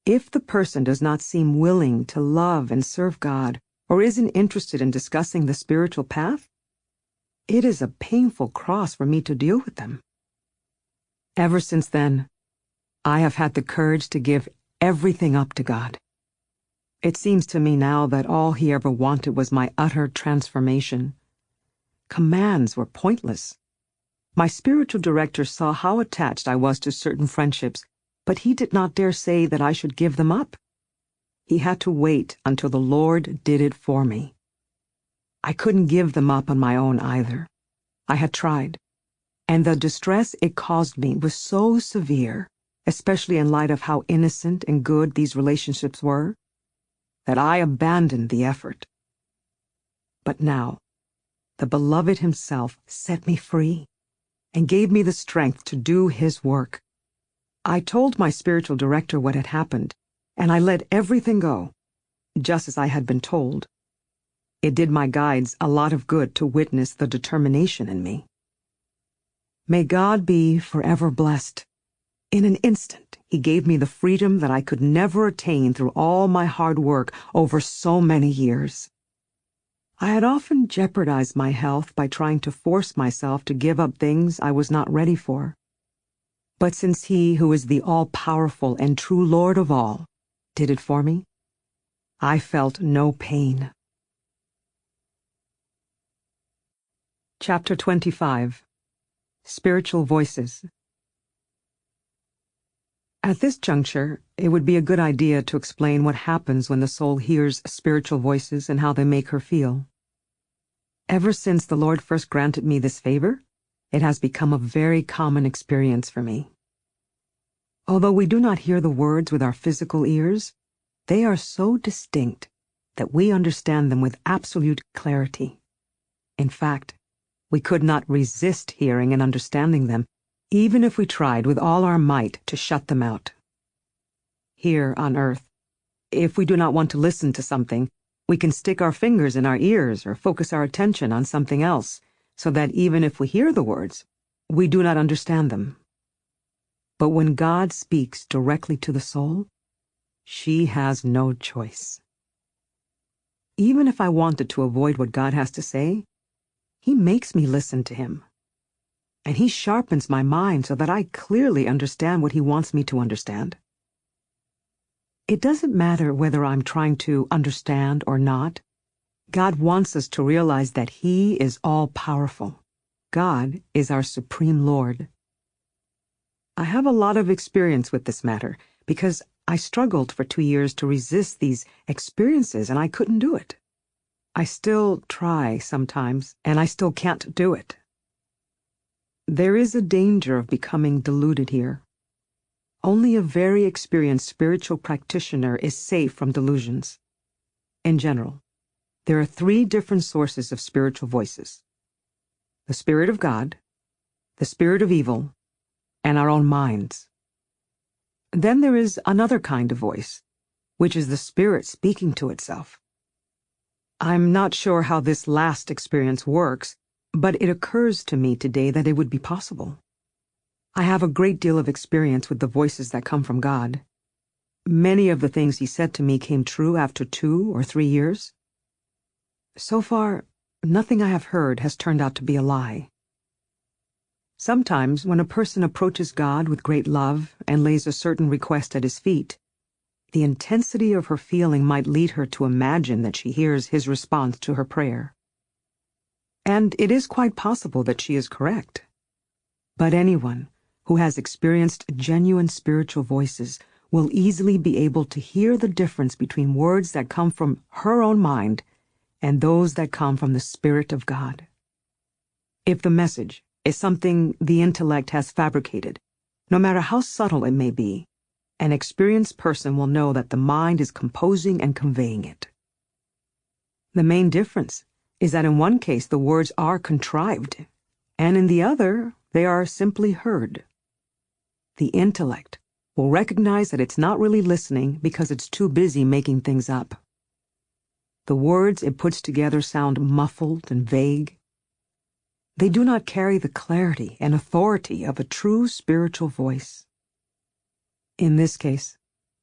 If the person does not seem willing to love and serve God, or isn't interested in discussing the spiritual path, it is a painful cross for me to deal with them. Ever since then, I have had the courage to give everything up to God. It seems to me now that all He ever wanted was my utter transformation. Commands were pointless. My spiritual director saw how attached I was to certain friendships, but he did not dare say that I should give them up. He had to wait until the Lord did it for me. I couldn't give them up on my own either. I had tried, and the distress it caused me was so severe, especially in light of how innocent and good these relationships were, that I abandoned the effort. But now, the Beloved Himself set me free and gave me the strength to do His work. I told my spiritual director what had happened, and I let everything go, just as I had been told. It did my guides a lot of good to witness the determination in me. May God be forever blessed. In an instant, He gave me the freedom that I could never attain through all my hard work over so many years. I had often jeopardized my health by trying to force myself to give up things I was not ready for. But since He who is the all-powerful and true Lord of all did it for me, I felt no pain. Chapter 25. Spiritual Voices. At this juncture, it would be a good idea to explain what happens when the soul hears spiritual voices and how they make her feel. Ever since the Lord first granted me this favor, it has become a very common experience for me. Although we do not hear the words with our physical ears, they are so distinct that we understand them with absolute clarity. In fact, we could not resist hearing and understanding them, even if we tried with all our might to shut them out. Here on earth, if we do not want to listen to something, we can stick our fingers in our ears or focus our attention on something else, so that even if we hear the words, we do not understand them. But when God speaks directly to the soul, she has no choice. Even if I wanted to avoid what God has to say, He makes me listen to Him. And He sharpens my mind so that I clearly understand what He wants me to understand. It doesn't matter whether I'm trying to understand or not. God wants us to realize that He is all-powerful. God is our Supreme Lord. I have a lot of experience with this matter because I struggled for 2 years to resist these experiences and I couldn't do it. I still try sometimes, and I still can't do it. There is a danger of becoming deluded here. Only a very experienced spiritual practitioner is safe from delusions. In general, there are 3 different sources of spiritual voices: the Spirit of God, the Spirit of evil, and our own minds. Then there is another kind of voice, which is the Spirit speaking to itself. I'm not sure how this last experience works, but it occurs to me today that it would be possible. I have a great deal of experience with the voices that come from God. Many of the things He said to me came true after 2 or 3 years. So far, nothing I have heard has turned out to be a lie. Sometimes, when a person approaches God with great love and lays a certain request at His feet, the intensity of her feeling might lead her to imagine that she hears His response to her prayer. And it is quite possible that she is correct. But anyone who has experienced genuine spiritual voices will easily be able to hear the difference between words that come from her own mind and those that come from the Spirit of God. If the message is something the intellect has fabricated, no matter how subtle it may be, an experienced person will know that the mind is composing and conveying it. The main difference is that in one case the words are contrived, and in the other they are simply heard. The intellect will recognize that it's not really listening because it's too busy making things up. The words it puts together sound muffled and vague. They do not carry the clarity and authority of a true spiritual voice. In this case,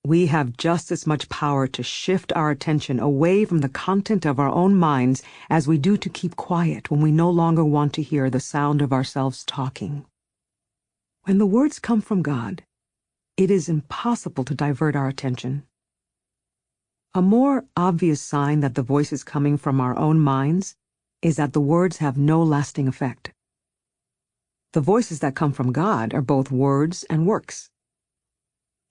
We have just as much power to shift our attention away from the content of our own minds as we do to keep quiet when we no longer want to hear the sound of ourselves talking. When the words come from God, it is impossible to divert our attention. A more obvious sign that the voice is coming from our own minds is that the words have no lasting effect. The voices that come from God are both words and works.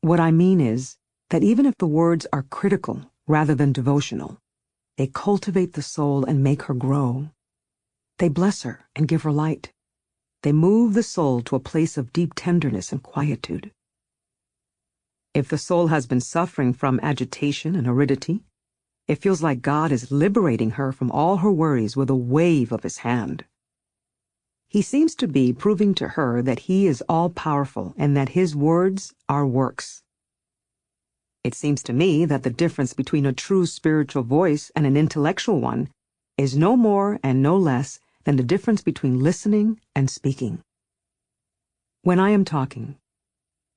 What I mean is that even if the words are critical rather than devotional, they cultivate the soul and make her grow. They bless her and give her light. They move the soul to a place of deep tenderness and quietude. If the soul has been suffering from agitation and aridity, it feels like God is liberating her from all her worries with a wave of his hand. He seems to be proving to her that he is all-powerful and that his words are works. It seems to me that the difference between a true spiritual voice and an intellectual one is no more and no less than the difference between listening and speaking. When I am talking,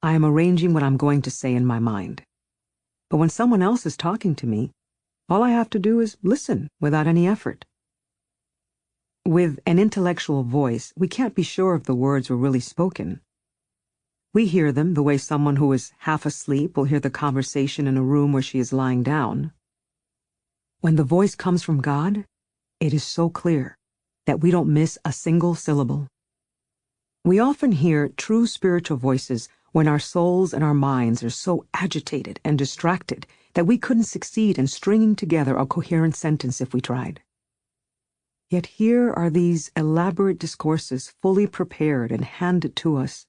I am arranging what I'm going to say in my mind. But when someone else is talking to me, all I have to do is listen without any effort. With an intellectual voice, we can't be sure if the words were really spoken. We hear them the way someone who is half asleep will hear the conversation in a room where she is lying down. When the voice comes from God, it is so clear that we don't miss a single syllable. We often hear true spiritual voices when our souls and our minds are so agitated and distracted that we couldn't succeed in stringing together a coherent sentence if we tried. Yet here are these elaborate discourses fully prepared and handed to us,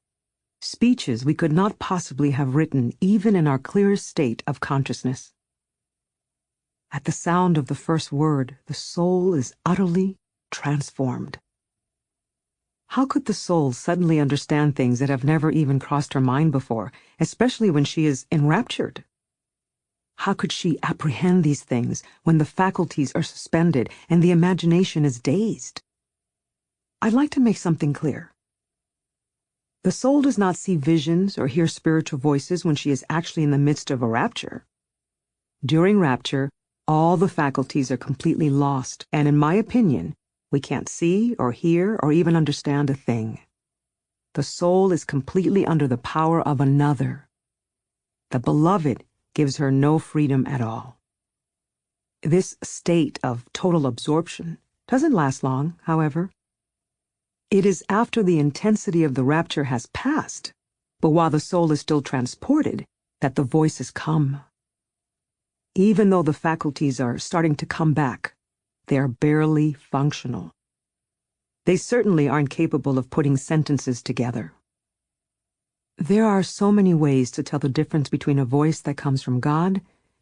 speeches we could not possibly have written even in our clearest state of consciousness. At the sound of the first word, the soul is utterly transformed. How could the soul suddenly understand things that have never even crossed her mind before, especially when she is enraptured? How could she apprehend these things when the faculties are suspended and the imagination is dazed? I'd like to make something clear. The soul does not see visions or hear spiritual voices when she is actually in the midst of a rapture. During rapture, all the faculties are completely lost, and in my opinion, we can't see or hear or even understand a thing. The soul is completely under the power of another. The beloved gives her no freedom at all. This state of total absorption doesn't last long, however. It is after the intensity of the rapture has passed, but while the soul is still transported, that the voices come. Even though the faculties are starting to come back, they are barely functional. They certainly aren't capable of putting sentences together. There are so many ways to tell the difference between a voice that comes from God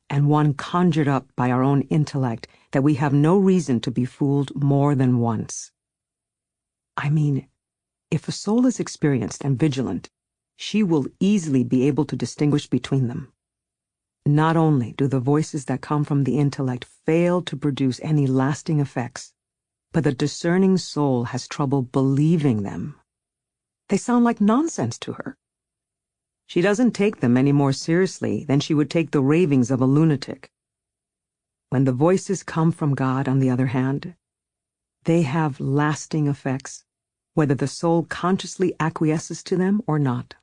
and one conjured up by our own intellect that we have no reason to be fooled more than once. I mean, if a soul is experienced and vigilant, she will easily be able to distinguish between them. Not only do the voices that come from the intellect fail to produce any lasting effects, but the discerning soul has trouble believing them. They sound like nonsense to her. She doesn't take them any more seriously than she would take the ravings of a lunatic. When the voices come from God, on the other hand, they have lasting effects, whether the soul consciously acquiesces to them or not.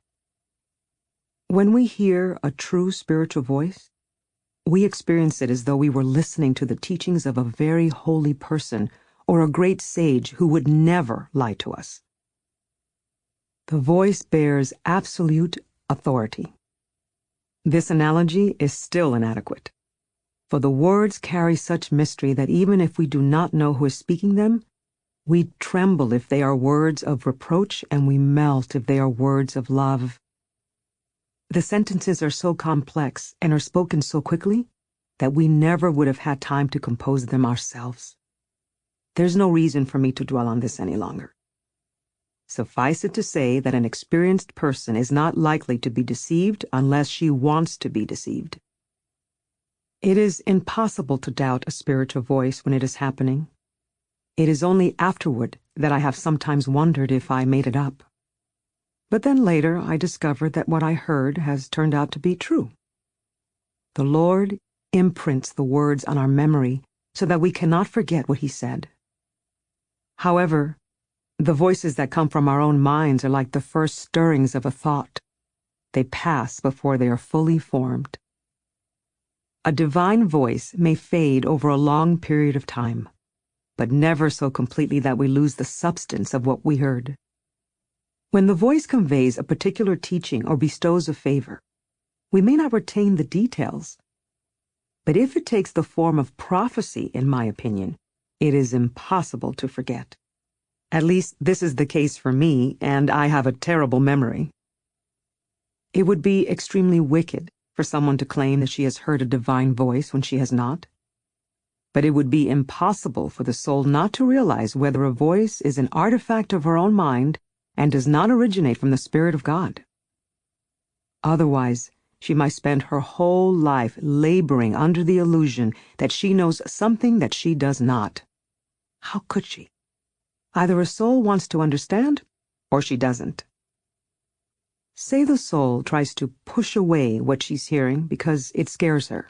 When we hear a true spiritual voice, we experience it as though we were listening to the teachings of a very holy person or a great sage who would never lie to us. The voice bears absolute authority. This analogy is still inadequate, for the words carry such mystery that even if we do not know who is speaking them, we tremble if they are words of reproach and we melt if they are words of love. The sentences are so complex and are spoken so quickly that we never would have had time to compose them ourselves. There's no reason for me to dwell on this any longer. Suffice it to say that an experienced person is not likely to be deceived unless she wants to be deceived. It is impossible to doubt a spiritual voice when it is happening. It is only afterward that I have sometimes wondered if I made it up. But then later I discovered that what I heard has turned out to be true. The Lord imprints the words on our memory so that we cannot forget what He said. However, the voices that come from our own minds are like the first stirrings of a thought. They pass before they are fully formed. A divine voice may fade over a long period of time, but never so completely that we lose the substance of what we heard. When the voice conveys a particular teaching or bestows a favor, we may not retain the details. But if it takes the form of prophecy, in my opinion, it is impossible to forget. At least this is the case for me, and I have a terrible memory. It would be extremely wicked for someone to claim that she has heard a divine voice when she has not. But it would be impossible for the soul not to realize whether a voice is an artifact of her own mind and does not originate from the Spirit of God. Otherwise, she might spend her whole life laboring under the illusion that she knows something that she does not. How could she? Either a soul wants to understand, or she doesn't. Say the soul tries to push away what she's hearing because it scares her.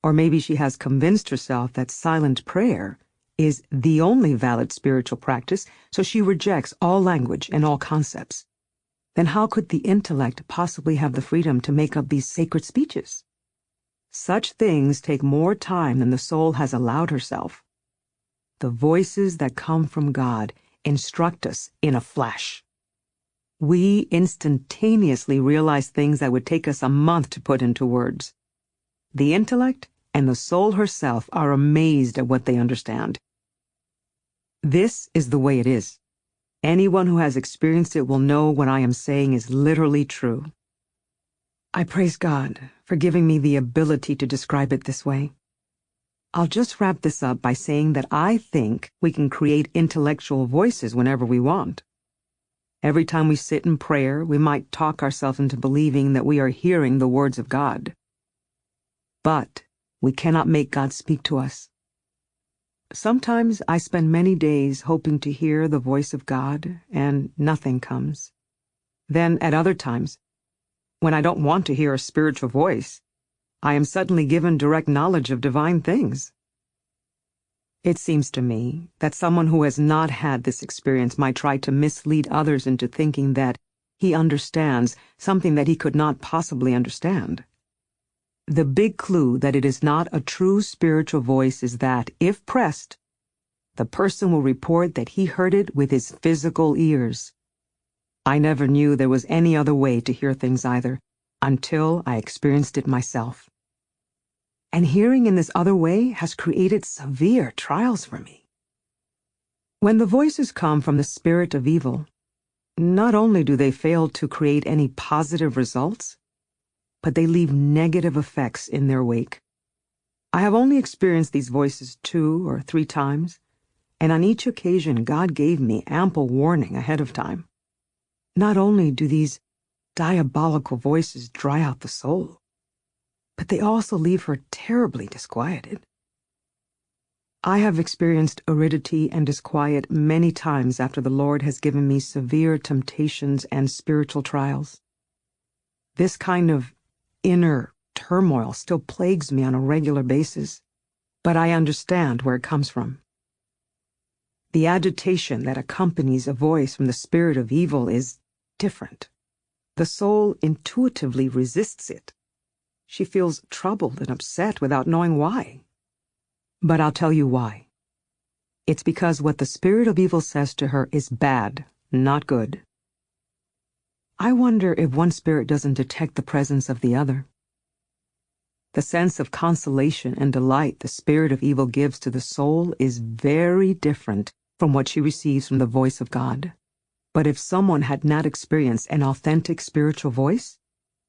Or maybe she has convinced herself that silent prayer is the only valid spiritual practice, so she rejects all language and all concepts. Then how could the intellect possibly have the freedom to make up these sacred speeches? Such things take more time than the soul has allowed herself. The voices that come from God instruct us in a flash. We instantaneously realize things that would take us a month to put into words. The intellect and the soul herself are amazed at what they understand. This is the way it is. Anyone who has experienced it will know what I am saying is literally true. I praise God for giving me the ability to describe it this way. I'll just wrap this up by saying that I think we can create intellectual voices whenever we want. Every time we sit in prayer, we might talk ourselves into believing that we are hearing the words of God. But we cannot make God speak to us. Sometimes I spend many days hoping to hear the voice of God, and nothing comes. Then, at other times, when I don't want to hear a spiritual voice, I am suddenly given direct knowledge of divine things. It seems to me that someone who has not had this experience might try to mislead others into thinking that he understands something that he could not possibly understand. The big clue that it is not a true spiritual voice is that, if pressed, the person will report that he heard it with his physical ears. I never knew there was any other way to hear things either, until I experienced it myself. And hearing in this other way has created severe trials for me. When the voices come from the spirit of evil, not only do they fail to create any positive results, but they leave negative effects in their wake. I have only experienced these voices 2 or 3 times, and on each occasion God gave me ample warning ahead of time. Not only do these diabolical voices dry out the soul, but they also leave her terribly disquieted. I have experienced aridity and disquiet many times after the Lord has given me severe temptations and spiritual trials. This kind of inner turmoil still plagues me on a regular basis, but I understand where it comes from. The agitation that accompanies a voice from the spirit of evil is different. The soul intuitively resists it. She feels troubled and upset without knowing why. But I'll tell you why. It's because what the spirit of evil says to her is bad, not good. I wonder if one spirit doesn't detect the presence of the other. The sense of consolation and delight the spirit of evil gives to the soul is very different from what she receives from the voice of God. But if someone had not experienced an authentic spiritual voice,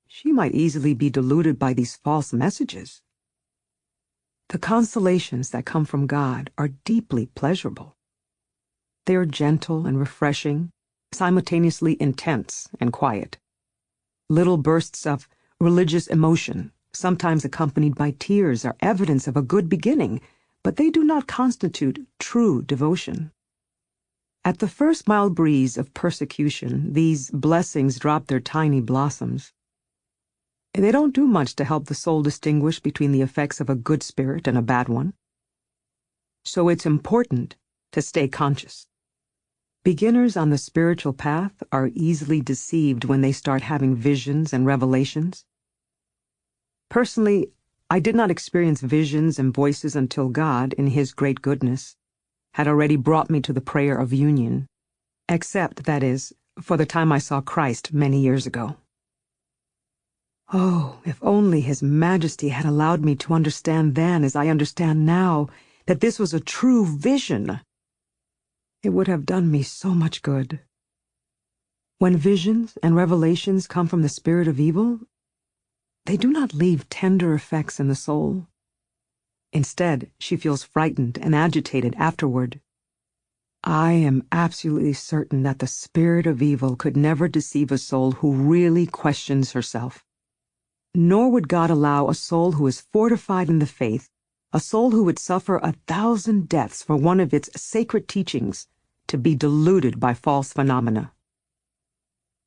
she might easily be deluded by these false messages. The consolations that come from God are deeply pleasurable. They are gentle and refreshing, simultaneously intense and quiet. Little bursts of religious emotion, sometimes accompanied by tears, are evidence of a good beginning, but they do not constitute true devotion. At the first mild breeze of persecution, these blessings drop their tiny blossoms. They don't do much to help the soul distinguish between the effects of a good spirit and a bad one. So it's important to stay conscious. Beginners on the spiritual path are easily deceived when they start having visions and revelations. Personally, I did not experience visions and voices until God, in His great goodness, had already brought me to the prayer of union, except, that is, for the time I saw Christ many years ago. Oh, if only His Majesty had allowed me to understand then, as I understand now, that this was a true vision. It would have done me so much good. When visions and revelations come from the spirit of evil, they do not leave tender effects in the soul. Instead, she feels frightened and agitated afterward. I am absolutely certain that the spirit of evil could never deceive a soul who really questions herself. Nor would God allow a soul who is fortified in the faith, a soul who would suffer 1,000 deaths for one of its sacred teachings, to be deluded by false phenomena.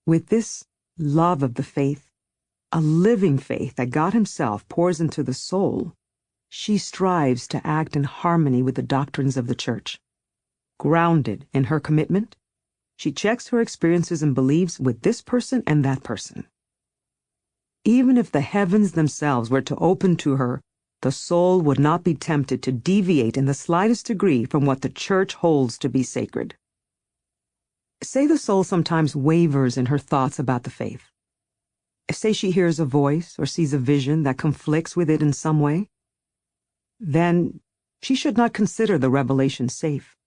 With this love of the faith, a living faith that God Himself pours into the soul, she strives to act in harmony with the doctrines of the Church. Grounded in her commitment, she checks her experiences and beliefs with this person and that person. Even if the heavens themselves were to open to her, the soul would not be tempted to deviate in the slightest degree from what the Church holds to be sacred. Say the soul sometimes wavers in her thoughts about the faith. Say she hears a voice or sees a vision that conflicts with it in some way. Then she should not consider the revelation safe.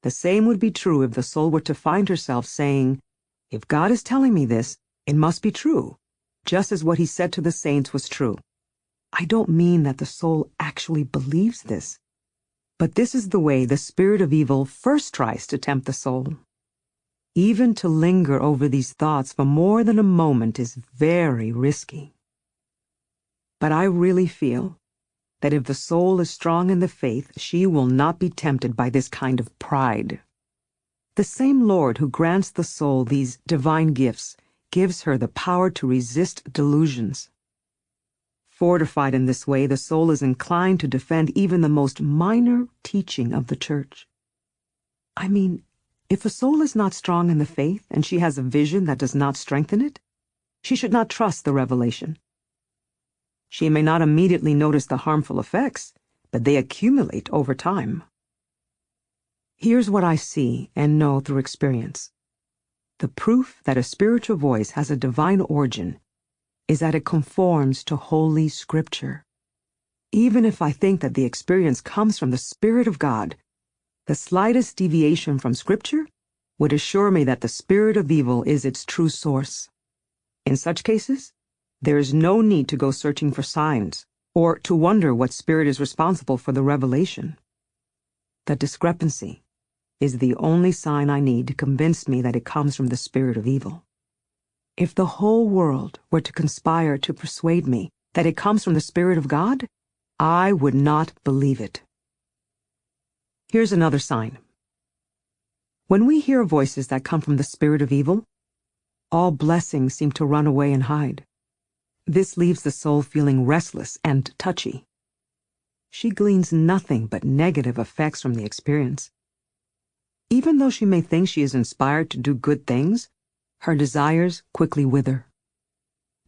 The same would be true if the soul were to find herself saying, "If God is telling me this, it must be true, just as what He said to the saints was true." I don't mean that the soul actually believes this, but this is the way the spirit of evil first tries to tempt the soul. Even to linger over these thoughts for more than a moment is very risky. But I really feel that if the soul is strong in the faith, she will not be tempted by this kind of pride. The same Lord who grants the soul these divine gifts gives her the power to resist delusions. Fortified in this way, the soul is inclined to defend even the most minor teaching of the Church. I mean, if a soul is not strong in the faith and she has a vision that does not strengthen it, she should not trust the revelation. She may not immediately notice the harmful effects, but they accumulate over time. Here's what I see and know through experience. The proof that a spiritual voice has a divine origin is that it conforms to Holy Scripture. Even if I think that the experience comes from the Spirit of God, the slightest deviation from Scripture would assure me that the spirit of evil is its true source. In such cases, there is no need to go searching for signs or to wonder what spirit is responsible for the revelation. The discrepancy is the only sign I need to convince me that it comes from the spirit of evil. If the whole world were to conspire to persuade me that it comes from the Spirit of God, I would not believe it. Here's another sign. When we hear voices that come from the spirit of evil, all blessings seem to run away and hide. This leaves the soul feeling restless and touchy. She gleans nothing but negative effects from the experience. Even though she may think she is inspired to do good things, her desires quickly wither.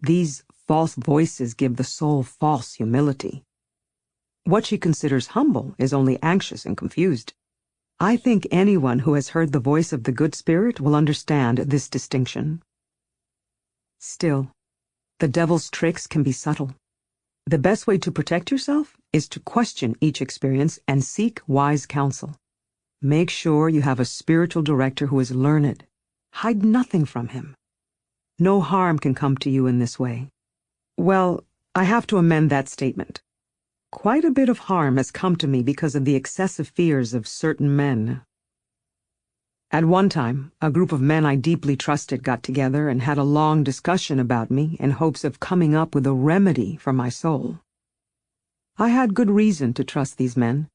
These false voices give the soul false humility. What she considers humble is only anxious and confused. I think anyone who has heard the voice of the good spirit will understand this distinction. Still, the devil's tricks can be subtle. The best way to protect yourself is to question each experience and seek wise counsel. Make sure you have a spiritual director who is learned. Hide nothing from him. No harm can come to you in this way. Well, I have to amend that statement. Quite a bit of harm has come to me because of the excessive fears of certain men. At one time, a group of men I deeply trusted got together and had a long discussion about me in hopes of coming up with a remedy for my soul. I had good reason to trust these men.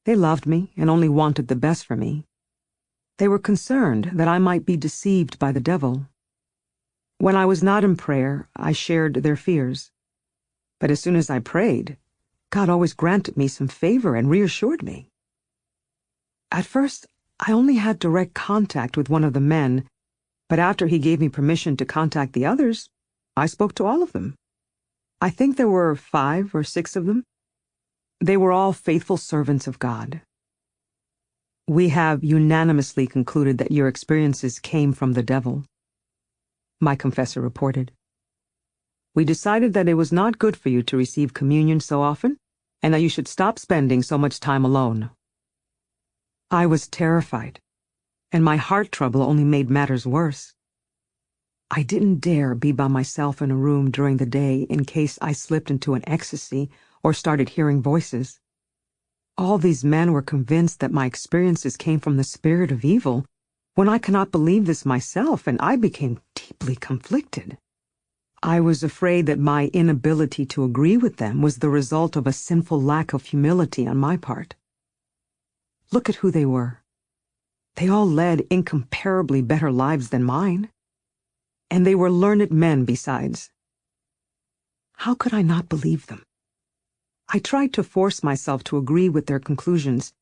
They loved me and only wanted the best for me. They were concerned that I might be deceived by the devil. When I was not in prayer, I shared their fears. But as soon as I prayed, God always granted me some favor and reassured me. At first, I only had direct contact with one of the men, but after he gave me permission to contact the others, I spoke to all of them. I think there were 5 or 6 of them. They were all faithful servants of God. We have unanimously concluded that your experiences came from the devil, my confessor reported. We decided that it was not good for you to receive communion so often, and that you should stop spending so much time alone. I was terrified, and my heart trouble only made matters worse. I didn't dare be by myself in a room during the day in case I slipped into an ecstasy or started hearing voices. All these men were convinced that my experiences came from the spirit of evil, when I cannot believe this myself, and I became deeply conflicted. I was afraid that my inability to agree with them was the result of a sinful lack of humility on my part. Look at who they were. They all led incomparably better lives than mine. And they were learned men besides. How could I not believe them? I tried to force myself to agree with their conclusions.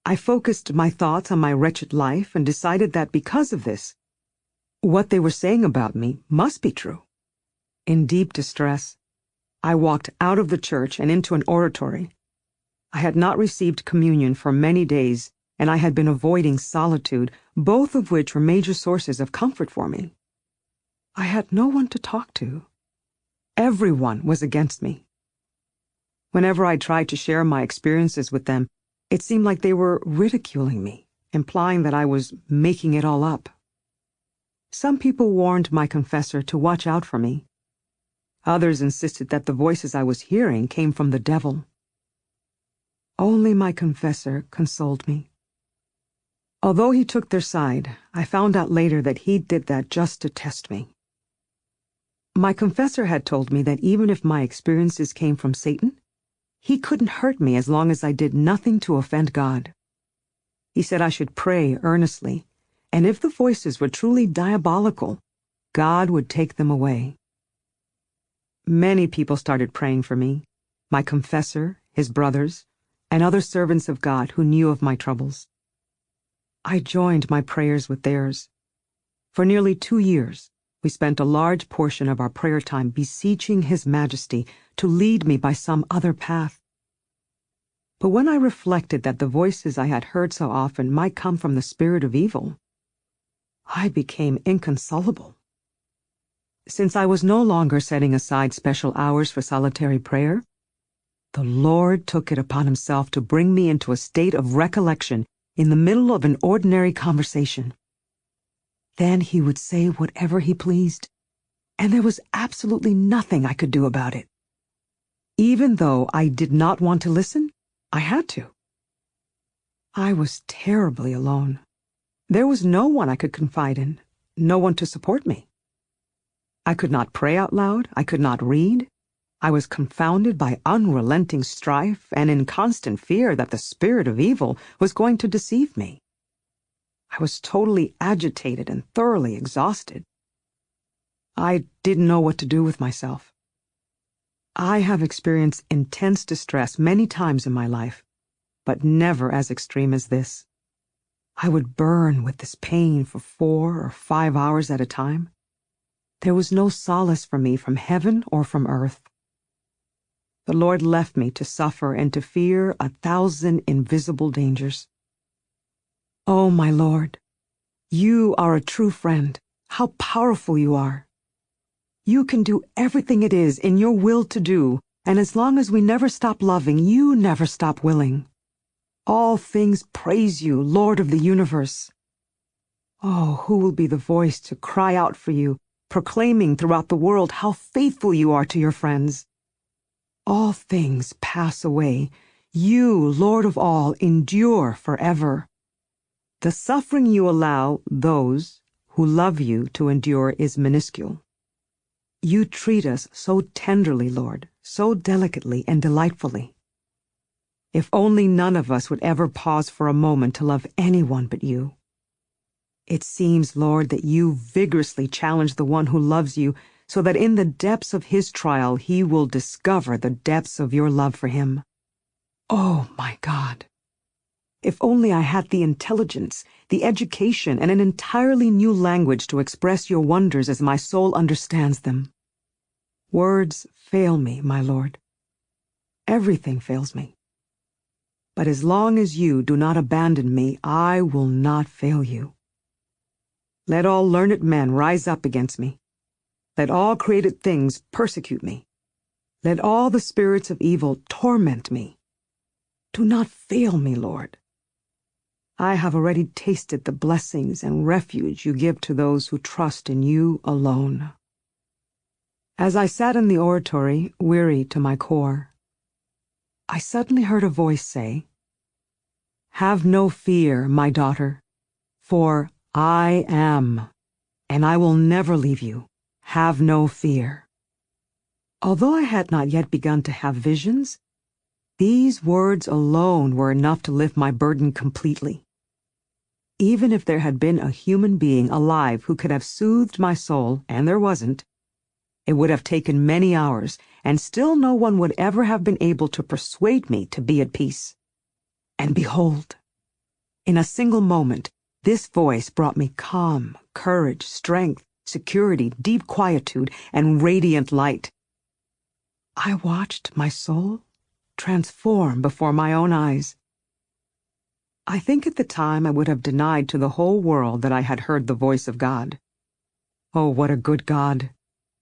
I focused my thoughts on my wretched life and decided that because of this, what they were saying about me must be true. In deep distress, I walked out of the church and into an oratory. I had not received communion for many days, and I had been avoiding solitude, both of which were major sources of comfort for me. I had no one to talk to. Everyone was against me. Whenever I tried to share my experiences with them, it seemed like they were ridiculing me, implying that I was making it all up. Some people warned my confessor to watch out for me. Others insisted that the voices I was hearing came from the devil. Only my confessor consoled me. Although he took their side, I found out later that he did that just to test me. My confessor had told me that even if my experiences came from Satan, he couldn't hurt me as long as I did nothing to offend God. He said I should pray earnestly, and if the voices were truly diabolical, God would take them away. Many people started praying for me, my confessor, his brothers, and other servants of God who knew of my troubles. I joined my prayers with theirs. For nearly 2 years, we spent a large portion of our prayer time beseeching His Majesty to lead me by some other path. But when I reflected that the voices I had heard so often might come from the spirit of evil, I became inconsolable. Since I was no longer setting aside special hours for solitary prayer, the Lord took it upon Himself to bring me into a state of recollection in the middle of an ordinary conversation. Then He would say whatever He pleased, and there was absolutely nothing I could do about it. Even though I did not want to listen, I had to. I was terribly alone. There was no one I could confide in, no one to support me. I could not pray out loud, I could not read. I was confounded by unrelenting strife and in constant fear that the spirit of evil was going to deceive me. I was totally agitated and thoroughly exhausted. I didn't know what to do with myself. I have experienced intense distress many times in my life, but never as extreme as this. I would burn with this pain for 4 or 5 hours at a time. There was no solace for me from heaven or from earth. The Lord left me to suffer and to fear 1,000 invisible dangers. Oh, my Lord, You are a true friend. How powerful You are. You can do everything it is in Your will to do, and as long as we never stop loving, You never stop willing. All things praise You, Lord of the universe. Oh, who will be the voice to cry out for You, proclaiming throughout the world how faithful You are to Your friends? All things pass away. You, Lord of all, endure forever. The suffering You allow those who love You to endure is minuscule. You treat us so tenderly, Lord, so delicately and delightfully. If only none of us would ever pause for a moment to love anyone but You. It seems, Lord, that you vigorously challenge the one who loves you, so that in the depths of his trial he will discover the depths of your love for him. Oh, my God! If only I had the intelligence, the education, and an entirely new language to express your wonders as my soul understands them. Words fail me, my Lord. Everything fails me. But as long as you do not abandon me, I will not fail you. Let all learned men rise up against me. Let all created things persecute me. Let all the spirits of evil torment me. Do not fail me, Lord. I have already tasted the blessings and refuge you give to those who trust in you alone. As I sat in the oratory, weary to my core, I suddenly heard a voice say, "Have no fear, my daughter, for I am, and I will never leave you. Have no fear." Although I had not yet begun to have visions, these words alone were enough to lift my burden completely. Even if there had been a human being alive who could have soothed my soul, and there wasn't, it would have taken many hours, and still no one would ever have been able to persuade me to be at peace. And behold, in a single moment, this voice brought me calm, courage, strength, security, deep quietude, and radiant light. I watched my soul transform before my own eyes. I think at the time I would have denied to the whole world that I had heard the voice of God. Oh, what a good God!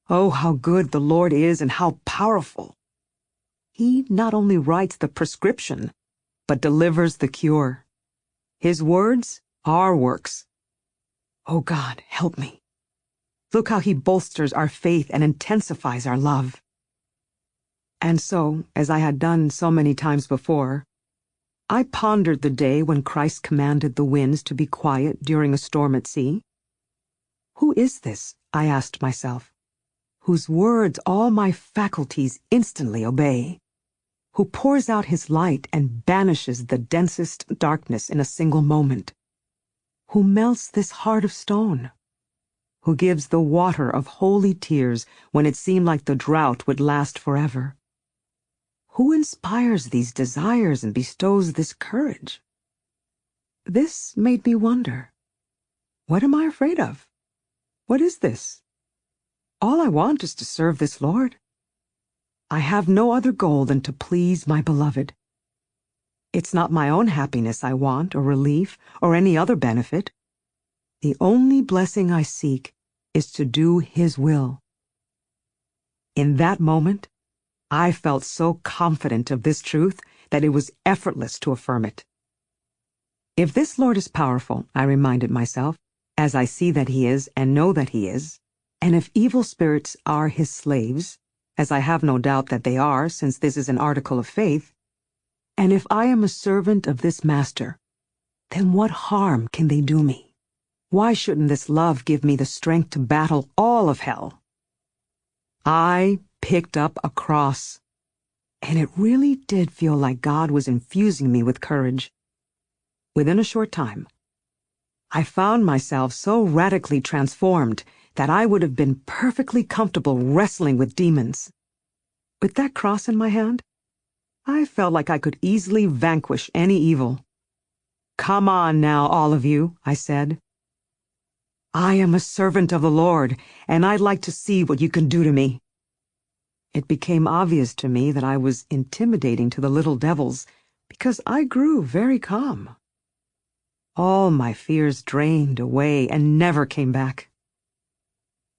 Oh, how good the Lord is and how powerful! He not only writes the prescription, but delivers the cure. His words are works. Oh God, help me. Look how he bolsters our faith and intensifies our love. And so, as I had done so many times before, I pondered the day when Christ commanded the winds to be quiet during a storm at sea. Who is this, I asked myself, whose words all my faculties instantly obey, who pours out his light and banishes the densest darkness in a single moment, who melts this heart of stone, who gives the water of holy tears when it seemed like the drought would last forever? Who inspires these desires and bestows this courage? This made me wonder. What am I afraid of? What is this? All I want is to serve this Lord. I have no other goal than to please my beloved. It's not my own happiness I want, or relief, or any other benefit. The only blessing I seek is to do His will. In that moment, I felt so confident of this truth that it was effortless to affirm it. If this Lord is powerful, I reminded myself, as I see that He is and know that He is, and if evil spirits are His slaves, as I have no doubt that they are, since this is an article of faith, and if I am a servant of this Master, then what harm can they do me? Why shouldn't this love give me the strength to battle all of hell? I picked up a cross, and it really did feel like God was infusing me with courage. Within a short time, I found myself so radically transformed that I would have been perfectly comfortable wrestling with demons. With that cross in my hand, I felt like I could easily vanquish any evil. "Come on now, all of you," I said. "I am a servant of the Lord, and I'd like to see what you can do to me." It became obvious to me that I was intimidating to the little devils, because I grew very calm. All my fears drained away and never came back.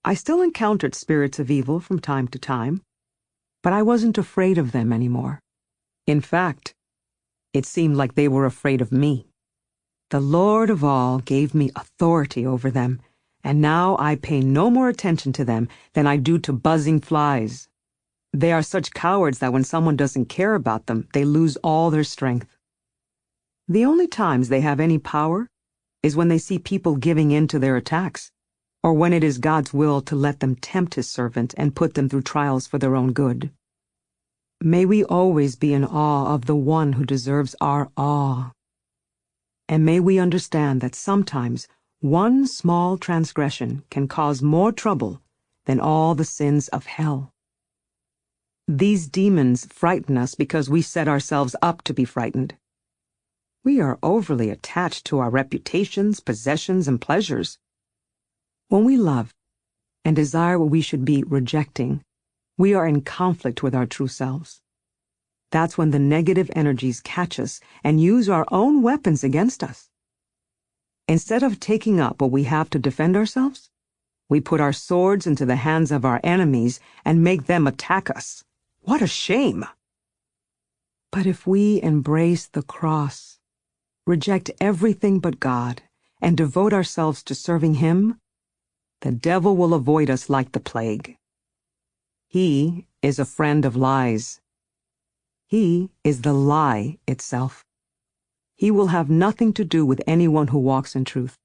I still encountered spirits of evil from time to time, but I wasn't afraid of them anymore. In fact, it seemed like they were afraid of me. The Lord of all gave me authority over them, and now I pay no more attention to them than I do to buzzing flies. They are such cowards that when someone doesn't care about them, they lose all their strength. The only times they have any power is when they see people giving in to their attacks, or when it is God's will to let them tempt His servant and put them through trials for their own good. May we always be in awe of the one who deserves our awe. And may we understand that sometimes One small transgression can cause more trouble than all the sins of hell. These demons frighten us because we set ourselves up to be frightened. We are overly attached to our reputations, possessions, and pleasures. When we love and desire what we should be rejecting, we are in conflict with our true selves. That's when the negative energies catch us and use our own weapons against us. Instead of taking up what we have to defend ourselves, we put our swords into the hands of our enemies and make them attack us. What a shame! But if we embrace the cross, reject everything but God, and devote ourselves to serving Him, the devil will avoid us like the plague. He is a friend of lies. He is the lie itself. He will have nothing to do with anyone who walks in truth.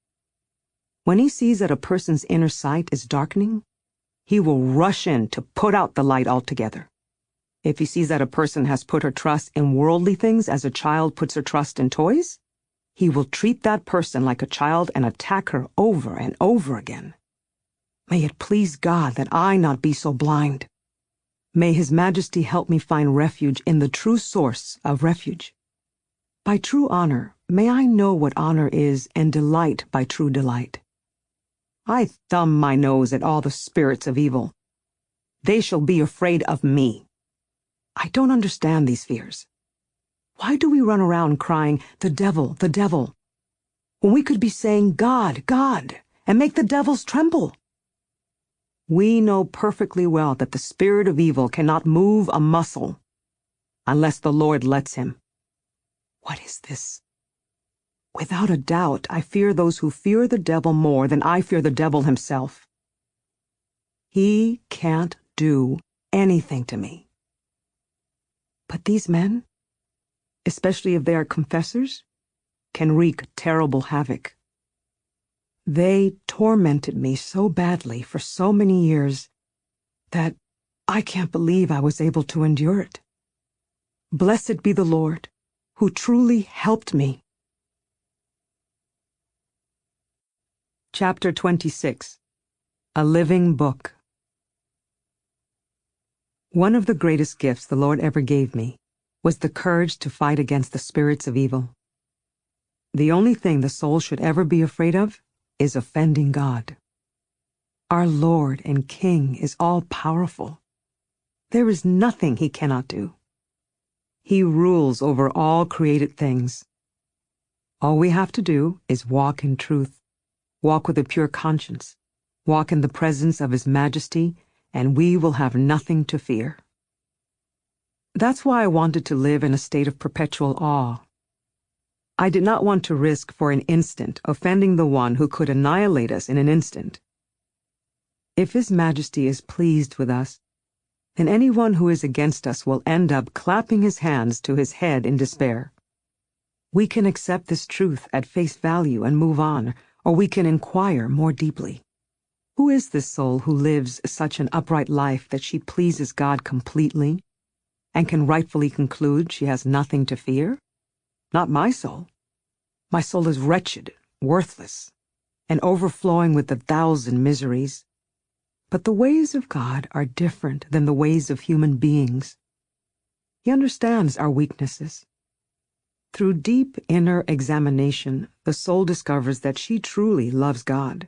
When he sees that a person's inner sight is darkening, he will rush in to put out the light altogether. If he sees that a person has put her trust in worldly things as a child puts her trust in toys, he will treat that person like a child and attack her over and over again. May it please God that I not be so blind. May His Majesty help me find refuge in the true source of refuge. By true honor, may I know what honor is and delight by true delight. I thumb my nose at all the spirits of evil. They shall be afraid of me. I don't understand these fears. Why do we run around crying, the devil, when we could be saying, God, God, and make the devils tremble? We know perfectly well that the spirit of evil cannot move a muscle unless the Lord lets him. What is this? Without a doubt, I fear those who fear the devil more than I fear the devil himself. He can't do anything to me. But these men, especially if they are confessors, can wreak terrible havoc. They tormented me so badly for so many years that I can't believe I was able to endure it. Blessed be the Lord, who truly helped me. Chapter 26. A Living Book. One of the greatest gifts the Lord ever gave me was the courage to fight against the spirits of evil. The only thing the soul should ever be afraid of is offending God. Our Lord and King is all-powerful. There is nothing He cannot do. He rules over all created things. All we have to do is walk in truth, walk with a pure conscience, walk in the presence of His Majesty, and we will have nothing to fear. That's why I wanted to live in a state of perpetual awe. I did not want to risk for an instant offending the one who could annihilate us in an instant. If His Majesty is pleased with us, then anyone who is against us will end up clapping his hands to his head in despair. We can accept this truth at face value and move on, or we can inquire more deeply. Who is this soul who lives such an upright life that she pleases God completely and can rightfully conclude she has nothing to fear? Not my soul. My soul is wretched, worthless, and overflowing with 1,000 miseries. But the ways of God are different than the ways of human beings. He understands our weaknesses. Through deep inner examination, the soul discovers that she truly loves God.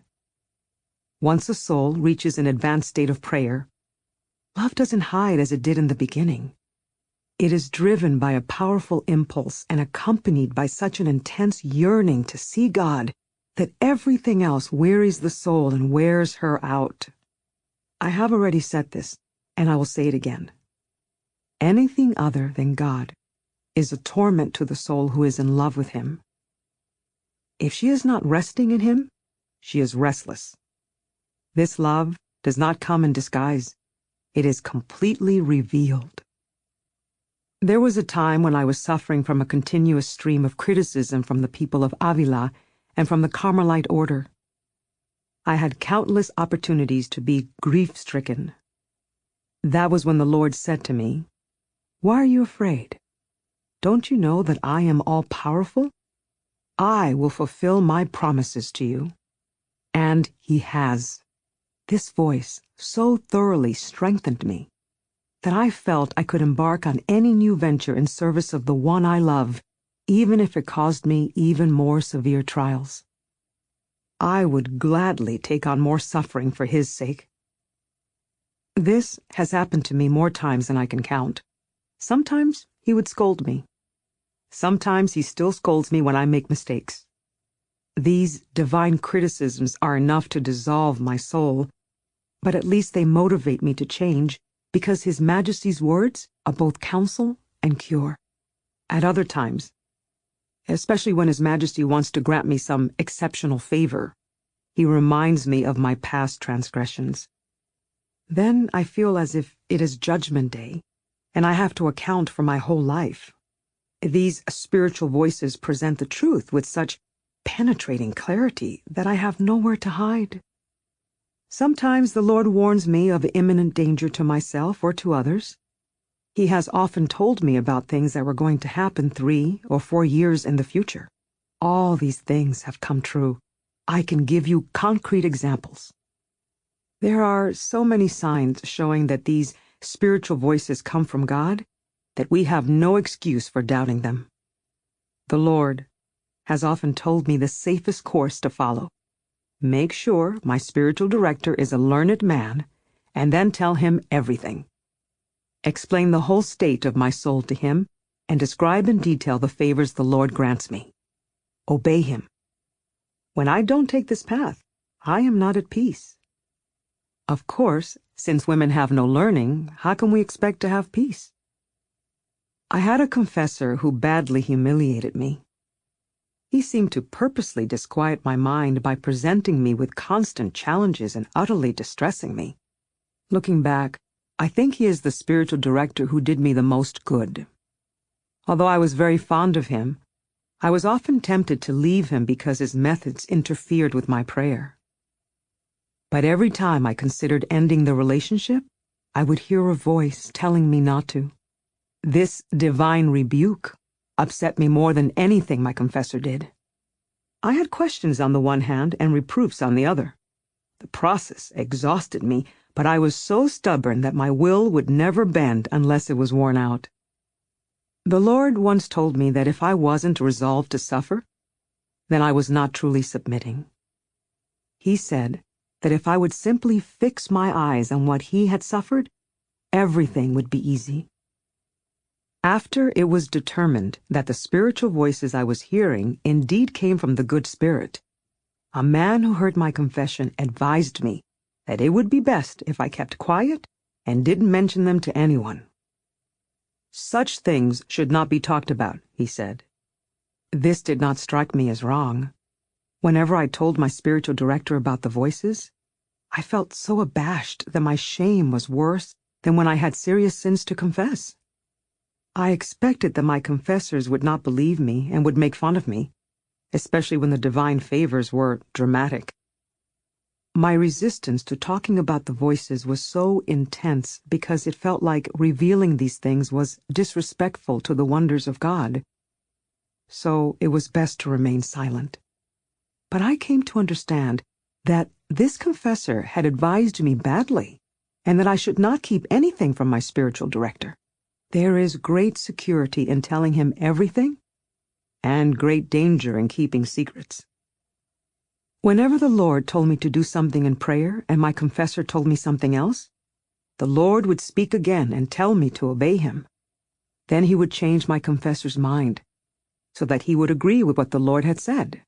Once a soul reaches an advanced state of prayer, love doesn't hide as it did in the beginning. It is driven by a powerful impulse and accompanied by such an intense yearning to see God that everything else wearies the soul and wears her out. I have already said this, and I will say it again. Anything other than God is a torment to the soul who is in love with Him. If she is not resting in Him, she is restless. This love does not come in disguise. It is completely revealed. There was a time when I was suffering from a continuous stream of criticism from the people of Avila and from the Carmelite order. I had countless opportunities to be grief-stricken. That was when the Lord said to me, "Why are you afraid? Don't you know that I am all-powerful? I will fulfill my promises to you." And he has. This voice so thoroughly strengthened me that I felt I could embark on any new venture in service of the one I love, even if it caused me even more severe trials. I would gladly take on more suffering for his sake. This has happened to me more times than I can count. Sometimes he would scold me. Sometimes he still scolds me when I make mistakes. These divine criticisms are enough to dissolve my soul, but at least they motivate me to change, because His Majesty's words are both counsel and cure. At other times, especially when His Majesty wants to grant me some exceptional favor, He reminds me of my past transgressions. Then I feel as if it is Judgment Day, and I have to account for my whole life. These spiritual voices present the truth with such penetrating clarity that I have nowhere to hide. Sometimes the Lord warns me of imminent danger to myself or to others. He has often told me about things that were going to happen 3 or 4 years in the future. All these things have come true. I can give you concrete examples. There are so many signs showing that these spiritual voices come from God that we have no excuse for doubting them. The Lord has often told me the safest course to follow. Make sure my spiritual director is a learned man, and then tell him everything. Explain the whole state of my soul to him, and describe in detail the favors the Lord grants me. Obey him. When I don't take this path, I am not at peace. Of course, since women have no learning, how can we expect to have peace? I had a confessor who badly humiliated me. He seemed to purposely disquiet my mind by presenting me with constant challenges and utterly distressing me. Looking back, I think he is the spiritual director who did me the most good. Although I was very fond of him, I was often tempted to leave him because his methods interfered with my prayer. But every time I considered ending the relationship, I would hear a voice telling me not to. This divine rebuke upset me more than anything my confessor did. I had questions on the one hand and reproofs on the other. The process exhausted me, but I was so stubborn that my will would never bend unless it was worn out. The Lord once told me that if I wasn't resolved to suffer, then I was not truly submitting. He said that if I would simply fix my eyes on what He had suffered, everything would be easy. After it was determined that the spiritual voices I was hearing indeed came from the Good Spirit, a man who heard my confession advised me that it would be best if I kept quiet and didn't mention them to anyone. Such things should not be talked about, he said. This did not strike me as wrong. Whenever I told my spiritual director about the voices, I felt so abashed that my shame was worse than when I had serious sins to confess. I expected that my confessors would not believe me and would make fun of me, especially when the divine favors were dramatic. My resistance to talking about the voices was so intense because it felt like revealing these things was disrespectful to the wonders of God. So it was best to remain silent. But I came to understand that this confessor had advised me badly, and that I should not keep anything from my spiritual director. There is great security in telling him everything, and great danger in keeping secrets. Whenever the Lord told me to do something in prayer and my confessor told me something else, the Lord would speak again and tell me to obey him. Then he would change my confessor's mind, so that he would agree with what the Lord had said.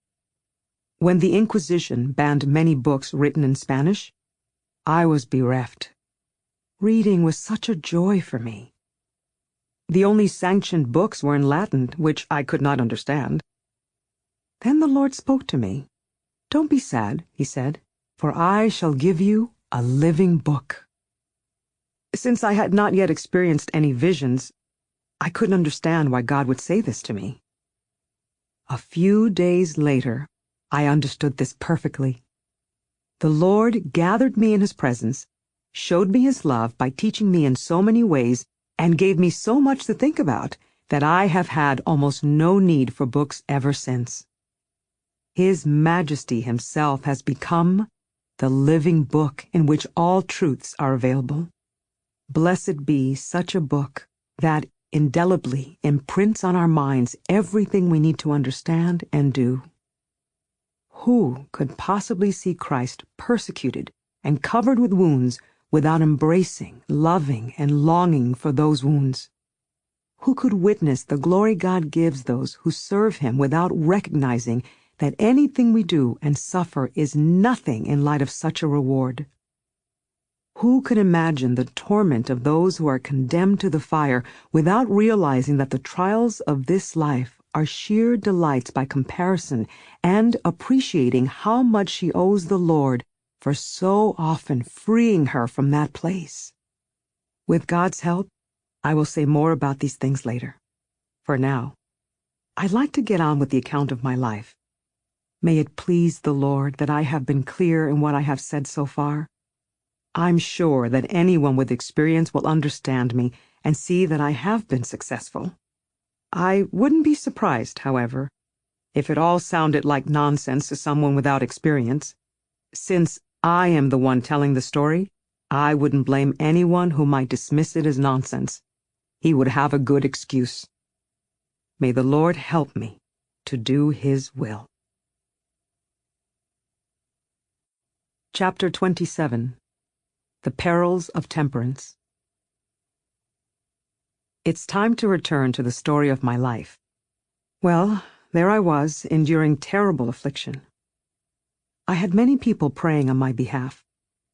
When the Inquisition banned many books written in Spanish, I was bereft. Reading was such a joy for me. The only sanctioned books were in Latin, which I could not understand. Then the Lord spoke to me. "Don't be sad," he said, "for I shall give you a living book." Since I had not yet experienced any visions, I couldn't understand why God would say this to me. A few days later, I understood this perfectly. The Lord gathered me in His presence, showed me His love by teaching me in so many ways, and gave me so much to think about that I have had almost no need for books ever since. His Majesty himself has become the living book in which all truths are available. Blessed be such a book that indelibly imprints on our minds everything we need to understand and do. Who could possibly see Christ persecuted and covered with wounds without embracing, loving, and longing for those wounds? Who could witness the glory God gives those who serve Him without recognizing that anything we do and suffer is nothing in light of such a reward? Who could imagine the torment of those who are condemned to the fire without realizing that the trials of this life are sheer delights by comparison, and appreciating how much she owes the Lord for so often freeing her from that place? With God's help, I will say more about these things later. For now, I'd like to get on with the account of my life. May it please the Lord that I have been clear in what I have said so far. I'm sure that anyone with experience will understand me and see that I have been successful. I wouldn't be surprised, however, if it all sounded like nonsense to someone without experience. Since I am the one telling the story, I wouldn't blame anyone who might dismiss it as nonsense. He would have a good excuse. May the Lord help me to do His will. Chapter 27. The Perils of Temperance. It's time to return to the story of my life. Well, there I was, enduring terrible affliction. I had many people praying on my behalf,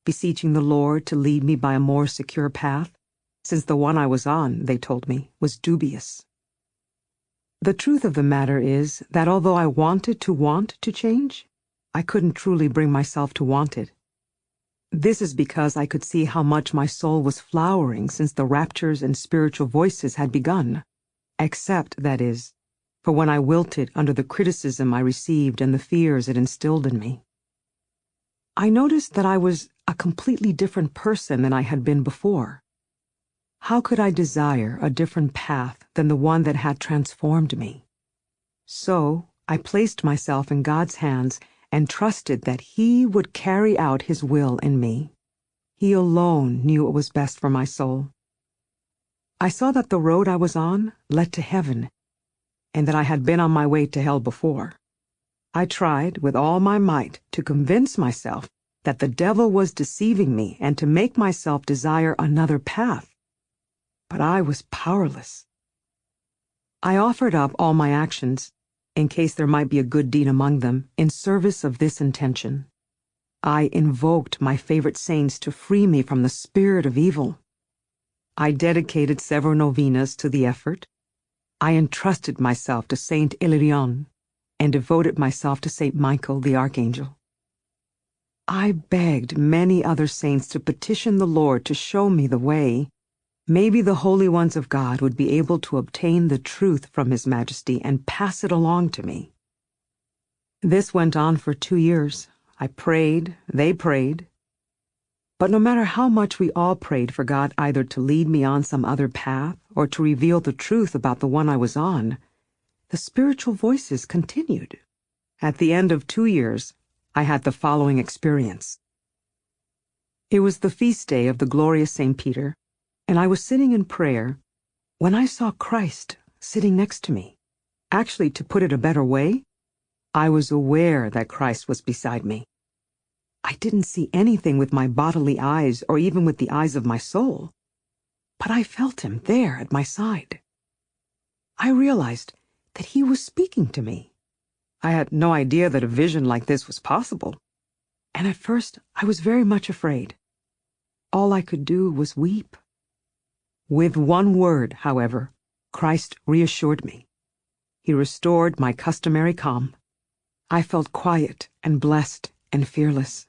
beseeching the Lord to lead me by a more secure path, since the one I was on, they told me, was dubious. The truth of the matter is that although I wanted to change, I couldn't truly bring myself to want it. This is because I could see how much my soul was flowering since the raptures and spiritual voices had begun, except, that is, for when I wilted under the criticism I received and the fears it instilled in me. I noticed that I was a completely different person than I had been before. How could I desire a different path than the one that had transformed me? So I placed myself in God's hands and trusted that He would carry out His will in me. He alone knew what was best for my soul. I saw that the road I was on led to heaven, and that I had been on my way to hell before. I tried with all my might to convince myself that the devil was deceiving me and to make myself desire another path. But I was powerless. I offered up all my actions, in case there might be a good deed among them, in service of this intention. I invoked my favorite saints to free me from the spirit of evil. I dedicated several novenas to the effort. I entrusted myself to Saint Hilarion, and devoted myself to Saint Michael the Archangel. I begged many other saints to petition the Lord to show me the way. Maybe the holy ones of God would be able to obtain the truth from His Majesty and pass it along to me. This went on for 2 years. I prayed, they prayed. But no matter how much we all prayed for God either to lead me on some other path or to reveal the truth about the one I was on, the spiritual voices continued. At the end of 2 years, I had the following experience. It was the feast day of the glorious St. Peter, and I was sitting in prayer when I saw Christ sitting next to me. Actually, to put it a better way, I was aware that Christ was beside me. I didn't see anything with my bodily eyes or even with the eyes of my soul, but I felt Him there at my side. I realized that He was speaking to me. I had no idea that a vision like this was possible, and at first I was very much afraid. All I could do was weep. With one word, however, Christ reassured me. He restored my customary calm. I felt quiet and blessed and fearless.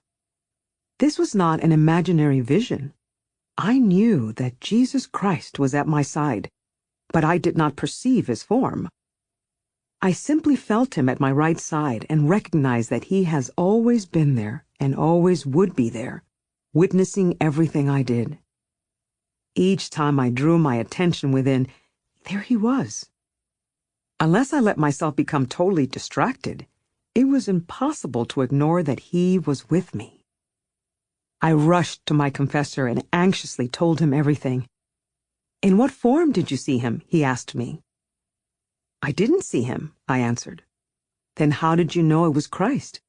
This was not an imaginary vision. I knew that Jesus Christ was at my side, but I did not perceive His form. I simply felt Him at my right side and recognized that He has always been there and always would be there, witnessing everything I did. Each time I drew my attention within, there He was. Unless I let myself become totally distracted, It was impossible to ignore that he was with me. I rushed to my confessor and anxiously told him everything. "In what form did you see him?" he asked me. "I didn't see him," I answered. "Then how did you know it was Christ?"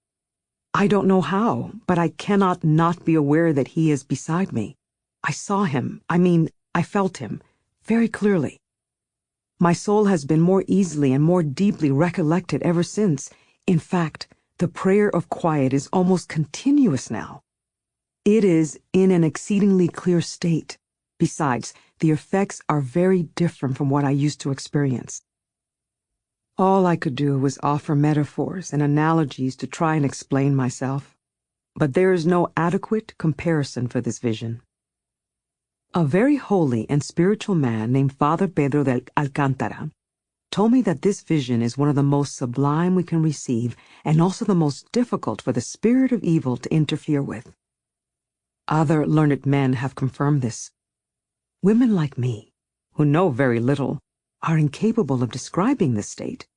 "I don't know how, but I cannot not be aware that he is beside me. I saw him, I felt him, very clearly. My soul has been more easily and more deeply recollected ever since. In fact, the prayer of quiet is almost continuous now. It is in an exceedingly clear state. Besides, the effects are very different from what I used to experience." All I could do was offer metaphors and analogies to try and explain myself, but there is no adequate comparison for this vision. A very holy and spiritual man named Father Pedro de Alcántara told me that this vision is one of the most sublime we can receive and also the most difficult for the spirit of evil to interfere with. Other learned men have confirmed this. Women like me, who know very little, are incapable of describing this state.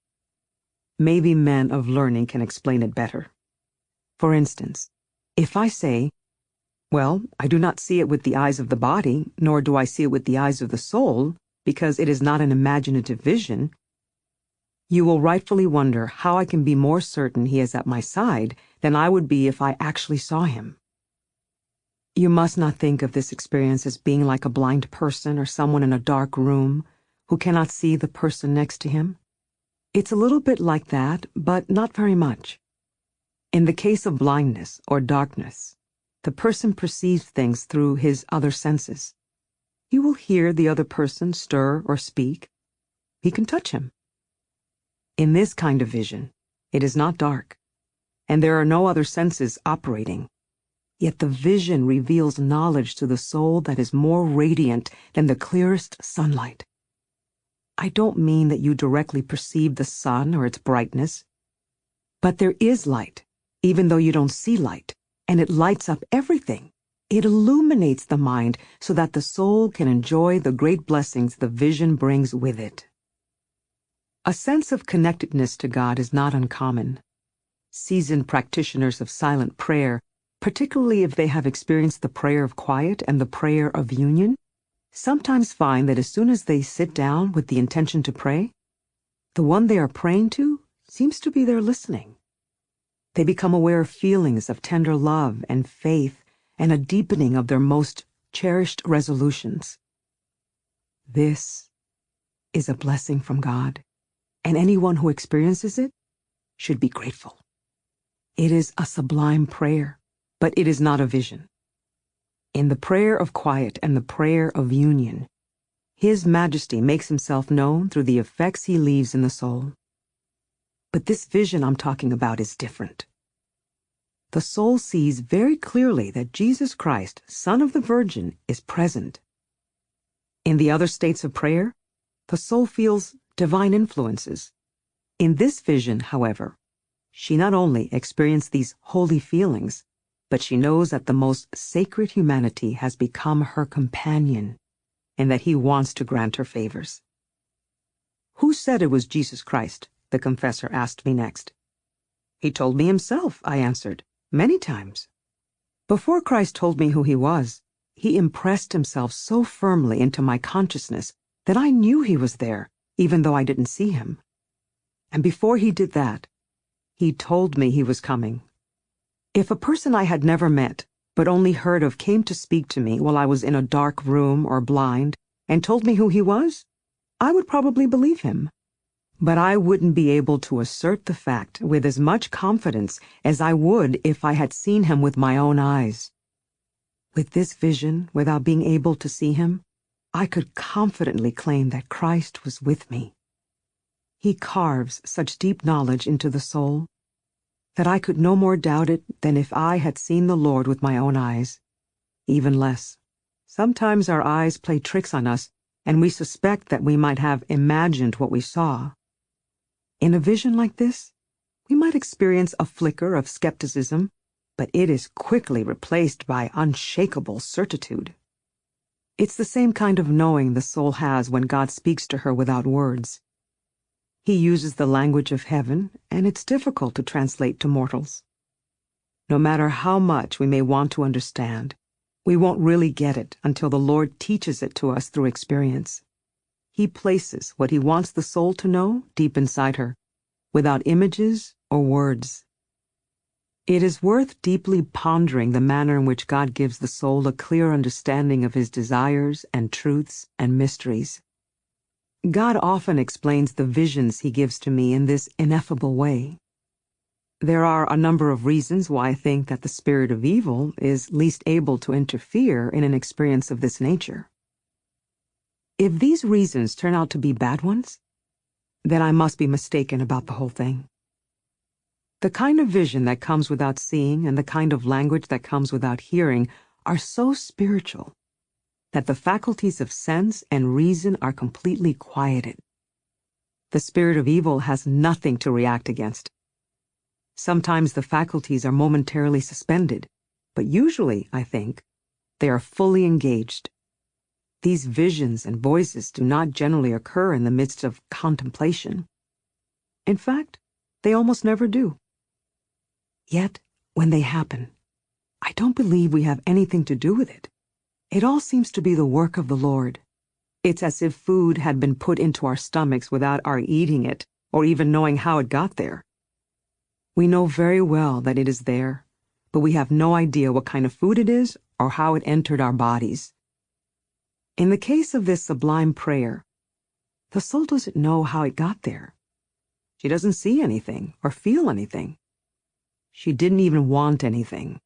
Maybe men of learning can explain it better. For instance, if I say, "Well, I do not see it with the eyes of the body, nor do I see it with the eyes of the soul, because it is not an imaginative vision," you will rightfully wonder how I can be more certain he is at my side than I would be if I actually saw him. You must not think of this experience as being like a blind person or someone in a dark room who cannot see the person next to him. It's a little bit like that, but not very much. In the case of blindness or darkness, the person perceives things through his other senses. He will hear the other person stir or speak. He can touch him. In this kind of vision, it is not dark, and there are no other senses operating. Yet the vision reveals knowledge to the soul that is more radiant than the clearest sunlight. I don't mean that you directly perceive the sun or its brightness, but there is light, even though you don't see light, and it lights up everything. It illuminates the mind so that the soul can enjoy the great blessings the vision brings with it. A sense of connectedness to God is not uncommon. Seasoned practitioners of silent prayer, particularly if they have experienced the prayer of quiet and the prayer of union, sometimes find that as soon as they sit down with the intention to pray, the one they are praying to seems to be there listening. They become aware of feelings of tender love and faith and a deepening of their most cherished resolutions. This is a blessing from God, and anyone who experiences it should be grateful. It is a sublime prayer, but it is not a vision. In the prayer of quiet and the prayer of union, His Majesty makes himself known through the effects he leaves in the soul. But this vision I'm talking about is different. The soul sees very clearly that Jesus Christ, Son of the Virgin, is present. In the other states of prayer, the soul feels divine influences. In this vision, however, she not only experienced these holy feelings, but she knows that the most sacred humanity has become her companion, and that he wants to grant her favors. "Who said it was Jesus Christ?" the confessor asked me next. "He told me himself," I answered, "many times. Before Christ told me who he was, he impressed himself so firmly into my consciousness that I knew he was there, even though I didn't see him. And before he did that, he told me he was coming. If a person I had never met, but only heard of, came to speak to me while I was in a dark room or blind, and told me who he was, I would probably believe him. But I wouldn't be able to assert the fact with as much confidence as I would if I had seen him with my own eyes. With this vision, without being able to see him, I could confidently claim that Christ was with me. He carves such deep knowledge into the soul that I could no more doubt it than if I had seen the Lord with my own eyes. Even less. Sometimes our eyes play tricks on us, and we suspect that we might have imagined what we saw. In a vision like this, we might experience a flicker of skepticism, but it is quickly replaced by unshakable certitude. It's the same kind of knowing the soul has when God speaks to her without words. He uses the language of heaven, and it's difficult to translate to mortals. No matter how much we may want to understand, we won't really get it until the Lord teaches it to us through experience. He places what He wants the soul to know deep inside her, without images or words. It is worth deeply pondering the manner in which God gives the soul a clear understanding of His desires and truths and mysteries. God often explains the visions He gives to me in this ineffable way. There are a number of reasons why I think that the spirit of evil is least able to interfere in an experience of this nature. If these reasons turn out to be bad ones, then I must be mistaken about the whole thing. The kind of vision that comes without seeing and the kind of language that comes without hearing are so spiritual that the faculties of sense and reason are completely quieted. The spirit of evil has nothing to react against. Sometimes the faculties are momentarily suspended, but usually, I think, they are fully engaged. These visions and voices do not generally occur in the midst of contemplation. In fact, they almost never do. Yet, when they happen, I don't believe we have anything to do with it. It all seems to be the work of the Lord. It's as if food had been put into our stomachs without our eating it, or even knowing how it got there. We know very well that it is there, but we have no idea what kind of food it is or how it entered our bodies. In the case of this sublime prayer, the soul doesn't know how it got there. She doesn't see anything or feel anything. She didn't even want anything.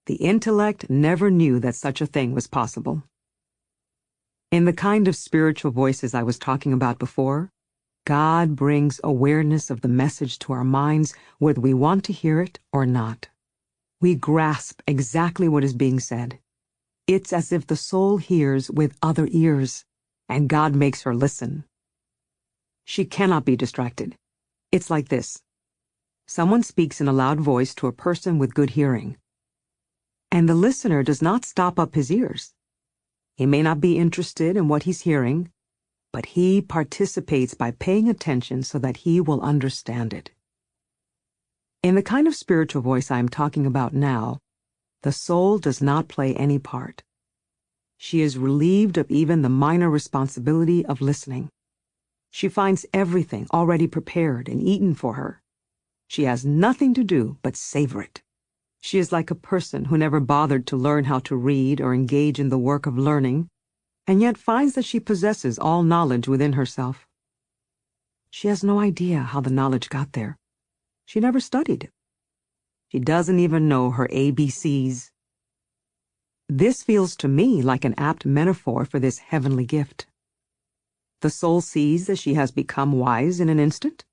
The intellect never knew that such a thing was possible. In the kind of spiritual voices I was talking about before, God brings awareness of the message to our minds whether we want to hear it or not. We grasp exactly what is being said. It's as if the soul hears with other ears, and God makes her listen. She cannot be distracted. It's like this. Someone speaks in a loud voice to a person with good hearing, and the listener does not stop up his ears. He may not be interested in what he's hearing, but he participates by paying attention so that he will understand it. In the kind of spiritual voice I am talking about now, the soul does not play any part. She is relieved of even the minor responsibility of listening. She finds everything already prepared and eaten for her. She has nothing to do but savor it. She is like a person who never bothered to learn how to read or engage in the work of learning, and yet finds that she possesses all knowledge within herself. She has no idea how the knowledge got there. She never studied it. She doesn't even know her ABCs. This feels to me like an apt metaphor for this heavenly gift. The soul sees that she has become wise in an instant.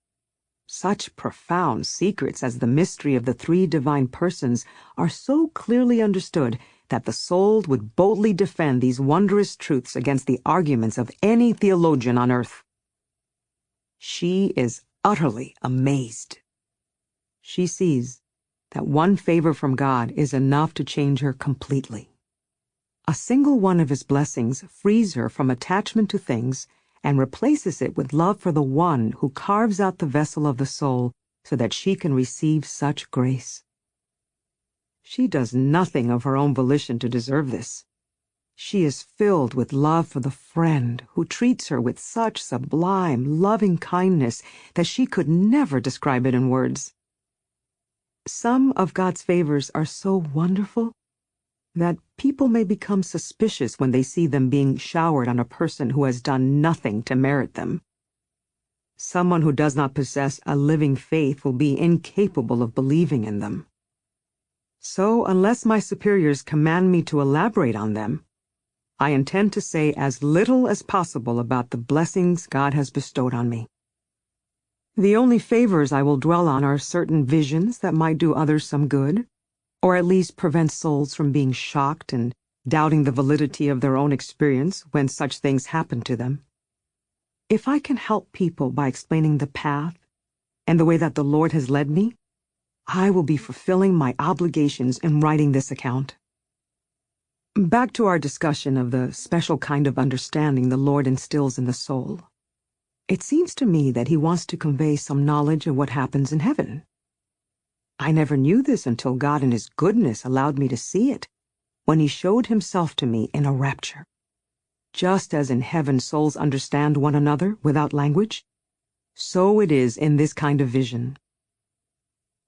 Such profound secrets as the mystery of the three divine persons are so clearly understood that the soul would boldly defend these wondrous truths against the arguments of any theologian on earth. She is utterly amazed. She sees that one favor from God is enough to change her completely. A single one of His blessings frees her from attachment to things and replaces it with love for the One who carves out the vessel of the soul so that she can receive such grace. She does nothing of her own volition to deserve this. She is filled with love for the friend who treats her with such sublime, loving kindness that she could never describe it in words. Some of God's favors are so wonderful that people may become suspicious when they see them being showered on a person who has done nothing to merit them. Someone who does not possess a living faith will be incapable of believing in them. So, unless my superiors command me to elaborate on them, I intend to say as little as possible about the blessings God has bestowed on me. The only favors I will dwell on are certain visions that might do others some good, or at least prevent souls from being shocked and doubting the validity of their own experience when such things happen to them. If I can help people by explaining the path and the way that the Lord has led me, I will be fulfilling my obligations in writing this account. Back to our discussion of the special kind of understanding the Lord instills in the soul. It seems to me that he wants to convey some knowledge of what happens in heaven. I never knew this until God in his goodness allowed me to see it, when he showed himself to me in a rapture. Just as in heaven souls understand one another without language, so it is in this kind of vision.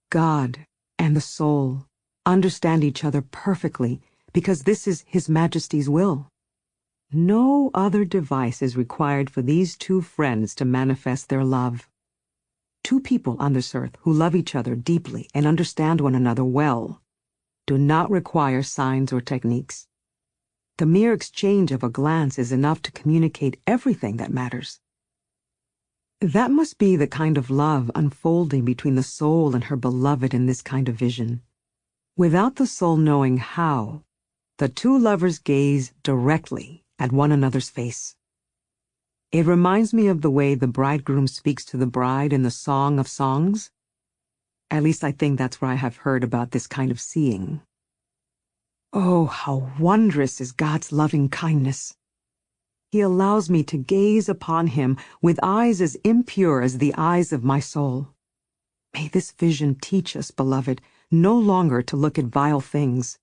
God and the soul understand each other perfectly because this is His Majesty's will. No other device is required for these two friends to manifest their love. Two people on this earth who love each other deeply and understand one another well do not require signs or techniques. The mere exchange of a glance is enough to communicate everything that matters. That must be the kind of love unfolding between the soul and her beloved in this kind of vision. Without the soul knowing how, the two lovers gaze directly at one another's face. It reminds me of the way the bridegroom speaks to the bride in the Song of Songs. At least I think that's where I have heard about this kind of seeing. Oh, how wondrous is God's loving kindness! He allows me to gaze upon him with eyes as impure as the eyes of my soul. May this vision teach us, beloved, no longer to look at vile things.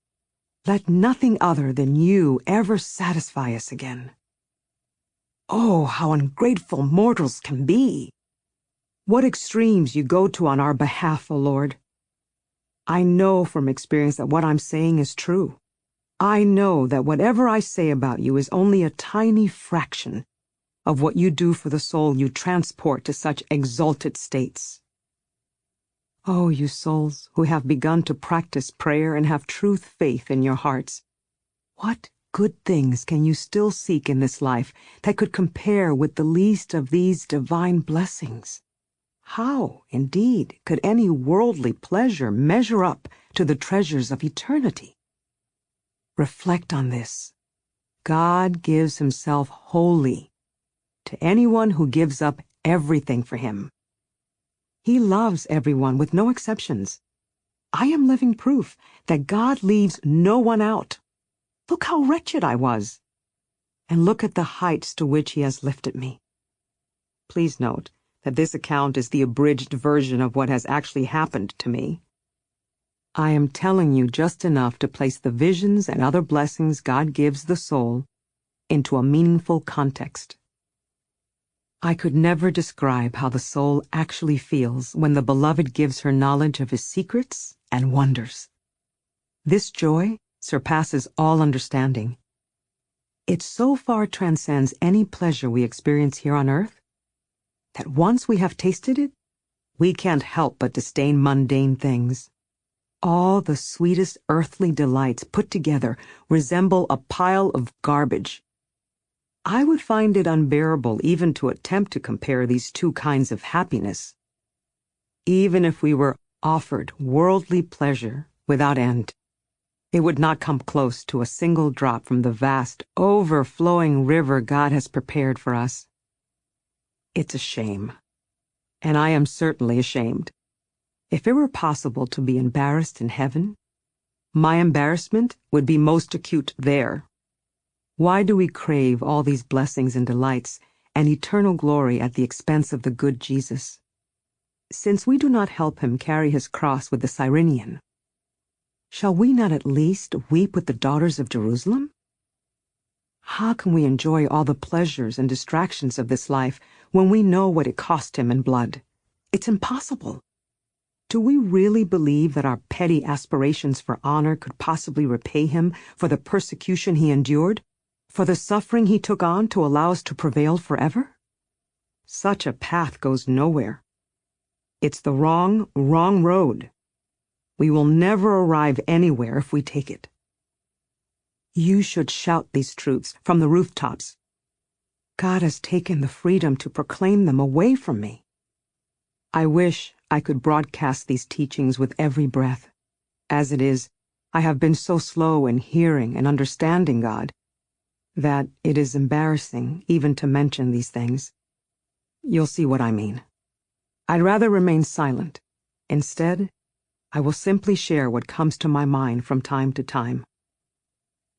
Let nothing other than you ever satisfy us again. Oh, how ungrateful mortals can be! What extremes you go to on our behalf, O Lord! I know from experience that what I'm saying is true. I know that whatever I say about you is only a tiny fraction of what you do for the soul you transport to such exalted states. Oh, you souls who have begun to practice prayer and have truth faith in your hearts, what good things can you still seek in this life that could compare with the least of these divine blessings? How, indeed, could any worldly pleasure measure up to the treasures of eternity? Reflect on this. God gives himself wholly to anyone who gives up everything for him. He loves everyone with no exceptions. I am living proof that God leaves no one out. Look how wretched I was. And look at the heights to which he has lifted me. Please note that this account is the abridged version of what has actually happened to me. I am telling you just enough to place the visions and other blessings God gives the soul into a meaningful context. I could never describe how the soul actually feels when the beloved gives her knowledge of his secrets and wonders. This joy surpasses all understanding. It so far transcends any pleasure we experience here on earth that once we have tasted it, we can't help but disdain mundane things. All the sweetest earthly delights put together resemble a pile of garbage. I would find it unbearable even to attempt to compare these two kinds of happiness, even if we were offered worldly pleasure without end. It would not come close to a single drop from the vast, overflowing river God has prepared for us. It's a shame, and I am certainly ashamed. If it were possible to be embarrassed in heaven, my embarrassment would be most acute there. Why do we crave all these blessings and delights and eternal glory at the expense of the good Jesus? Since we do not help him carry his cross with the Cyrenian, shall we not at least weep with the daughters of Jerusalem? How can we enjoy all the pleasures and distractions of this life when we know what it cost him in blood? It's impossible. Do we really believe that our petty aspirations for honor could possibly repay him for the persecution he endured, for the suffering he took on to allow us to prevail forever? Such a path goes nowhere. It's the wrong road. We will never arrive anywhere if we take it. You should shout these truths from the rooftops. God has taken the freedom to proclaim them away from me. I wish I could broadcast these teachings with every breath. As it is, I have been so slow in hearing and understanding God that it is embarrassing even to mention these things. You'll see what I mean. I'd rather remain silent. Instead, I will simply share what comes to my mind from time to time.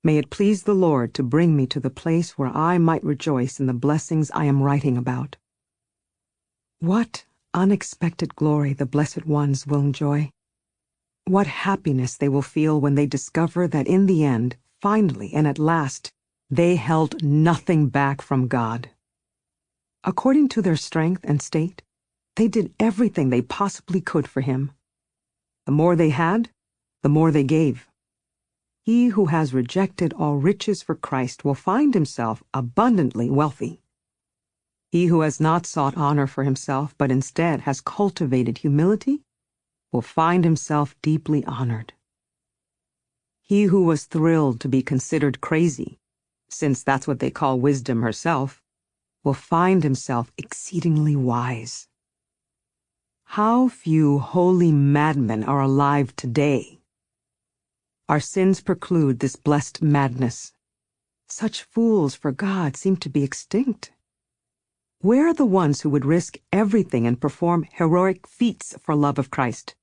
May it please the Lord to bring me to the place where I might rejoice in the blessings I am writing about. What unexpected glory the Blessed Ones will enjoy. What happiness they will feel when they discover that in the end, finally and at last, they held nothing back from God. According to their strength and state, they did everything they possibly could for Him. The more they had, the more they gave. He who has rejected all riches for Christ will find himself abundantly wealthy. He who has not sought honor for himself, but instead has cultivated humility, will find himself deeply honored. He who was thrilled to be considered crazy, since that's what they call wisdom herself, will find himself exceedingly wise. How few holy madmen are alive today! Our sins preclude this blessed madness. Such fools for God seem to be extinct. Where are the ones who would risk everything and perform heroic feats for love of Christ?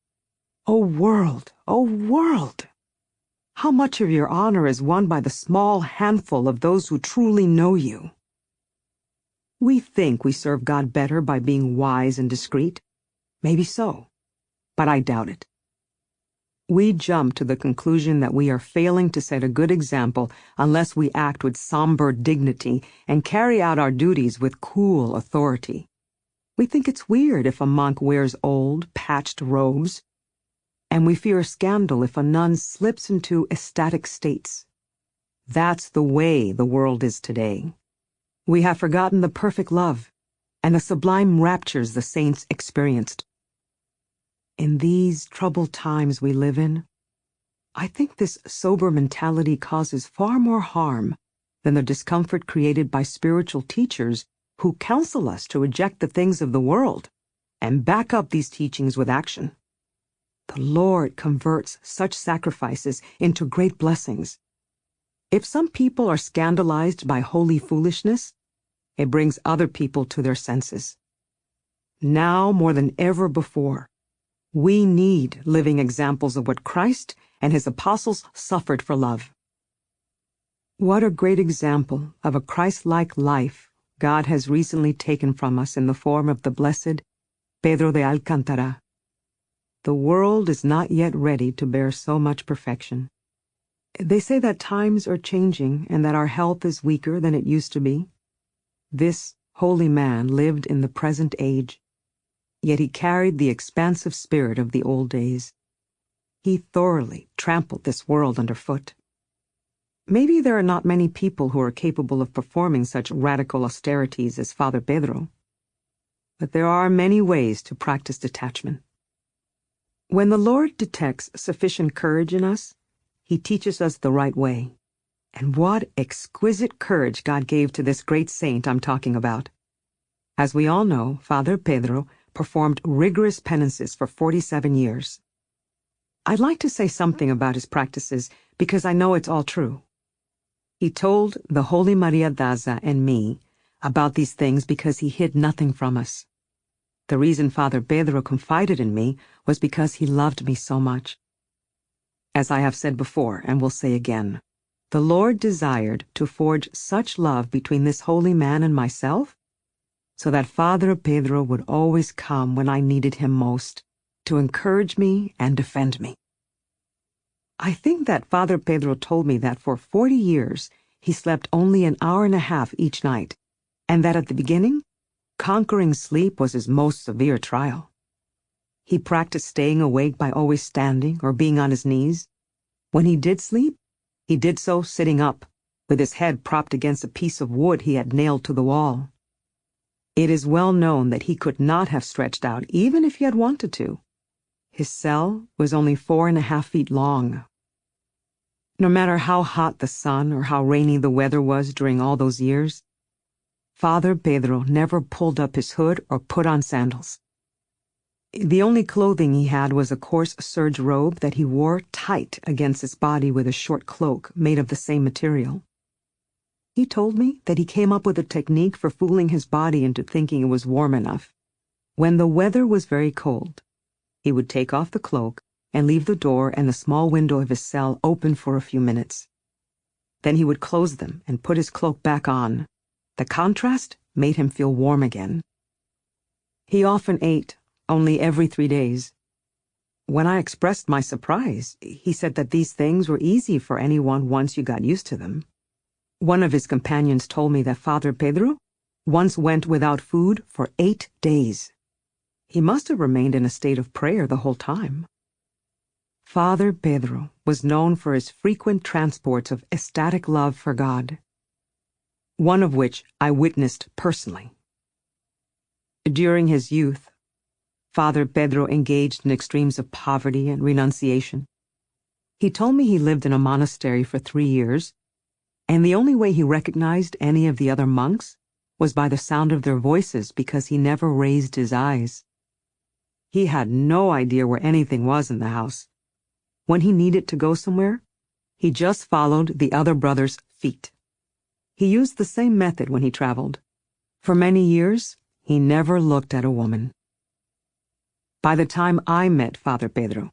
O world, O world! How much of your honor is won by the small handful of those who truly know you? We think we serve God better by being wise and discreet. Maybe so, but I doubt it. We jump to the conclusion that we are failing to set a good example unless we act with somber dignity and carry out our duties with cool authority. We think it's weird if a monk wears old, patched robes, and we fear scandal if a nun slips into ecstatic states. That's the way the world is today. We have forgotten the perfect love and the sublime raptures the saints experienced. In these troubled times we live in, I think this sober mentality causes far more harm than the discomfort created by spiritual teachers who counsel us to reject the things of the world and back up these teachings with action. The Lord converts such sacrifices into great blessings. If some people are scandalized by holy foolishness, it brings other people to their senses. Now more than ever before, we need living examples of what Christ and His apostles suffered for love. What a great example of a Christ-like life God has recently taken from us in the form of the blessed Pedro de Alcántara. The world is not yet ready to bear so much perfection. They say that times are changing and that our health is weaker than it used to be. This holy man lived in the present age, yet he carried the expansive spirit of the old days. He thoroughly trampled this world underfoot. Maybe there are not many people who are capable of performing such radical austerities as Father Pedro, but there are many ways to practice detachment. When the Lord detects sufficient courage in us, He teaches us the right way. And what exquisite courage God gave to this great saint I'm talking about. As we all know, Father Pedro performed rigorous penances for 47 years. I'd like to say something about his practices because I know it's all true. He told the Holy Maria Daza and me about these things because he hid nothing from us. The reason Father Pedro confided in me was because he loved me so much. As I have said before and will say again, the Lord desired to forge such love between this holy man and myself so that Father Pedro would always come when I needed him most, to encourage me and defend me. I think that Father Pedro told me that for 40 years he slept only an hour and a half each night, and that at the beginning, conquering sleep was his most severe trial. He practiced staying awake by always standing or being on his knees. When he did sleep, he did so sitting up, with his head propped against a piece of wood he had nailed to the wall. It is well known that he could not have stretched out even if he had wanted to. His cell was only 4.5 feet long. No matter how hot the sun or how rainy the weather was during all those years, Father Pedro never pulled up his hood or put on sandals. The only clothing he had was a coarse serge robe that he wore tight against his body with a short cloak made of the same material. He told me that he came up with a technique for fooling his body into thinking it was warm enough. When the weather was very cold, he would take off the cloak and leave the door and the small window of his cell open for a few minutes. Then he would close them and put his cloak back on. The contrast made him feel warm again. He often ate, only every 3 days. When I expressed my surprise, he said that these things were easy for anyone once you got used to them. One of his companions told me that Father Pedro once went without food for 8 days. He must have remained in a state of prayer the whole time. Father Pedro was known for his frequent transports of ecstatic love for God, one of which I witnessed personally. During his youth, Father Pedro engaged in extremes of poverty and renunciation. He told me he lived in a monastery for 3 years, and the only way he recognized any of the other monks was by the sound of their voices because he never raised his eyes. He had no idea where anything was in the house. When he needed to go somewhere, he just followed the other brothers' feet. He used the same method when he traveled. For many years, he never looked at a woman. By the time I met Father Pedro,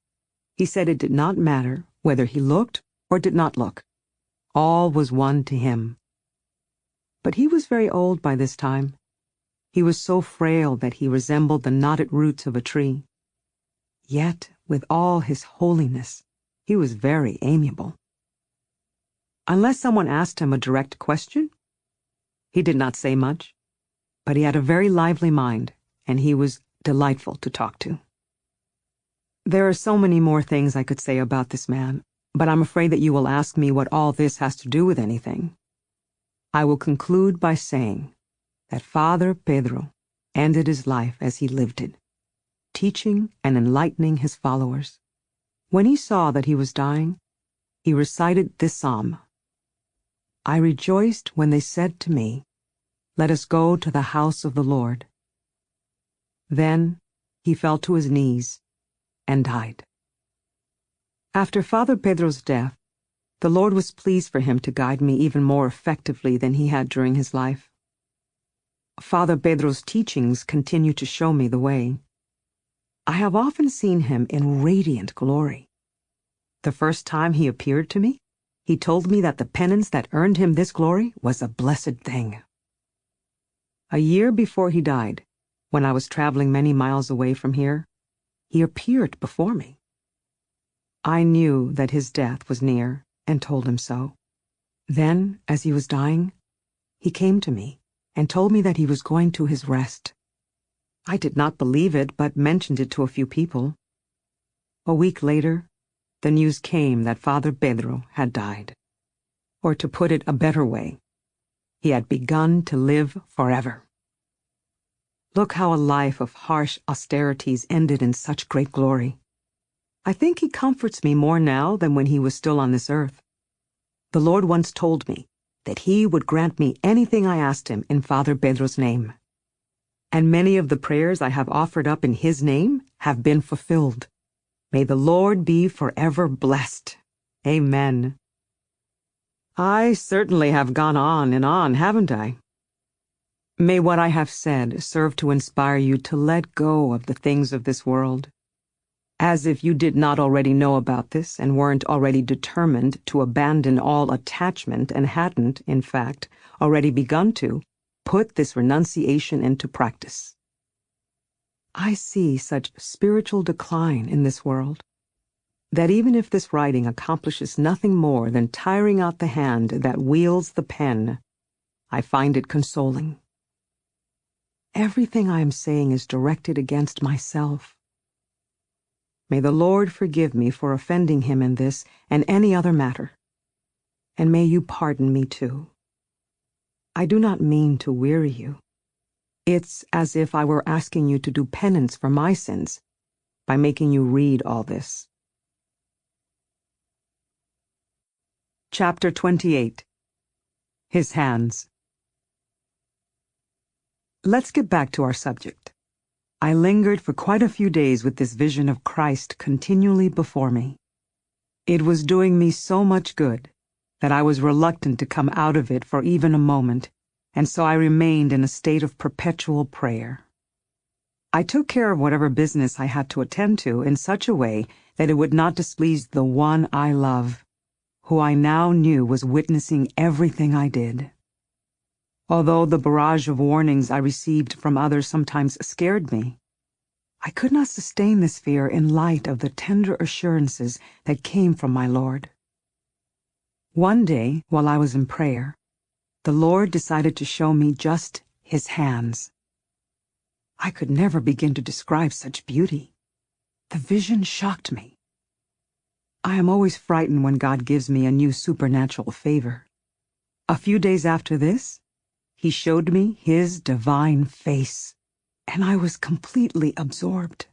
he said it did not matter whether he looked or did not look. All was one to him. But he was very old by this time. He was so frail that he resembled the knotted roots of a tree. Yet, with all his holiness, he was very amiable. Unless someone asked him a direct question, he did not say much, but he had a very lively mind, and he was delightful to talk to. There are so many more things I could say about this man, but I'm afraid that you will ask me what all this has to do with anything. I will conclude by saying that Father Pedro ended his life as he lived it, teaching and enlightening his followers. When he saw that he was dying, he recited this psalm: I rejoiced when they said to me, let us go to the house of the Lord. Then he fell to his knees and died. After Father Pedro's death, the Lord was pleased for him to guide me even more effectively than he had during his life. Father Pedro's teachings continue to show me the way. I have often seen him in radiant glory. The first time he appeared to me, he told me that the penance that earned him this glory was a blessed thing. A year before he died, when I was traveling many miles away from here, he appeared before me. I knew that his death was near and told him so. Then, as he was dying, he came to me and told me that he was going to his rest. I did not believe it, but mentioned it to a few people. A week later, the news came that Father Pedro had died. Or to put it a better way, he had begun to live forever. Look how a life of harsh austerities ended in such great glory. I think he comforts me more now than when he was still on this earth. The Lord once told me that he would grant me anything I asked him in Father Pedro's name. And many of the prayers I have offered up in his name have been fulfilled. May the Lord be forever blessed. Amen. I certainly have gone on and on, haven't I? May what I have said serve to inspire you to let go of the things of this world. As if you did not already know about this and weren't already determined to abandon all attachment and hadn't, in fact, already begun to put this renunciation into practice. I see such spiritual decline in this world that even if this writing accomplishes nothing more than tiring out the hand that wields the pen, I find it consoling. Everything I am saying is directed against myself. May the Lord forgive me for offending him in this and any other matter, and may you pardon me too. I do not mean to weary you. It's as if I were asking you to do penance for my sins by making you read all this. Chapter 28. His Hands. Let's get back to our subject. I lingered for quite a few days with this vision of Christ continually before me. It was doing me so much good that I was reluctant to come out of it for even a moment, and so I remained in a state of perpetual prayer. I took care of whatever business I had to attend to in such a way that it would not displease the one I love, who I now knew was witnessing everything I did. Although the barrage of warnings I received from others sometimes scared me, I could not sustain this fear in light of the tender assurances that came from my Lord. One day, while I was in prayer, the Lord decided to show me just His hands. I could never begin to describe such beauty. The vision shocked me. I am always frightened when God gives me a new supernatural favor. A few days after this, He showed me His divine face, and I was completely absorbed.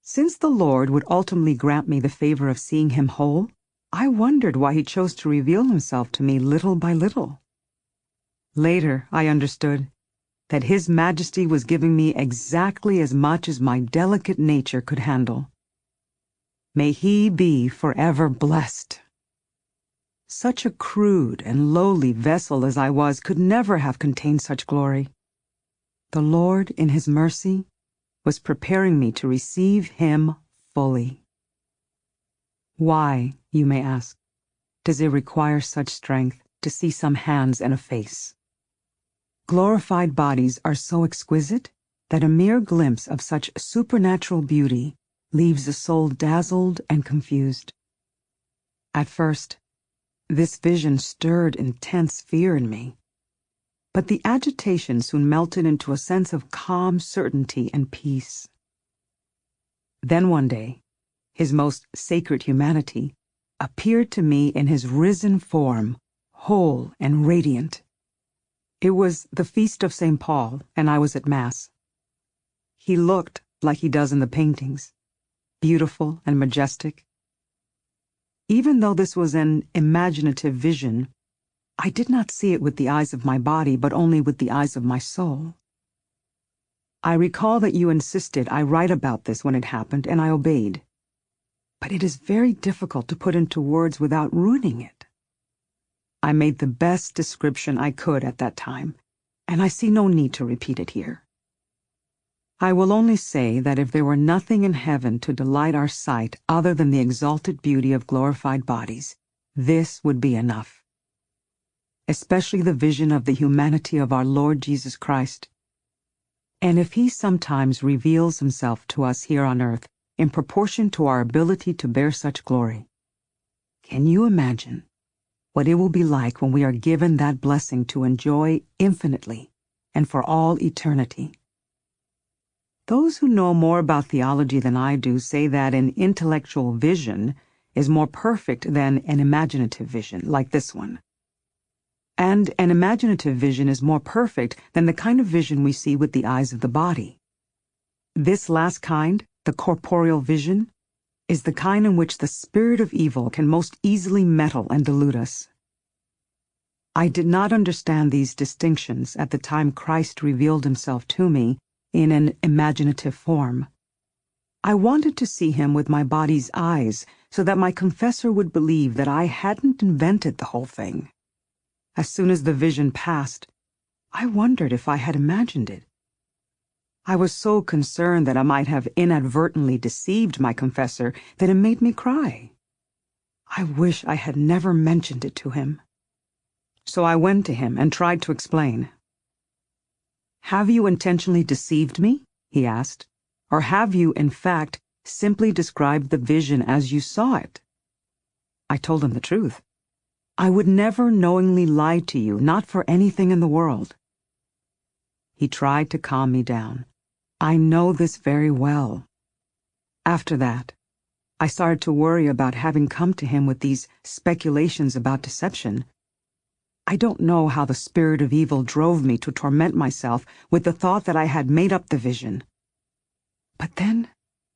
Since the Lord would ultimately grant me the favor of seeing Him whole, I wondered why He chose to reveal Himself to me little by little. Later, I understood that His Majesty was giving me exactly as much as my delicate nature could handle. May He be forever blessed. Such a crude and lowly vessel as I was could never have contained such glory. The Lord, in His mercy, was preparing me to receive Him fully. Why, you may ask, does it require such strength to see some hands and a face? Glorified bodies are so exquisite that a mere glimpse of such supernatural beauty leaves the soul dazzled and confused. At first, this vision stirred intense fear in me, but the agitation soon melted into a sense of calm certainty and peace. Then one day, His most sacred humanity appeared to me in His risen form, whole and radiant. It was the feast of St. Paul, and I was at Mass. He looked like He does in the paintings, beautiful and majestic. Even though this was an imaginative vision, I did not see it with the eyes of my body, but only with the eyes of my soul. I recall that you insisted I write about this when it happened, and I obeyed. But it is very difficult to put into words without ruining it. I made the best description I could at that time, and I see no need to repeat it here. I will only say that if there were nothing in heaven to delight our sight other than the exalted beauty of glorified bodies, this would be enough. Especially the vision of the humanity of our Lord Jesus Christ. And if He sometimes reveals Himself to us here on earth in proportion to our ability to bear such glory, can you imagine what it will be like when we are given that blessing to enjoy infinitely and for all eternity? Those who know more about theology than I do say that an intellectual vision is more perfect than an imaginative vision, like this one. And an imaginative vision is more perfect than the kind of vision we see with the eyes of the body. This last kind, the corporeal vision, is the kind in which the spirit of evil can most easily meddle and delude us. I did not understand these distinctions at the time Christ revealed Himself to me in an imaginative form. I wanted to see Him with my body's eyes so that my confessor would believe that I hadn't invented the whole thing. As soon as the vision passed, I wondered if I had imagined it. I was so concerned that I might have inadvertently deceived my confessor that it made me cry. I wish I had never mentioned it to him. So I went to him and tried to explain. "Have you intentionally deceived me?" he asked. "Or have you, in fact, simply described the vision as you saw it?" I told him the truth. I would never knowingly lie to you, not for anything in the world. He tried to calm me down. I know this very well. After that, I started to worry about having come to him with these speculations about deception. I don't know how the spirit of evil drove me to torment myself with the thought that I had made up the vision. But then,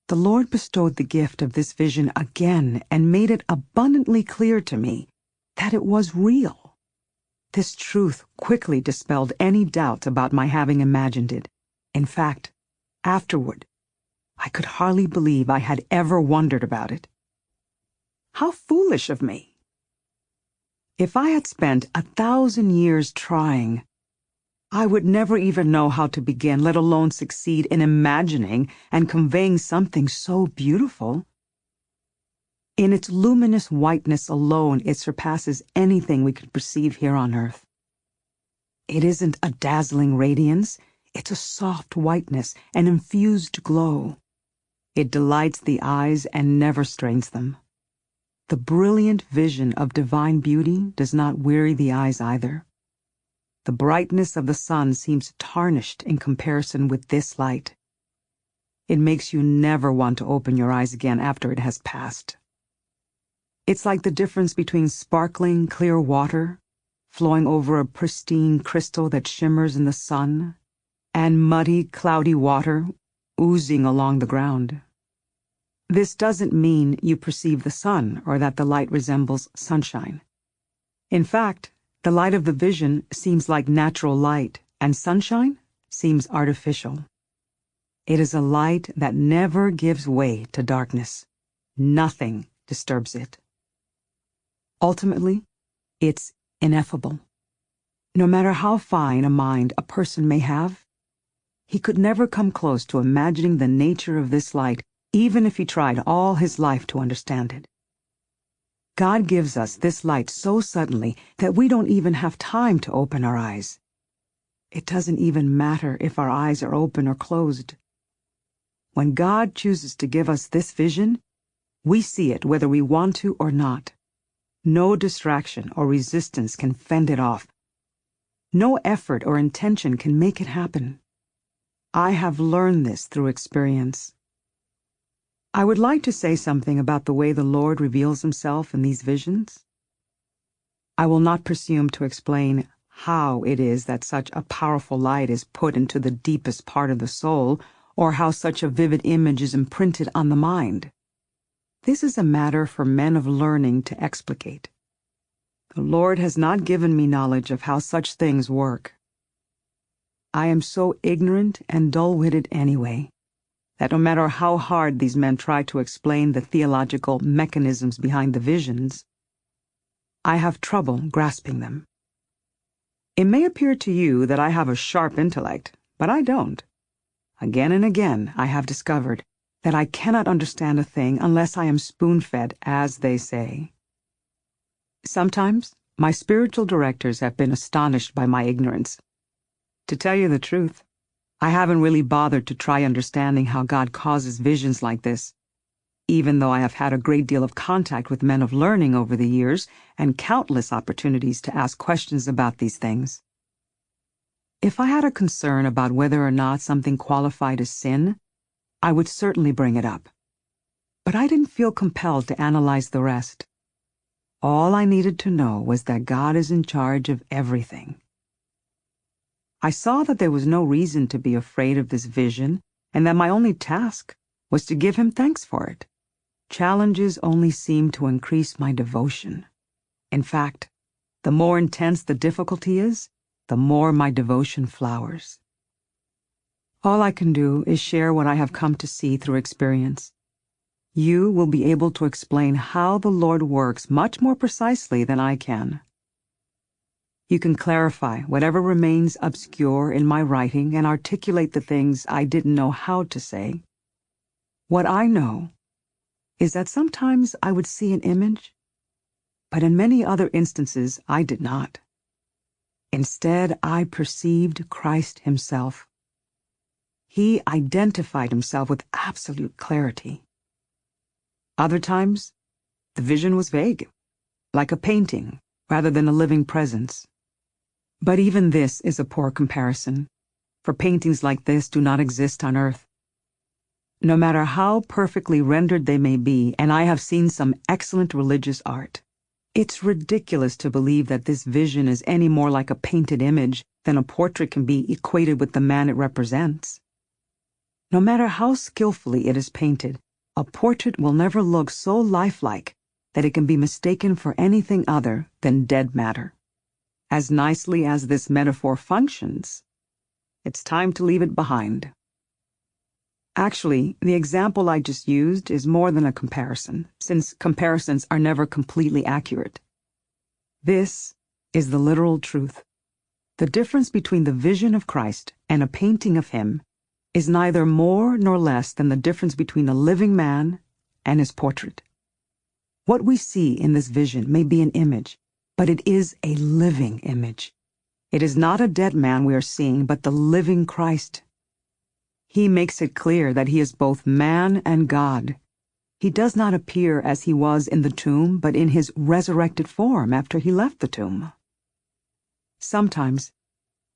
the Lord bestowed the gift of this vision again and made it abundantly clear to me that it was real. This truth quickly dispelled any doubt about my having imagined it. In fact, afterward, I could hardly believe I had ever wondered about it. How foolish of me! If I had spent 1,000 years trying, I would never even know how to begin, let alone succeed in imagining and conveying something so beautiful. In its luminous whiteness alone, it surpasses anything we could perceive here on earth. It isn't a dazzling radiance. It's a soft whiteness, an infused glow. It delights the eyes and never strains them. The brilliant vision of divine beauty does not weary the eyes either. The brightness of the sun seems tarnished in comparison with this light. It makes you never want to open your eyes again after it has passed. It's like the difference between sparkling, clear water flowing over a pristine crystal that shimmers in the sun, and muddy, cloudy water oozing along the ground. This doesn't mean you perceive the sun or that the light resembles sunshine. In fact, the light of the vision seems like natural light, and sunshine seems artificial. It is a light that never gives way to darkness. Nothing disturbs it. Ultimately, it's ineffable. No matter how fine a mind a person may have, he could never come close to imagining the nature of this light, even if he tried all his life to understand it. God gives us this light so suddenly that we don't even have time to open our eyes. It doesn't even matter if our eyes are open or closed. When God chooses to give us this vision, we see it whether we want to or not. No distraction or resistance can fend it off. No effort or intention can make it happen. I have learned this through experience. I would like to say something about the way the Lord reveals himself in these visions. I will not presume to explain how it is that such a powerful light is put into the deepest part of the soul, or how such a vivid image is imprinted on the mind. This is a matter for men of learning to explicate. The Lord has not given me knowledge of how such things work. I am so ignorant and dull-witted anyway, that no matter how hard these men try to explain the theological mechanisms behind the visions, I have trouble grasping them. It may appear to you that I have a sharp intellect, but I don't. Again and again I have discovered that I cannot understand a thing unless I am spoon-fed, as they say. Sometimes my spiritual directors have been astonished by my ignorance. To tell you the truth, I haven't really bothered to try understanding how God causes visions like this, even though I have had a great deal of contact with men of learning over the years and countless opportunities to ask questions about these things. If I had a concern about whether or not something qualified as sin, I would certainly bring it up. But I didn't feel compelled to analyze the rest. All I needed to know was that God is in charge of everything. I saw that there was no reason to be afraid of this vision, and that my only task was to give him thanks for it. Challenges only seemed to increase my devotion. In fact, the more intense the difficulty is, the more my devotion flowers. All I can do is share what I have come to see through experience. You will be able to explain how the Lord works much more precisely than I can. You can clarify whatever remains obscure in my writing and articulate the things I didn't know how to say. What I know is that sometimes I would see an image, but in many other instances I did not. Instead, I perceived Christ himself. He identified himself with absolute clarity. Other times, the vision was vague, like a painting rather than a living presence. But even this is a poor comparison, for paintings like this do not exist on earth. No matter how perfectly rendered they may be, and I have seen some excellent religious art, it's ridiculous to believe that this vision is any more like a painted image than a portrait can be equated with the man it represents. No matter how skillfully it is painted, a portrait will never look so lifelike that it can be mistaken for anything other than dead matter. As nicely as this metaphor functions, it's time to leave it behind. Actually, the example I just used is more than a comparison, since comparisons are never completely accurate. This is the literal truth. The difference between the vision of Christ and a painting of him is neither more nor less than the difference between a living man and his portrait. What we see in this vision may be an image, but it is a living image. It is not a dead man we are seeing, but the living Christ. He makes it clear that he is both man and God. He does not appear as he was in the tomb, but in his resurrected form after he left the tomb. Sometimes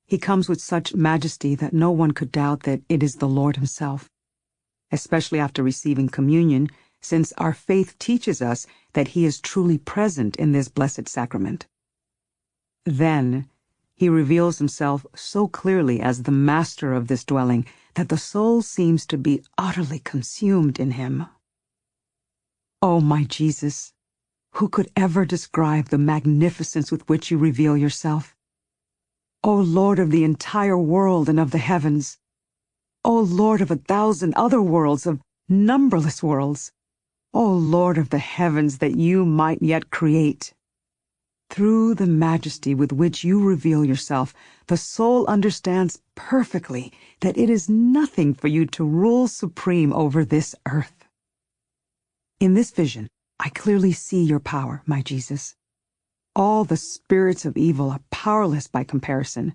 he comes with such majesty that no one could doubt that it is the Lord himself, especially after receiving communion, since our faith teaches us that he is truly present in this blessed sacrament. Then he reveals himself so clearly as the master of this dwelling that the soul seems to be utterly consumed in him. Oh, my Jesus, who could ever describe the magnificence with which you reveal yourself? O Lord of the entire world and of the heavens, O Lord of 1,000 other worlds, of numberless worlds, O Lord of the heavens that you might yet create. Through the majesty with which you reveal yourself, the soul understands perfectly that it is nothing for you to rule supreme over this earth. In this vision, I clearly see your power, my Jesus. All the spirits of evil are powerless by comparison.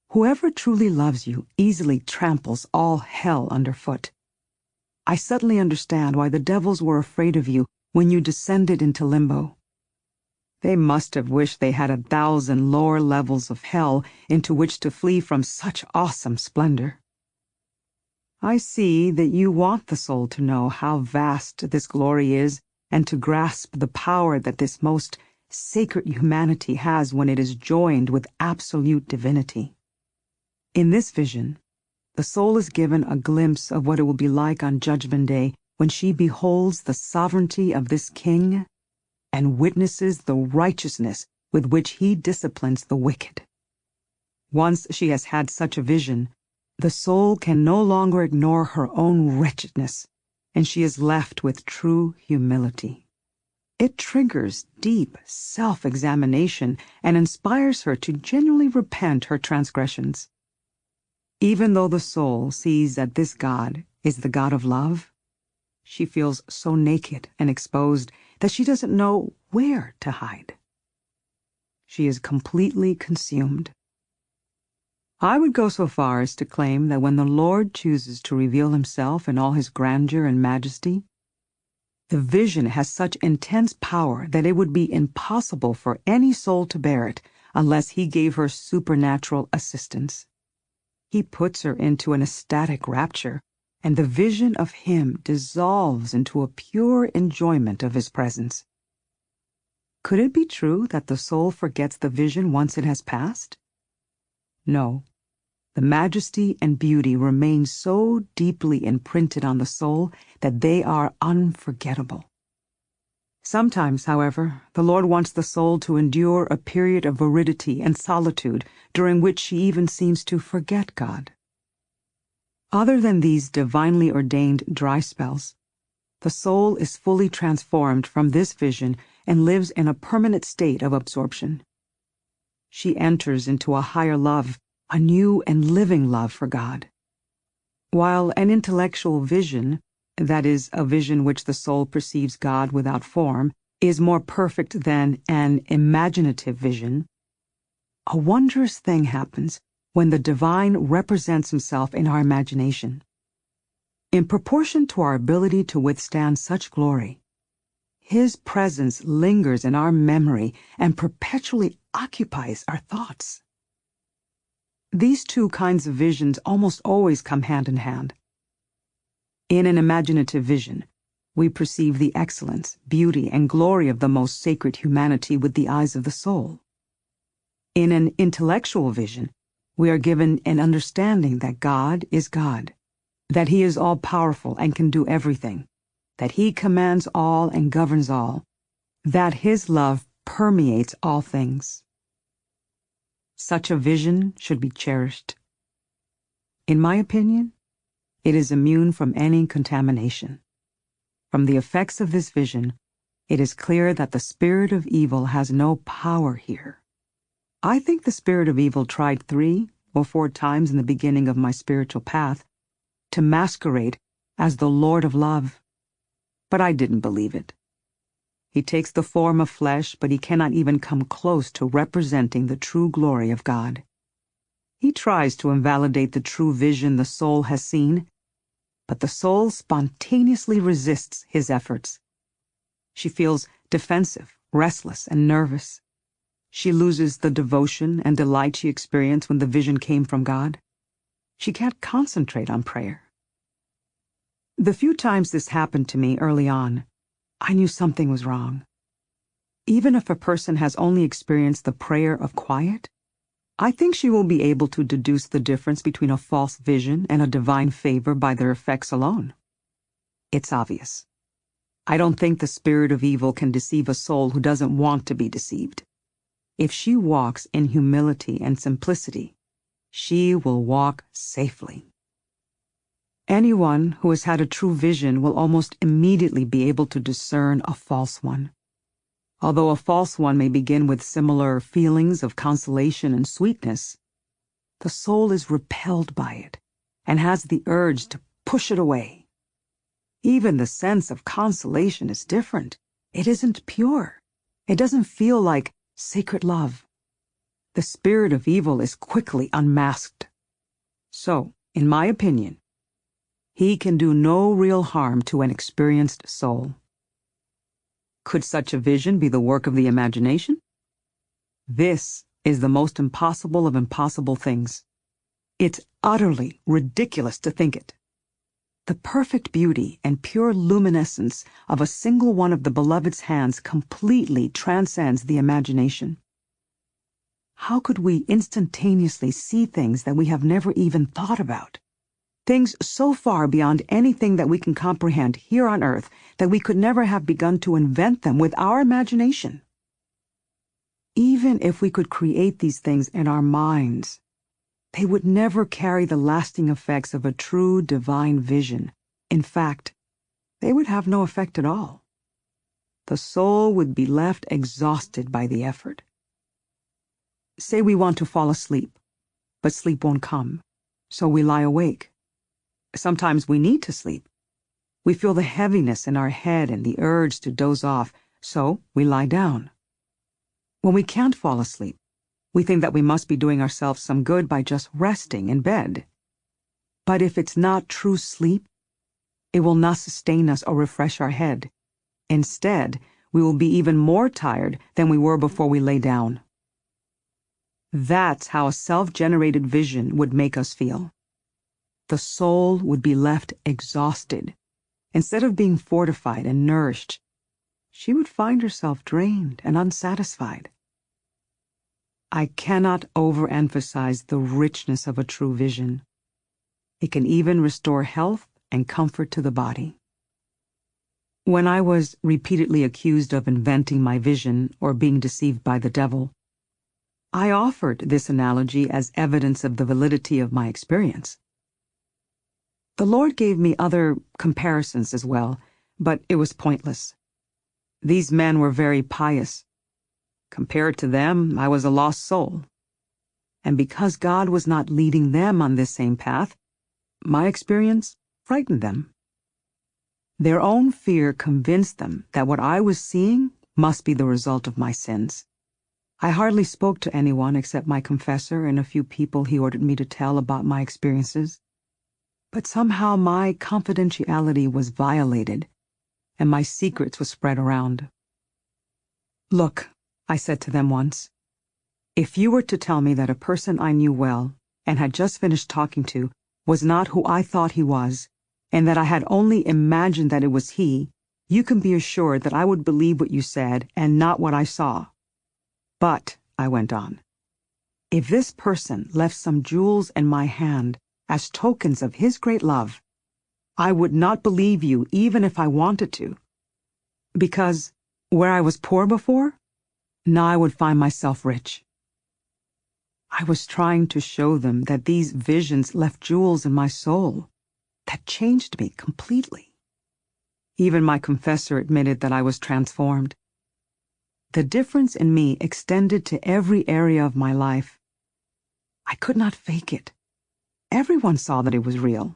Whoever truly loves you easily tramples all hell underfoot. I suddenly understand why the devils were afraid of you when you descended into limbo. They must have wished they had 1,000 lower levels of hell into which to flee from such awesome splendor. I see that you want the soul to know how vast this glory is and to grasp the power that this most sacred humanity has when it is joined with absolute divinity. In this vision, the soul is given a glimpse of what it will be like on Judgment Day when she beholds the sovereignty of this King and witnesses the righteousness with which he disciplines the wicked. Once she has had such a vision, the soul can no longer ignore her own wretchedness, and she is left with true humility. It triggers deep self-examination and inspires her to genuinely repent her transgressions. Even though the soul sees that this God is the God of love, she feels so naked and exposed that she doesn't know where to hide. She is completely consumed. I would go so far as to claim that when the Lord chooses to reveal himself in all his grandeur and majesty, the vision has such intense power that it would be impossible for any soul to bear it unless he gave her supernatural assistance. He puts her into an ecstatic rapture, and the vision of him dissolves into a pure enjoyment of his presence. Could it be true that the soul forgets the vision once it has passed? No. The majesty and beauty remain so deeply imprinted on the soul that they are unforgettable. Sometimes, however, the Lord wants the soul to endure a period of aridity and solitude during which she even seems to forget God. Other than these divinely ordained dry spells, the soul is fully transformed from this vision and lives in a permanent state of absorption. She enters into a higher love, a new and living love for God. While an intellectual vision, that is, a vision which the soul perceives God without form, is more perfect than an imaginative vision, a wondrous thing happens when the divine represents himself in our imagination. In proportion to our ability to withstand such glory, his presence lingers in our memory and perpetually occupies our thoughts. These two kinds of visions almost always come hand in hand. In an imaginative vision, we perceive the excellence, beauty, and glory of the most sacred humanity with the eyes of the soul. In an intellectual vision, we are given an understanding that God is God, that he is all-powerful and can do everything, that he commands all and governs all, that his love permeates all things. Such a vision should be cherished. In my opinion, it is immune from any contamination. From the effects of this vision, it is clear that the spirit of evil has no power here. I think the spirit of evil tried 3 or 4 times in the beginning of my spiritual path to masquerade as the Lord of love, but I didn't believe it. He takes the form of flesh, but he cannot even come close to representing the true glory of God. He tries to invalidate the true vision the soul has seen, but the soul spontaneously resists his efforts. She feels defensive, restless, and nervous. She loses the devotion and delight she experienced when the vision came from God. She can't concentrate on prayer. The few times this happened to me early on, I knew something was wrong. Even if a person has only experienced the prayer of quiet, I think she will be able to deduce the difference between a false vision and a divine favor by their effects alone. It's obvious. I don't think the spirit of evil can deceive a soul who doesn't want to be deceived. If she walks in humility and simplicity, she will walk safely. Anyone who has had a true vision will almost immediately be able to discern a false one. Although a false one may begin with similar feelings of consolation and sweetness, the soul is repelled by it and has the urge to push it away. Even the sense of consolation is different. It isn't pure. It doesn't feel like sacred love. The spirit of evil is quickly unmasked. So, in my opinion, he can do no real harm to an experienced soul. Could such a vision be the work of the imagination? This is the most impossible of impossible things. It's utterly ridiculous to think it. The perfect beauty and pure luminescence of a single one of the beloved's hands completely transcends the imagination. How could we instantaneously see things that we have never even thought about? Things so far beyond anything that we can comprehend here on earth that we could never have begun to invent them with our imagination. Even if we could create these things in our minds, they would never carry the lasting effects of a true divine vision. In fact, they would have no effect at all. The soul would be left exhausted by the effort. Say we want to fall asleep, but sleep won't come, so we lie awake. Sometimes we need to sleep. We feel the heaviness in our head and the urge to doze off, so we lie down. When we can't fall asleep, we think that we must be doing ourselves some good by just resting in bed. But if it's not true sleep, it will not sustain us or refresh our head. Instead, we will be even more tired than we were before we lay down. That's how a self-generated vision would make us feel. The soul would be left exhausted. Instead of being fortified and nourished, she would find herself drained and unsatisfied. I cannot overemphasize the richness of a true vision. It can even restore health and comfort to the body. When I was repeatedly accused of inventing my vision or being deceived by the devil, I offered this analogy as evidence of the validity of my experience. The Lord gave me other comparisons as well, but it was pointless. These men were very pious. Compared to them, I was a lost soul. And because God was not leading them on this same path, my experience frightened them. Their own fear convinced them that what I was seeing must be the result of my sins. I hardly spoke to anyone except my confessor and a few people he ordered me to tell about my experiences. But somehow my confidentiality was violated, and my secrets were spread around. Look, I said to them once, if you were to tell me that a person I knew well and had just finished talking to was not who I thought he was, and that I had only imagined that it was he, you can be assured that I would believe what you said and not what I saw. But, I went on, if this person left some jewels in my hand as tokens of his great love, I would not believe you even if I wanted to. Because where I was poor before, now I would find myself rich. I was trying to show them that these visions left jewels in my soul that changed me completely. Even my confessor admitted that I was transformed. The difference in me extended to every area of my life. I could not fake it. Everyone saw that it was real.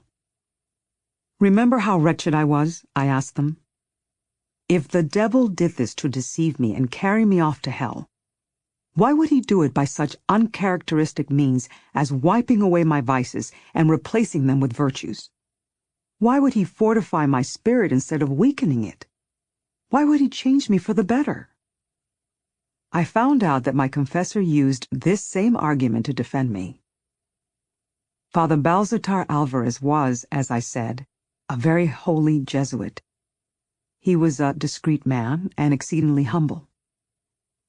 Remember how wretched I was? I asked them. If the devil did this to deceive me and carry me off to hell, why would he do it by such uncharacteristic means as wiping away my vices and replacing them with virtues? Why would he fortify my spirit instead of weakening it? Why would he change me for the better? I found out that my confessor used this same argument to defend me. Father Balzar Alvarez was, as I said, a very holy Jesuit. He was a discreet man and exceedingly humble.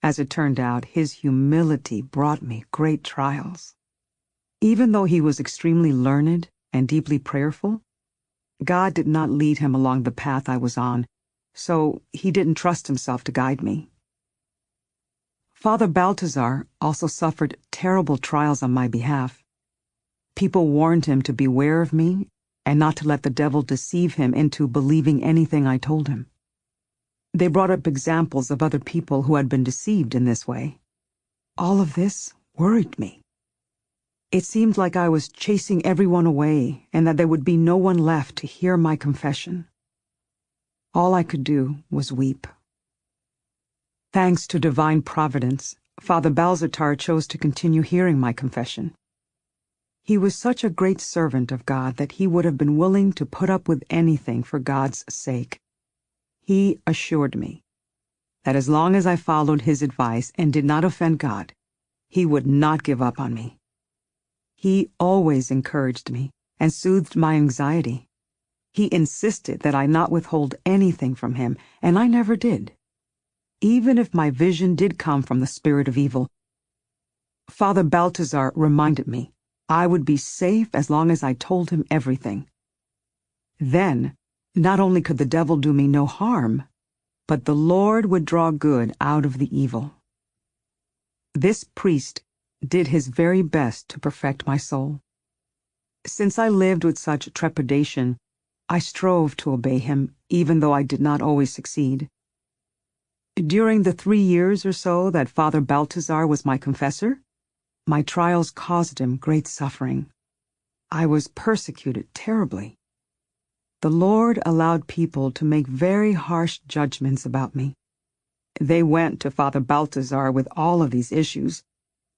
As it turned out, his humility brought me great trials. Even though he was extremely learned and deeply prayerful, God did not lead him along the path I was on, so he didn't trust himself to guide me. Father Baltazar also suffered terrible trials on my behalf. People warned him to beware of me and not to let the devil deceive him into believing anything I told him. They brought up examples of other people who had been deceived in this way. All of this worried me. It seemed like I was chasing everyone away and that there would be no one left to hear my confession. All I could do was weep. Thanks to divine providence, Father Balzar chose to continue hearing my confession. He was such a great servant of God that he would have been willing to put up with anything for God's sake. He assured me that as long as I followed his advice and did not offend God, he would not give up on me. He always encouraged me and soothed my anxiety. He insisted that I not withhold anything from him, and I never did. Even if my vision did come from the spirit of evil, Father Baltazar reminded me I would be safe as long as I told him everything. Then, not only could the devil do me no harm, but the Lord would draw good out of the evil. This priest did his very best to perfect my soul. Since I lived with such trepidation, I strove to obey him, even though I did not always succeed. During the 3 years or so that Father Baltazar was my confessor, my trials caused him great suffering. I was persecuted terribly. The Lord allowed people to make very harsh judgments about me. They went to Father Baltazar with all of these issues,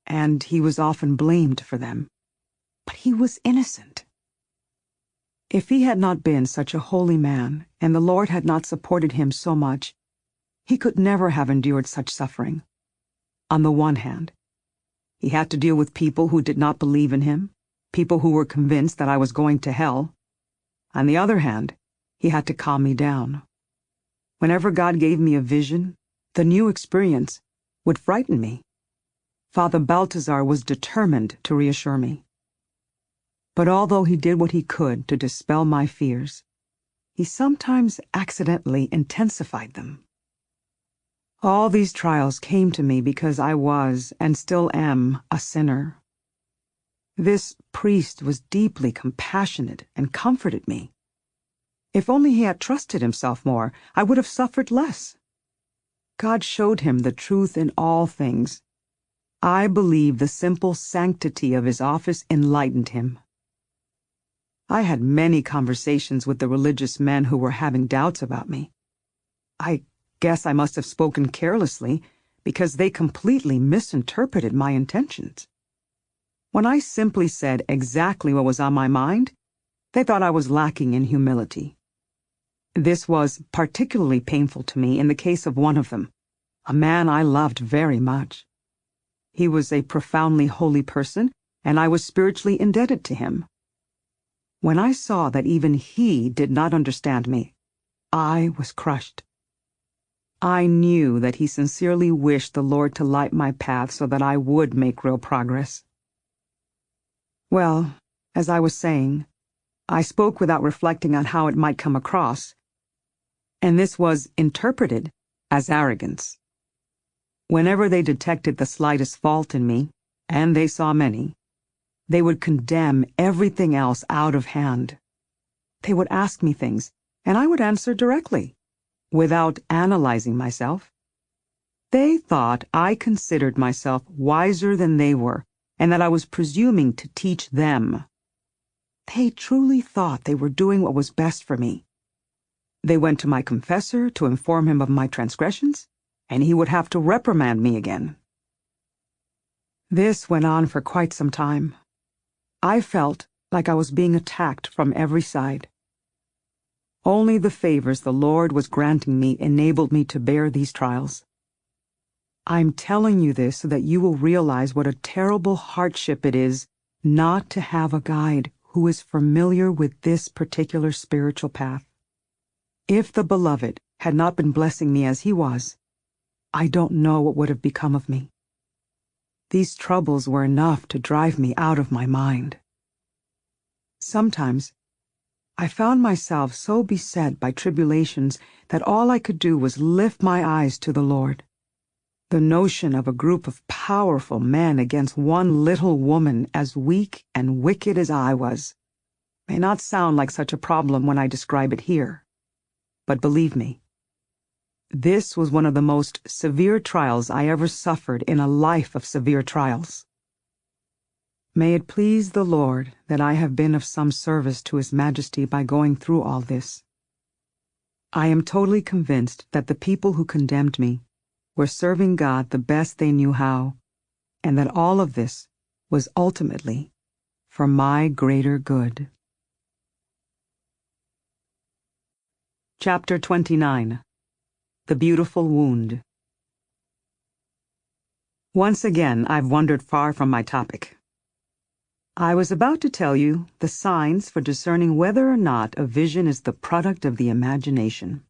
and he was often blamed for them. But he was innocent. If he had not been such a holy man, and the Lord had not supported him so much, he could never have endured such suffering. On the one hand, he had to deal with people who did not believe in him, people who were convinced that I was going to hell. On the other hand, he had to calm me down. Whenever God gave me a vision, the new experience would frighten me. Father Baltazar was determined to reassure me. But although he did what he could to dispel my fears, he sometimes accidentally intensified them. All these trials came to me because I was, and still am, a sinner. This priest was deeply compassionate and comforted me. If only he had trusted himself more, I would have suffered less. God showed him the truth in all things. I believe the simple sanctity of his office enlightened him. I had many conversations with the religious men who were having doubts about me. I guess I must have spoken carelessly, because they completely misinterpreted my intentions. When I simply said exactly what was on my mind, they thought I was lacking in humility. This was particularly painful to me in the case of one of them, a man I loved very much. He was a profoundly holy person, and I was spiritually indebted to him. When I saw that even he did not understand me, I was crushed. I knew that he sincerely wished the Lord to light my path so that I would make real progress. Well, as I was saying, I spoke without reflecting on how it might come across, and this was interpreted as arrogance. Whenever they detected the slightest fault in me, and they saw many, they would condemn everything else out of hand. They would ask me things, and I would answer directly, without analyzing myself. They thought I considered myself wiser than they were, and that I was presuming to teach them. They truly thought they were doing what was best for me. They went to my confessor to inform him of my transgressions, and he would have to reprimand me again. This went on for quite some time. I felt like I was being attacked from every side. Only the favors the Lord was granting me enabled me to bear these trials. I'm telling you this so that you will realize what a terrible hardship it is not to have a guide who is familiar with this particular spiritual path. If the Beloved had not been blessing me as he was, I don't know what would have become of me. These troubles were enough to drive me out of my mind. Sometimes I found myself so beset by tribulations that all I could do was lift my eyes to the Lord. The notion of a group of powerful men against one little woman as weak and wicked as I was may not sound like such a problem when I describe it here. But believe me, this was one of the most severe trials I ever suffered in a life of severe trials. May it please the Lord that I have been of some service to His Majesty by going through all this. I am totally convinced that the people who condemned me were serving God the best they knew how, and that all of this was ultimately for my greater good. Chapter 29. The Beautiful Wound. Once again, I've wandered far from my topic. I was about to tell you the signs for discerning whether or not a vision is the product of the imagination.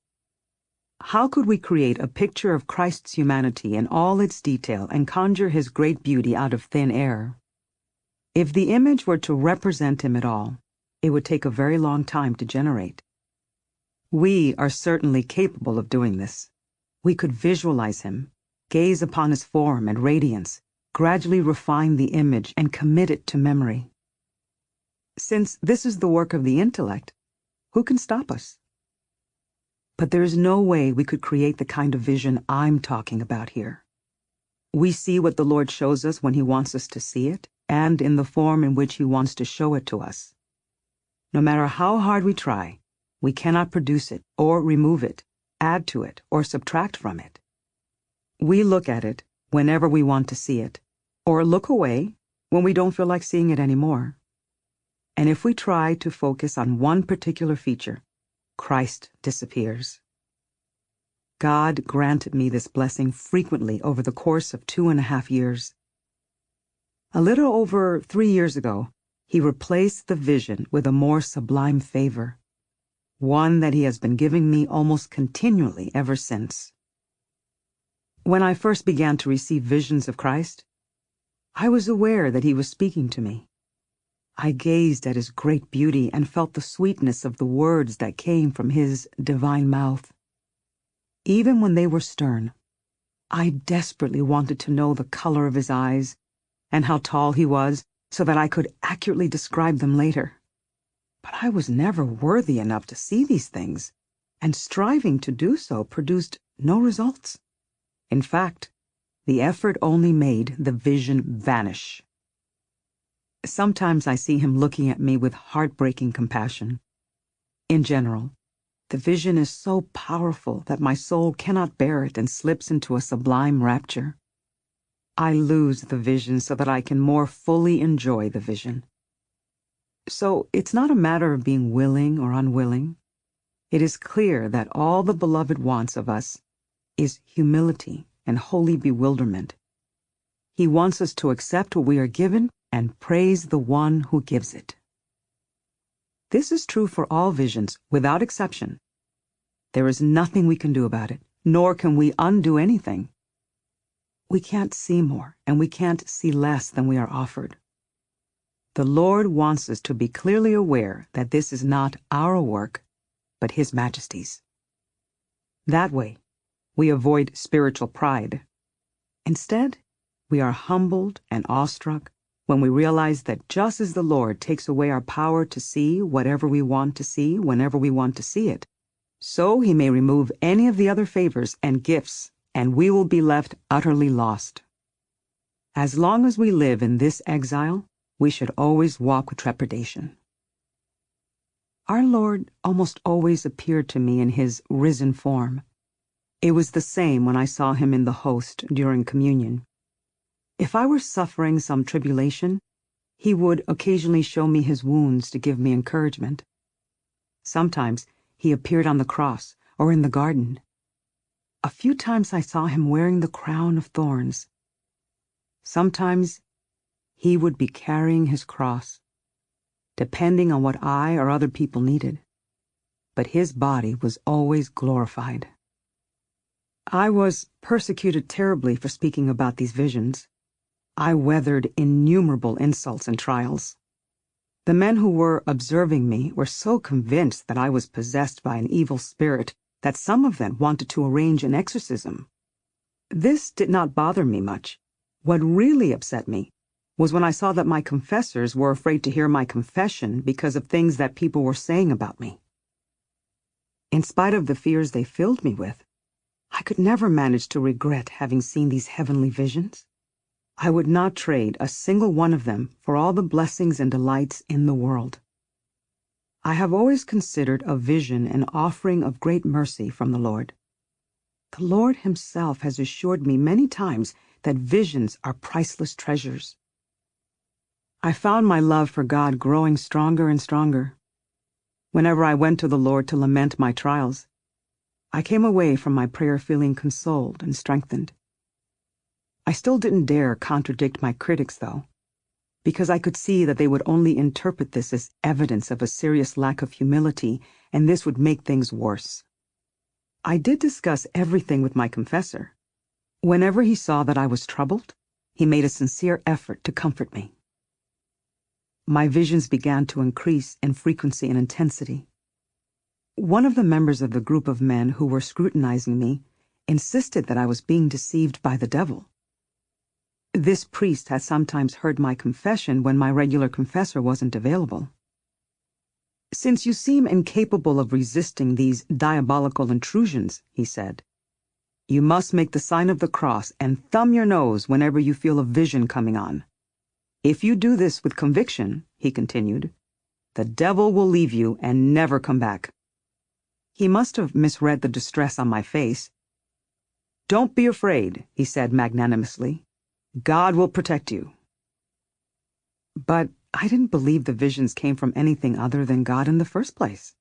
How could we create a picture of Christ's humanity in all its detail and conjure His great beauty out of thin air? If the image were to represent Him at all, it would take a very long time to generate. We are certainly capable of doing this. We could visualize Him, gaze upon His form and radiance, gradually refine the image and commit it to memory. Since this is the work of the intellect, who can stop us? But there is no way we could create the kind of vision I'm talking about here. We see what the Lord shows us when He wants us to see it, and in the form in which He wants to show it to us. No matter how hard we try, we cannot produce it, or remove it, add to it, or subtract from it. We look at it whenever we want to see it, or look away when we don't feel like seeing it anymore. And if we try to focus on one particular feature, Christ disappears. God granted me this blessing frequently over the course of 2.5 years. A little over 3 years ago, He replaced the vision with a more sublime favor, one that He has been giving me almost continually ever since. When I first began to receive visions of Christ, I was aware that He was speaking to me. I gazed at His great beauty and felt the sweetness of the words that came from His divine mouth. Even when they were stern, I desperately wanted to know the color of His eyes and how tall He was so that I could accurately describe them later. But I was never worthy enough to see these things, and striving to do so produced no results. In fact, the effort only made the vision vanish. Sometimes I see Him looking at me with heartbreaking compassion. In general, the vision is so powerful that my soul cannot bear it and slips into a sublime rapture. I lose the vision so that I can more fully enjoy the vision. So it's not a matter of being willing or unwilling. It is clear that all the Beloved wants of us is humility and holy bewilderment. He wants us to accept what we are given and praise the One who gives it. This is true for all visions, without exception. There is nothing we can do about it, nor can we undo anything. We can't see more, and we can't see less than we are offered. The Lord wants us to be clearly aware that this is not our work, but His Majesty's. That way, we avoid spiritual pride. Instead, we are humbled and awestruck when we realize that just as the Lord takes away our power to see whatever we want to see whenever we want to see it, so He may remove any of the other favors and gifts, and we will be left utterly lost. As long as we live in this exile, we should always walk with trepidation. Our Lord almost always appeared to me in his risen form. It was the same when I saw him in the host during communion. If I were suffering some tribulation, he would occasionally show me his wounds to give me encouragement. Sometimes he appeared on the cross or in the garden. A few times I saw him wearing the crown of thorns. Sometimes he would be carrying his cross, depending on what I or other people needed. But his body was always glorified. I was persecuted terribly for speaking about these visions. I weathered innumerable insults and trials. The men who were observing me were so convinced that I was possessed by an evil spirit that some of them wanted to arrange an exorcism. This did not bother me much. What really upset me was when I saw that my confessors were afraid to hear my confession because of things that people were saying about me. In spite of the fears they filled me with, I could never manage to regret having seen these heavenly visions. I would not trade a single one of them for all the blessings and delights in the world. I have always considered a vision an offering of great mercy from the Lord. The Lord himself has assured me many times that visions are priceless treasures. I found my love for God growing stronger and stronger. Whenever I went to the Lord to lament my trials, I came away from my prayer feeling consoled and strengthened. I still didn't dare contradict my critics, though, because I could see that they would only interpret this as evidence of a serious lack of humility, and this would make things worse. I did discuss everything with my confessor. Whenever he saw that I was troubled, he made a sincere effort to comfort me. My visions began to increase in frequency and intensity. One of the members of the group of men who were scrutinizing me insisted that I was being deceived by the devil. This priest had sometimes heard my confession when my regular confessor wasn't available. "Since you seem incapable of resisting these diabolical intrusions," he said, "you must make the sign of the cross and thumb your nose whenever you feel a vision coming on. If you do this with conviction," he continued, "the devil will leave you and never come back." He must have misread the distress on my face. "Don't be afraid," he said magnanimously. "God will protect you." But I didn't believe the visions came from anything other than God in the first place.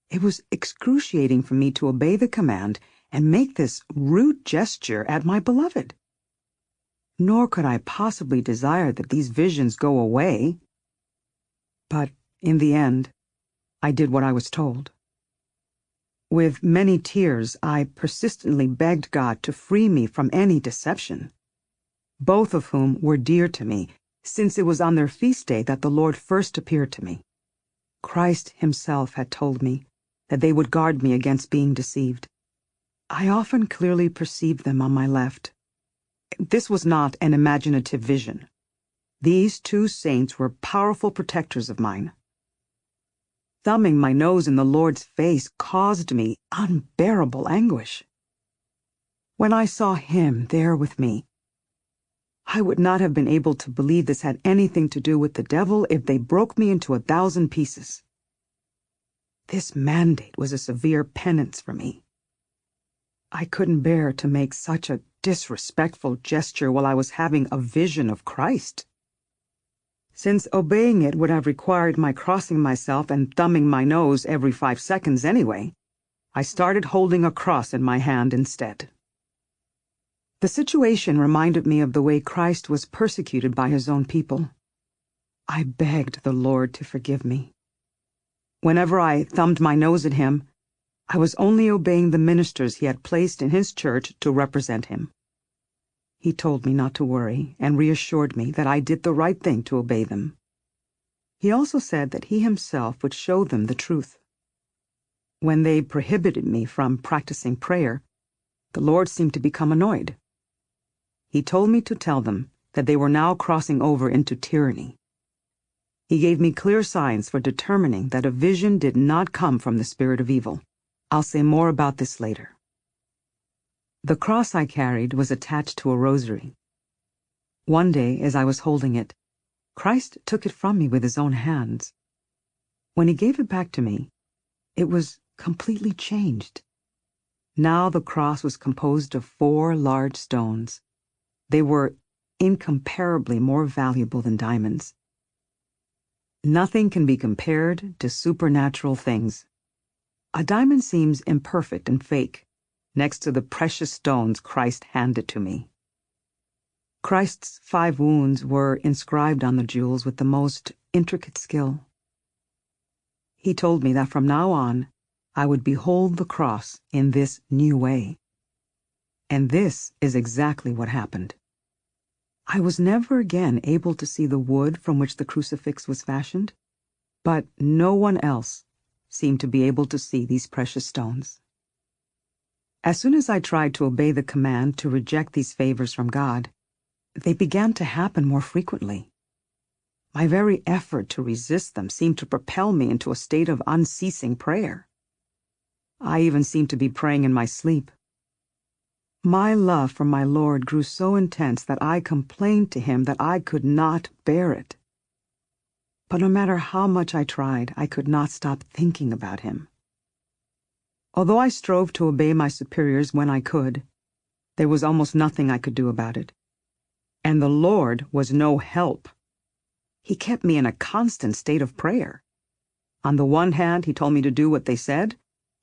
It was excruciating for me to obey the command and make this rude gesture at my beloved. Nor could I possibly desire that these visions go away. But in the end, I did what I was told. With many tears, I persistently begged God to free me from any deception, both of whom were dear to me, since it was on their feast day that the Lord first appeared to me. Christ himself had told me that they would guard me against being deceived. I often clearly perceived them on my left. This was not an imaginative vision. These two saints were powerful protectors of mine. Thumbing my nose in the Lord's face caused me unbearable anguish. When I saw him there with me, I would not have been able to believe this had anything to do with the devil if they broke me into 1,000 pieces. This mandate was a severe penance for me. I couldn't bear to make such a disrespectful gesture while I was having a vision of Christ. Since obeying it would have required my crossing myself and thumbing my nose every 5 seconds anyway, I started holding a cross in my hand instead. The situation reminded me of the way Christ was persecuted by his own people. I begged the Lord to forgive me. Whenever I thumbed my nose at him, I was only obeying the ministers he had placed in his church to represent him. He told me not to worry and reassured me that I did the right thing to obey them. He also said that he himself would show them the truth. When they prohibited me from practicing prayer, the Lord seemed to become annoyed. He told me to tell them that they were now crossing over into tyranny. He gave me clear signs for determining that a vision did not come from the spirit of evil. I'll say more about this later. The cross I carried was attached to a rosary. One day, as I was holding it, Christ took it from me with his own hands. When he gave it back to me, it was completely changed. Now the cross was composed of 4 large stones. They were incomparably more valuable than diamonds. Nothing can be compared to supernatural things. A diamond seems imperfect and fake next to the precious stones Christ handed to me. Christ's 5 wounds were inscribed on the jewels with the most intricate skill. He told me that from now on, I would behold the cross in this new way. And this is exactly what happened. I was never again able to see the wood from which the crucifix was fashioned, but no one else seemed to be able to see these precious stones. As soon as I tried to obey the command to reject these favors from God, they began to happen more frequently. My very effort to resist them seemed to propel me into a state of unceasing prayer. I even seemed to be praying in my sleep. My love for my Lord grew so intense that I complained to him that I could not bear it. But no matter how much I tried, I could not stop thinking about him. Although I strove to obey my superiors when I could, there was almost nothing I could do about it. And the Lord was no help. He kept me in a constant state of prayer. On the one hand, he told me to do what they said.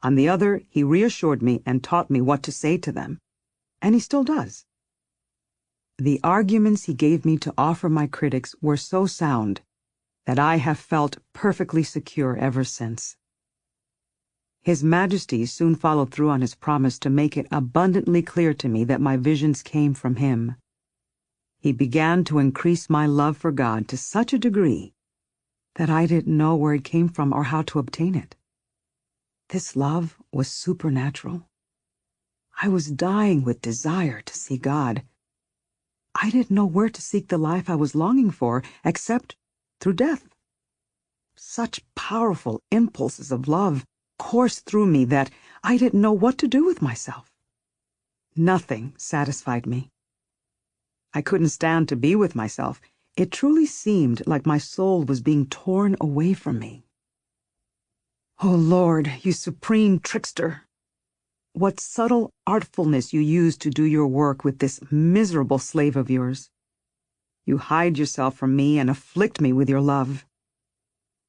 On the other, he reassured me and taught me what to say to them. And he still does. The arguments he gave me to offer my critics were so sound that I have felt perfectly secure ever since. His Majesty soon followed through on his promise to make it abundantly clear to me that my visions came from him. He began to increase my love for God to such a degree that I didn't know where it came from or how to obtain it. This love was supernatural. I was dying with desire to see God. I didn't know where to seek the life I was longing for except through death. Such powerful impulses of love coursed through me that I didn't know what to do with myself. Nothing satisfied me. I couldn't stand to be with myself. It truly seemed like my soul was being torn away from me. Oh Lord, you supreme trickster! What subtle artfulness you use to do your work with this miserable slave of yours. You hide yourself from me and afflict me with your love.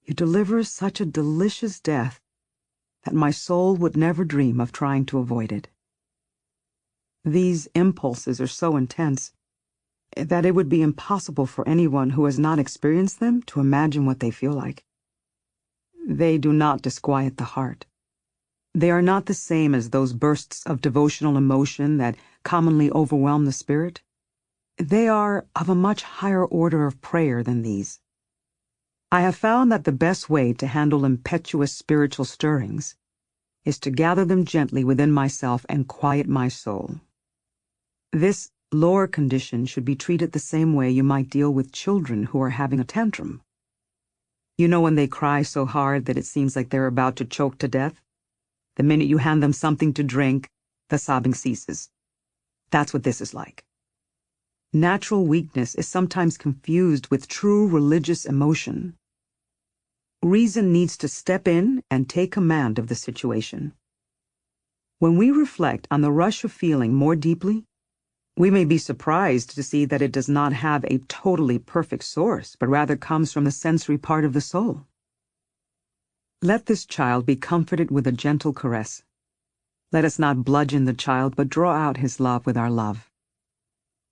You deliver such a delicious death that my soul would never dream of trying to avoid it. These impulses are so intense that it would be impossible for anyone who has not experienced them to imagine what they feel like. They do not disquiet the heart. They are not the same as those bursts of devotional emotion that commonly overwhelm the spirit. They are of a much higher order of prayer than these. I have found that the best way to handle impetuous spiritual stirrings is to gather them gently within myself and quiet my soul. This lower condition should be treated the same way you might deal with children who are having a tantrum. You know when they cry so hard that it seems like they're about to choke to death? The minute you hand them something to drink, the sobbing ceases. That's what this is like. Natural weakness is sometimes confused with true religious emotion. Reason needs to step in and take command of the situation. When we reflect on the rush of feeling more deeply, we may be surprised to see that it does not have a totally perfect source, but rather comes from the sensory part of the soul. Let this child be comforted with a gentle caress. Let us not bludgeon the child, but draw out his love with our love.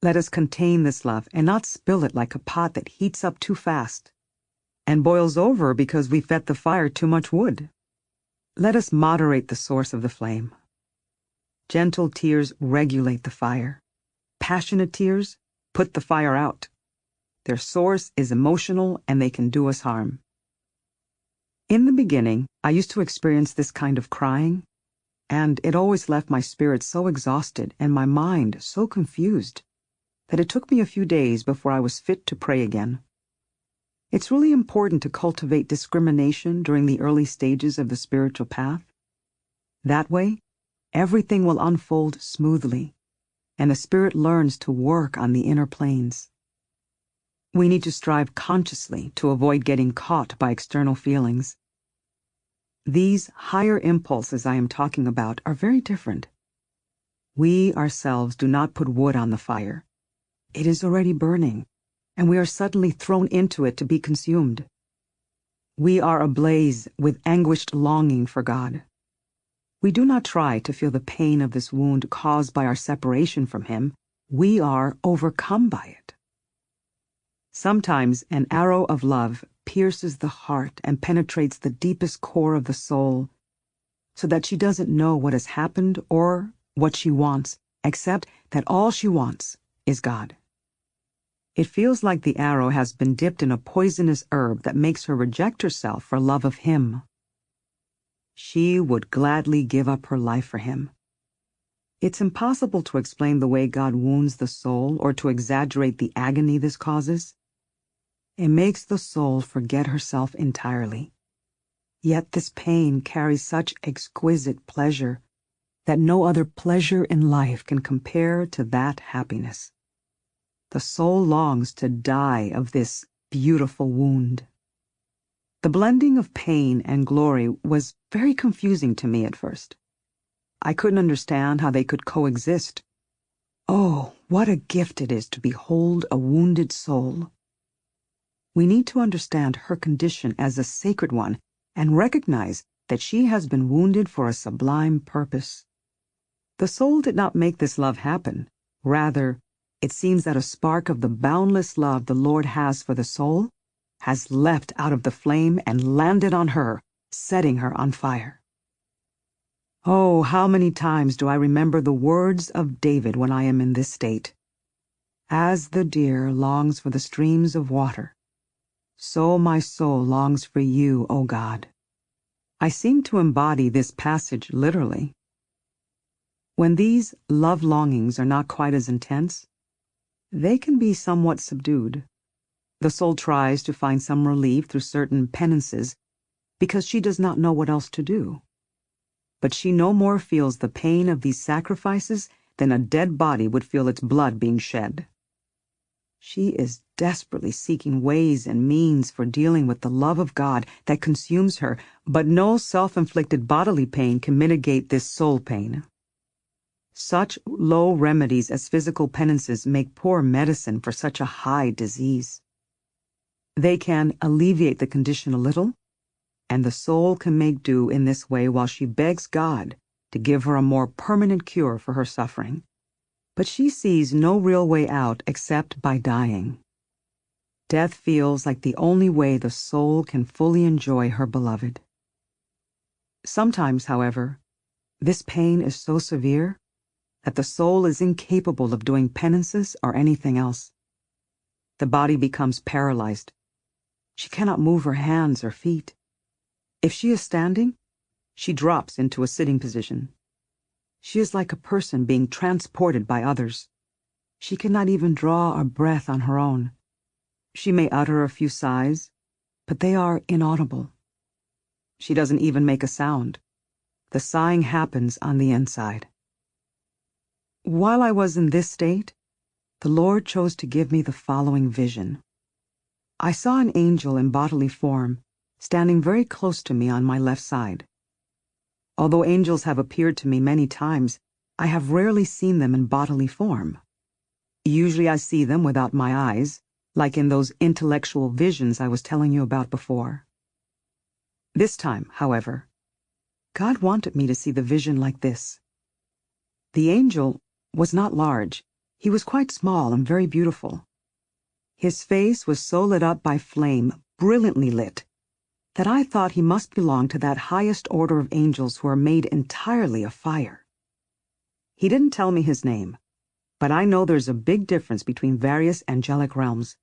Let us contain this love and not spill it like a pot that heats up too fast and boils over because we fed the fire too much wood. Let us moderate the source of the flame. Gentle tears regulate the fire. Passionate tears put the fire out. Their source is emotional and they can do us harm. In the beginning, I used to experience this kind of crying, and it always left my spirit so exhausted and my mind so confused that it took me a few days before I was fit to pray again. It's really important to cultivate discrimination during the early stages of the spiritual path. That way, everything will unfold smoothly, and the spirit learns to work on the inner planes. We need to strive consciously to avoid getting caught by external feelings, These higher impulses I am talking about are very different. We ourselves do not put wood on the fire. It is already burning, and we are suddenly thrown into it to be consumed. We are ablaze with anguished longing for God. We do not try to feel the pain of this wound caused by our separation from Him. We are overcome by it. Sometimes an arrow of love pierces the heart and penetrates the deepest core of the soul, so that she doesn't know what has happened or what she wants, except that all she wants is God. It feels like the arrow has been dipped in a poisonous herb that makes her reject herself for love of Him. She would gladly give up her life for Him. It's impossible to explain the way God wounds the soul or to exaggerate the agony this causes. It makes the soul forget herself entirely. Yet this pain carries such exquisite pleasure that no other pleasure in life can compare to that happiness. The soul longs to die of this beautiful wound. The blending of pain and glory was very confusing to me at first. I couldn't understand how they could coexist. Oh, what a gift it is to behold a wounded soul. We need to understand her condition as a sacred one and recognize that she has been wounded for a sublime purpose. The soul did not make this love happen. Rather, it seems that a spark of the boundless love the Lord has for the soul has leapt out of the flame and landed on her, setting her on fire. Oh, how many times do I remember the words of David when I am in this state? As the deer longs for the streams of water, so my soul longs for you, O God. I seem to embody this passage literally. When these love longings are not quite as intense, they can be somewhat subdued. The soul tries to find some relief through certain penances because she does not know what else to do. But she no more feels the pain of these sacrifices than a dead body would feel its blood being shed. She is desperately seeking ways and means for dealing with the love of God that consumes her, but no self-inflicted bodily pain can mitigate this soul pain. Such low remedies as physical penances make poor medicine for such a high disease. They can alleviate the condition a little, and the soul can make do in this way while she begs God to give her a more permanent cure for her suffering. But she sees no real way out except by dying. Death feels like the only way the soul can fully enjoy her beloved. Sometimes, however, this pain is so severe that the soul is incapable of doing penances or anything else. The body becomes paralyzed. She cannot move her hands or feet. If she is standing, she drops into a sitting position. She is like a person being transported by others. She cannot even draw a breath on her own. She may utter a few sighs, but they are inaudible. She doesn't even make a sound. The sighing happens on the inside. While I was in this state, the Lord chose to give me the following vision. I saw an angel in bodily form, standing very close to me on my left side. Although angels have appeared to me many times, I have rarely seen them in bodily form. Usually I see them without my eyes, like in those intellectual visions I was telling you about before. This time, however, God wanted me to see the vision like this. The angel was not large. He was quite small and very beautiful. His face was so lit up by flame, brilliantly lit, that I thought he must belong to that highest order of angels who are made entirely of fire. He didn't tell me his name, but I know there's a big difference between various angelic realms.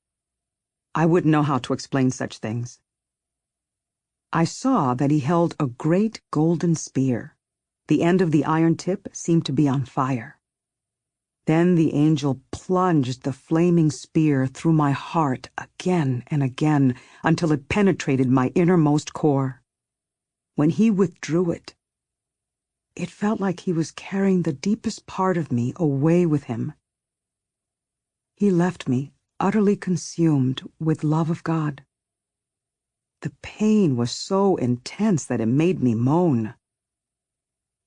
I wouldn't know how to explain such things. I saw that he held a great golden spear. The end of the iron tip seemed to be on fire. Then the angel plunged the flaming spear through my heart again and again until it penetrated my innermost core. When he withdrew it, it felt like he was carrying the deepest part of me away with him. He left me utterly consumed with love of God. The pain was so intense that it made me moan.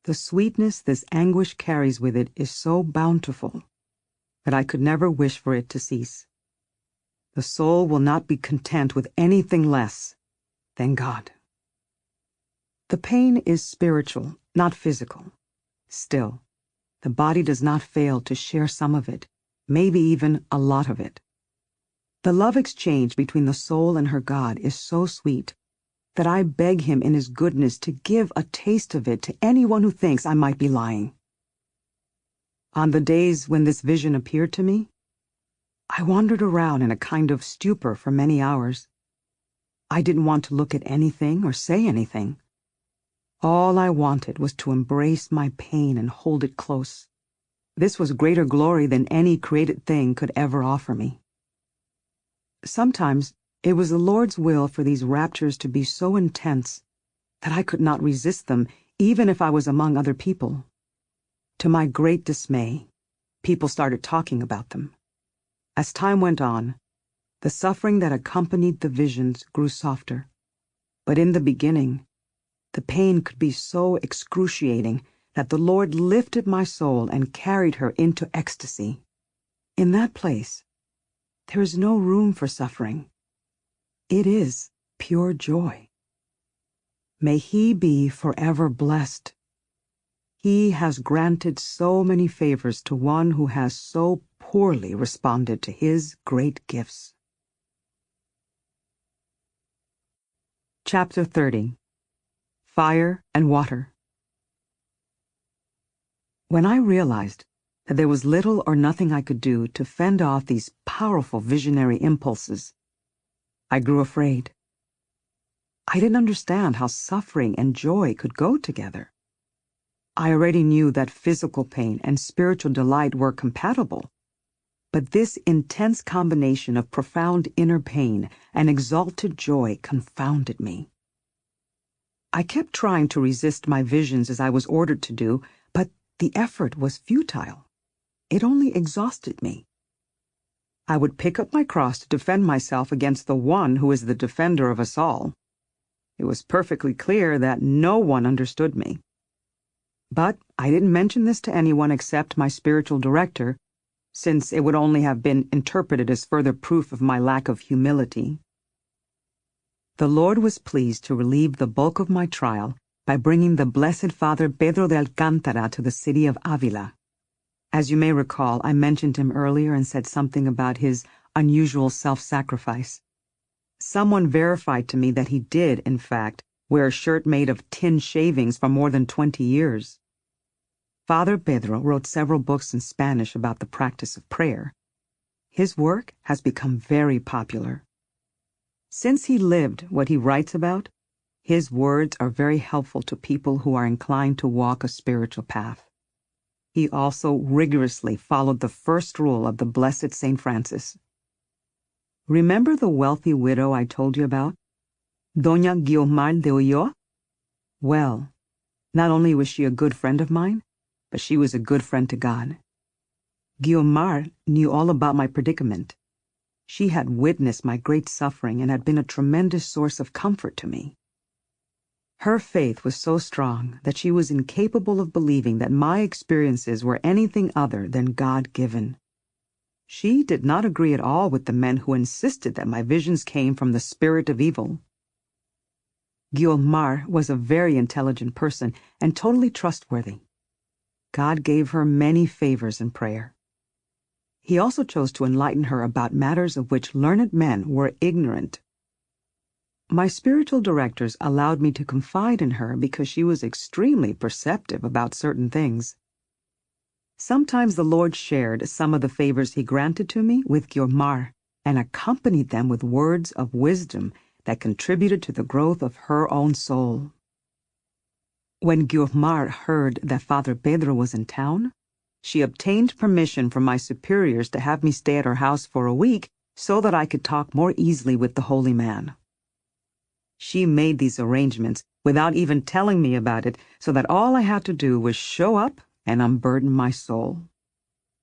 The sweetness this anguish carries with it is so bountiful that I could never wish for it to cease. The soul will not be content with anything less than God. The pain is spiritual, not physical. Still, the body does not fail to share some of it, maybe even a lot of it. The love exchange between the soul and her God is so sweet that I beg him in his goodness to give a taste of it to anyone who thinks I might be lying. On the days when this vision appeared to me, I wandered around in a kind of stupor for many hours. I didn't want to look at anything or say anything. All I wanted was to embrace my pain and hold it close. This was greater glory than any created thing could ever offer me. Sometimes it was the Lord's will for these raptures to be so intense that I could not resist them, even if I was among other people. To my great dismay, people started talking about them. As time went on, the suffering that accompanied the visions grew softer. But in the beginning, the pain could be so excruciating that the Lord lifted my soul and carried her into ecstasy. In that place, there is no room for suffering. It is pure joy. May he be forever blessed. He has granted so many favors to one who has so poorly responded to his great gifts. Chapter 30. Fire and Water. When I realized that there was little or nothing I could do to fend off these powerful visionary impulses, I grew afraid. I didn't understand how suffering and joy could go together. I already knew that physical pain and spiritual delight were compatible, but this intense combination of profound inner pain and exalted joy confounded me. I kept trying to resist my visions as I was ordered to do, but the effort was futile. It only exhausted me. I would pick up my cross to defend myself against the one who is the defender of us all. It was perfectly clear that no one understood me. But I didn't mention this to anyone except my spiritual director, since it would only have been interpreted as further proof of my lack of humility. The Lord was pleased to relieve the bulk of my trial by bringing the Blessed Father Pedro de Alcántara to the city of Avila. As you may recall, I mentioned him earlier and said something about his unusual self-sacrifice. Someone verified to me that he did, in fact, wear a shirt made of tin shavings for more than 20 years. Father Pedro wrote several books in Spanish about the practice of prayer. His work has become very popular. Since he lived what he writes about, his words are very helpful to people who are inclined to walk a spiritual path. He also rigorously followed the first rule of the Blessed St. Francis. Remember the wealthy widow I told you about? Doña Guiomar de Ulloa? Well, not only was she a good friend of mine, but she was a good friend to God. Guiomar knew all about my predicament. She had witnessed my great suffering and had been a tremendous source of comfort to me. Her faith was so strong that she was incapable of believing that my experiences were anything other than God-given. She did not agree at all with the men who insisted that my visions came from the spirit of evil. Guiomar was a very intelligent person and totally trustworthy. God gave her many favors in prayer. He also chose to enlighten her about matters of which learned men were ignorant. My spiritual directors allowed me to confide in her because she was extremely perceptive about certain things. Sometimes the Lord shared some of the favors he granted to me with Guiomar and accompanied them with words of wisdom that contributed to the growth of her own soul. When Guiomar heard that Father Pedro was in town, she obtained permission from my superiors to have me stay at her house for a week so that I could talk more easily with the holy man. She made these arrangements without even telling me about it, so that all I had to do was show up and unburden my soul.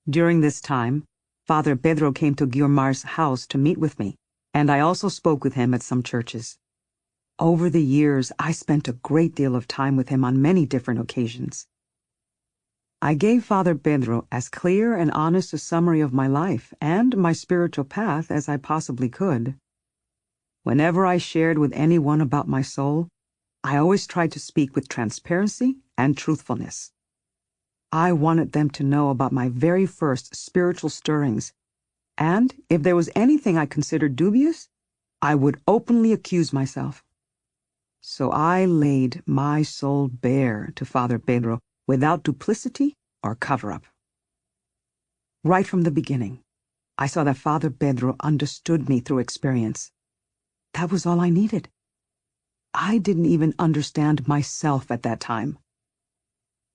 During this time, Father Pedro came to Guiomar's house to meet with me, and I also spoke with him at some churches. Over the years, I spent a great deal of time with him on many different occasions. I gave Father Pedro as clear and honest a summary of my life and my spiritual path as I possibly could. Whenever I shared with anyone about my soul, I always tried to speak with transparency and truthfulness. I wanted them to know about my very first spiritual stirrings, and if there was anything I considered dubious, I would openly accuse myself. So I laid my soul bare to Father Pedro without duplicity or cover-up. Right from the beginning, I saw that Father Pedro understood me through experience. That was all I needed. I didn't even understand myself at that time.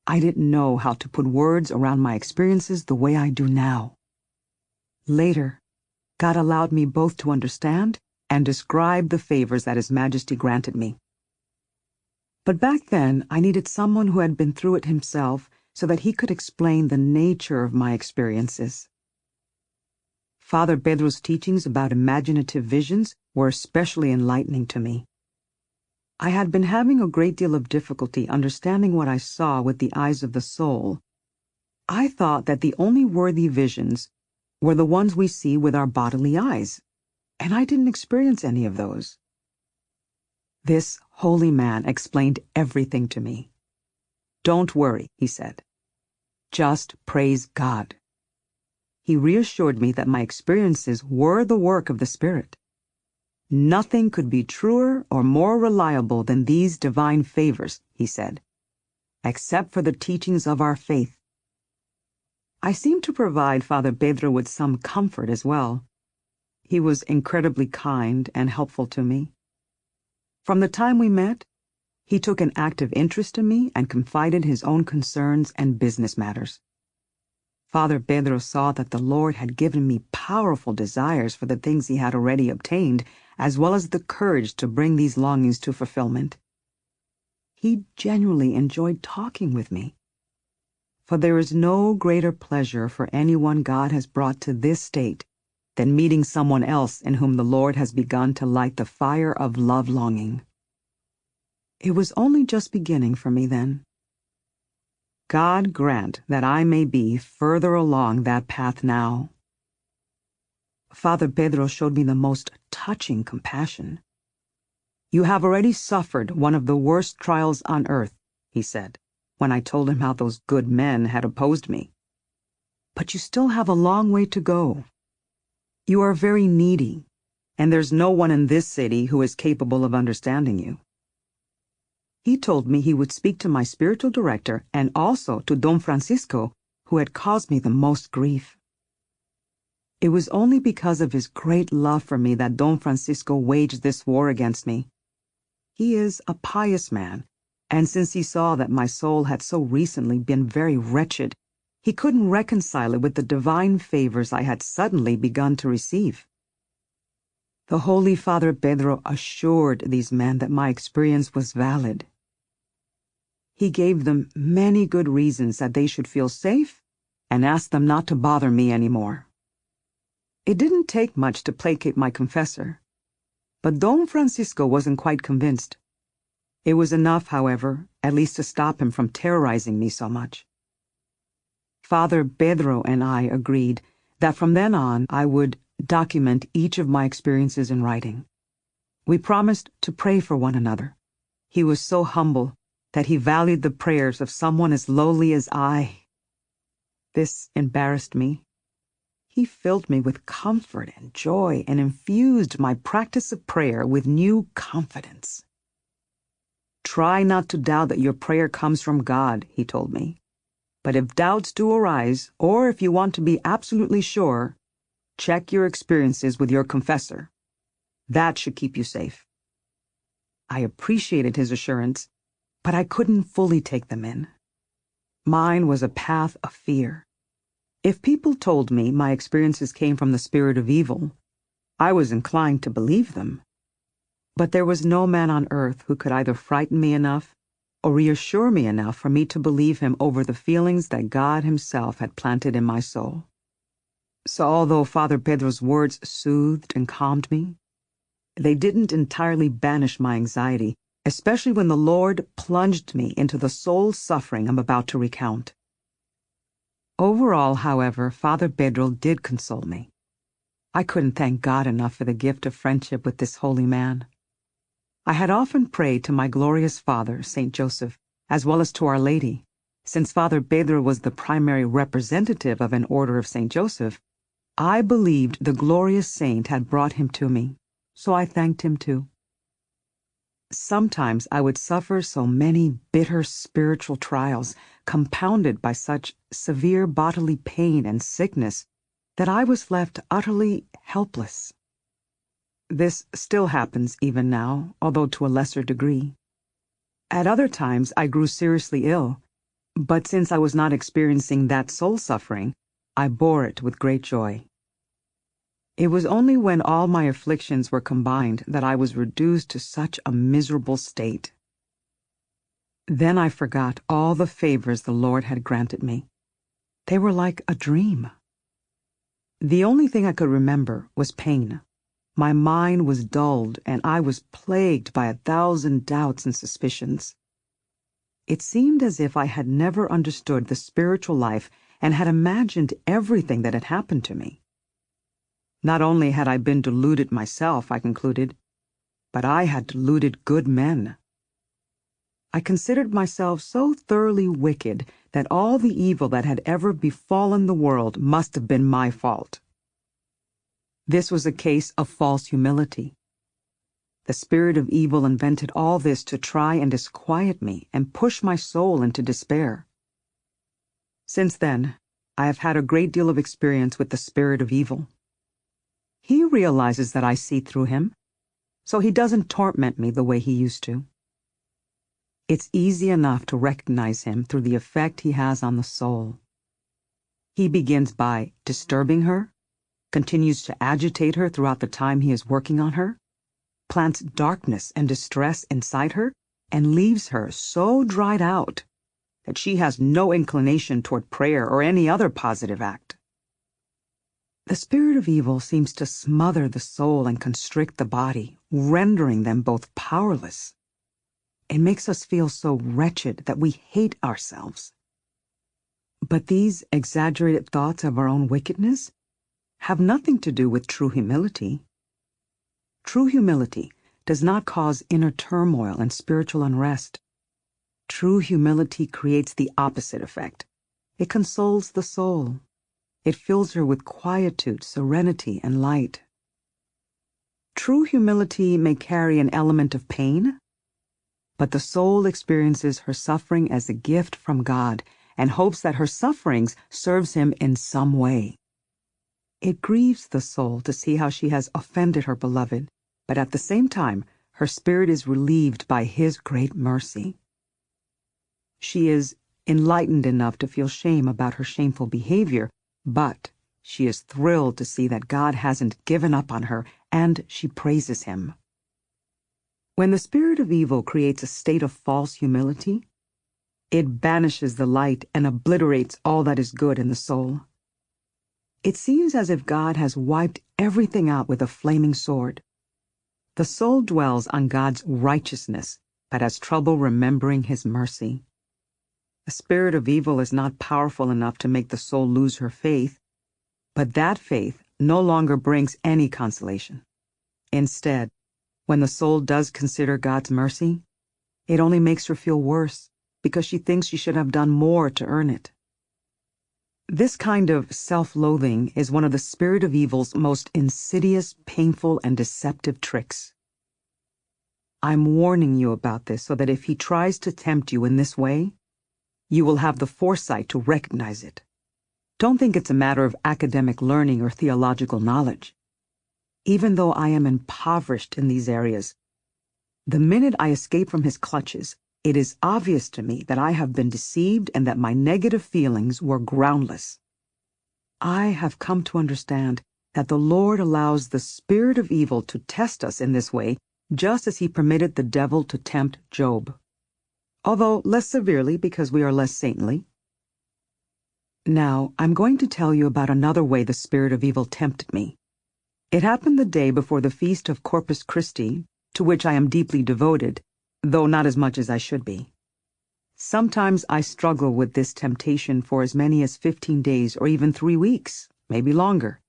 I didn't know how to put words around my experiences the way I do now. Later, God allowed me both to understand and describe the favors that His Majesty granted me. But back then, I needed someone who had been through it himself so that he could explain the nature of my experiences. Father Pedro's teachings about imaginative visions were especially enlightening to me. I had been having a great deal of difficulty understanding what I saw with the eyes of the soul. I thought that the only worthy visions were the ones we see with our bodily eyes, and I didn't experience any of those. This holy man explained everything to me. "Don't worry," he said. "Just praise God." He reassured me that my experiences were the work of the Spirit. Nothing could be truer or more reliable than these divine favors, he said, except for the teachings of our faith. I seemed to provide Father Pedro with some comfort as well. He was incredibly kind and helpful to me. From the time we met, he took an active interest in me and confided his own concerns and business matters. Father Pedro saw that the Lord had given me powerful desires for the things he had already obtained, as well as the courage to bring these longings to fulfillment. He genuinely enjoyed talking with me. For there is no greater pleasure for anyone God has brought to this state than meeting someone else in whom the Lord has begun to light the fire of love longing. It was only just beginning for me then. God grant that I may be further along that path now. Father Pedro showed me the most touching compassion. "You have already suffered one of the worst trials on earth," he said, when I told him how those good men had opposed me. "But you still have a long way to go. You are very needy, and there's no one in this city who is capable of understanding you." He told me he would speak to my spiritual director and also to Don Francisco, who had caused me the most grief. It was only because of his great love for me that Don Francisco waged this war against me. He is a pious man, and since he saw that my soul had so recently been very wretched, he couldn't reconcile it with the divine favors I had suddenly begun to receive. The Holy Father Pedro assured these men that my experience was valid. He gave them many good reasons that they should feel safe and asked them not to bother me anymore. It didn't take much to placate my confessor, but Don Francisco wasn't quite convinced. It was enough, however, at least to stop him from terrorizing me so much. Father Pedro and I agreed that from then on I would document each of my experiences in writing. We promised to pray for one another. He was so humble that he valued the prayers of someone as lowly as I. This embarrassed me. He filled me with comfort and joy and infused my practice of prayer with new confidence. "Try not to doubt that your prayer comes from God," he told me. "But if doubts do arise, or if you want to be absolutely sure, check your experiences with your confessor. That should keep you safe." I appreciated his assurance, but I couldn't fully take them in. Mine was a path of fear. If people told me my experiences came from the spirit of evil, I was inclined to believe them. But there was no man on earth who could either frighten me enough or reassure me enough for me to believe him over the feelings that God himself had planted in my soul. So although Father Pedro's words soothed and calmed me, they didn't entirely banish my anxiety, especially when the Lord plunged me into the soul suffering I'm about to recount. Overall, however, Father Pedro did console me. I couldn't thank God enough for the gift of friendship with this holy man. I had often prayed to my glorious Father, Saint Joseph, as well as to Our Lady. Since Father Pedro was the primary representative of an order of Saint Joseph, I believed the glorious saint had brought him to me, so I thanked him too. Sometimes I would suffer so many bitter spiritual trials, compounded by such severe bodily pain and sickness, that I was left utterly helpless. This still happens even now, although to a lesser degree. At other times I grew seriously ill, but since I was not experiencing that soul suffering, I bore it with great joy. It was only when all my afflictions were combined that I was reduced to such a miserable state. Then I forgot all the favors the Lord had granted me. They were like a dream. The only thing I could remember was pain. My mind was dulled, and I was plagued by 1,000 doubts and suspicions. It seemed as if I had never understood the spiritual life and had imagined everything that had happened to me. Not only had I been deluded myself, I concluded, but I had deluded good men. I considered myself so thoroughly wicked that all the evil that had ever befallen the world must have been my fault. This was a case of false humility. The spirit of evil invented all this to try and disquiet me and push my soul into despair. Since then, I have had a great deal of experience with the spirit of evil. He realizes that I see through him, so he doesn't torment me the way he used to. It's easy enough to recognize him through the effect he has on the soul. He begins by disturbing her, continues to agitate her throughout the time he is working on her, plants darkness and distress inside her, and leaves her so dried out that she has no inclination toward prayer or any other positive act. The spirit of evil seems to smother the soul and constrict the body, rendering them both powerless. It makes us feel so wretched that we hate ourselves. But these exaggerated thoughts of our own wickedness have nothing to do with true humility. True humility does not cause inner turmoil and spiritual unrest. True humility creates the opposite effect. It consoles the soul. It fills her with quietude, serenity, and light. True humility may carry an element of pain, but the soul experiences her suffering as a gift from God and hopes that her sufferings serves him in some way. It grieves the soul to see how she has offended her beloved, but at the same time, her spirit is relieved by his great mercy. She is enlightened enough to feel shame about her shameful behavior, but she is thrilled to see that God hasn't given up on her, and she praises him. When the spirit of evil creates a state of false humility, it banishes the light and obliterates all that is good in the soul. It seems as if God has wiped everything out with a flaming sword. The soul dwells on God's righteousness, but has trouble remembering his mercy. The spirit of evil is not powerful enough to make the soul lose her faith, but that faith no longer brings any consolation. Instead, when the soul does consider God's mercy, it only makes her feel worse because she thinks she should have done more to earn it. This kind of self-loathing is one of the spirit of evil's most insidious, painful, and deceptive tricks. I'm warning you about this so that if he tries to tempt you in this way, you will have the foresight to recognize it. Don't think it's a matter of academic learning or theological knowledge. Even though I am impoverished in these areas, the minute I escape from his clutches, it is obvious to me that I have been deceived and that my negative feelings were groundless. I have come to understand that the Lord allows the spirit of evil to test us in this way, just as he permitted the devil to tempt Job, although less severely because we are less saintly. Now, I'm going to tell you about another way the spirit of evil tempted me. It happened the day before the feast of Corpus Christi, to which I am deeply devoted, though not as much as I should be. Sometimes I struggle with this temptation for as many as 15 days or even 3 weeks, maybe longer.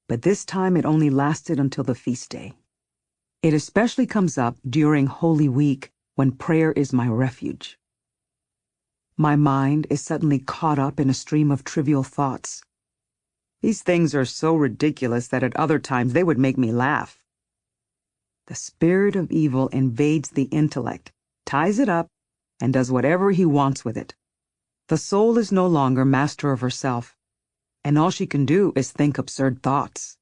But this time it only lasted until the feast day. It especially comes up during Holy Week, when prayer is my refuge. My mind is suddenly caught up in a stream of trivial thoughts. These things are so ridiculous that at other times they would make me laugh. The spirit of evil invades the intellect, ties it up, and does whatever he wants with it. The soul is no longer master of herself, and all she can do is think absurd thoughts.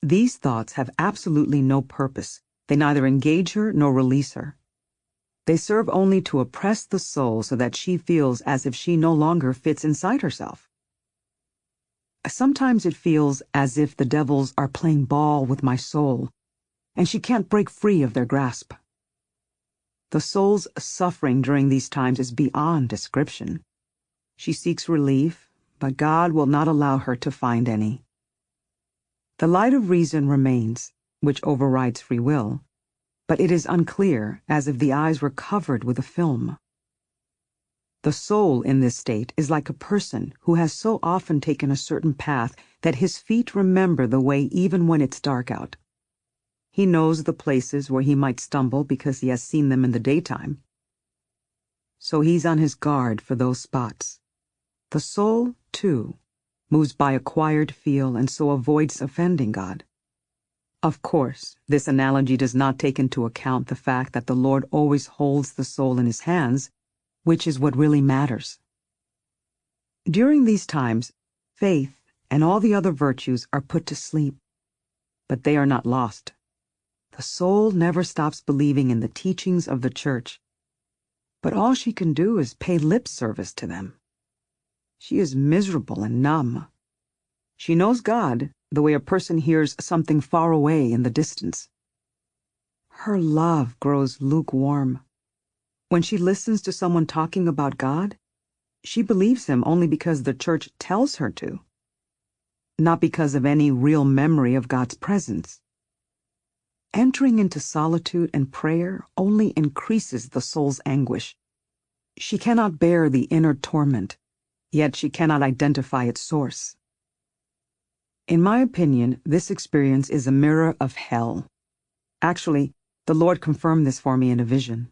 These thoughts have absolutely no purpose. They neither engage her nor release her. They serve only to oppress the soul so that she feels as if she no longer fits inside herself. Sometimes it feels as if the devils are playing ball with my soul, and she can't break free of their grasp. The soul's suffering during these times is beyond description. She seeks relief, but God will not allow her to find any. The light of reason remains, which overrides free will, but it is unclear, as if the eyes were covered with a film. The soul in this state is like a person who has so often taken a certain path that his feet remember the way even when it's dark out. He knows the places where he might stumble because he has seen them in the daytime. So he's on his guard for those spots. The soul, too, moves by acquired feel and so avoids offending God. Of course, this analogy does not take into account the fact that the Lord always holds the soul in his hands, which is what really matters. During these times, faith and all the other virtues are put to sleep, but they are not lost. The soul never stops believing in the teachings of the Church, but all she can do is pay lip service to them. She is miserable and numb. She knows God the way a person hears something far away in the distance. Her love grows lukewarm. When she listens to someone talking about God, she believes him only because the Church tells her to, not because of any real memory of God's presence. Entering into solitude and prayer only increases the soul's anguish. She cannot bear the inner torment, yet she cannot identify its source. In my opinion, this experience is a mirror of hell. Actually, the Lord confirmed this for me in a vision.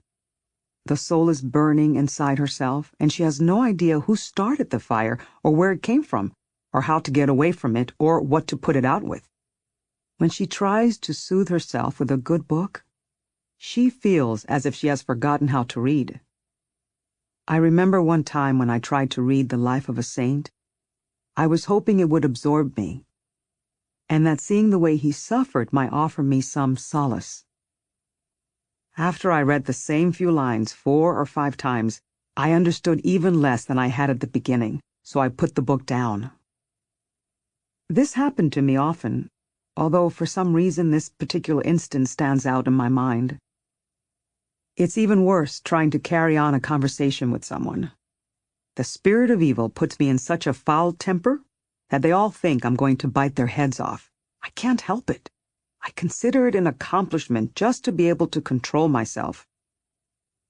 The soul is burning inside herself, and she has no idea who started the fire, or where it came from, or how to get away from it, or what to put it out with. When she tries to soothe herself with a good book, she feels as if she has forgotten how to read. I remember one time when I tried to read the life of a saint, I was hoping it would absorb me, and that seeing the way he suffered might offer me some solace. After I read the same few lines 4 or 5 times, I understood even less than I had at the beginning, so I put the book down. This happened to me often, although for some reason this particular instance stands out in my mind. It's even worse trying to carry on a conversation with someone. The spirit of evil puts me in such a foul temper that they all think I'm going to bite their heads off. I can't help it. I consider it an accomplishment just to be able to control myself.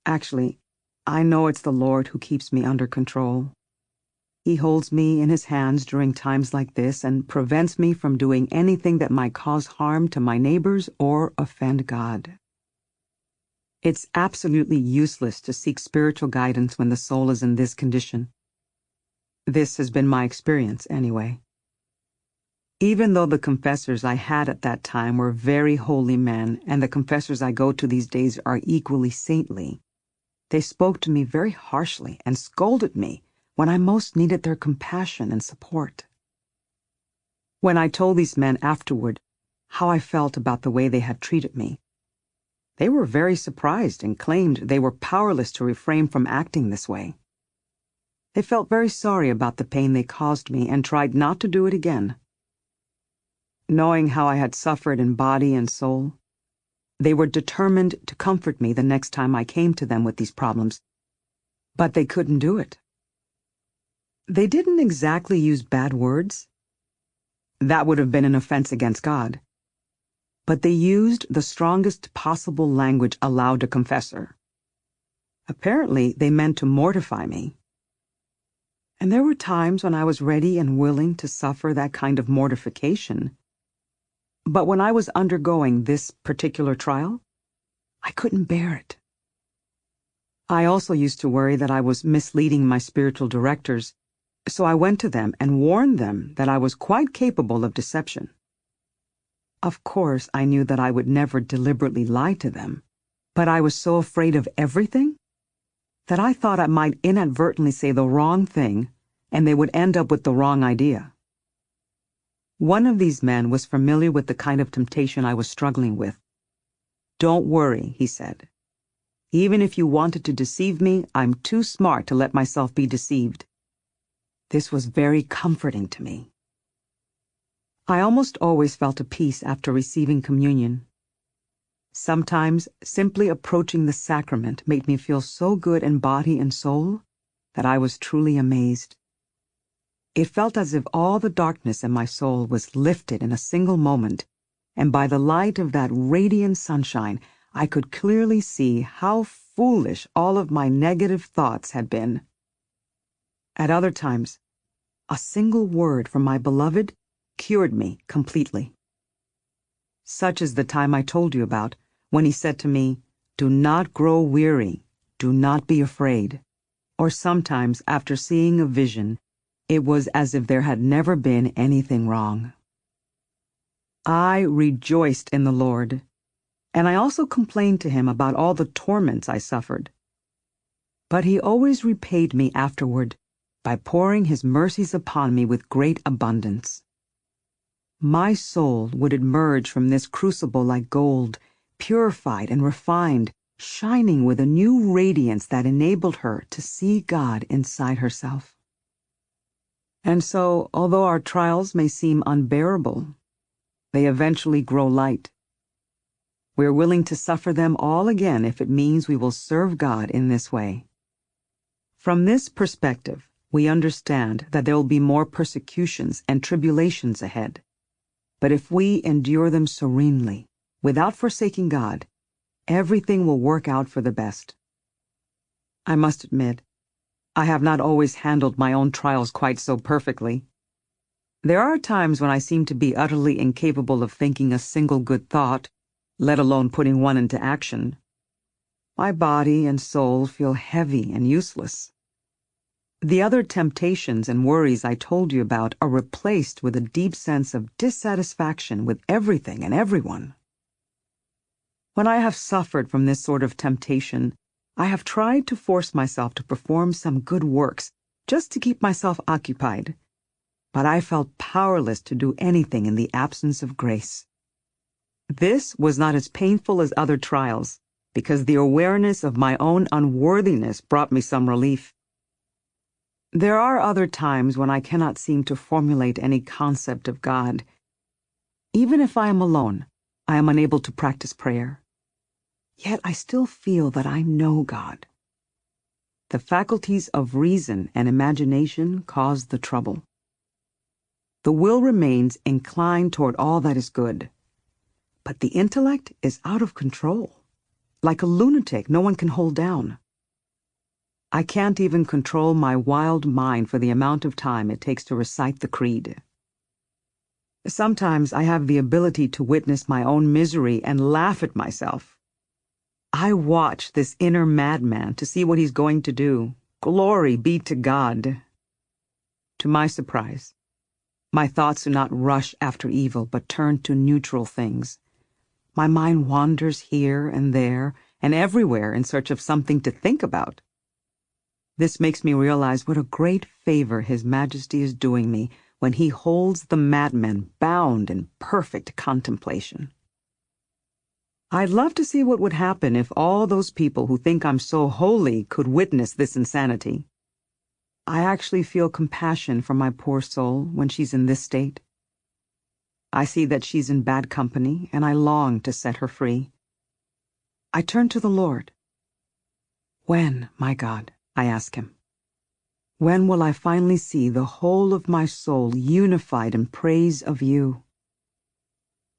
Actually, I know it's the Lord who keeps me under control. He holds me in his hands during times like this and prevents me from doing anything that might cause harm to my neighbors or offend God. It's absolutely useless to seek spiritual guidance when the soul is in this condition. This has been my experience, anyway. Even though the confessors I had at that time were very holy men, and the confessors I go to these days are equally saintly, they spoke to me very harshly and scolded me when I most needed their compassion and support. When I told these men afterward how I felt about the way they had treated me, they were very surprised and claimed they were powerless to refrain from acting this way. They felt very sorry about the pain they caused me and tried not to do it again. Knowing how I had suffered in body and soul, they were determined to comfort me the next time I came to them with these problems, but they couldn't do it. They didn't exactly use bad words. That would have been an offense against God. But they used the strongest possible language allowed a confessor. Apparently, they meant to mortify me. And there were times when I was ready and willing to suffer that kind of mortification. But when I was undergoing this particular trial, I couldn't bear it. I also used to worry that I was misleading my spiritual directors, so I went to them and warned them that I was quite capable of deception. Of course, I knew that I would never deliberately lie to them, but I was so afraid of everything that I thought I might inadvertently say the wrong thing and they would end up with the wrong idea. One of these men was familiar with the kind of temptation I was struggling with. "Don't worry," he said. "Even if you wanted to deceive me, I'm too smart to let myself be deceived." This was very comforting to me. I almost always felt a peace after receiving communion. Sometimes simply approaching the sacrament made me feel so good in body and soul that I was truly amazed. It felt as if all the darkness in my soul was lifted in a single moment, and by the light of that radiant sunshine, I could clearly see how foolish all of my negative thoughts had been. At other times, a single word from my beloved cured me completely. Such is the time I told you about, when he said to me, "Do not grow weary, do not be afraid." Or sometimes, after seeing a vision, it was as if there had never been anything wrong. I rejoiced in the Lord, and I also complained to him about all the torments I suffered. But he always repaid me afterward by pouring his mercies upon me with great abundance. My soul would emerge from this crucible like gold, purified and refined, shining with a new radiance that enabled her to see God inside herself. And so, although our trials may seem unbearable, they eventually grow light. We're willing to suffer them all again if it means we will serve God in this way. From this perspective, we understand that there will be more persecutions and tribulations ahead. But if we endure them serenely, without forsaking God, everything will work out for the best. I must admit, I have not always handled my own trials quite so perfectly. There are times when I seem to be utterly incapable of thinking a single good thought, let alone putting one into action. My body and soul feel heavy and useless. The other temptations and worries I told you about are replaced with a deep sense of dissatisfaction with everything and everyone. When I have suffered from this sort of temptation, I have tried to force myself to perform some good works just to keep myself occupied, but I felt powerless to do anything in the absence of grace. This was not as painful as other trials, because the awareness of my own unworthiness brought me some relief. There are other times when I cannot seem to formulate any concept of God. Even if I am alone, I am unable to practice prayer. Yet I still feel that I know God. The faculties of reason and imagination cause the trouble. The will remains inclined toward all that is good, but the intellect is out of control. Like a lunatic no one can hold down. I can't even control my wild mind for the amount of time it takes to recite the creed. Sometimes I have the ability to witness my own misery and laugh at myself. I watch this inner madman to see what he's going to do. Glory be to God. To my surprise, my thoughts do not rush after evil, but turn to neutral things. My mind wanders here and there and everywhere in search of something to think about. This makes me realize what a great favor His Majesty is doing me when He holds the madman bound in perfect contemplation. I'd love to see what would happen if all those people who think I'm so holy could witness this insanity. I actually feel compassion for my poor soul when she's in this state. I see that she's in bad company, and I long to set her free. I turn to the Lord. When, my God? I ask Him. When will I finally see the whole of my soul unified in praise of you?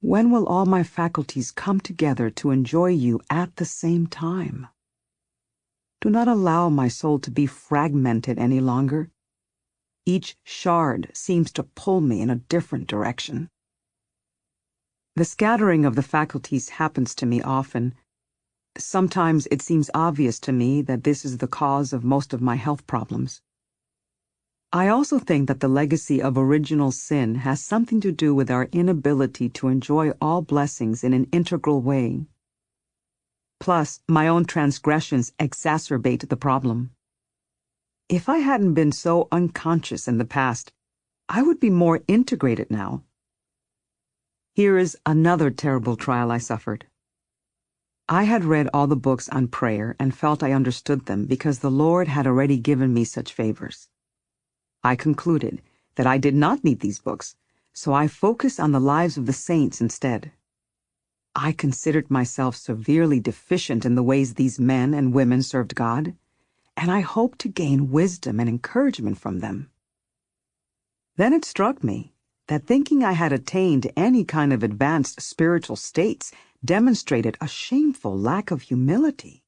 When will all my faculties come together to enjoy you at the same time? Do not allow my soul to be fragmented any longer. Each shard seems to pull me in a different direction. The scattering of the faculties happens to me often. Sometimes it seems obvious to me that this is the cause of most of my health problems. I also think that the legacy of original sin has something to do with our inability to enjoy all blessings in an integral way. Plus, my own transgressions exacerbate the problem. If I hadn't been so unconscious in the past, I would be more integrated now. Here is another terrible trial I suffered. I had read all the books on prayer and felt I understood them because the Lord had already given me such favors. I concluded that I did not need these books, so I focused on the lives of the saints instead. I considered myself severely deficient in the ways these men and women served God, and I hoped to gain wisdom and encouragement from them. Then it struck me that thinking I had attained any kind of advanced spiritual states demonstrated a shameful lack of humility.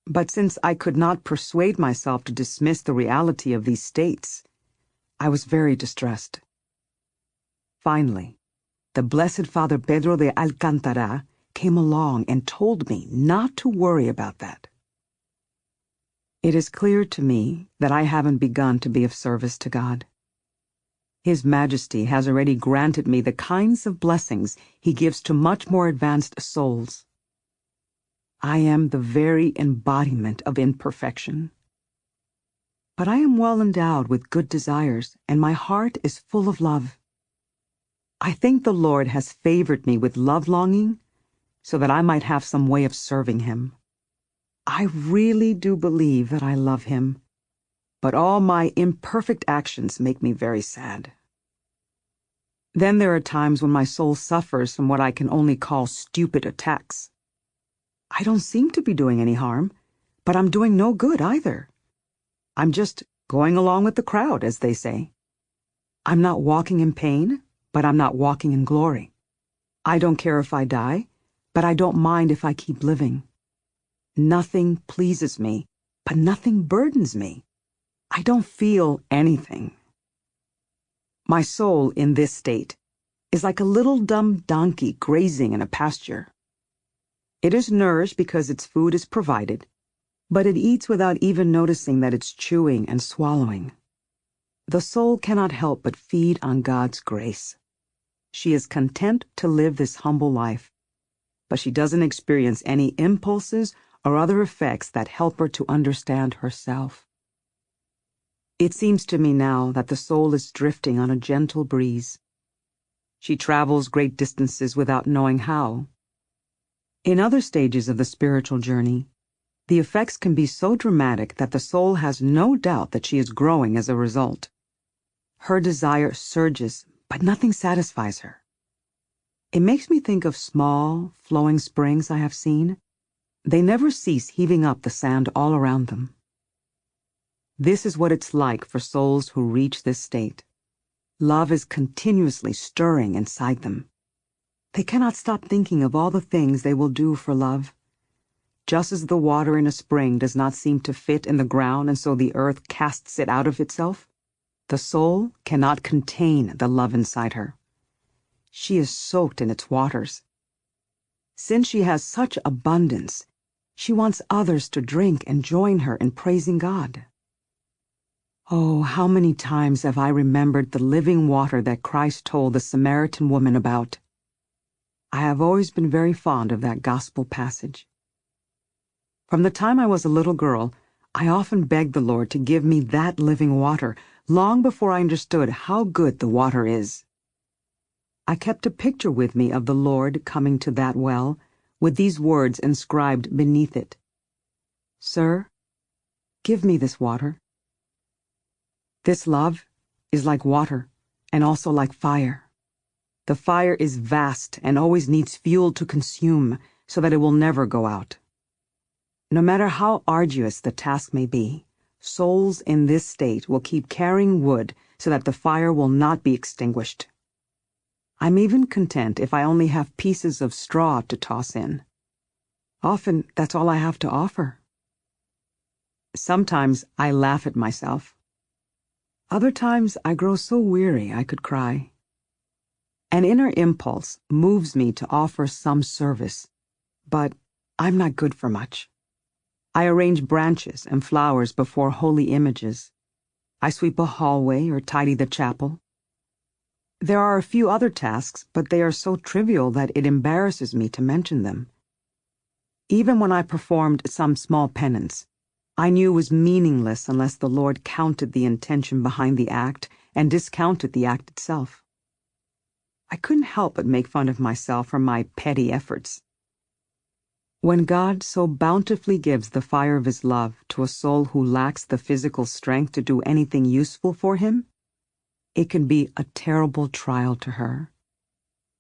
But since I could not persuade myself to dismiss the reality of these states, I was very distressed. Finally, the Blessed Father Pedro de Alcántara came along and told me not to worry about that. It is clear to me that I haven't begun to be of service to God. His Majesty has already granted me the kinds of blessings he gives to much more advanced souls. I am the very embodiment of imperfection. But I am well endowed with good desires, and my heart is full of love. I think the Lord has favored me with love-longing so that I might have some way of serving him. I really do believe that I love him, but all my imperfect actions make me very sad. Then there are times when my soul suffers from what I can only call stupid attacks. I don't seem to be doing any harm, but I'm doing no good either. I'm just going along with the crowd, as they say. I'm not walking in pain, but I'm not walking in glory. I don't care if I die, but I don't mind if I keep living. Nothing pleases me, but nothing burdens me. I don't feel anything. My soul in this state is like a little dumb donkey grazing in a pasture. It is nourished because its food is provided, but it eats without even noticing that it's chewing and swallowing. The soul cannot help but feed on God's grace. She is content to live this humble life, but she doesn't experience any impulses or other effects that help her to understand herself. It seems to me now that the soul is drifting on a gentle breeze. She travels great distances without knowing how. In other stages of the spiritual journey, the effects can be so dramatic that the soul has no doubt that she is growing as a result. Her desire surges, but nothing satisfies her. It makes me think of small, flowing springs I have seen. They never cease heaving up the sand all around them. This is what it's like for souls who reach this state. Love is continuously stirring inside them. They cannot stop thinking of all the things they will do for love. Just as the water in a spring does not seem to fit in the ground and so the earth casts it out of itself, the soul cannot contain the love inside her. She is soaked in its waters. Since she has such abundance, she wants others to drink and join her in praising God. Oh, how many times have I remembered the living water that Christ told the Samaritan woman about. I have always been very fond of that gospel passage. From the time I was a little girl, I often begged the Lord to give me that living water, long before I understood how good the water is. I kept a picture with me of the Lord coming to that well, with these words inscribed beneath it. "Sir, give me this water." This love is like water, and also like fire. The fire is vast and always needs fuel to consume, so that it will never go out. No matter how arduous the task may be, souls in this state will keep carrying wood so that the fire will not be extinguished. I'm even content if I only have pieces of straw to toss in. Often, that's all I have to offer. Sometimes I laugh at myself. Other times I grow so weary I could cry. An inner impulse moves me to offer some service, but I'm not good for much. I arrange branches and flowers before holy images. I sweep a hallway or tidy the chapel. There are a few other tasks, but they are so trivial that it embarrasses me to mention them. Even when I performed some small penance, I knew was meaningless unless the Lord counted the intention behind the act and discounted the act itself. I couldn't help but make fun of myself for my petty efforts. When God so bountifully gives the fire of His love to a soul who lacks the physical strength to do anything useful for Him, it can be a terrible trial to her.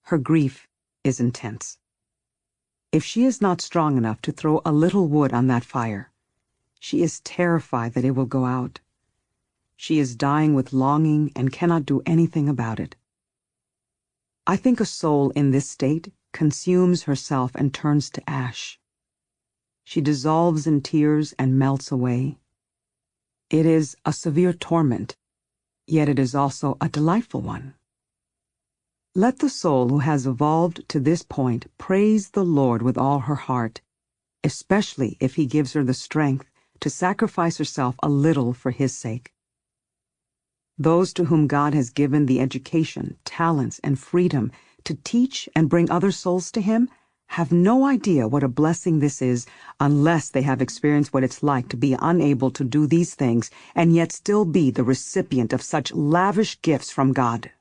Her grief is intense. If she is not strong enough to throw a little wood on that fire, she is terrified that it will go out. She is dying with longing and cannot do anything about it. I think a soul in this state consumes herself and turns to ash. She dissolves in tears and melts away. It is a severe torment, yet it is also a delightful one. Let the soul who has evolved to this point praise the Lord with all her heart, especially if He gives her the strength to sacrifice herself a little for His sake. Those to whom God has given the education, talents, and freedom to teach and bring other souls to Him have no idea what a blessing this is unless they have experienced what it's like to be unable to do these things and yet still be the recipient of such lavish gifts from God.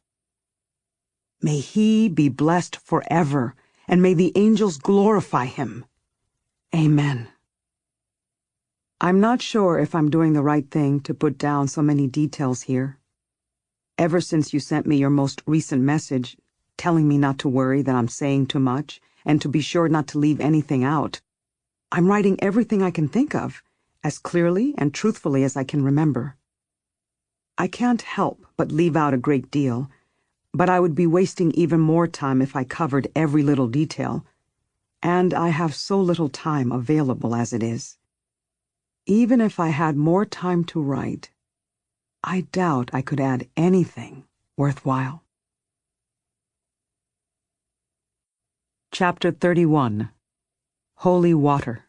May He be blessed forever, and may the angels glorify Him. Amen. I'm not sure if I'm doing the right thing to put down so many details here. Ever since you sent me your most recent message, telling me not to worry that I'm saying too much, and to be sure not to leave anything out, I'm writing everything I can think of, as clearly and truthfully as I can remember. I can't help but leave out a great deal, but I would be wasting even more time if I covered every little detail, and I have so little time available as it is. Even if I had more time to write, I doubt I could add anything worthwhile. Chapter 31. Holy Water.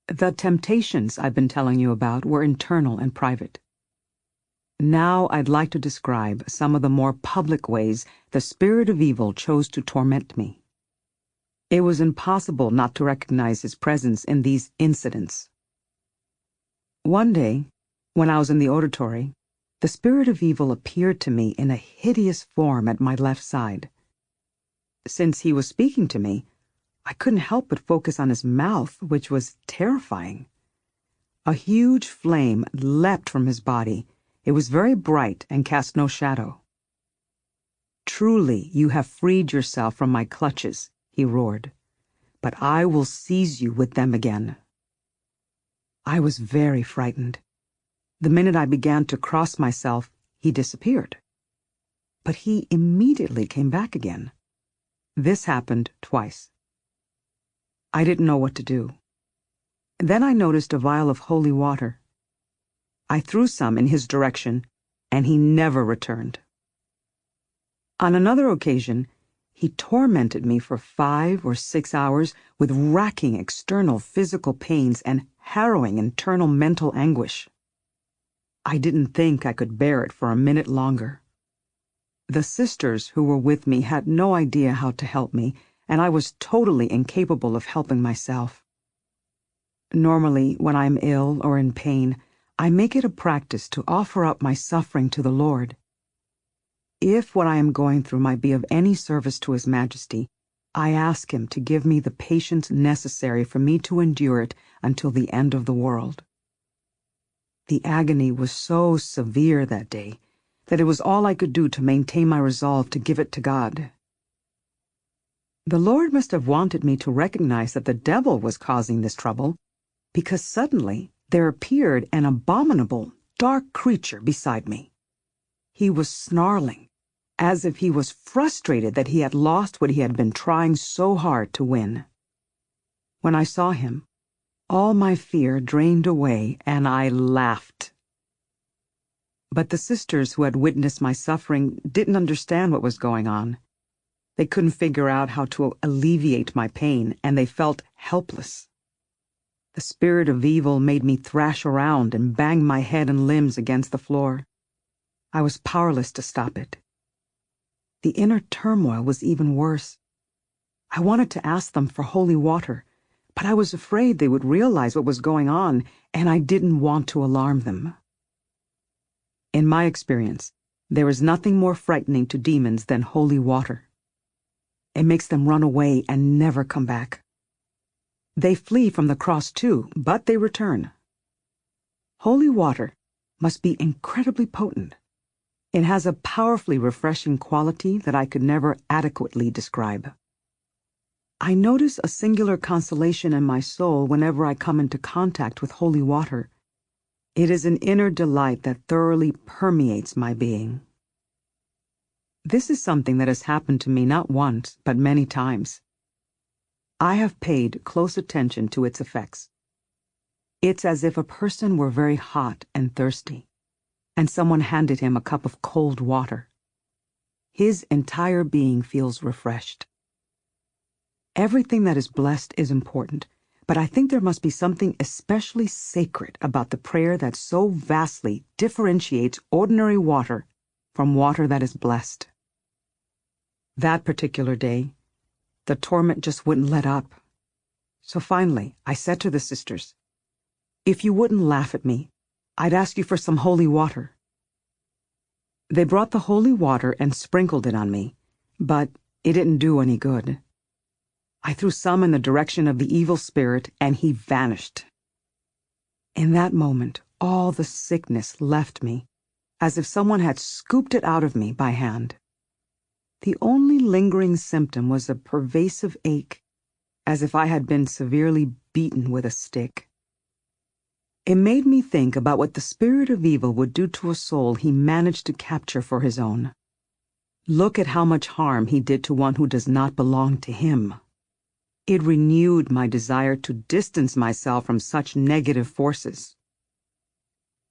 The temptations I've been telling you about were internal and private. Now I'd like to describe some of the more public ways the spirit of evil chose to torment me. It was impossible not to recognize his presence in these incidents. One day, when I was in the auditory, the spirit of evil appeared to me in a hideous form at my left side. Since he was speaking to me, I couldn't help but focus on his mouth, which was terrifying. A huge flame leapt from his body. It was very bright and cast no shadow. "Truly, you have freed yourself from my clutches," he roared, "but I will seize you with them again." I was very frightened. The minute I began to cross myself, he disappeared. But he immediately came back again. This happened twice. I didn't know what to do. Then I noticed a vial of holy water. I threw some in his direction, and he never returned. On another occasion, he tormented me for 5 or 6 hours with racking external physical pains and harrowing internal mental anguish. I didn't think I could bear it for a minute longer. The sisters who were with me had no idea how to help me, and I was totally incapable of helping myself. Normally, when I'm ill or in pain, I make it a practice to offer up my suffering to the Lord. If what I am going through might be of any service to His Majesty, I ask Him to give me the patience necessary for me to endure it until the end of the world. The agony was so severe that day that it was all I could do to maintain my resolve to give it to God. The Lord must have wanted me to recognize that the devil was causing this trouble, because suddenly there appeared an abominable, dark creature beside me. He was snarling, as if he was frustrated that he had lost what he had been trying so hard to win. When I saw him, all my fear drained away, and I laughed. But the sisters who had witnessed my suffering didn't understand what was going on. They couldn't figure out how to alleviate my pain, and they felt helpless. The spirit of evil made me thrash around and bang my head and limbs against the floor. I was powerless to stop it. The inner turmoil was even worse. I wanted to ask them for holy water, but I was afraid they would realize what was going on, and I didn't want to alarm them. In my experience, there is nothing more frightening to demons than holy water. It makes them run away and never come back. They flee from the cross too, but they return. Holy water must be incredibly potent. It has a powerfully refreshing quality that I could never adequately describe. I notice a singular consolation in my soul whenever I come into contact with holy water. It is an inner delight that thoroughly permeates my being. This is something that has happened to me not once, but many times. I have paid close attention to its effects. It's as if a person were very hot and thirsty, and someone handed him a cup of cold water. His entire being feels refreshed. Everything that is blessed is important, but I think there must be something especially sacred about the prayer that so vastly differentiates ordinary water from water that is blessed. That particular day, the torment just wouldn't let up. So finally, I said to the sisters, "If you wouldn't laugh at me, I'd ask you for some holy water." They brought the holy water and sprinkled it on me, but it didn't do any good. I threw some in the direction of the evil spirit, and he vanished. In that moment, all the sickness left me, as if someone had scooped it out of me by hand. The only lingering symptom was a pervasive ache, as if I had been severely beaten with a stick. It made me think about what the spirit of evil would do to a soul he managed to capture for his own. Look at how much harm he did to one who does not belong to him. It renewed my desire to distance myself from such negative forces.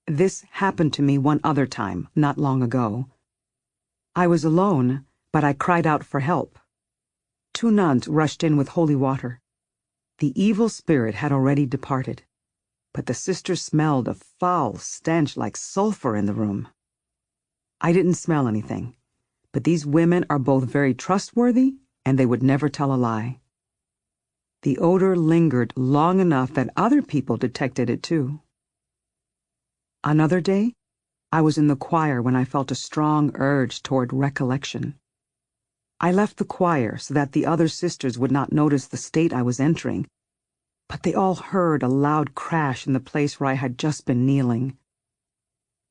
This happened to me one other time, not long ago. I was alone, but I cried out for help. 2 nuns rushed in with holy water. The evil spirit had already departed, but the sisters smelled a foul stench like sulfur in the room. I didn't smell anything, but these women are both very trustworthy, and they would never tell a lie. The odor lingered long enough that other people detected it too. Another day, I was in the choir when I felt a strong urge toward recollection. I left the choir so that the other sisters would not notice the state I was entering, but they all heard a loud crash in the place where I had just been kneeling.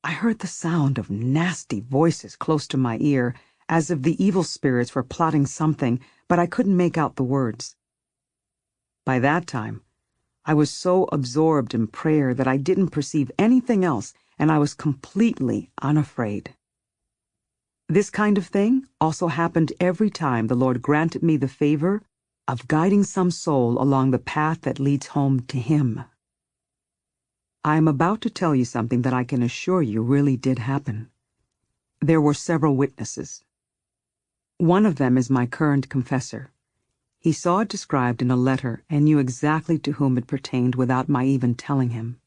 I heard the sound of nasty voices close to my ear, as if the evil spirits were plotting something, but I couldn't make out the words. By that time, I was so absorbed in prayer that I didn't perceive anything else, and I was completely unafraid. This kind of thing also happened every time the Lord granted me the favor of guiding some soul along the path that leads home to Him. I am about to tell you something that I can assure you really did happen. There were several witnesses. One of them is my current confessor. He saw it described in a letter and knew exactly to whom it pertained without my even telling him.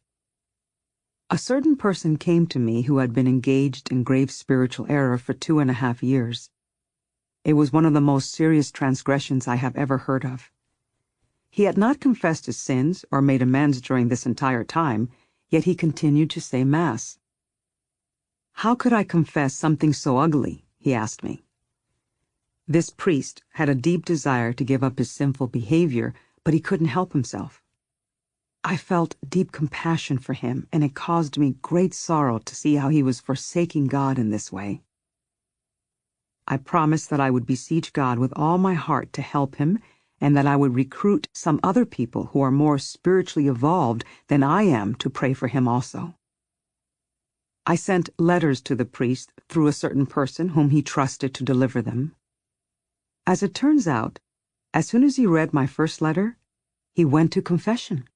A certain person came to me who had been engaged in grave spiritual error for 2.5 years. It was one of the most serious transgressions I have ever heard of. He had not confessed his sins or made amends during this entire time, yet he continued to say Mass. How could I confess something so ugly? He asked me. This priest had a deep desire to give up his sinful behavior, but he couldn't help himself. I felt deep compassion for him, and it caused me great sorrow to see how he was forsaking God in this way. I promised that I would beseech God with all my heart to help him and that I would recruit some other people who are more spiritually evolved than I am to pray for him also. I sent letters to the priest through a certain person whom he trusted to deliver them. As it turns out, as soon as he read my first letter, he went to confession.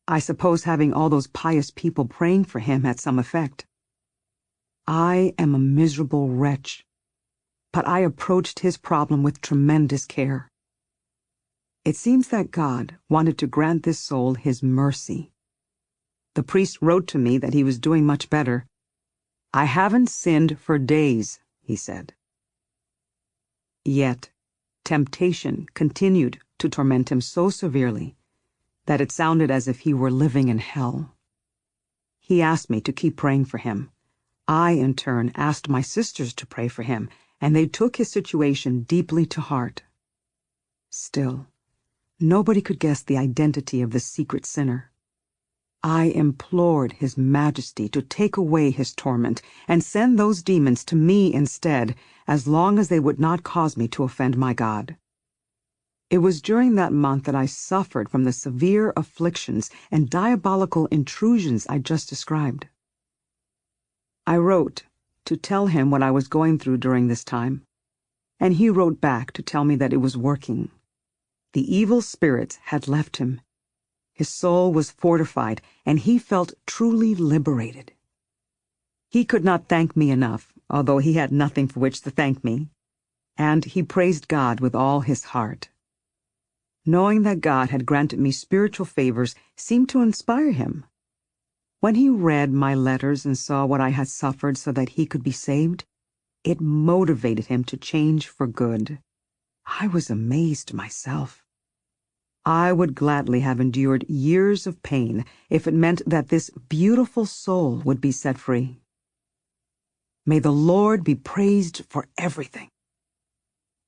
I suppose having all those pious people praying for him had some effect. I am a miserable wretch, but I approached his problem with tremendous care. It seems that God wanted to grant this soul his mercy. The priest wrote to me that he was doing much better. "I haven't sinned for days," he said. Yet, temptation continued to torment him so severely that it sounded as if he were living in hell. He asked me to keep praying for him. I, in turn, asked my sisters to pray for him, and they took his situation deeply to heart. Still, nobody could guess the identity of the secret sinner. I implored His Majesty to take away his torment and send those demons to me instead, as long as they would not cause me to offend my God. It was during that month that I suffered from the severe afflictions and diabolical intrusions I just described. I wrote to tell him what I was going through during this time, and he wrote back to tell me that it was working. The evil spirits had left him. His soul was fortified, and he felt truly liberated. He could not thank me enough, although he had nothing for which to thank me, and he praised God with all his heart. Knowing that God had granted me spiritual favors seemed to inspire him. When he read my letters and saw what I had suffered so that he could be saved, it motivated him to change for good. I was amazed myself. I would gladly have endured years of pain if it meant that this beautiful soul would be set free. May the Lord be praised for everything.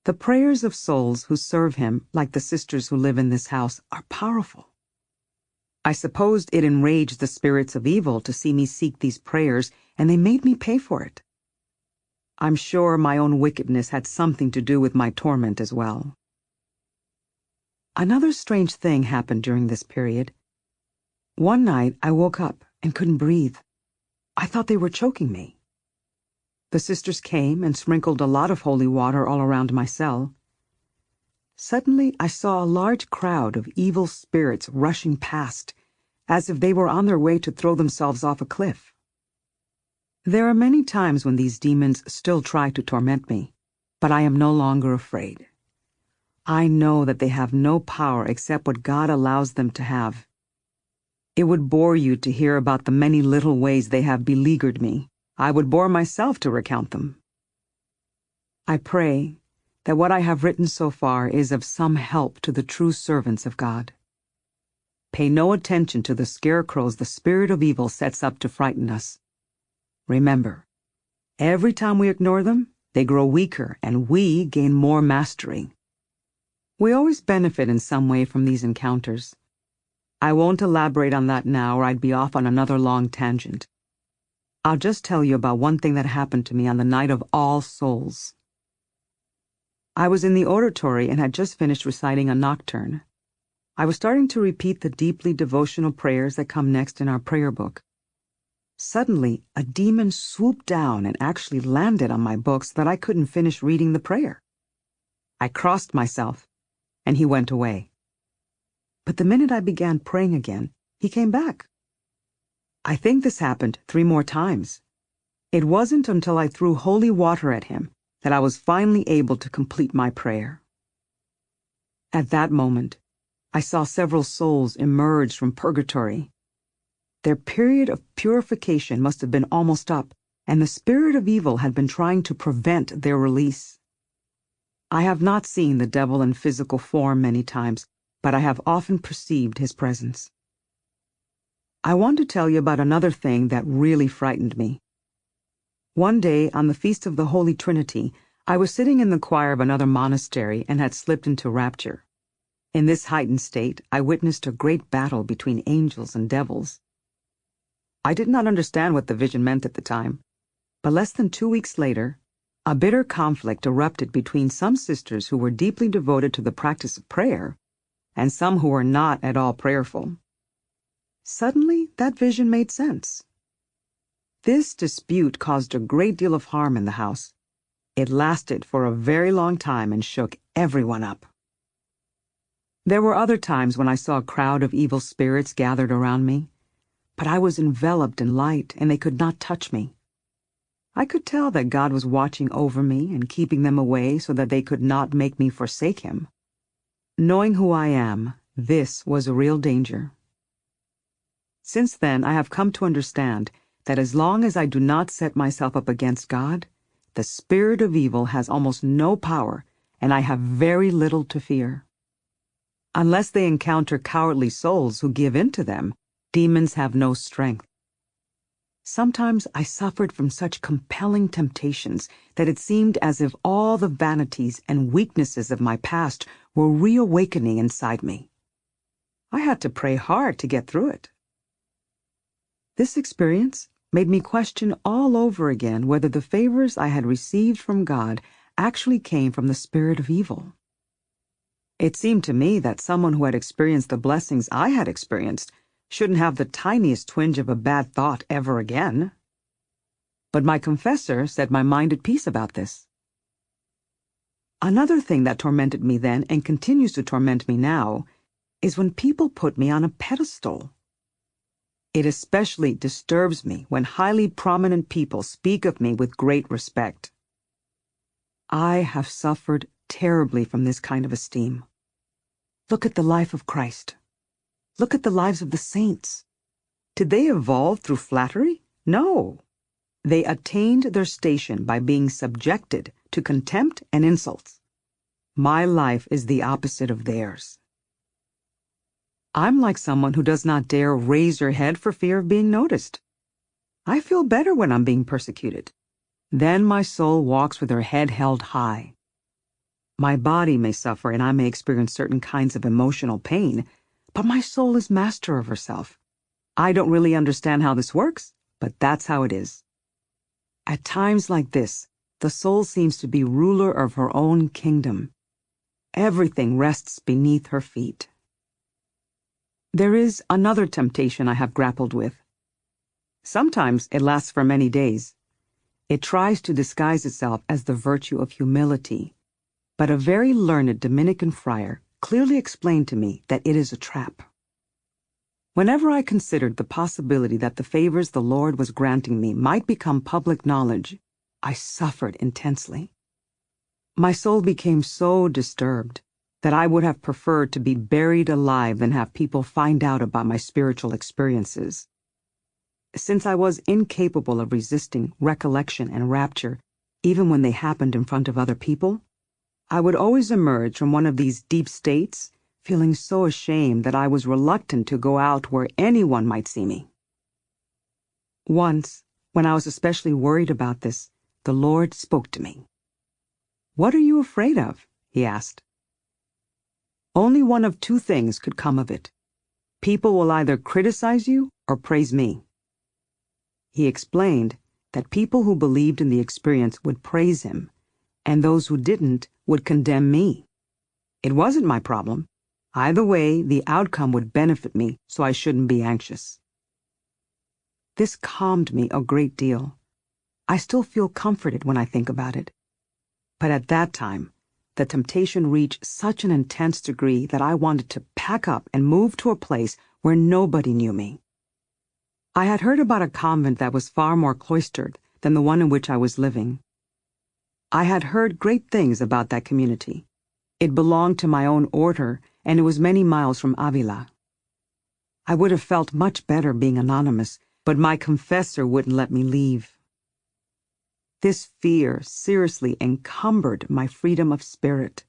The prayers of souls who serve him, like the sisters who live in this house, are powerful. I supposed it enraged the spirits of evil to see me seek these prayers, and they made me pay for it. I'm sure my own wickedness had something to do with my torment as well. Another strange thing happened during this period. One night I woke up and couldn't breathe. I thought they were choking me. The sisters came and sprinkled a lot of holy water all around my cell. Suddenly I saw a large crowd of evil spirits rushing past, as if they were on their way to throw themselves off a cliff. There are many times when these demons still try to torment me, but I am no longer afraid. I know that they have no power except what God allows them to have. It would bore you to hear about the many little ways they have beleaguered me. I would bore myself to recount them. I pray that what I have written so far is of some help to the true servants of God. Pay no attention to the scarecrows the spirit of evil sets up to frighten us. Remember, every time we ignore them, they grow weaker and we gain more mastery. We always benefit in some way from these encounters. I won't elaborate on that now, or I'd be off on another long tangent. I'll just tell you about one thing that happened to me on the night of All Souls. I was in the oratory and had just finished reciting a nocturne. I was starting to repeat the deeply devotional prayers that come next in our prayer book. Suddenly, a demon swooped down and actually landed on my book so that I couldn't finish reading the prayer. I crossed myself, and he went away. But the minute I began praying again, he came back. I think this happened 3 more times. It wasn't until I threw holy water at him that I was finally able to complete my prayer. At that moment, I saw several souls emerge from purgatory. Their period of purification must have been almost up, and the spirit of evil had been trying to prevent their release. I have not seen the devil in physical form many times, but I have often perceived his presence. I want to tell you about another thing that really frightened me. One day, on the Feast of the Holy Trinity, I was sitting in the choir of another monastery and had slipped into rapture. In this heightened state, I witnessed a great battle between angels and devils. I did not understand what the vision meant at the time, but less than 2 weeks later, A bitter conflict erupted between some sisters who were deeply devoted to the practice of prayer and some who were not at all prayerful. Suddenly, that vision made sense. This dispute caused a great deal of harm in the house. It lasted for a very long time and shook everyone up. There were other times when I saw a crowd of evil spirits gathered around me, but I was enveloped in light and they could not touch me. I could tell that God was watching over me and keeping them away so that they could not make me forsake Him. Knowing who I am, this was a real danger. Since then, I have come to understand that as long as I do not set myself up against God, the spirit of evil has almost no power, and I have very little to fear. Unless they encounter cowardly souls who give in to them, demons have no strength. Sometimes I suffered from such compelling temptations that it seemed as if all the vanities and weaknesses of my past were reawakening inside me. I had to pray hard to get through it. This experience made me question all over again whether the favors I had received from God actually came from the spirit of evil. It seemed to me that someone who had experienced the blessings I had experienced shouldn't have the tiniest twinge of a bad thought ever again. But my confessor set my mind at peace about this. Another thing that tormented me then and continues to torment me now is when people put me on a pedestal. It especially disturbs me when highly prominent people speak of me with great respect. I have suffered terribly from this kind of esteem. Look at the life of Christ. Look at the lives of the saints. Did they evolve through flattery? No. They attained their station by being subjected to contempt and insults. My life is the opposite of theirs. I'm like someone who does not dare raise her head for fear of being noticed. I feel better when I'm being persecuted. Then my soul walks with her head held high. My body may suffer and I may experience certain kinds of emotional pain, but my soul is master of herself. I don't really understand how this works, but that's how it is. At times like this, the soul seems to be ruler of her own kingdom. Everything rests beneath her feet. There is another temptation I have grappled with. Sometimes it lasts for many days. It tries to disguise itself as the virtue of humility, but a very learned Dominican friar clearly explained to me that it is a trap. Whenever I considered the possibility that the favors the Lord was granting me might become public knowledge, I suffered intensely. My soul became so disturbed that I would have preferred to be buried alive than have people find out about my spiritual experiences. Since I was incapable of resisting recollection and rapture, even when they happened in front of other people, I would always emerge from one of these deep states feeling so ashamed that I was reluctant to go out where anyone might see me. Once, when I was especially worried about this, the Lord spoke to me. "What are you afraid of?" He asked. Only one of two things could come of it. People will either criticize you or praise me. He explained that people who believed in the experience would praise him, and those who didn't would condemn me. It wasn't my problem. Either way, the outcome would benefit me, so I shouldn't be anxious. This calmed me a great deal. I still feel comforted when I think about it. But at that time, the temptation reached such an intense degree that I wanted to pack up and move to a place where nobody knew me. I had heard about a convent that was far more cloistered than the one in which I was living. I had heard great things about that community. It belonged to my own order, and it was many miles from Avila. I would have felt much better being anonymous, but my confessor wouldn't let me leave. This fear seriously encumbered my freedom of spirit.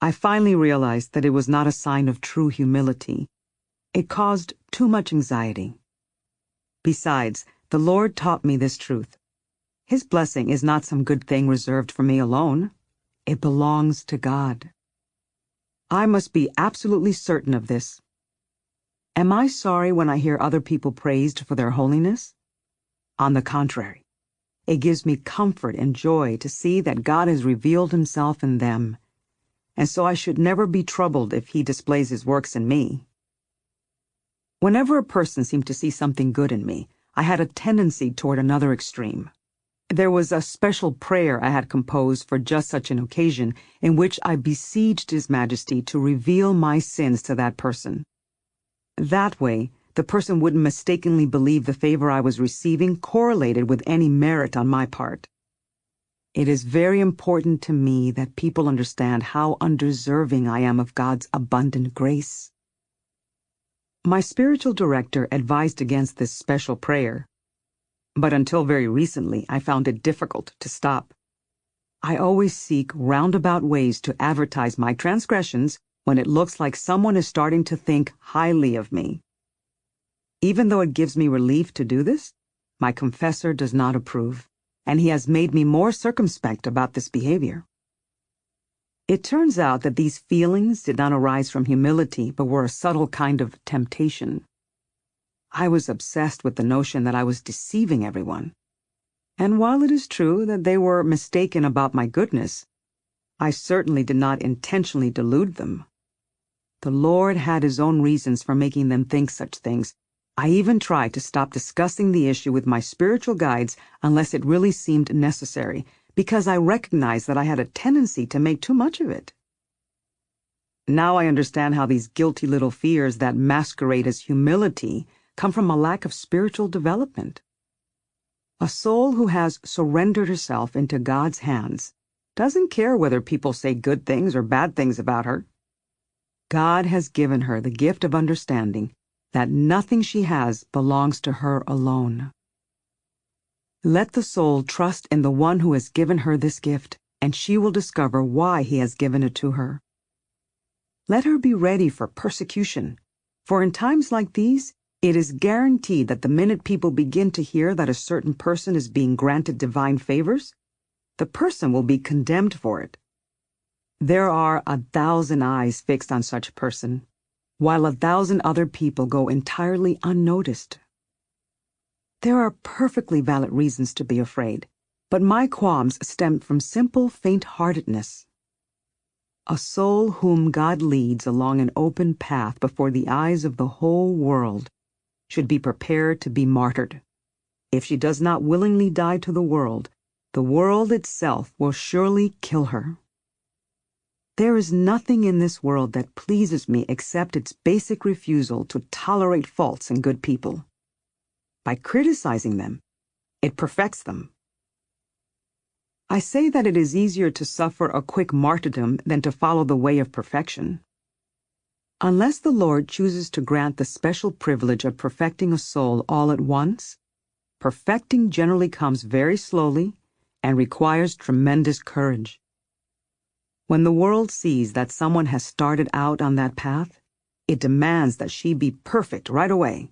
I finally realized that it was not a sign of true humility. It caused too much anxiety. Besides, the Lord taught me this truth. His blessing is not some good thing reserved for me alone. It belongs to God. I must be absolutely certain of this. Am I sorry when I hear other people praised for their holiness? On the contrary, It gives me comfort and joy to see that God has revealed himself in them, and so I should never be troubled if he displays his works in me. Whenever a person seemed to see something good in me, I had a tendency toward another extreme. There was a special prayer I had composed for just such an occasion, in which I besieged His Majesty to reveal my sins to that person. That way, the person wouldn't mistakenly believe the favor I was receiving correlated with any merit on my part. It is very important to me that people understand how undeserving I am of God's abundant grace. My spiritual director advised against this special prayer, but until very recently I found it difficult to stop. I always seek roundabout ways to advertise my transgressions when it looks like someone is starting to think highly of me. Even though it gives me relief to do this, my confessor does not approve, and he has made me more circumspect about this behavior. It turns out that these feelings did not arise from humility, but were a subtle kind of temptation. I was obsessed with the notion that I was deceiving everyone. And while it is true that they were mistaken about my goodness, I certainly did not intentionally delude them. The Lord had his own reasons for making them think such things. I even tried to stop discussing the issue with my spiritual guides unless it really seemed necessary, because I recognized that I had a tendency to make too much of it. Now I understand how these guilty little fears that masquerade as humility come from a lack of spiritual development. A soul who has surrendered herself into God's hands doesn't care whether people say good things or bad things about her. God has given her the gift of understanding that nothing she has belongs to her alone. Let the soul trust in the one who has given her this gift, and she will discover why he has given it to her. Let her be ready for persecution, for in times like these, it is guaranteed that the minute people begin to hear that a certain person is being granted divine favors, the person will be condemned for it. There are 1,000 eyes fixed on such a person, while 1,000 other people go entirely unnoticed. There are perfectly valid reasons to be afraid, but my qualms stem from simple faint-heartedness. A soul whom God leads along an open path before the eyes of the whole world should be prepared to be martyred. If she does not willingly die to the world itself will surely kill her. There is nothing in this world that pleases me except its basic refusal to tolerate faults in good people. By criticizing them, it perfects them. I say that it is easier to suffer a quick martyrdom than to follow the way of perfection. Unless the Lord chooses to grant the special privilege of perfecting a soul all at once, perfecting generally comes very slowly and requires tremendous courage. When the world sees that someone has started out on that path, it demands that she be perfect right away.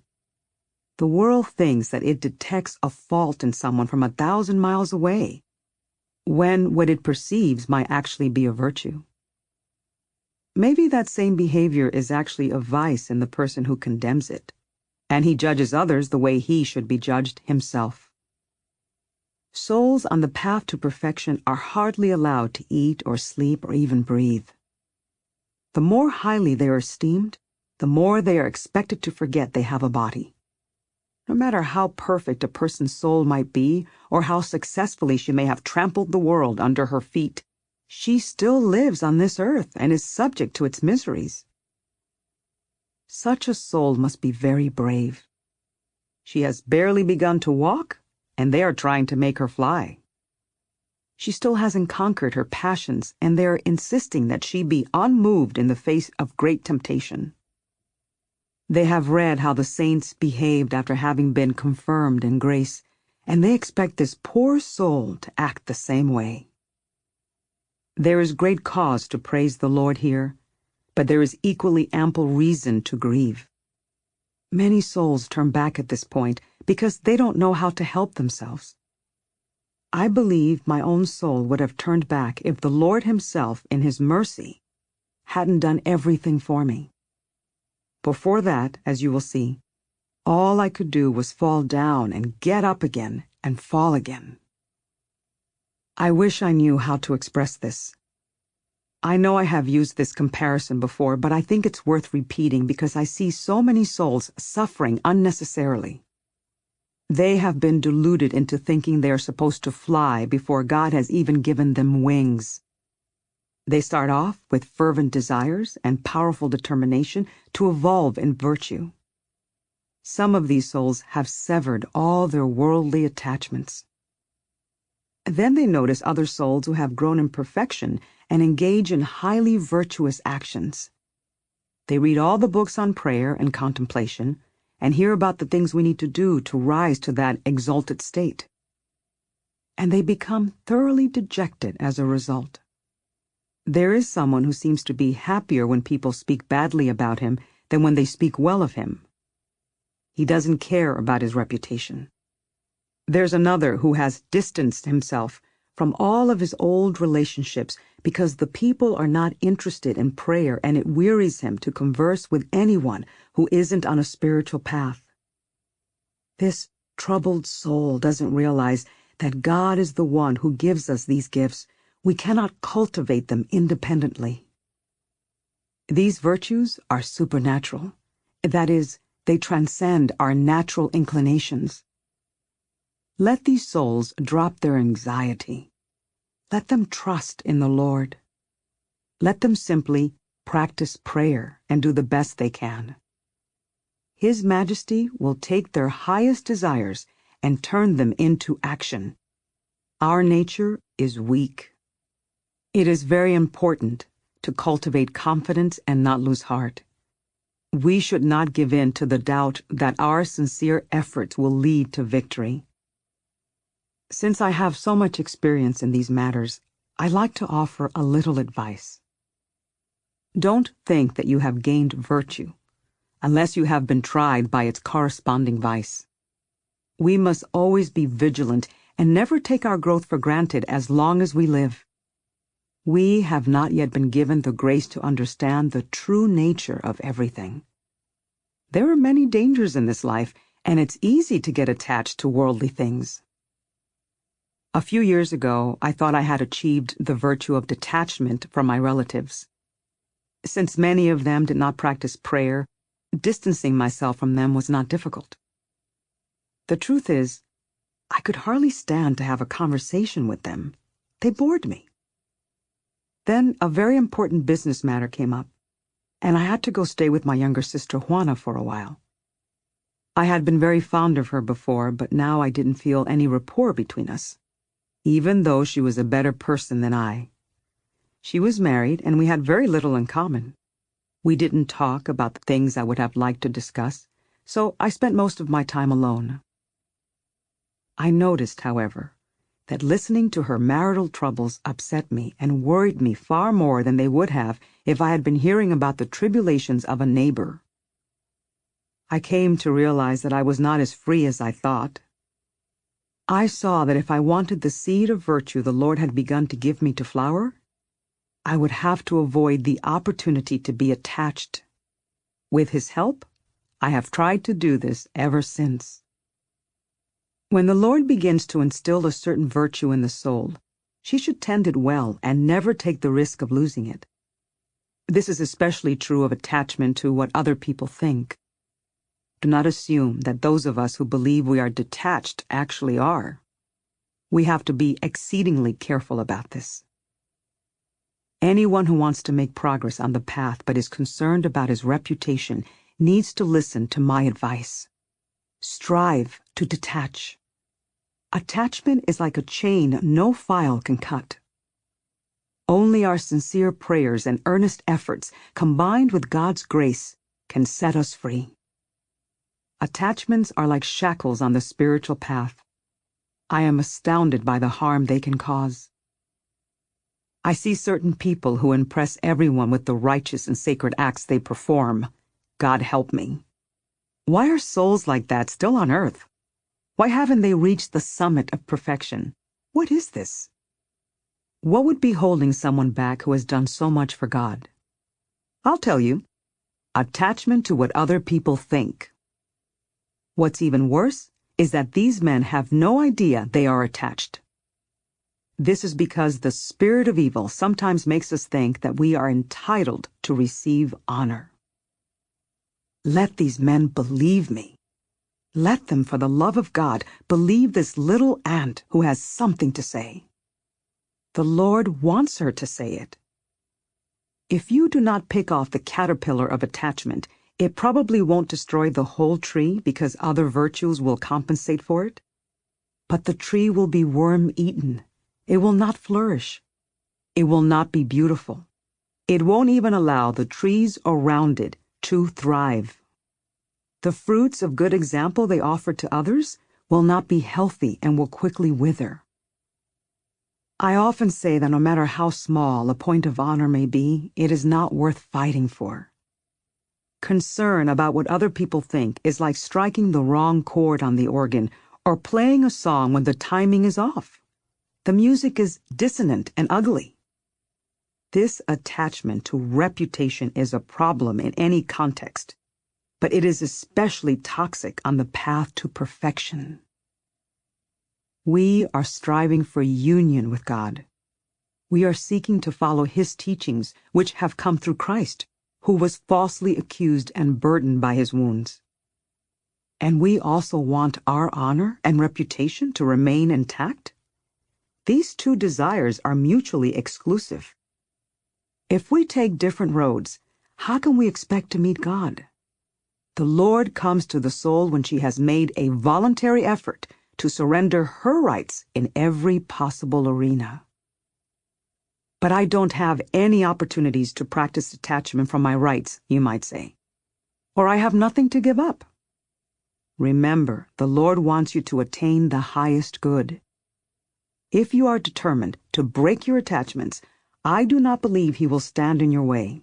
The world thinks that it detects a fault in someone from 1,000 miles away, when what it perceives might actually be a virtue. Maybe that same behavior is actually a vice in the person who condemns it, and he judges others the way he should be judged himself. Souls on the path to perfection are hardly allowed to eat or sleep or even breathe. The more highly they are esteemed, the more they are expected to forget they have a body. No matter how perfect a person's soul might be, or how successfully she may have trampled the world under her feet, she still lives on this earth and is subject to its miseries. Such a soul must be very brave. She has barely begun to walk, and they are trying to make her fly. She still hasn't conquered her passions, and they are insisting that she be unmoved in the face of great temptation. They have read how the saints behaved after having been confirmed in grace, and they expect this poor soul to act the same way. There is great cause to praise the Lord here, but there is equally ample reason to grieve. Many souls turn back at this point because they don't know how to help themselves. I believe my own soul would have turned back if the Lord himself, in his mercy, hadn't done everything for me. Before that, as you will see, all I could do was fall down and get up again and fall again. I wish I knew how to express this. I know I have used this comparison before, but I think it's worth repeating because I see so many souls suffering unnecessarily. They have been deluded into thinking they are supposed to fly before God has even given them wings. They start off with fervent desires and powerful determination to evolve in virtue. Some of these souls have severed all their worldly attachments. Then they notice other souls who have grown in perfection and engage in highly virtuous actions. They read all the books on prayer and contemplation and hear about the things we need to do to rise to that exalted state. And they become thoroughly dejected as a result. There is someone who seems to be happier when people speak badly about him than when they speak well of him. He doesn't care about his reputation. There's another who has distanced himself from all of his old relationships because the people are not interested in prayer and it wearies him to converse with anyone who isn't on a spiritual path. This troubled soul doesn't realize that God is the one who gives us these gifts. We cannot cultivate them independently. These virtues are supernatural. That is, they transcend our natural inclinations. Let these souls drop their anxiety. Let them trust in the Lord. Let them simply practice prayer and do the best they can. His Majesty will take their highest desires and turn them into action. Our nature is weak. It is very important to cultivate confidence and not lose heart. We should not give in to the doubt that our sincere efforts will lead to victory. Since I have so much experience in these matters, I'd like to offer a little advice. Don't think that you have gained virtue unless you have been tried by its corresponding vice. We must always be vigilant and never take our growth for granted as long as we live. We have not yet been given the grace to understand the true nature of everything. There are many dangers in this life, and it's easy to get attached to worldly things. A few years ago, I thought I had achieved the virtue of detachment from my relatives. Since many of them did not practice prayer, distancing myself from them was not difficult. The truth is, I could hardly stand to have a conversation with them. They bored me. Then a very important business matter came up, and I had to go stay with my younger sister Juana for a while. I had been very fond of her before, but now I didn't feel any rapport between us, even though she was a better person than I. She was married, and we had very little in common. We didn't talk about the things I would have liked to discuss, so I spent most of my time alone. I noticed, however, that listening to her marital troubles upset me and worried me far more than they would have if I had been hearing about the tribulations of a neighbor. I came to realize that I was not as free as I thought. I saw that if I wanted the seed of virtue the Lord had begun to give me to flower, I would have to avoid the opportunity to be attached. With His help, I have tried to do this ever since. When the Lord begins to instill a certain virtue in the soul, she should tend it well and never take the risk of losing it. This is especially true of attachment to what other people think. Do not assume that those of us who believe we are detached actually are. We have to be exceedingly careful about this. Anyone who wants to make progress on the path but is concerned about his reputation needs to listen to my advice. Strive to detach. Attachment is like a chain no file can cut. Only our sincere prayers and earnest efforts, combined with God's grace, can set us free. Attachments are like shackles on the spiritual path. I am astounded by the harm they can cause. I see certain people who impress everyone with the righteous and sacred acts they perform. God help me. Why are souls like that still on earth? Why haven't they reached the summit of perfection? What is this? What would be holding someone back who has done so much for God? I'll tell you. Attachment to what other people think. What's even worse is that these men have no idea they are attached. This is because the spirit of evil sometimes makes us think that we are entitled to receive honor. Let these men believe me. Let them, for the love of God, believe this little ant who has something to say. The Lord wants her to say it. If you do not pick off the caterpillar of attachment, it probably won't destroy the whole tree because other virtues will compensate for it. But the tree will be worm-eaten. It will not flourish. It will not be beautiful. It won't even allow the trees around it to thrive. The fruits of good example they offer to others will not be healthy and will quickly wither. I often say that no matter how small a point of honor may be, it is not worth fighting for. Concern about what other people think is like striking the wrong chord on the organ or playing a song when the timing is off. The music is dissonant and ugly. This attachment to reputation is a problem in any context, but it is especially toxic on the path to perfection. We are striving for union with God. We are seeking to follow His teachings, which have come through Christ, who was falsely accused and burdened by His wounds. And we also want our honor and reputation to remain intact. These two desires are mutually exclusive. If we take different roads, how can we expect to meet God? The Lord comes to the soul when she has made a voluntary effort to surrender her rights in every possible arena. But I don't have any opportunities to practice detachment from my rights, you might say. Or I have nothing to give up. Remember, the Lord wants you to attain the highest good. If you are determined to break your attachments, I do not believe He will stand in your way.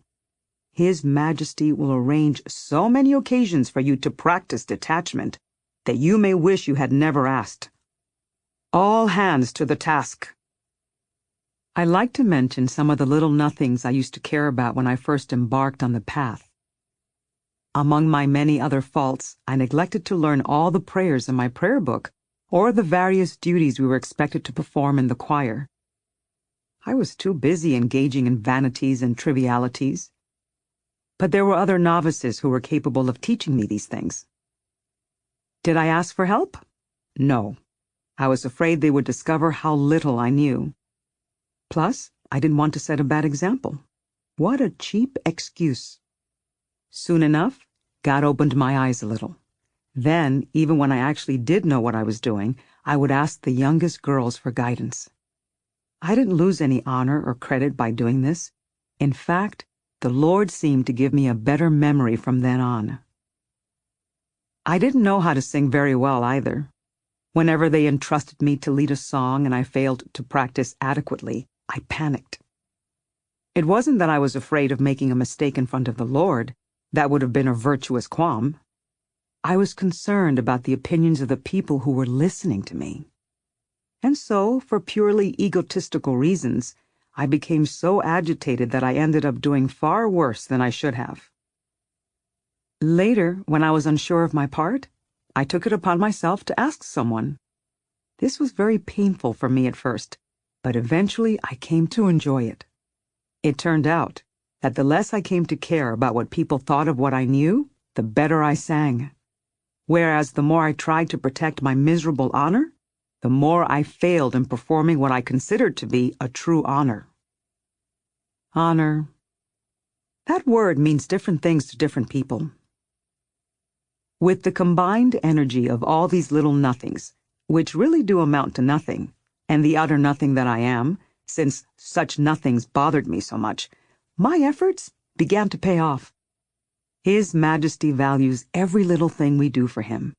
His Majesty will arrange so many occasions for you to practice detachment that you may wish you had never asked. All hands to the task. I like to mention some of the little nothings I used to care about when I first embarked on the path. Among my many other faults, I neglected to learn all the prayers in my prayer book or the various duties we were expected to perform in the choir. I was too busy engaging in vanities and trivialities. But there were other novices who were capable of teaching me these things. Did I ask for help? No. I was afraid they would discover how little I knew. Plus, I didn't want to set a bad example. What a cheap excuse. Soon enough, God opened my eyes a little. Then, even when I actually did know what I was doing, I would ask the youngest girls for guidance. I didn't lose any honor or credit by doing this. In fact, the Lord seemed to give me a better memory from then on. I didn't know how to sing very well either. Whenever they entrusted me to lead a song and I failed to practice adequately, I panicked. It wasn't that I was afraid of making a mistake in front of the Lord. That would have been a virtuous qualm. I was concerned about the opinions of the people who were listening to me. And so, for purely egotistical reasons, I became so agitated that I ended up doing far worse than I should have. Later, when I was unsure of my part, I took it upon myself to ask someone. This was very painful for me at first, but eventually I came to enjoy it. It turned out that the less I came to care about what people thought of what I knew, the better I sang. Whereas the more I tried to protect my miserable honor, the more I failed in performing what I considered to be a true honor. Honor. That word means different things to different people. With the combined energy of all these little nothings, which really do amount to nothing, and the utter nothing that I am, since such nothings bothered me so much, my efforts began to pay off. His Majesty values every little thing we do for Him.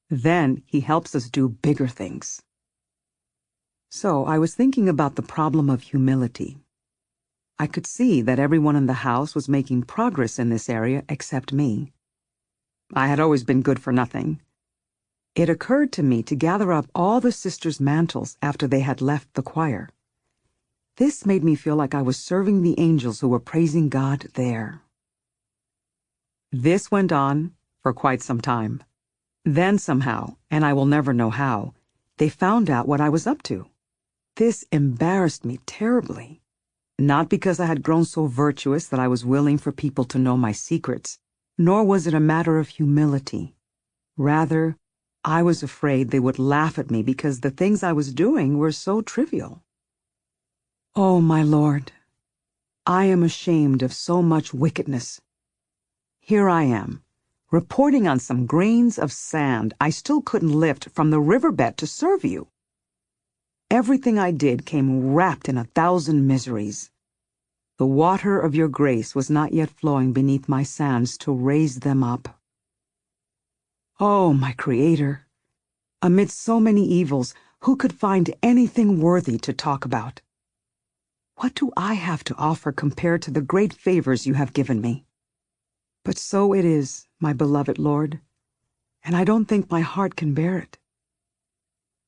Then He helps us do bigger things. So I was thinking about the problem of humility. I could see that everyone in the house was making progress in this area except me. I had always been good for nothing. It occurred to me to gather up all the sisters' mantles after they had left the choir. This made me feel like I was serving the angels who were praising God there. This went on for quite some time. Then somehow, and I will never know how, they found out what I was up to. This embarrassed me terribly, not because I had grown so virtuous that I was willing for people to know my secrets, nor was it a matter of humility. Rather, I was afraid they would laugh at me because the things I was doing were so trivial. Oh, my Lord, I am ashamed of so much wickedness. Here I am, reporting on some grains of sand I still couldn't lift from the riverbed to serve you. Everything I did came wrapped in 1,000 miseries. The water of your grace was not yet flowing beneath my sands to raise them up. Oh, my Creator, amidst so many evils, who could find anything worthy to talk about? What do I have to offer compared to the great favors you have given me? But so it is, my beloved Lord, and I don't think my heart can bear it.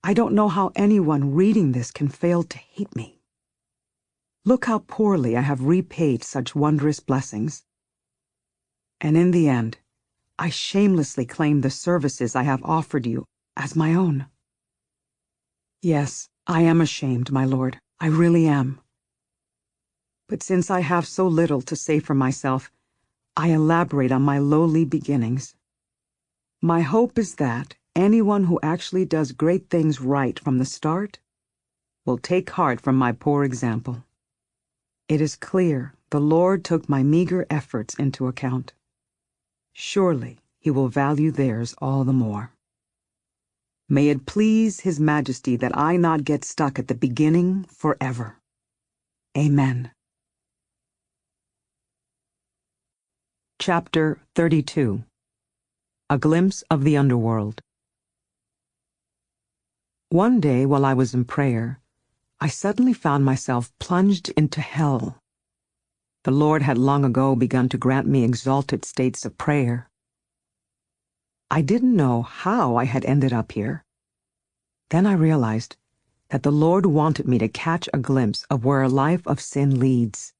I don't know how anyone reading this can fail to hate me. Look how poorly I have repaid such wondrous blessings. And in the end, I shamelessly claim the services I have offered you as my own. Yes, I am ashamed, my Lord, I really am. But since I have so little to say for myself, I elaborate on my lowly beginnings. My hope is that anyone who actually does great things right from the start will take heart from my poor example. It is clear the Lord took my meager efforts into account. Surely He will value theirs all the more. May it please His Majesty that I not get stuck at the beginning forever. Amen. Chapter 32. A Glimpse of the Underworld. One day while I was in prayer, I suddenly found myself plunged into hell. The Lord had long ago begun to grant me exalted states of prayer. I didn't know how I had ended up here. Then I realized that the Lord wanted me to catch a glimpse of where a life of sin leads.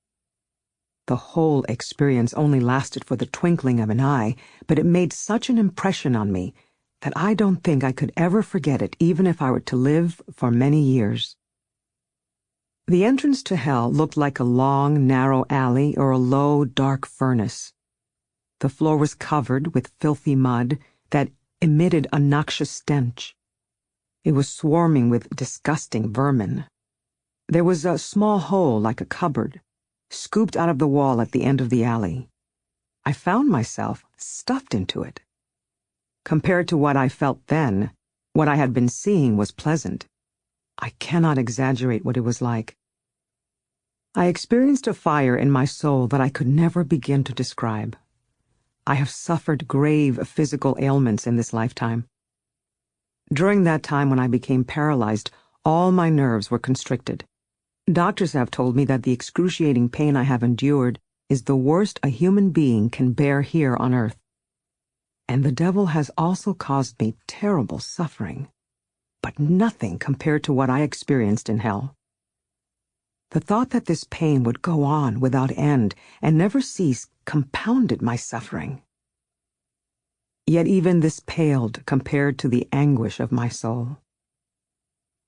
The whole experience only lasted for the twinkling of an eye, but it made such an impression on me that I don't think I could ever forget it even if I were to live for many years. The entrance to hell looked like a long, narrow alley or a low, dark furnace. The floor was covered with filthy mud that emitted a noxious stench. It was swarming with disgusting vermin. There was a small hole like a cupboard, scooped out of the wall at the end of the alley. I found myself stuffed into it. Compared to what I felt then, what I had been seeing was pleasant. I cannot exaggerate what it was like. I experienced a fire in my soul that I could never begin to describe. I have suffered grave physical ailments in this lifetime. During that time when I became paralyzed, all my nerves were constricted. Doctors have told me that the excruciating pain I have endured is the worst a human being can bear here on earth. And the devil has also caused me terrible suffering, but nothing compared to what I experienced in hell. The thought that this pain would go on without end and never cease compounded my suffering. Yet even this paled compared to the anguish of my soul.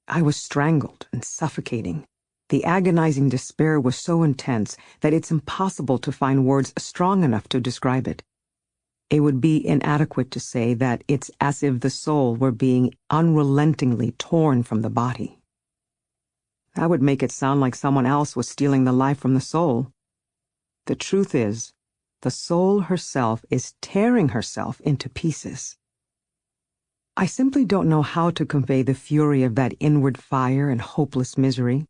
I was strangled and suffocating. The agonizing despair was so intense that it's impossible to find words strong enough to describe it. It would be inadequate to say that it's as if the soul were being unrelentingly torn from the body. That would make it sound like someone else was stealing the life from the soul. The truth is, the soul herself is tearing herself into pieces. I simply don't know how to convey the fury of that inward fire and hopeless misery.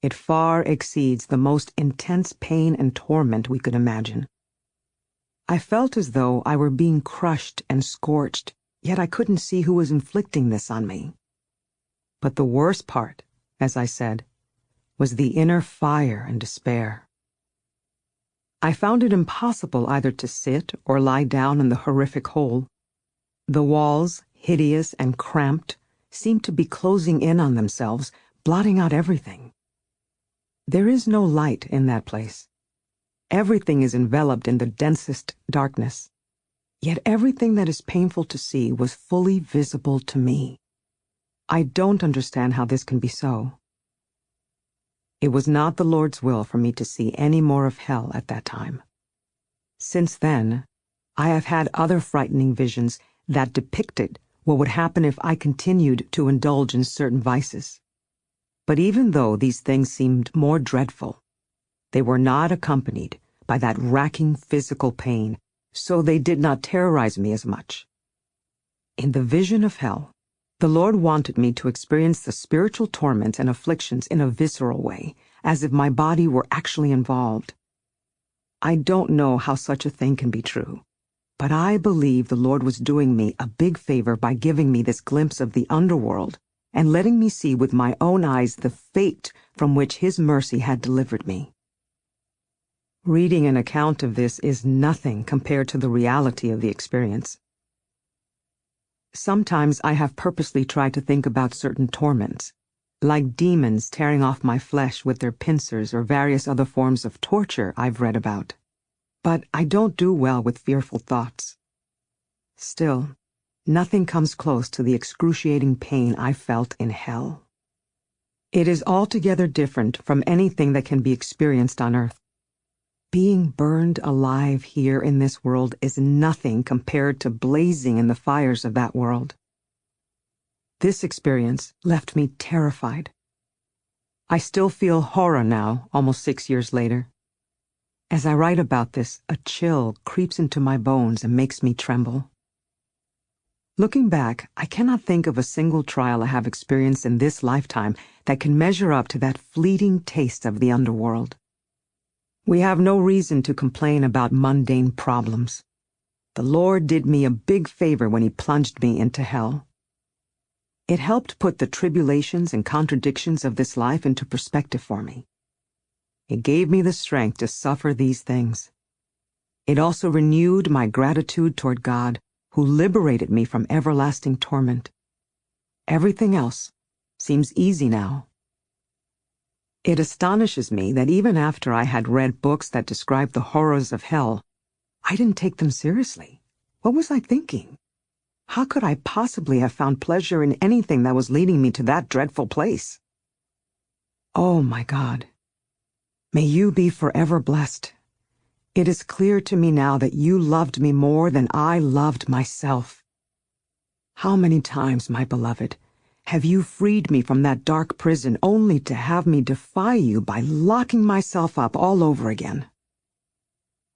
It far exceeds the most intense pain and torment we could imagine. I felt as though I were being crushed and scorched, yet I couldn't see who was inflicting this on me. But the worst part, as I said, was the inner fire and despair. I found it impossible either to sit or lie down in the horrific hole. The walls, hideous and cramped, seemed to be closing in on themselves, blotting out everything. There is no light in that place. Everything is enveloped in the densest darkness. Yet everything that is painful to see was fully visible to me. I don't understand how this can be so. It was not the Lord's will for me to see any more of hell at that time. Since then, I have had other frightening visions that depicted what would happen if I continued to indulge in certain vices. But even though these things seemed more dreadful, they were not accompanied by that racking physical pain, so they did not terrorize me as much. In the vision of hell, the Lord wanted me to experience the spiritual torments and afflictions in a visceral way, as if my body were actually involved. I don't know how such a thing can be true, but I believe the Lord was doing me a big favor by giving me this glimpse of the underworld and letting me see with my own eyes the fate from which His mercy had delivered me. Reading an account of this is nothing compared to the reality of the experience. Sometimes I have purposely tried to think about certain torments, like demons tearing off my flesh with their pincers or various other forms of torture I've read about. But I don't do well with fearful thoughts. Still, nothing comes close to the excruciating pain I felt in hell. It is altogether different from anything that can be experienced on earth. Being burned alive here in this world is nothing compared to blazing in the fires of that world. This experience left me terrified. I still feel horror now, almost 6 years later. As I write about this, a chill creeps into my bones and makes me tremble. Looking back, I cannot think of a single trial I have experienced in this lifetime that can measure up to that fleeting taste of the underworld. We have no reason to complain about mundane problems. The Lord did me a big favor when He plunged me into hell. It helped put the tribulations and contradictions of this life into perspective for me. It gave me the strength to suffer these things. It also renewed my gratitude toward God, who liberated me from everlasting torment. Everything else seems easy now. It astonishes me that even after I had read books that described the horrors of hell, I didn't take them seriously. What was I thinking? How could I possibly have found pleasure in anything that was leading me to that dreadful place? Oh, my God. May you be forever blessed. It is clear to me now that you loved me more than I loved myself. How many times, my beloved, have you freed me from that dark prison only to have me defy you by locking myself up all over again?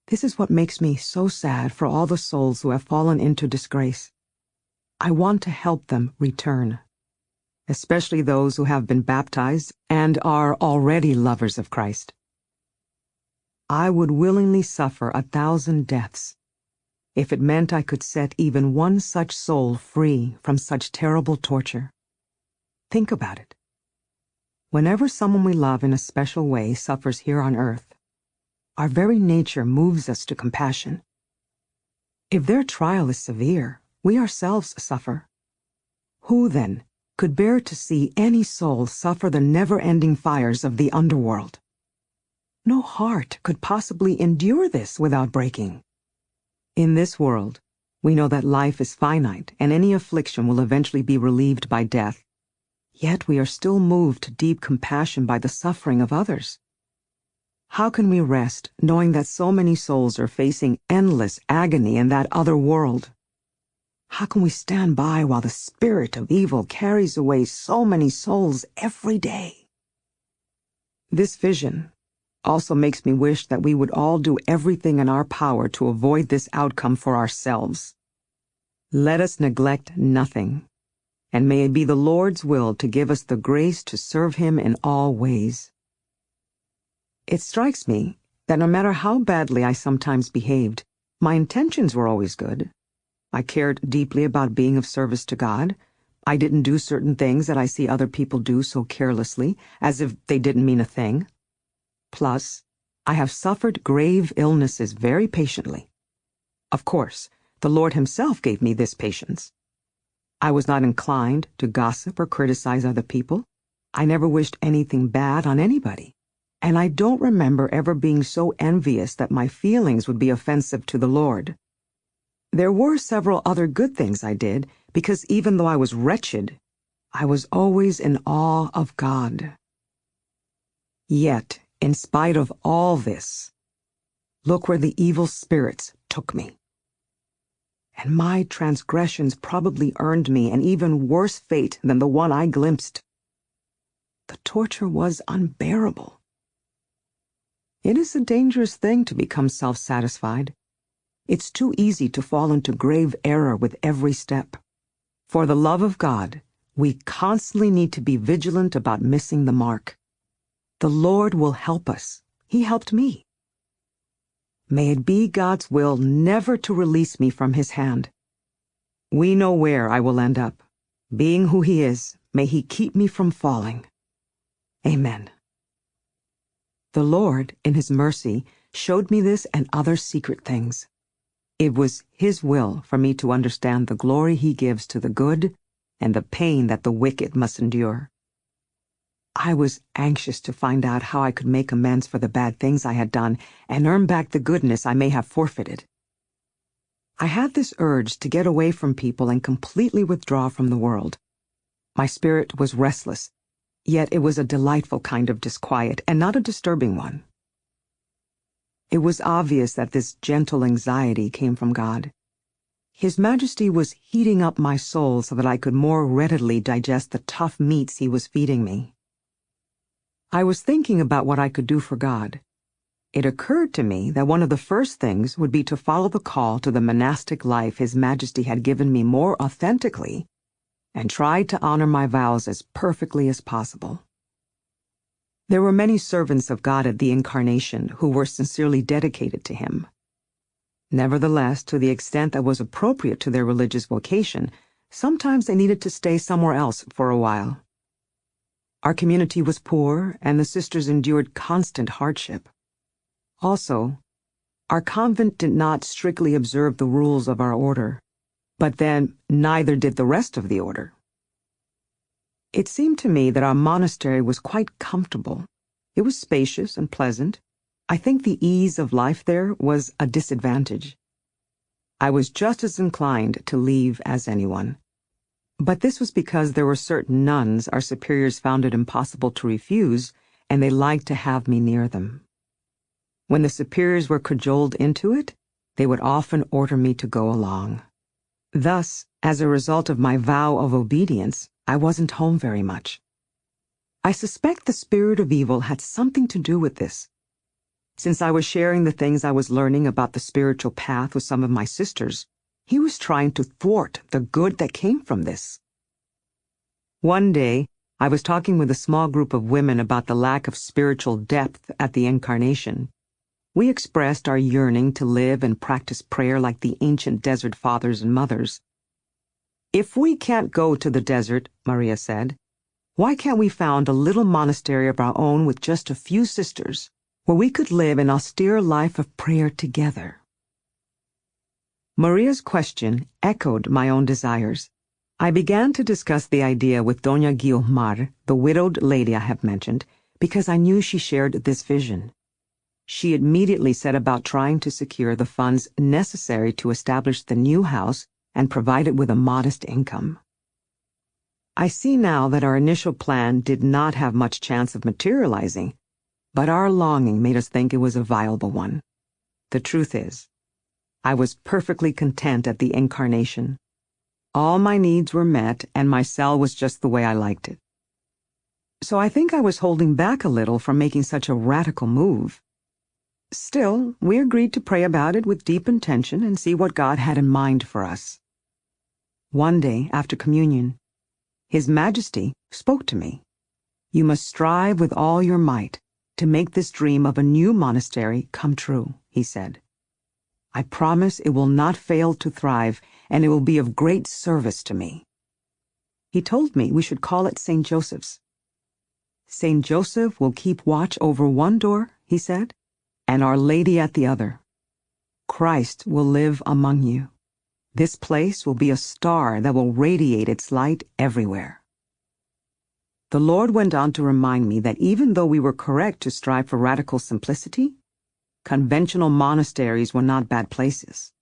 This is what makes me so sad for all the souls who have fallen into disgrace. I want to help them return, especially those who have been baptized and are already lovers of Christ. I would willingly suffer 1,000 deaths if it meant I could set even one such soul free from such terrible torture. Think about it. Whenever someone we love in a special way suffers here on earth, our very nature moves us to compassion. If their trial is severe, we ourselves suffer. Who, then, could bear to see any soul suffer the never-ending fires of the underworld? No heart could possibly endure this without breaking. In this world, we know that life is finite and any affliction will eventually be relieved by death. Yet we are still moved to deep compassion by the suffering of others. How can we rest knowing that so many souls are facing endless agony in that other world? How can we stand by while the spirit of evil carries away so many souls every day? This vision also makes me wish that we would all do everything in our power to avoid this outcome for ourselves. Let us neglect nothing, and may it be the Lord's will to give us the grace to serve Him in all ways. It strikes me that no matter how badly I sometimes behaved, my intentions were always good. I cared deeply about being of service to God. I didn't do certain things that I see other people do so carelessly, as if they didn't mean a thing. Plus, I have suffered grave illnesses very patiently. Of course, the Lord Himself gave me this patience. I was not inclined to gossip or criticize other people. I never wished anything bad on anybody. And I don't remember ever being so envious that my feelings would be offensive to the Lord. There were several other good things I did, because even though I was wretched, I was always in awe of God. Yet, in spite of all this, look where the evil spirits took me. And my transgressions probably earned me an even worse fate than the one I glimpsed. The torture was unbearable. It is a dangerous thing to become self-satisfied. It's too easy to fall into grave error with every step. For the love of God, we constantly need to be vigilant about missing the mark. The Lord will help us. He helped me. May it be God's will never to release me from His hand. We know where I will end up. Being who He is, may He keep me from falling. Amen. The Lord, in His mercy, showed me this and other secret things. It was His will for me to understand the glory He gives to the good and the pain that the wicked must endure. I was anxious to find out how I could make amends for the bad things I had done and earn back the goodness I may have forfeited. I had this urge to get away from people and completely withdraw from the world. My spirit was restless, yet it was a delightful kind of disquiet and not a disturbing one. It was obvious that this gentle anxiety came from God. His Majesty was heating up my soul so that I could more readily digest the tough meats He was feeding me. I was thinking about what I could do for God. It occurred to me that one of the first things would be to follow the call to the monastic life His Majesty had given me more authentically and try to honor my vows as perfectly as possible. There were many servants of God at the Incarnation who were sincerely dedicated to Him. Nevertheless, to the extent that was appropriate to their religious vocation, sometimes they needed to stay somewhere else for a while. Our community was poor, and the sisters endured constant hardship. Also, our convent did not strictly observe the rules of our order, but then neither did the rest of the order. It seemed to me that our monastery was quite comfortable. It was spacious and pleasant. I think the ease of life there was a disadvantage. I was just as inclined to leave as anyone. But this was because there were certain nuns our superiors found it impossible to refuse, and they liked to have me near them. When the superiors were cajoled into it, they would often order me to go along. Thus, as a result of my vow of obedience, I wasn't home very much. I suspect the spirit of evil had something to do with this. Since I was sharing the things I was learning about the spiritual path with some of my sisters, he was trying to thwart the good that came from this. One day, I was talking with a small group of women about the lack of spiritual depth at the Incarnation. We expressed our yearning to live and practice prayer like the ancient desert fathers and mothers. "If we can't go to the desert," Maria said, "why can't we found a little monastery of our own with just a few sisters, where we could live an austere life of prayer together?" Maria's question echoed my own desires. I began to discuss the idea with Doña Guiomar, the widowed lady I have mentioned, because I knew she shared this vision. She immediately set about trying to secure the funds necessary to establish the new house and provide it with a modest income. I see now that our initial plan did not have much chance of materializing, but our longing made us think it was a viable one. The truth is, I was perfectly content at the Incarnation. All my needs were met, and my cell was just the way I liked it. So I think I was holding back a little from making such a radical move. Still, we agreed to pray about it with deep intention and see what God had in mind for us. One day, after communion, His Majesty spoke to me. "You must strive with all your might to make this dream of a new monastery come true," he said. "I promise it will not fail to thrive, and it will be of great service to me." He told me we should call it St. Joseph's. "St. Joseph will keep watch over one door," he said, "and Our Lady at the other. Christ will live among you. This place will be a star that will radiate its light everywhere." The Lord went on to remind me that even though we were correct to strive for radical simplicity, conventional monasteries were not bad places.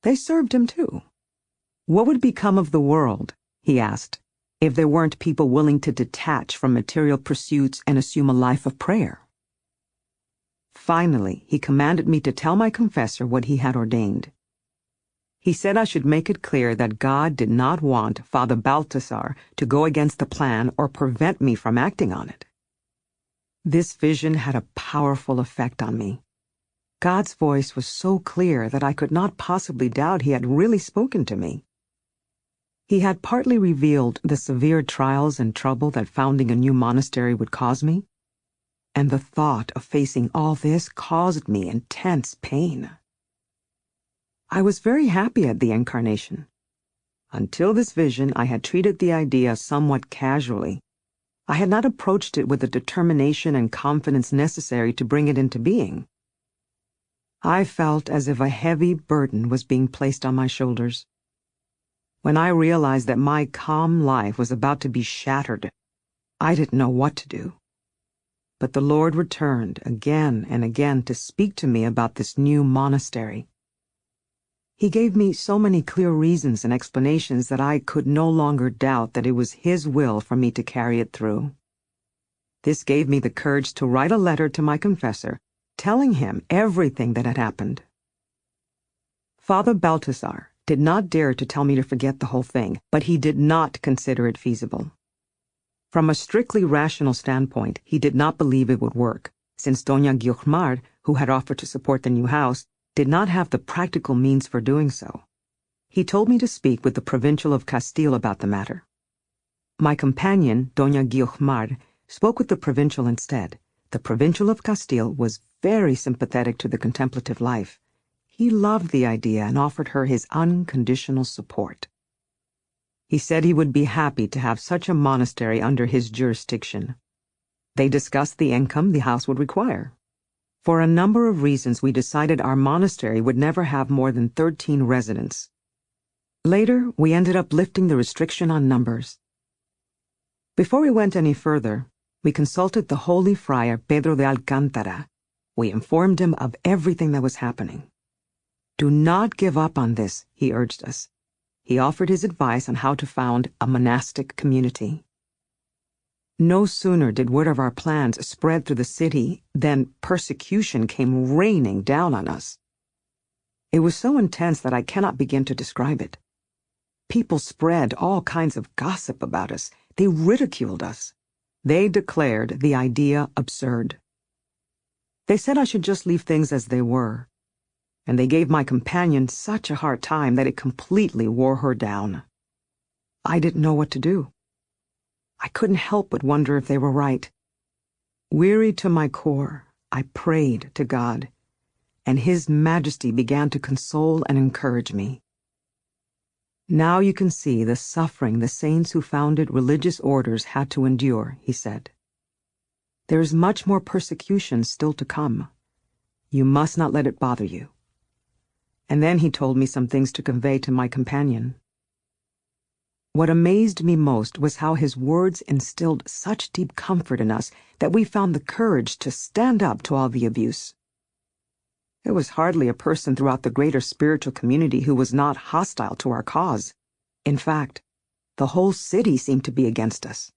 They served Him too. What would become of the world, he asked, if there weren't people willing to detach from material pursuits and assume a life of prayer. Finally, he commanded me to tell my confessor what he had ordained. He said I should make it clear that God did not want Father Balthasar to go against the plan or prevent me from acting on it. This vision had a powerful effect on me. God's voice was so clear that I could not possibly doubt he had really spoken to me. He had partly revealed the severe trials and trouble that founding a new monastery would cause me, and the thought of facing all this caused me intense pain. I was very happy at the incarnation. Until this vision, I had treated the idea somewhat casually. I had not approached it with the determination and confidence necessary to bring it into being. I felt as if a heavy burden was being placed on my shoulders. When I realized that my calm life was about to be shattered, I didn't know what to do. But the Lord returned again and again to speak to me about this new monastery. He gave me so many clear reasons and explanations that I could no longer doubt that it was His will for me to carry it through. This gave me the courage to write a letter to my confessor, telling him everything that had happened. Father Balthasar did not dare to tell me to forget the whole thing, but he did not consider it feasible. From a strictly rational standpoint, he did not believe it would work, since Doña Guiomar, who had offered to support the new house, did not have the practical means for doing so. He told me to speak with the Provincial of Castile about the matter. My companion, Doña Guiomar, spoke with the Provincial instead. The Provincial of Castile was very sympathetic to the contemplative life. He loved the idea and offered her his unconditional support. He said he would be happy to have such a monastery under his jurisdiction. They discussed the income the house would require. For a number of reasons, we decided our monastery would never have more than 13 residents. Later, we ended up lifting the restriction on numbers. Before we went any further, we consulted the holy friar Pedro de Alcántara. We informed him of everything that was happening. Do not give up on this, he urged us. He offered his advice on how to found a monastic community. No sooner did word of our plans spread through the city than persecution came raining down on us. It was so intense that I cannot begin to describe it. People spread all kinds of gossip about us. They ridiculed us. They declared the idea absurd. They said I should just leave things as they were, and they gave my companion such a hard time that it completely wore her down. I didn't know what to do. I couldn't help but wonder if they were right. Wearied to my core, I prayed to God, and His Majesty began to console and encourage me. Now you can see the suffering the saints who founded religious orders had to endure, he said. There is much more persecution still to come. You must not let it bother you. And then he told me some things to convey to my companion. What amazed me most was how his words instilled such deep comfort in us that we found the courage to stand up to all the abuse. There was hardly a person throughout the greater spiritual community who was not hostile to our cause. In fact, the whole city seemed to be against us.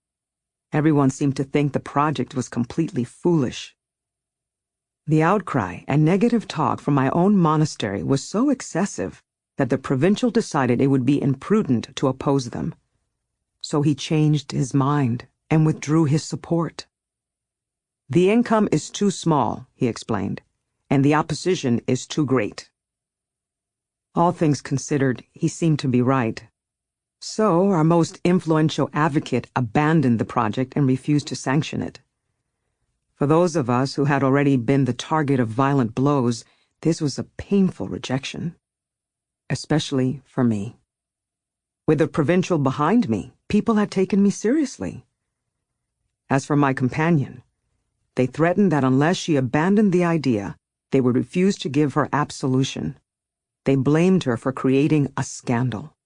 Everyone seemed to think the project was completely foolish. The outcry and negative talk from my own monastery was so excessive that the provincial decided it would be imprudent to oppose them. So he changed his mind and withdrew his support. The income is too small, he explained, and the opposition is too great. All things considered, he seemed to be right. So our most influential advocate abandoned the project and refused to sanction it. For those of us who had already been the target of violent blows, this was a painful rejection. Especially for me. With the provincial behind me, people had taken me seriously. As for my companion, they threatened that unless she abandoned the idea, they would refuse to give her absolution. They blamed her for creating a scandal.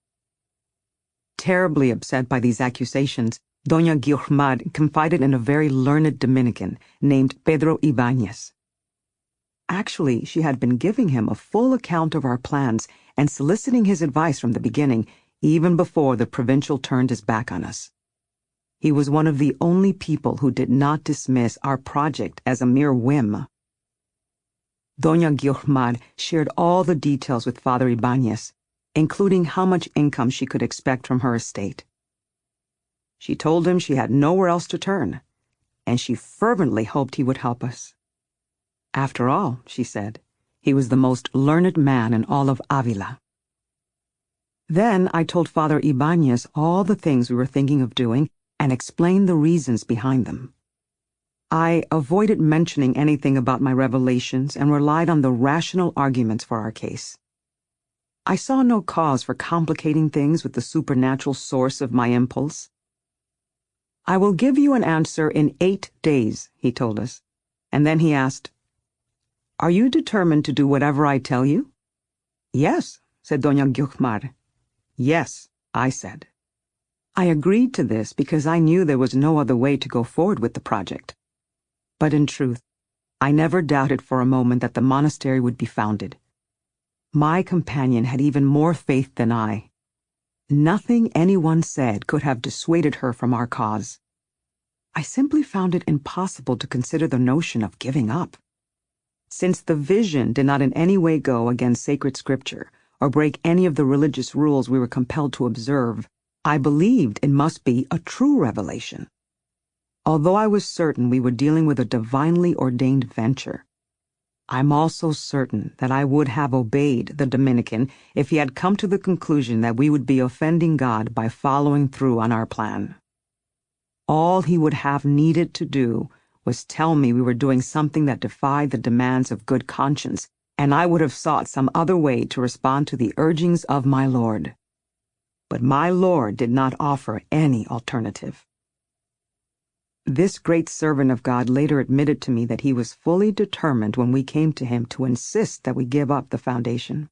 Terribly upset by these accusations, Doña Guiomar confided in a very learned Dominican named Pedro Ibáñez. Actually, she had been giving him a full account of our plans and soliciting his advice from the beginning, even before the provincial turned his back on us. He was one of the only people who did not dismiss our project as a mere whim. Doña Guiomar shared all the details with Father Ibáñez, including how much income she could expect from her estate. She told him she had nowhere else to turn, and she fervently hoped he would help us. After all, she said, he was the most learned man in all of Avila. Then I told Father Ibáñez all the things we were thinking of doing and explained the reasons behind them. I avoided mentioning anything about my revelations and relied on the rational arguments for our case. I saw no cause for complicating things with the supernatural source of my impulse. I will give you an answer in 8 days, he told us, and then he asked, "Are you determined to do whatever I tell you?" "Yes," said Doña Guiomar. "Yes," I said. I agreed to this because I knew there was no other way to go forward with the project. But in truth, I never doubted for a moment that the monastery would be founded. My companion had even more faith than I. Nothing anyone said could have dissuaded her from our cause. I simply found it impossible to consider the notion of giving up. Since the vision did not in any way go against sacred scripture or break any of the religious rules we were compelled to observe, I believed it must be a true revelation. Although I was certain we were dealing with a divinely ordained venture, I'm also certain that I would have obeyed the Dominican if he had come to the conclusion that we would be offending God by following through on our plan. All he would have needed to do was tell me we were doing something that defied the demands of good conscience, and I would have sought some other way to respond to the urgings of my Lord. But my Lord did not offer any alternative. This great servant of God later admitted to me that he was fully determined when we came to him to insist that we give up the foundation.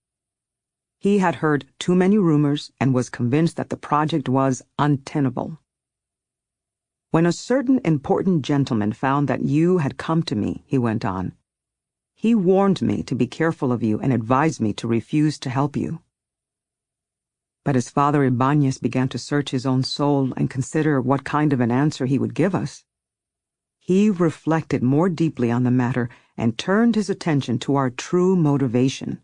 He had heard too many rumors and was convinced that the project was untenable. "When a certain important gentleman found that you had come to me," he went on, "he warned me to be careful of you and advised me to refuse to help you." But as Father Ibáñez began to search his own soul and consider what kind of an answer he would give us, he reflected more deeply on the matter and turned his attention to our true motivation.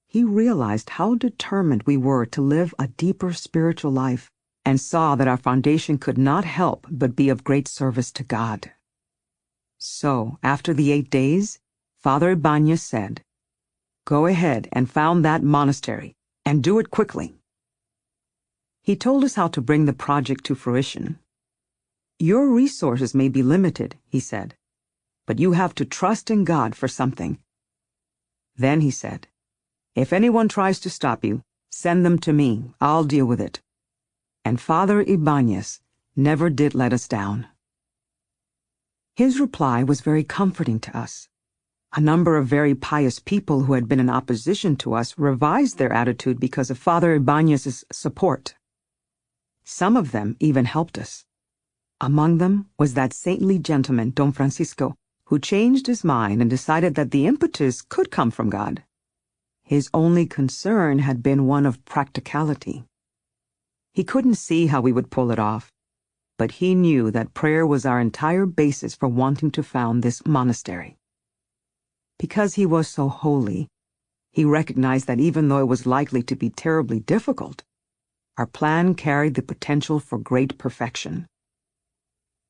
He realized how determined we were to live a deeper spiritual life and saw that our foundation could not help but be of great service to God. So, after the 8 days, Father Ibáñez said, "Go ahead and found that monastery, and do it quickly." He told us how to bring the project to fruition. "Your resources may be limited," he said, "but you have to trust in God for something." Then he said, "If anyone tries to stop you, send them to me. I'll deal with it." And Father Ibáñez never did let us down. His reply was very comforting to us. A number of very pious people who had been in opposition to us revised their attitude because of Father Ibáñez's support. Some of them even helped us. Among them was that saintly gentleman, Don Francisco, who changed his mind and decided that the impetus could come from God. His only concern had been one of practicality. He couldn't see how we would pull it off, but he knew that prayer was our entire basis for wanting to found this monastery. Because he was so holy, he recognized that even though it was likely to be terribly difficult, our plan carried the potential for great perfection.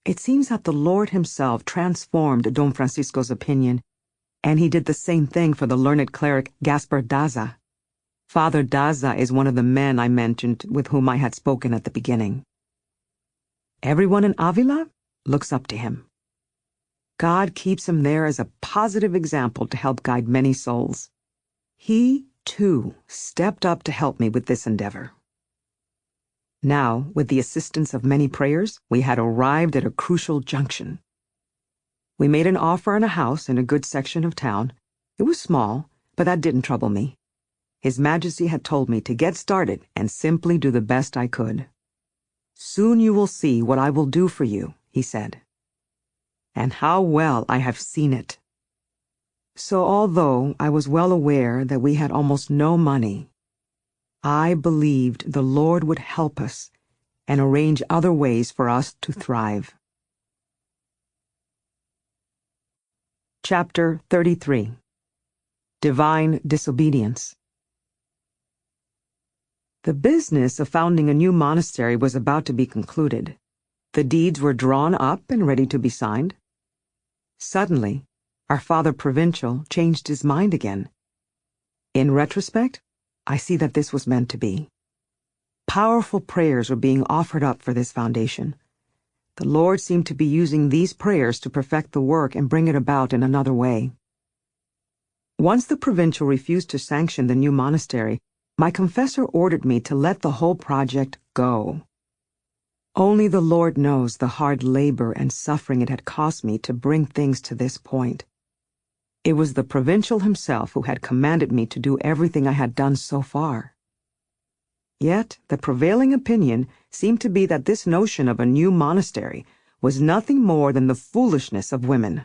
It seems that the Lord himself transformed Don Francisco's opinion, and he did the same thing for the learned cleric Gaspar Daza. Father Daza is one of the men I mentioned with whom I had spoken at the beginning. Everyone in Avila looks up to him. God keeps him there as a positive example to help guide many souls. He, too, stepped up to help me with this endeavor. Now, with the assistance of many prayers, we had arrived at a crucial junction. We made an offer on a house in a good section of town. It was small, but that didn't trouble me. His Majesty had told me to get started and simply do the best I could. "Soon you will see what I will do for you," he said. And how well I have seen it. So although I was well aware that we had almost no money, I believed the Lord would help us and arrange other ways for us to thrive. Chapter 33. Divine Disobedience. The business of founding a new monastery was about to be concluded. The deeds were drawn up and ready to be signed. Suddenly, our Father Provincial changed his mind again. In retrospect, I see that this was meant to be. Powerful prayers were being offered up for this foundation. The Lord seemed to be using these prayers to perfect the work and bring it about in another way. Once the Provincial refused to sanction the new monastery, my confessor ordered me to let the whole project go. Only the Lord knows the hard labor and suffering it had cost me to bring things to this point. It was the Provincial himself who had commanded me to do everything I had done so far. Yet the prevailing opinion seemed to be that this notion of a new monastery was nothing more than the foolishness of women.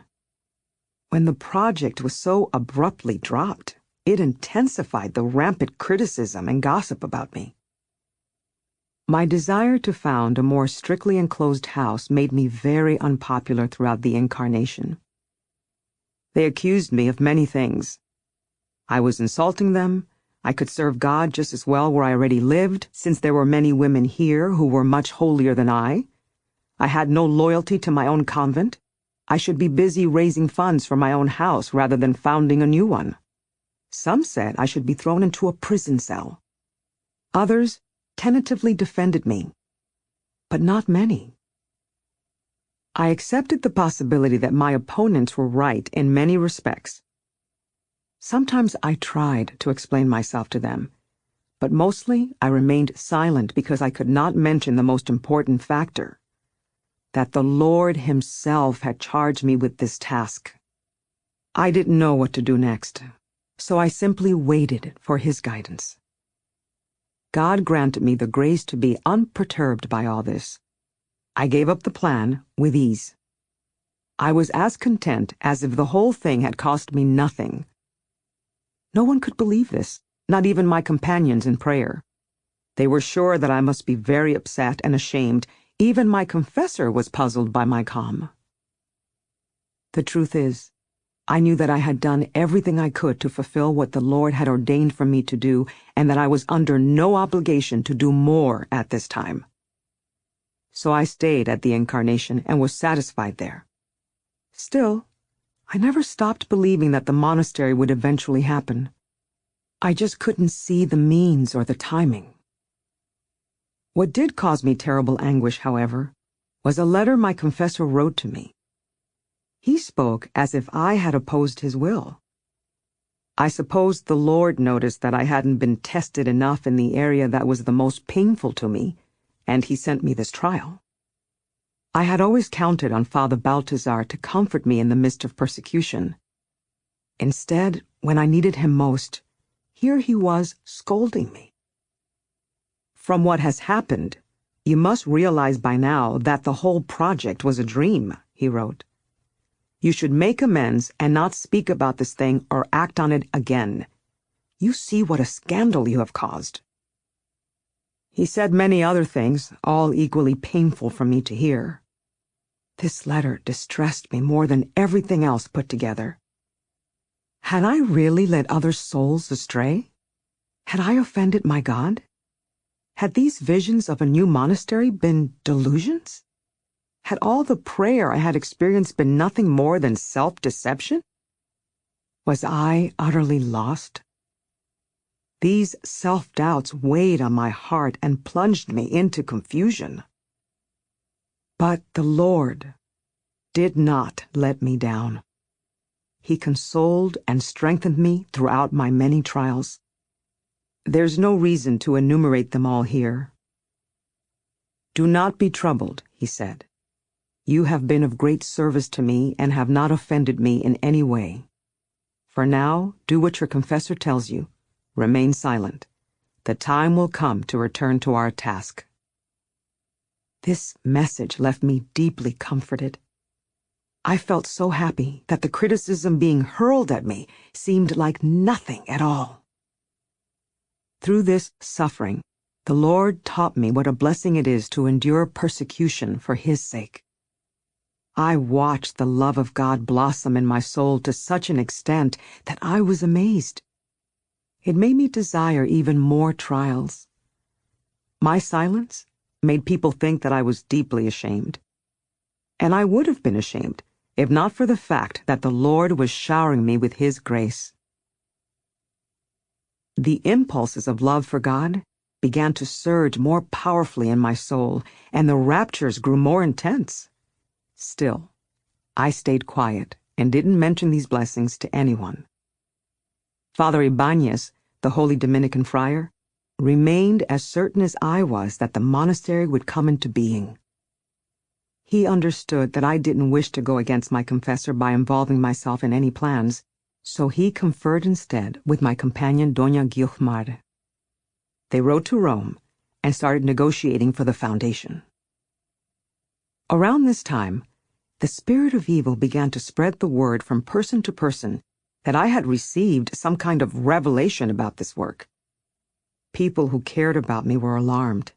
When the project was so abruptly dropped, it intensified the rampant criticism and gossip about me. My desire to found a more strictly enclosed house made me very unpopular throughout the incarnation. They accused me of many things. I was insulting them. I could serve God just as well where I already lived, since there were many women here who were much holier than I. I had no loyalty to my own convent. I should be busy raising funds for my own house rather than founding a new one. Some said I should be thrown into a prison cell. Others tentatively defended me, but not many. I accepted the possibility that my opponents were right in many respects. Sometimes I tried to explain myself to them, but mostly I remained silent because I could not mention the most important factor, that the Lord himself had charged me with this task. I didn't know what to do next, so I simply waited for his guidance. God granted me the grace to be unperturbed by all this. I gave up the plan with ease. I was as content as if the whole thing had cost me nothing. No one could believe this, not even my companions in prayer. They were sure that I must be very upset and ashamed. Even my confessor was puzzled by my calm. The truth is, I knew that I had done everything I could to fulfill what the Lord had ordained for me to do, and that I was under no obligation to do more at this time. So I stayed at the incarnation and was satisfied there. Still, I never stopped believing that the monastery would eventually happen. I just couldn't see the means or the timing. What did cause me terrible anguish, however, was a letter my confessor wrote to me. He spoke as if I had opposed his will. I suppose the Lord noticed that I hadn't been tested enough in the area that was the most painful to me, and he sent me this trial. I had always counted on Father Balthazar to comfort me in the midst of persecution. Instead, when I needed him most, here he was scolding me. From what has happened, you must realize by now that the whole project was a dream, he wrote. You should make amends and not speak about this thing or act on it again. You see what a scandal you have caused. He said many other things, all equally painful for me to hear. This letter distressed me more than everything else put together. Had I really led other souls astray? Had I offended my God? Had these visions of a new monastery been delusions? Had all the prayer I had experienced been nothing more than self-deception? Was I utterly lost? These self-doubts weighed on my heart and plunged me into confusion. But the Lord did not let me down. He consoled and strengthened me throughout my many trials. There's no reason to enumerate them all here. Do not be troubled, he said. You have been of great service to me and have not offended me in any way. For now, do what your confessor tells you. Remain silent. The time will come to return to our task. This message left me deeply comforted. I felt so happy that the criticism being hurled at me seemed like nothing at all. Through this suffering, The Lord taught me what a blessing it is to endure persecution for His sake. I watched the love of God blossom in my soul to such an extent that I was amazed. It made me desire even more trials. My silence made people think that I was deeply ashamed. And I would have been ashamed if not for the fact that the Lord was showering me with His grace. The impulses of love for God began to surge more powerfully in my soul, and the raptures grew more intense. Still, I stayed quiet and didn't mention these blessings to anyone. Father Ibáñez, the holy Dominican friar, remained as certain as I was that the monastery would come into being. He understood that I didn't wish to go against my confessor by involving myself in any plans, so he conferred instead with my companion Doña Guiomar. They rode to Rome and started negotiating for the foundation. Around this time, the spirit of evil began to spread the word from person to person that I had received some kind of revelation about this work. People who cared about me were alarmed.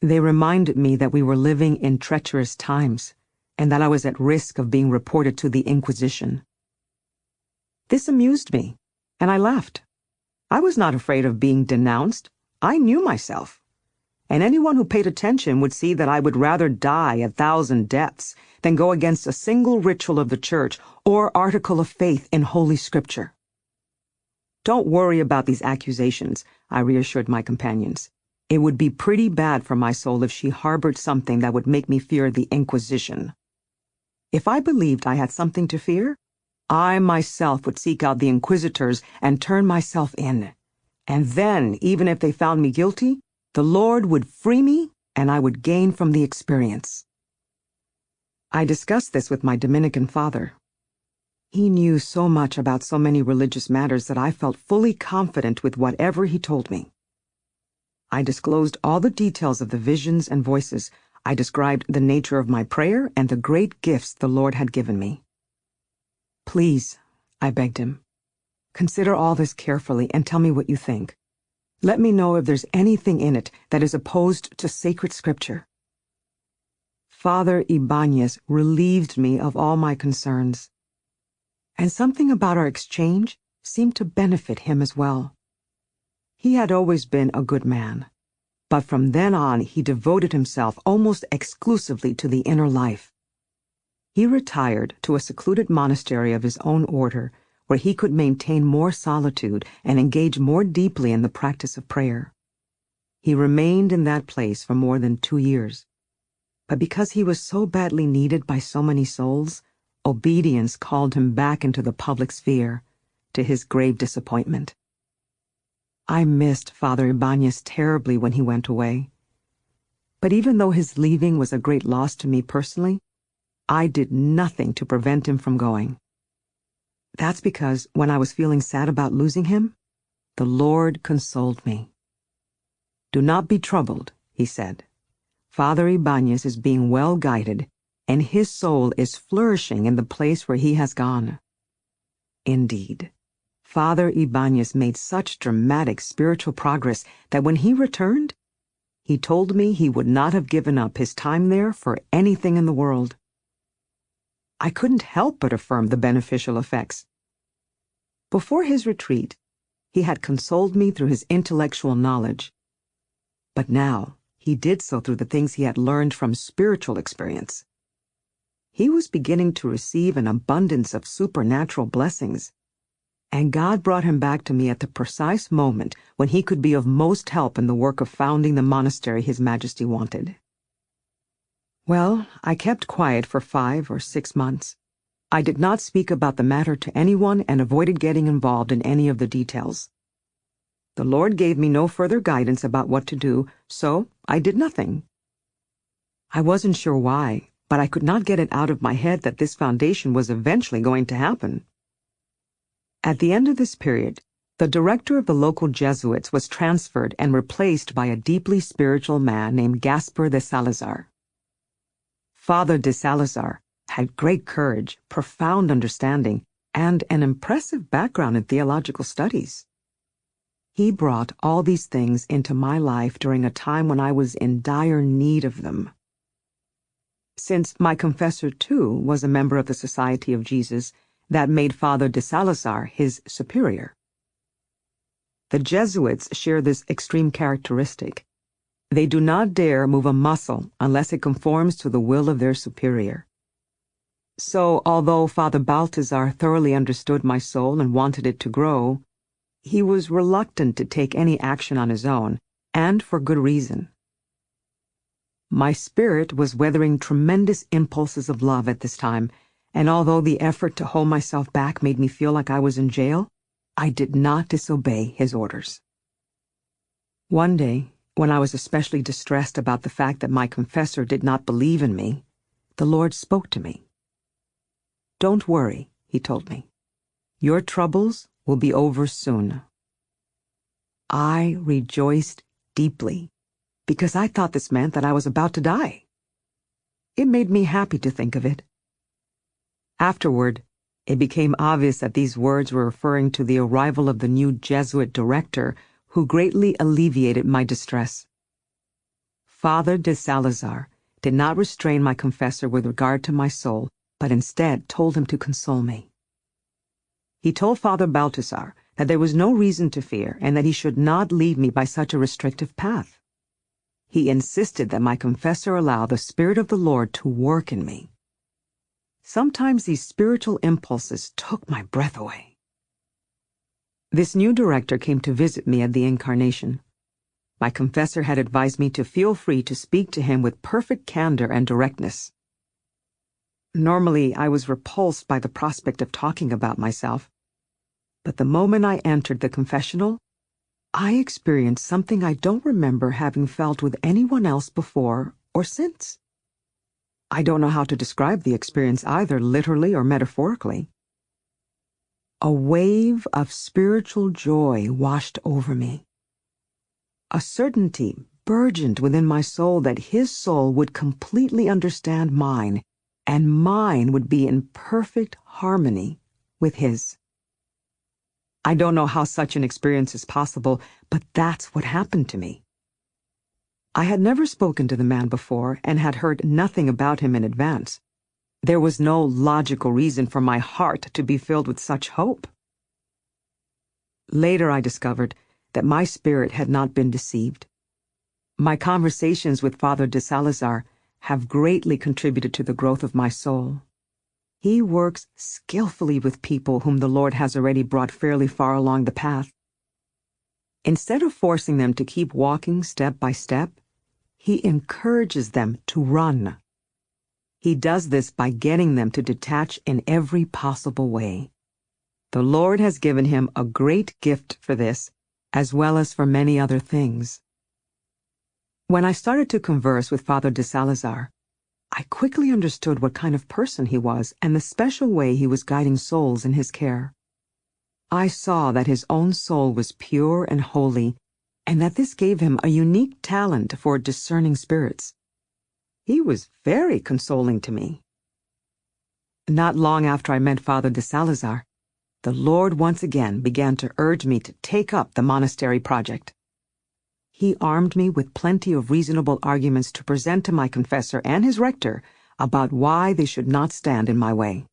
They reminded me that we were living in treacherous times and that I was at risk of being reported to the Inquisition. This amused me, and I laughed. I was not afraid of being denounced. I knew myself. And anyone who paid attention would see that I would rather die 1,000 deaths than go against a single ritual of the Church or article of faith in Holy Scripture. Don't worry about these accusations, I reassured my companions. It would be pretty bad for my soul if she harbored something that would make me fear the Inquisition. If I believed I had something to fear, I myself would seek out the inquisitors and turn myself in. And then, even if they found me guilty, the Lord would free me and I would gain from the experience. I discussed this with my Dominican father. He knew so much about so many religious matters that I felt fully confident with whatever he told me. I disclosed all the details of the visions and voices. I described the nature of my prayer and the great gifts the Lord had given me. Please, I begged him, consider all this carefully and tell me what you think. Let me know if there's anything in it that is opposed to sacred scripture. Father Ibáñez relieved me of all my concerns, and something about our exchange seemed to benefit him as well. He had always been a good man, but from then on he devoted himself almost exclusively to the inner life. He retired to a secluded monastery of his own order, where he could maintain more solitude and engage more deeply in the practice of prayer. He remained in that place for more than 2 years. But because he was so badly needed by so many souls, obedience called him back into the public sphere, to his grave disappointment. I missed Father Ibáñez terribly when he went away. But even though his leaving was a great loss to me personally, I did nothing to prevent him from going. That's because when I was feeling sad about losing him, the Lord consoled me. Do not be troubled, he said. Father Ibáñez is being well guided, and his soul is flourishing in the place where he has gone. Indeed, Father Ibáñez made such dramatic spiritual progress that when he returned, he told me he would not have given up his time there for anything in the world. I couldn't help but affirm the beneficial effects. Before his retreat, he had consoled me through his intellectual knowledge. But now, he did so through the things he had learned from spiritual experience. He was beginning to receive an abundance of supernatural blessings, and God brought him back to me at the precise moment when he could be of most help in the work of founding the monastery His Majesty wanted. Well, I kept quiet for 5 or 6 months. I did not speak about the matter to anyone and avoided getting involved in any of the details. The Lord gave me no further guidance about what to do, so I did nothing. I wasn't sure why, but I could not get it out of my head that this foundation was eventually going to happen. At the end of this period, the director of the local Jesuits was transferred and replaced by a deeply spiritual man named Gaspar de Salazar. Father de Salazar had great courage, profound understanding, and an impressive background in theological studies. He brought all these things into my life during a time when I was in dire need of them. Since my confessor, too, was a member of the Society of Jesus, that made Father de Salazar his superior. The Jesuits share this extreme characteristic. They do not dare move a muscle unless it conforms to the will of their superior. So, although Father Balthazar thoroughly understood my soul and wanted it to grow, he was reluctant to take any action on his own, and for good reason. My spirit was weathering tremendous impulses of love at this time, and although the effort to hold myself back made me feel like I was in jail, I did not disobey his orders. One day, when I was especially distressed about the fact that my confessor did not believe in me, the Lord spoke to me. "Don't worry," he told me. "Your troubles will be over soon." I rejoiced deeply, because I thought this meant that I was about to die. It made me happy to think of it. Afterward, it became obvious that these words were referring to the arrival of the new Jesuit director, who greatly alleviated my distress. Father de Salazar did not restrain my confessor with regard to my soul, but instead told him to console me. He told Father Balthazar that there was no reason to fear and that he should not lead me by such a restrictive path. He insisted that my confessor allow the Spirit of the Lord to work in me. Sometimes these spiritual impulses took my breath away. This new director came to visit me at the Incarnation. My confessor had advised me to feel free to speak to him with perfect candor and directness. Normally, I was repulsed by the prospect of talking about myself, but the moment I entered the confessional, I experienced something I don't remember having felt with anyone else before or since. I don't know how to describe the experience either literally or metaphorically. A wave of spiritual joy washed over me. A certainty burgeoned within my soul that his soul would completely understand mine, and mine would be in perfect harmony with his. I don't know how such an experience is possible, but that's what happened to me. I had never spoken to the man before and had heard nothing about him in advance. There was no logical reason for my heart to be filled with such hope. Later I discovered that my spirit had not been deceived. My conversations with Father de Salazar have greatly contributed to the growth of my soul. He works skillfully with people whom the Lord has already brought fairly far along the path. Instead of forcing them to keep walking step by step, he encourages them to run. He does this by getting them to detach in every possible way. The Lord has given him a great gift for this, as well as for many other things. When I started to converse with Father de Salazar, I quickly understood what kind of person he was and the special way he was guiding souls in his care. I saw that his own soul was pure and holy, and that this gave him a unique talent for discerning spirits. He was very consoling to me. Not long after I met Father de Salazar, the Lord once again began to urge me to take up the monastery project. He armed me with plenty of reasonable arguments to present to my confessor and his rector about why they should not stand in my way.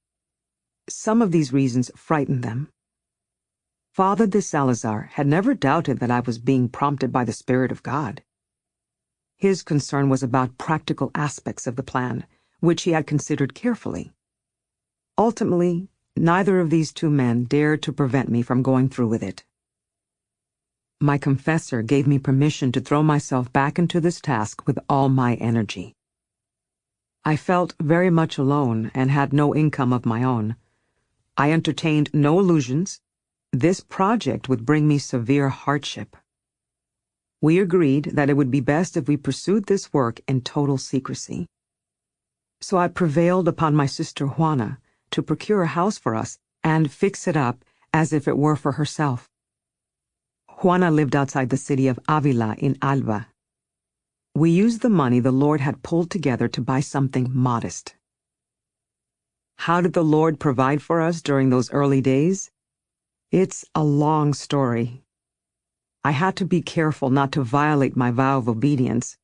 Some of these reasons frightened them. Father de Salazar had never doubted that I was being prompted by the Spirit of God. His concern was about practical aspects of the plan, which he had considered carefully. Ultimately, neither of these two men dared to prevent me from going through with it. My confessor gave me permission to throw myself back into this task with all my energy. I felt very much alone and had no income of my own. I entertained no illusions. This project would bring me severe hardship. We agreed that it would be best if we pursued this work in total secrecy. So I prevailed upon my sister Juana to procure a house for us and fix it up as if it were for herself. Juana lived outside the city of Avila in Alba. We used the money the Lord had pulled together to buy something modest. How did the Lord provide for us during those early days? It's a long story. I had to be careful not to violate my vow of obedience.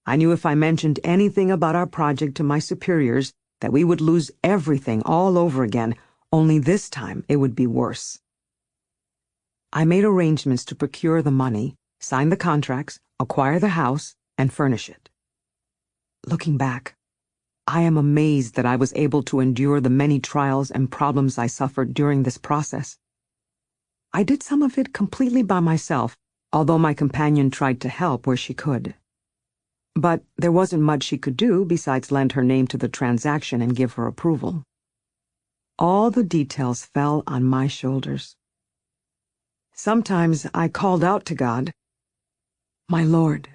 I knew if I mentioned anything about our project to my superiors, that we would lose everything all over again, only this time it would be worse. I made arrangements to procure the money, sign the contracts, acquire the house, and furnish it. Looking back, I am amazed that I was able to endure the many trials and problems I suffered during this process. I did some of it completely by myself, although my companion tried to help where she could. But there wasn't much she could do besides lend her name to the transaction and give her approval. All the details fell on my shoulders. Sometimes I called out to God, "My Lord,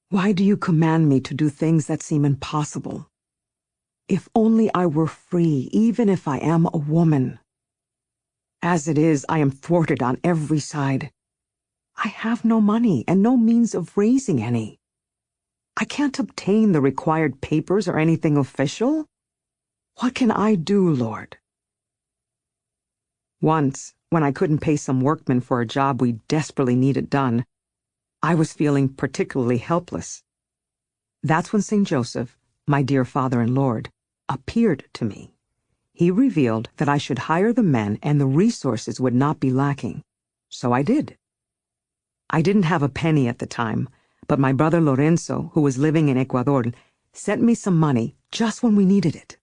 why do you command me to do things that seem impossible? If only I were free, even if I am a woman. As it is, I am thwarted on every side. I have no money and no means of raising any. I can't obtain the required papers or anything official. What can I do, Lord?" Once, when I couldn't pay some workmen for a job we desperately needed done, I was feeling particularly helpless. That's when St. Joseph, my dear Father and Lord, appeared to me. He revealed that I should hire the men and the resources would not be lacking. So I did. I didn't have a penny at the time, but my brother Lorenzo, who was living in Ecuador, sent me some money just when we needed it.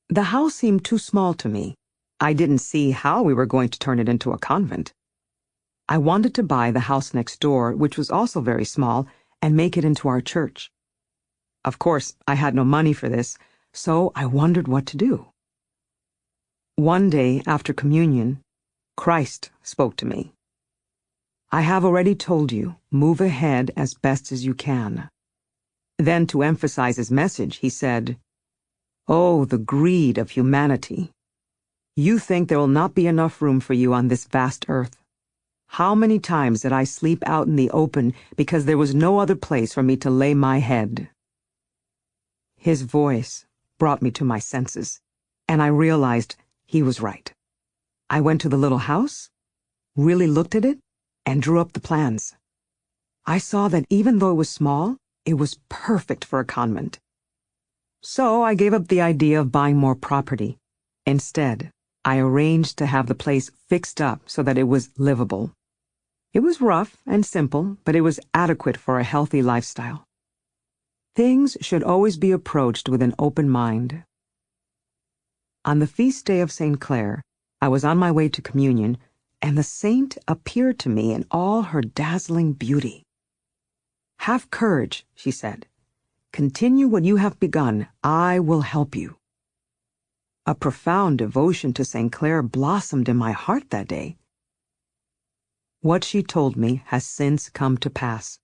The house seemed too small to me. I didn't see how we were going to turn it into a convent. I wanted to buy the house next door, which was also very small, and make it into our church. Of course, I had no money for this, so I wondered what to do. One day after communion, Christ spoke to me. "I have already told you, move ahead as best as you can." Then, to emphasize his message, he said, "Oh, the greed of humanity. You think there will not be enough room for you on this vast earth. How many times did I sleep out in the open because there was no other place for me to lay my head?" His voice brought me to my senses, and I realized he was right. I went to the little house, really looked at it, and drew up the plans. I saw that even though it was small, it was perfect for a convent. So I gave up the idea of buying more property. Instead, I arranged to have the place fixed up so that it was livable. It was rough and simple, but it was adequate for a healthy lifestyle. Things should always be approached with an open mind. On the feast day of St. Clare, I was on my way to communion, and the saint appeared to me in all her dazzling beauty. "Have courage," she said. "Continue what you have begun. I will help you." A profound devotion to St. Clare blossomed in my heart that day. What she told me has since come to pass.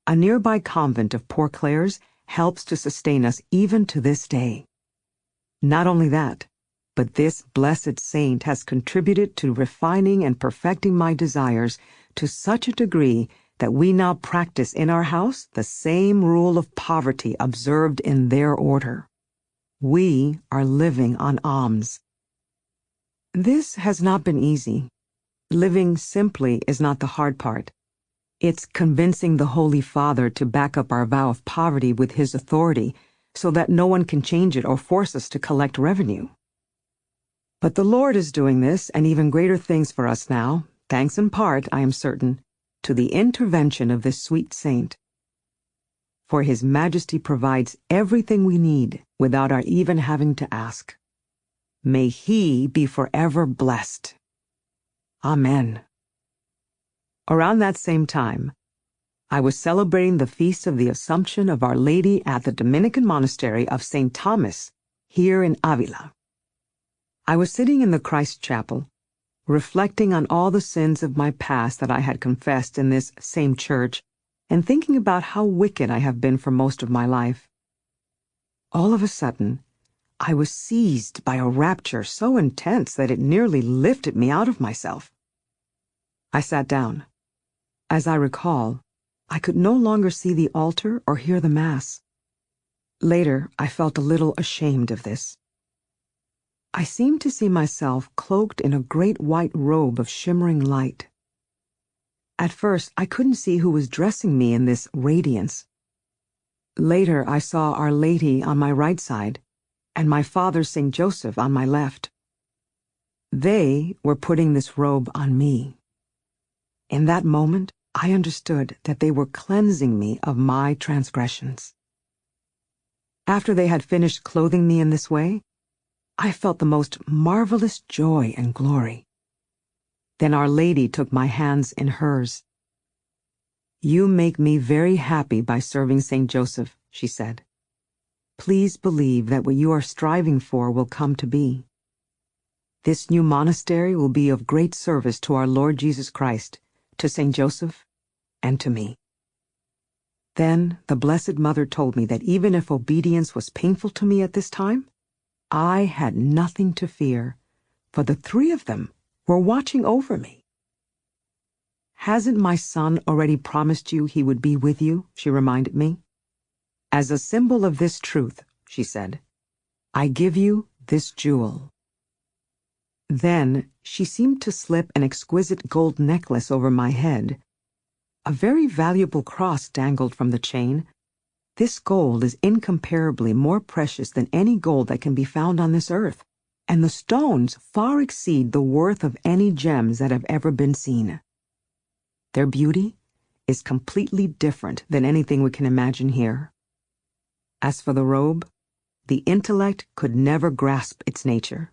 A nearby convent of Poor Clares helps to sustain us even to this day. Not only that, but this blessed saint has contributed to refining and perfecting my desires to such a degree that we now practice in our house the same rule of poverty observed in their order. We are living on alms. This has not been easy. Living simply is not the hard part. It's convincing the Holy Father to back up our vow of poverty with his authority so that no one can change it or force us to collect revenue. But the Lord is doing this and even greater things for us now, thanks in part, I am certain, to the intervention of this sweet saint. For His Majesty provides everything we need without our even having to ask. May He be forever blessed. Amen. Around that same time, I was celebrating the feast of the Assumption of Our Lady at the Dominican monastery of St. Thomas, here in Avila. I was sitting in the Christ Chapel, reflecting on all the sins of my past that I had confessed in this same church, and thinking about how wicked I have been for most of my life. All of a sudden, I was seized by a rapture so intense that it nearly lifted me out of myself. I sat down. As I recall, I could no longer see the altar or hear the Mass. Later, I felt a little ashamed of this. I seemed to see myself cloaked in a great white robe of shimmering light. At first, I couldn't see who was dressing me in this radiance. Later, I saw Our Lady on my right side, and my father St. Joseph on my left. They were putting this robe on me. In that moment, I understood that they were cleansing me of my transgressions. After they had finished clothing me in this way, I felt the most marvelous joy and glory. Then Our Lady took my hands in hers. "You make me very happy by serving St. Joseph," she said. "Please believe that what you are striving for will come to be. This new monastery will be of great service to our Lord Jesus Christ, to St. Joseph, and to me." Then the Blessed Mother told me that even if obedience was painful to me at this time, I had nothing to fear, for the three of them were watching over me. "Hasn't my son already promised you he would be with you?" she reminded me. "As a symbol of this truth," she said, "I give you this jewel." Then she seemed to slip an exquisite gold necklace over my head. A very valuable cross dangled from the chain. This gold is incomparably more precious than any gold that can be found on this earth, and the stones far exceed the worth of any gems that have ever been seen. Their beauty is completely different than anything we can imagine here. As for the robe, the intellect could never grasp its nature.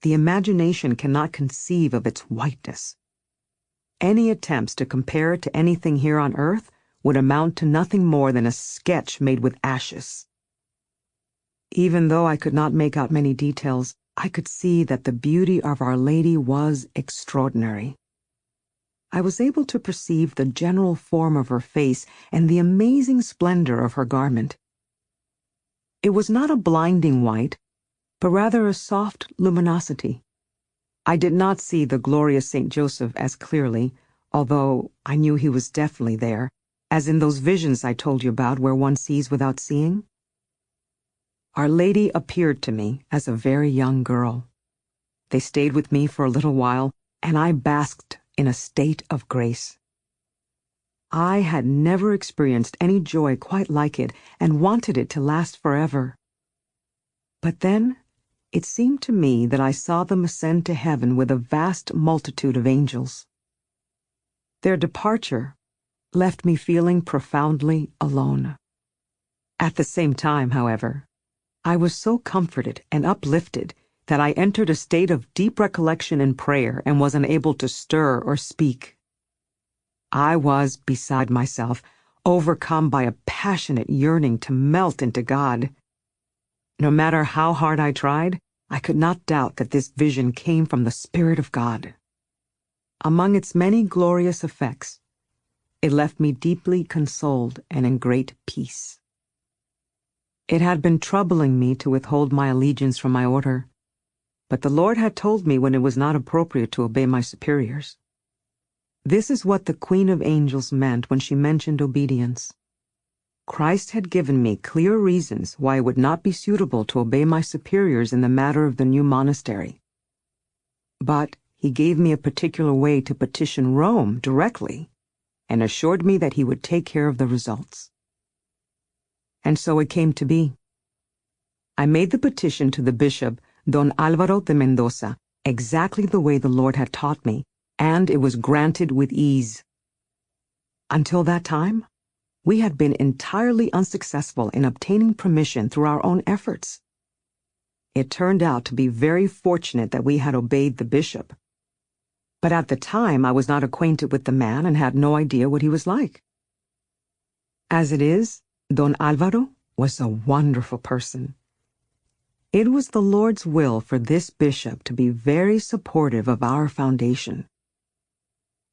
The imagination cannot conceive of its whiteness. Any attempts to compare it to anything here on earth would amount to nothing more than a sketch made with ashes. Even though I could not make out many details, I could see that the beauty of Our Lady was extraordinary. I was able to perceive the general form of her face and the amazing splendor of her garment. It was not a blinding white, but rather a soft luminosity. I did not see the glorious St. Joseph as clearly, although I knew he was definitely there, as in those visions I told you about where one sees without seeing. Our Lady appeared to me as a very young girl. They stayed with me for a little while, and I basked in a state of grace. I had never experienced any joy quite like it and wanted it to last forever. But then it seemed to me that I saw them ascend to heaven with a vast multitude of angels. Their departure left me feeling profoundly alone. At the same time, however, I was so comforted and uplifted that I entered a state of deep recollection and prayer and was unable to stir or speak. I was beside myself, overcome by a passionate yearning to melt into God. No matter how hard I tried, I could not doubt that this vision came from the Spirit of God. Among its many glorious effects, it left me deeply consoled and in great peace. It had been troubling me to withhold my allegiance from my order, but the Lord had told me when it was not appropriate to obey my superiors. This is what the Queen of Angels meant when she mentioned obedience. Christ had given me clear reasons why it would not be suitable to obey my superiors in the matter of the new monastery. But he gave me a particular way to petition Rome directly, and assured me that he would take care of the results. And so it came to be. I made the petition to the bishop, Don Álvaro de Mendoza, exactly the way the Lord had taught me, and it was granted with ease. Until that time, we had been entirely unsuccessful in obtaining permission through our own efforts. It turned out to be very fortunate that we had obeyed the bishop. But at the time, I was not acquainted with the man and had no idea what he was like. As it is, Don Álvaro was a wonderful person. It was the Lord's will for this bishop to be very supportive of our foundation.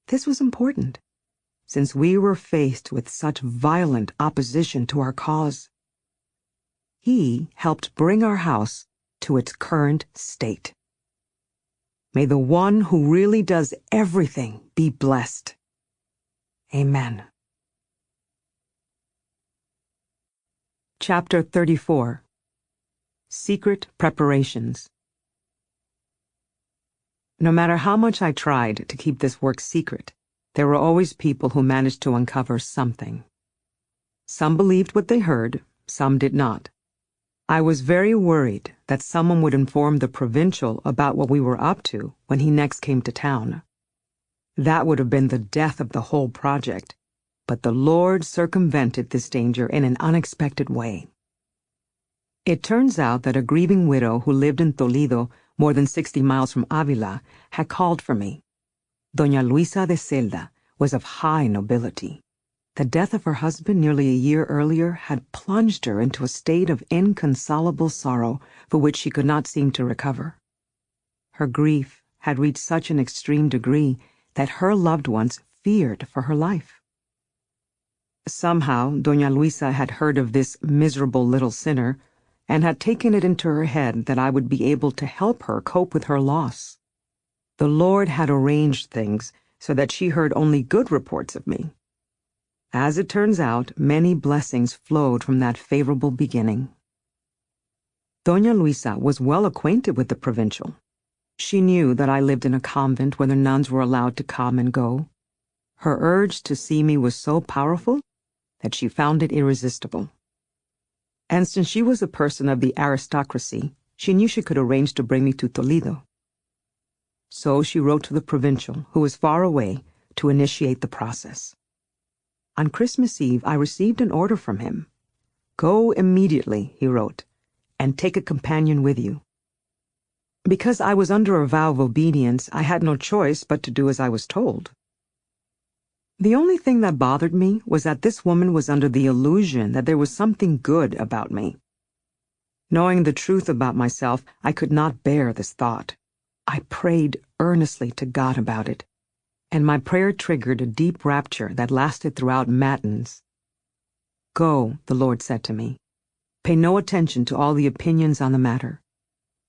This was important, since we were faced with such violent opposition to our cause. He helped bring our house to its current state. May the one who really does everything be blessed. Amen. Chapter 34. Secret Preparations. No matter how much I tried to keep this work secret, There were always people who managed to uncover something. Some believed what they heard, some did not. I was very worried that someone would inform the provincial about what we were up to when he next came to town. That would have been the death of the whole project, but the Lord circumvented this danger in an unexpected way. It turns out that a grieving widow who lived in Toledo, more than 60 miles from Avila, had called for me. Doña Luisa de Celda was of high nobility. The death of her husband nearly a year earlier had plunged her into a state of inconsolable sorrow for which she could not seem to recover. Her grief had reached such an extreme degree that her loved ones feared for her life. Somehow, Doña Luisa had heard of this miserable little sinner and had taken it into her head that I would be able to help her cope with her loss. The Lord had arranged things so that she heard only good reports of me. As it turns out, many blessings flowed from that favorable beginning. Doña Luisa was well acquainted with the provincial. She knew that I lived in a convent where the nuns were allowed to come and go. Her urge to see me was so powerful that she found it irresistible. And since she was a person of the aristocracy, she knew she could arrange to bring me to Toledo. So she wrote to the provincial, who was far away, to initiate the process. On Christmas Eve, I received an order from him. "Go immediately," he wrote, "and take a companion with you." Because I was under a vow of obedience, I had no choice but to do as I was told. The only thing that bothered me was that this woman was under the illusion that there was something good about me. Knowing the truth about myself, I could not bear this thought. I prayed earnestly to God about it, and my prayer triggered a deep rapture that lasted throughout matins. "Go," the Lord said to me. "Pay no attention to all the opinions on the matter.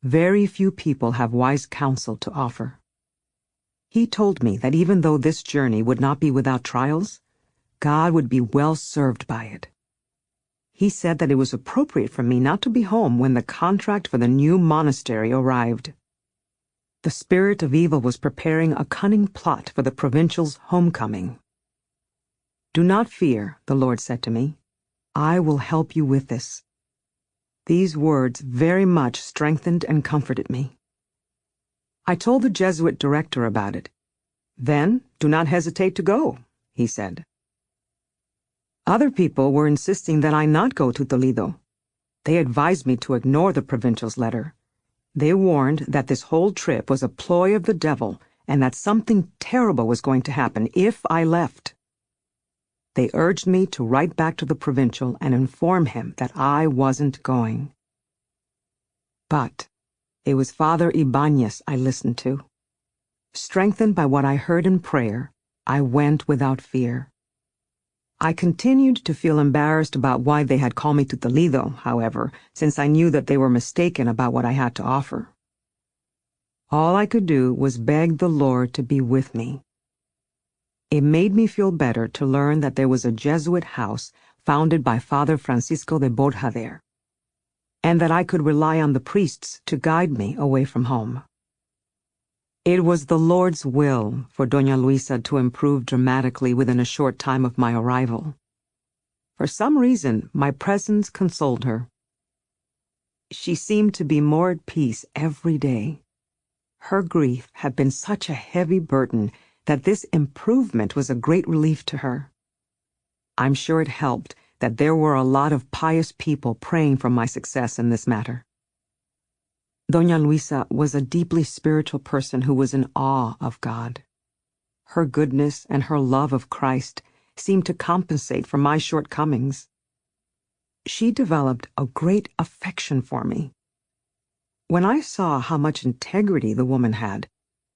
Very few people have wise counsel to offer." He told me that even though this journey would not be without trials, God would be well served by it. He said that it was appropriate for me not to be home when the contract for the new monastery arrived. The spirit of evil was preparing a cunning plot for the provincial's homecoming. "Do not fear," the Lord said to me. "I will help you with this." These words very much strengthened and comforted me. I told the Jesuit director about it. "Then do not hesitate to go," he said. Other people were insisting that I not go to Toledo. They advised me to ignore the provincial's letter. They warned that this whole trip was a ploy of the devil and that something terrible was going to happen if I left. They urged me to write back to the provincial and inform him that I wasn't going. But it was Father Ibanez I listened to. Strengthened by what I heard in prayer, I went without fear. I continued to feel embarrassed about why they had called me to Toledo, however, since I knew that they were mistaken about what I had to offer. All I could do was beg the Lord to be with me. It made me feel better to learn that there was a Jesuit house founded by Father Francisco de Borja there, and that I could rely on the priests to guide me away from home. It was the Lord's will for Doña Luisa to improve dramatically within a short time of my arrival. For some reason, my presence consoled her. She seemed to be more at peace every day. Her grief had been such a heavy burden that this improvement was a great relief to her. I'm sure it helped that there were a lot of pious people praying for my success in this matter. Doña Luisa was a deeply spiritual person who was in awe of God. Her goodness and her love of Christ seemed to compensate for my shortcomings. She developed a great affection for me. When I saw how much integrity the woman had,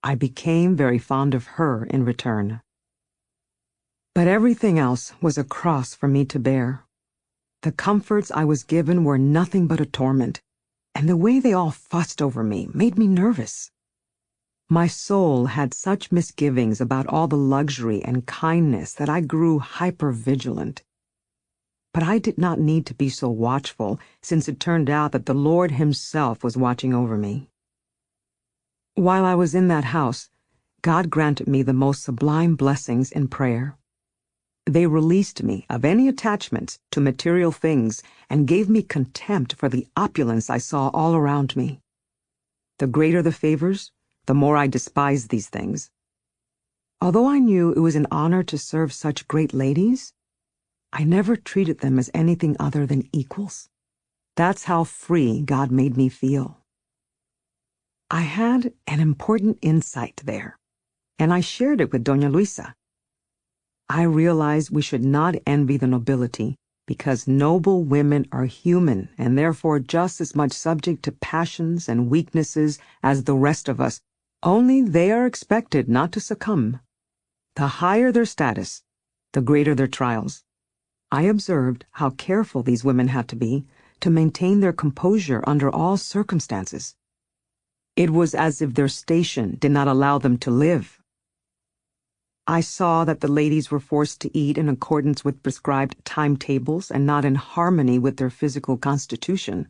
I became very fond of her in return. But everything else was a cross for me to bear. The comforts I was given were nothing but a torment, and the way they all fussed over me made me nervous. My soul had such misgivings about all the luxury and kindness that I grew hyper-vigilant. But I did not need to be so watchful, since it turned out that the Lord Himself was watching over me. While I was in that house, God granted me the most sublime blessings in prayer. They released me of any attachments to material things and gave me contempt for the opulence I saw all around me. The greater the favors, the more I despised these things. Although I knew it was an honor to serve such great ladies, I never treated them as anything other than equals. That's how free God made me feel. I had an important insight there, and I shared it with Doña Luisa. I realized we should not envy the nobility because noble women are human and therefore just as much subject to passions and weaknesses as the rest of us, only they are expected not to succumb. The higher their status, the greater their trials. I observed how careful these women had to be to maintain their composure under all circumstances. It was as if their station did not allow them to live. I saw that the ladies were forced to eat in accordance with prescribed timetables and not in harmony with their physical constitution,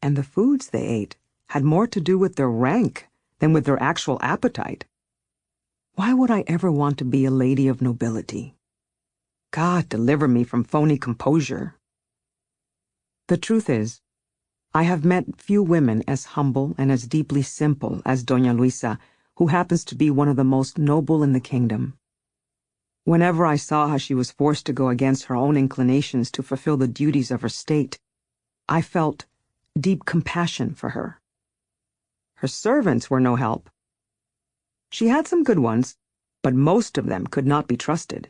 and the foods they ate had more to do with their rank than with their actual appetite. Why would I ever want to be a lady of nobility? God deliver me from phony composure. The truth is, I have met few women as humble and as deeply simple as Doña Luisa, who happens to be one of the most noble in the kingdom. Whenever I saw how she was forced to go against her own inclinations to fulfill the duties of her state, I felt deep compassion for her. Her servants were no help. She had some good ones, but most of them could not be trusted.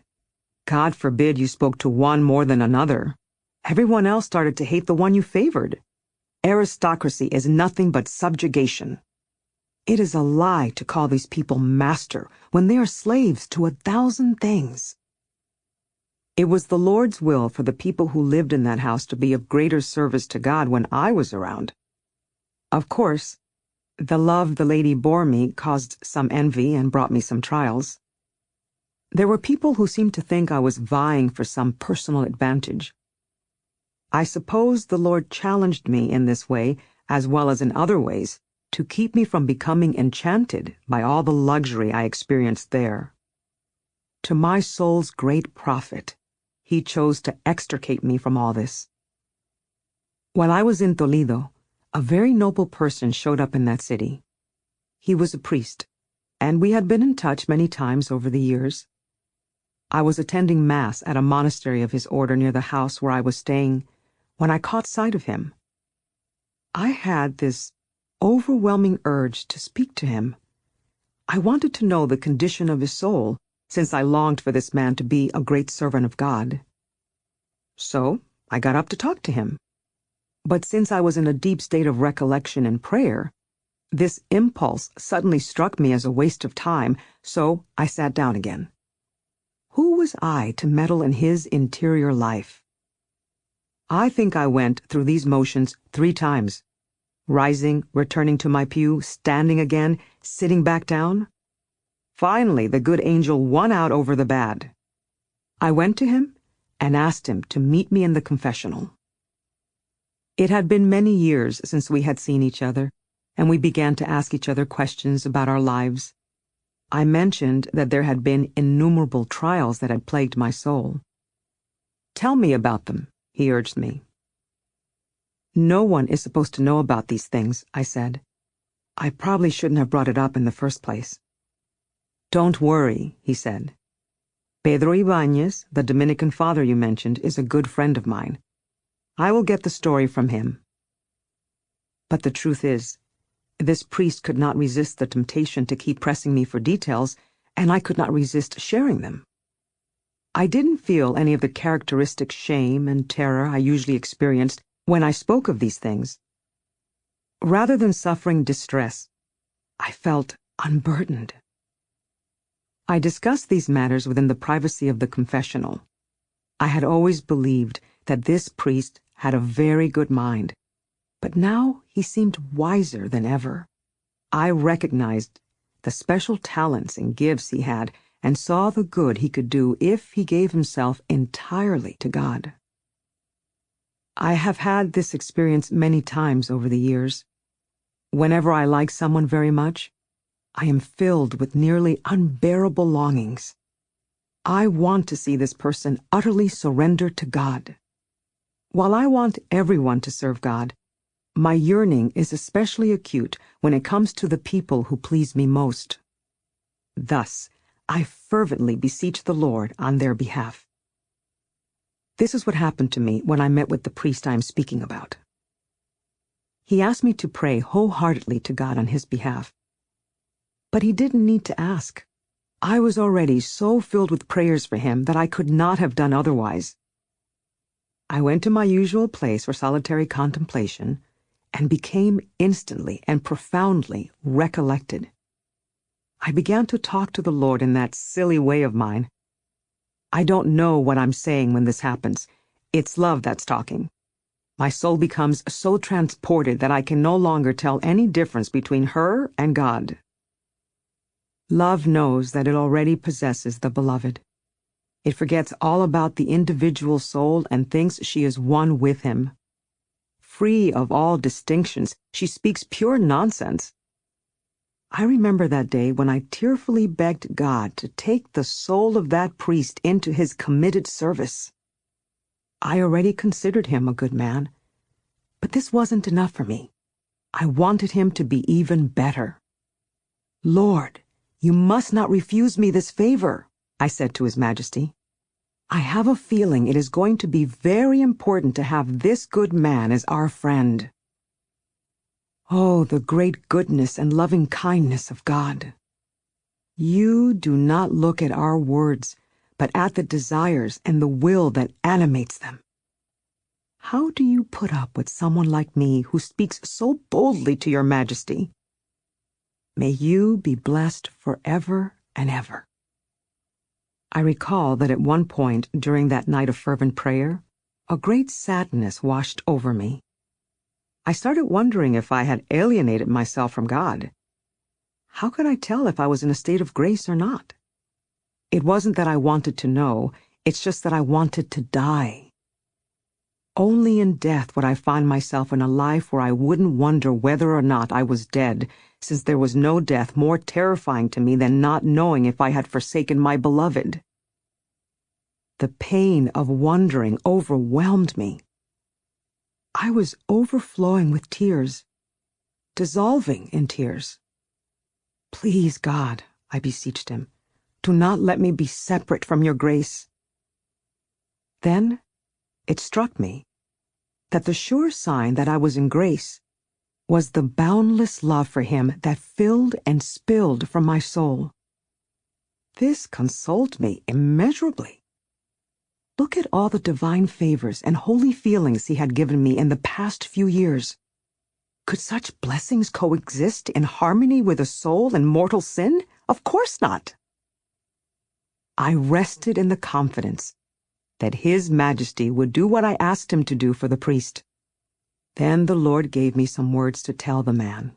God forbid you spoke to one more than another. Everyone else started to hate the one you favored. Aristocracy is nothing but subjugation. It is a lie to call these people master when they are slaves to 1,000 things. It was the Lord's will for the people who lived in that house to be of greater service to God when I was around. Of course, the love the lady bore me caused some envy and brought me some trials. There were people who seemed to think I was vying for some personal advantage. I suppose the Lord challenged me in this way, as well as in other ways, to keep me from becoming enchanted by all the luxury I experienced there. To my soul's great profit, He chose to extricate me from all this. While I was in Toledo, a very noble person showed up in that city. He was a priest, and we had been in touch many times over the years. I was attending Mass at a monastery of his order near the house where I was staying when I caught sight of him. I had this overwhelming urge to speak to him. I wanted to know the condition of his soul, since I longed for this man to be a great servant of God. So I got up to talk to him. But since I was in a deep state of recollection and prayer, this impulse suddenly struck me as a waste of time, so I sat down again. Who was I to meddle in his interior life? I think I went through these motions 3 times. Rising, returning to my pew, standing again, sitting back down. Finally, the good angel won out over the bad. I went to him and asked him to meet me in the confessional. It had been many years since we had seen each other, and we began to ask each other questions about our lives. I mentioned that there had been innumerable trials that had plagued my soul. "Tell me about them," he urged me. "No one is supposed to know about these things," I said. I probably shouldn't have brought it up in the first place. "Don't worry," he said. "Pedro Ibáñez, the Dominican father you mentioned, is a good friend of mine. I will get the story from him." But the truth is, this priest could not resist the temptation to keep pressing me for details, and I could not resist sharing them. I didn't feel any of the characteristic shame and terror I usually experienced when I spoke of these things. Rather than suffering distress, I felt unburdened. I discussed these matters within the privacy of the confessional. I had always believed that this priest had a very good mind, but now he seemed wiser than ever. I recognized the special talents and gifts he had and saw the good he could do if he gave himself entirely to God. I have had this experience many times over the years. Whenever I like someone very much, I am filled with nearly unbearable longings. I want to see this person utterly surrender to God. While I want everyone to serve God, my yearning is especially acute when it comes to the people who please me most. Thus, I fervently beseech the Lord on their behalf. This is what happened to me when I met with the priest I am speaking about. He asked me to pray wholeheartedly to God on his behalf. But he didn't need to ask. I was already so filled with prayers for him that I could not have done otherwise. I went to my usual place for solitary contemplation and became instantly and profoundly recollected. I began to talk to the Lord in that silly way of mine. I don't know what I'm saying when this happens. It's love that's talking. My soul becomes so transported that I can no longer tell any difference between her and God. Love knows that it already possesses the beloved. It forgets all about the individual soul and thinks she is one with him. Free of all distinctions, she speaks pure nonsense. I remember that day when I tearfully begged God to take the soul of that priest into his committed service. I already considered him a good man, but this wasn't enough for me. I wanted him to be even better. Lord, you must not refuse me this favor, I said to His Majesty. I have a feeling it is going to be very important to have this good man as our friend. Oh, the great goodness and loving kindness of God. You do not look at our words, but at the desires and the will that animates them. How do you put up with someone like me who speaks so boldly to your Majesty? May you be blessed forever and ever. I recall that at one point during that night of fervent prayer, a great sadness washed over me. I started wondering if I had alienated myself from God. How could I tell if I was in a state of grace or not? It wasn't that I wanted to know, it's just that I wanted to die. Only in death would I find myself in a life where I wouldn't wonder whether or not I was dead, since there was no death more terrifying to me than not knowing if I had forsaken my beloved. The pain of wondering overwhelmed me. I was overflowing with tears, dissolving in tears. Please, God, I beseeched him, do not let me be separate from your grace. Then it struck me that the sure sign that I was in grace was the boundless love for him that filled and spilled from my soul. This consoled me immeasurably. Look at all the divine favors and holy feelings he had given me in the past few years. Could such blessings coexist in harmony with a soul in mortal sin? Of course not. I rested in the confidence that His Majesty would do what I asked him to do for the priest. Then the Lord gave me some words to tell the man.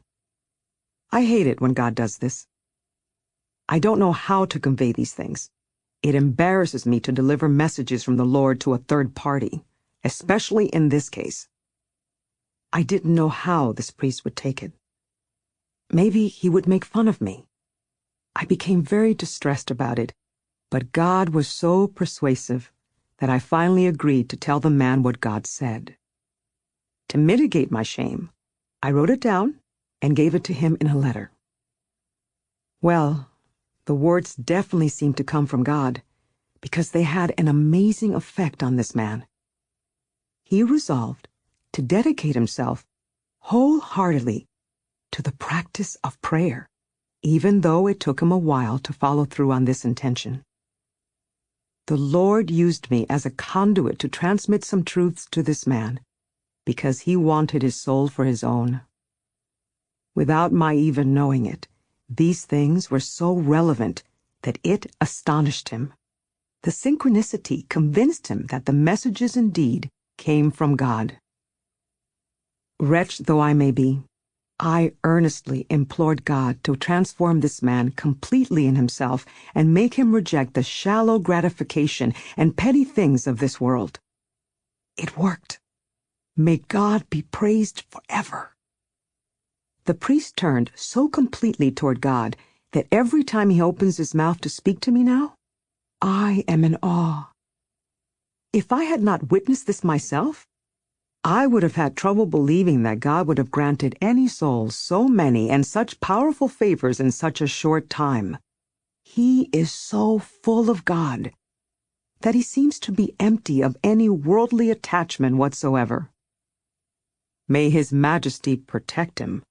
I hate it when God does this. I don't know how to convey these things. It embarrasses me to deliver messages from the Lord to a third party, especially in this case. I didn't know how this priest would take it. Maybe he would make fun of me. I became very distressed about it, but God was so persuasive that I finally agreed to tell the man what God said. To mitigate my shame, I wrote it down and gave it to him in a letter. Well, the words definitely seemed to come from God, because they had an amazing effect on this man. He resolved to dedicate himself wholeheartedly to the practice of prayer, even though it took him a while to follow through on this intention. The Lord used me as a conduit to transmit some truths to this man, because he wanted his soul for his own. Without my even knowing it, these things were so relevant that it astonished him. The synchronicity convinced him that the messages indeed came from God. Wretch though I may be, I earnestly implored God to transform this man completely in himself and make him reject the shallow gratification and petty things of this world. It worked. May God be praised forever. The priest turned so completely toward God that every time he opens his mouth to speak to me now, I am in awe. If I had not witnessed this myself, I would have had trouble believing that God would have granted any soul so many and such powerful favors in such a short time. He is so full of God that he seems to be empty of any worldly attachment whatsoever. May His Majesty protect him.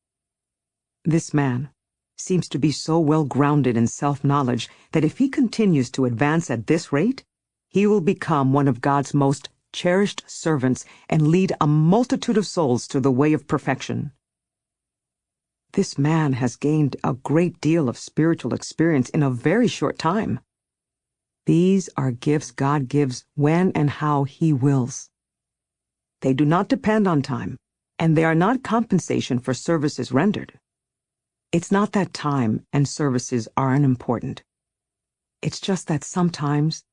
This man seems to be so well grounded in self-knowledge that if he continues to advance at this rate, he will become one of God's most cherished servants and lead a multitude of souls to the way of perfection. This man has gained a great deal of spiritual experience in a very short time. These are gifts God gives when and how He wills. They do not depend on time, and they are not compensation for services rendered. It's not that time and services are unimportant. It's just that sometimes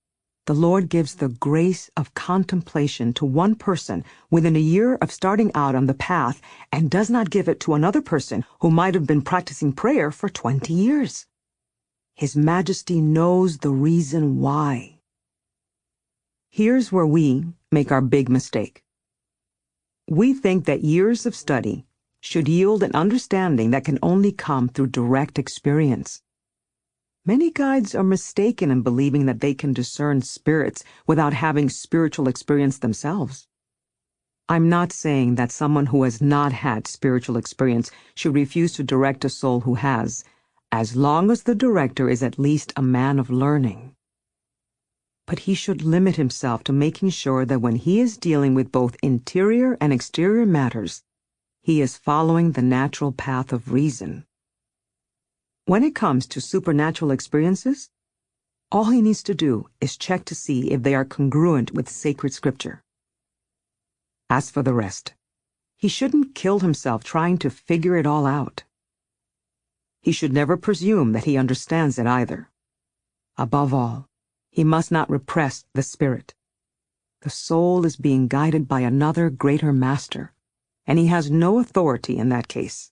the Lord gives the grace of contemplation to one person within a year of starting out on the path and does not give it to another person who might have been practicing prayer for 20 years. His Majesty knows the reason why. Here's where we make our big mistake. We think that years of study should yield an understanding that can only come through direct experience. Many guides are mistaken in believing that they can discern spirits without having spiritual experience themselves. I'm not saying that someone who has not had spiritual experience should refuse to direct a soul who has, as long as the director is at least a man of learning. But he should limit himself to making sure that when he is dealing with both interior and exterior matters, he is following the natural path of reason. When it comes to supernatural experiences, all he needs to do is check to see if they are congruent with sacred scripture. As for the rest, he shouldn't kill himself trying to figure it all out. He should never presume that he understands it either. Above all, he must not repress the spirit. The soul is being guided by another greater master, and he has no authority in that case.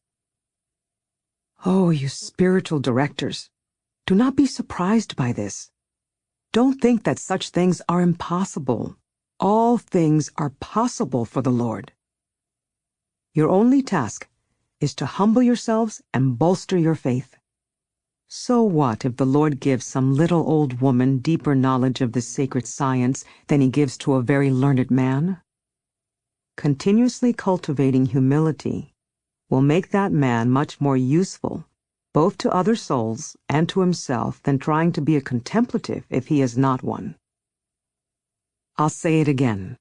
Oh, you spiritual directors, do not be surprised by this. Don't think that such things are impossible. All things are possible for the Lord. Your only task is to humble yourselves and bolster your faith. So what if the Lord gives some little old woman deeper knowledge of this sacred science than He gives to a very learned man? Continuously cultivating humility will make that man much more useful, both to other souls and to himself, than trying to be a contemplative if he is not one. I'll say it again.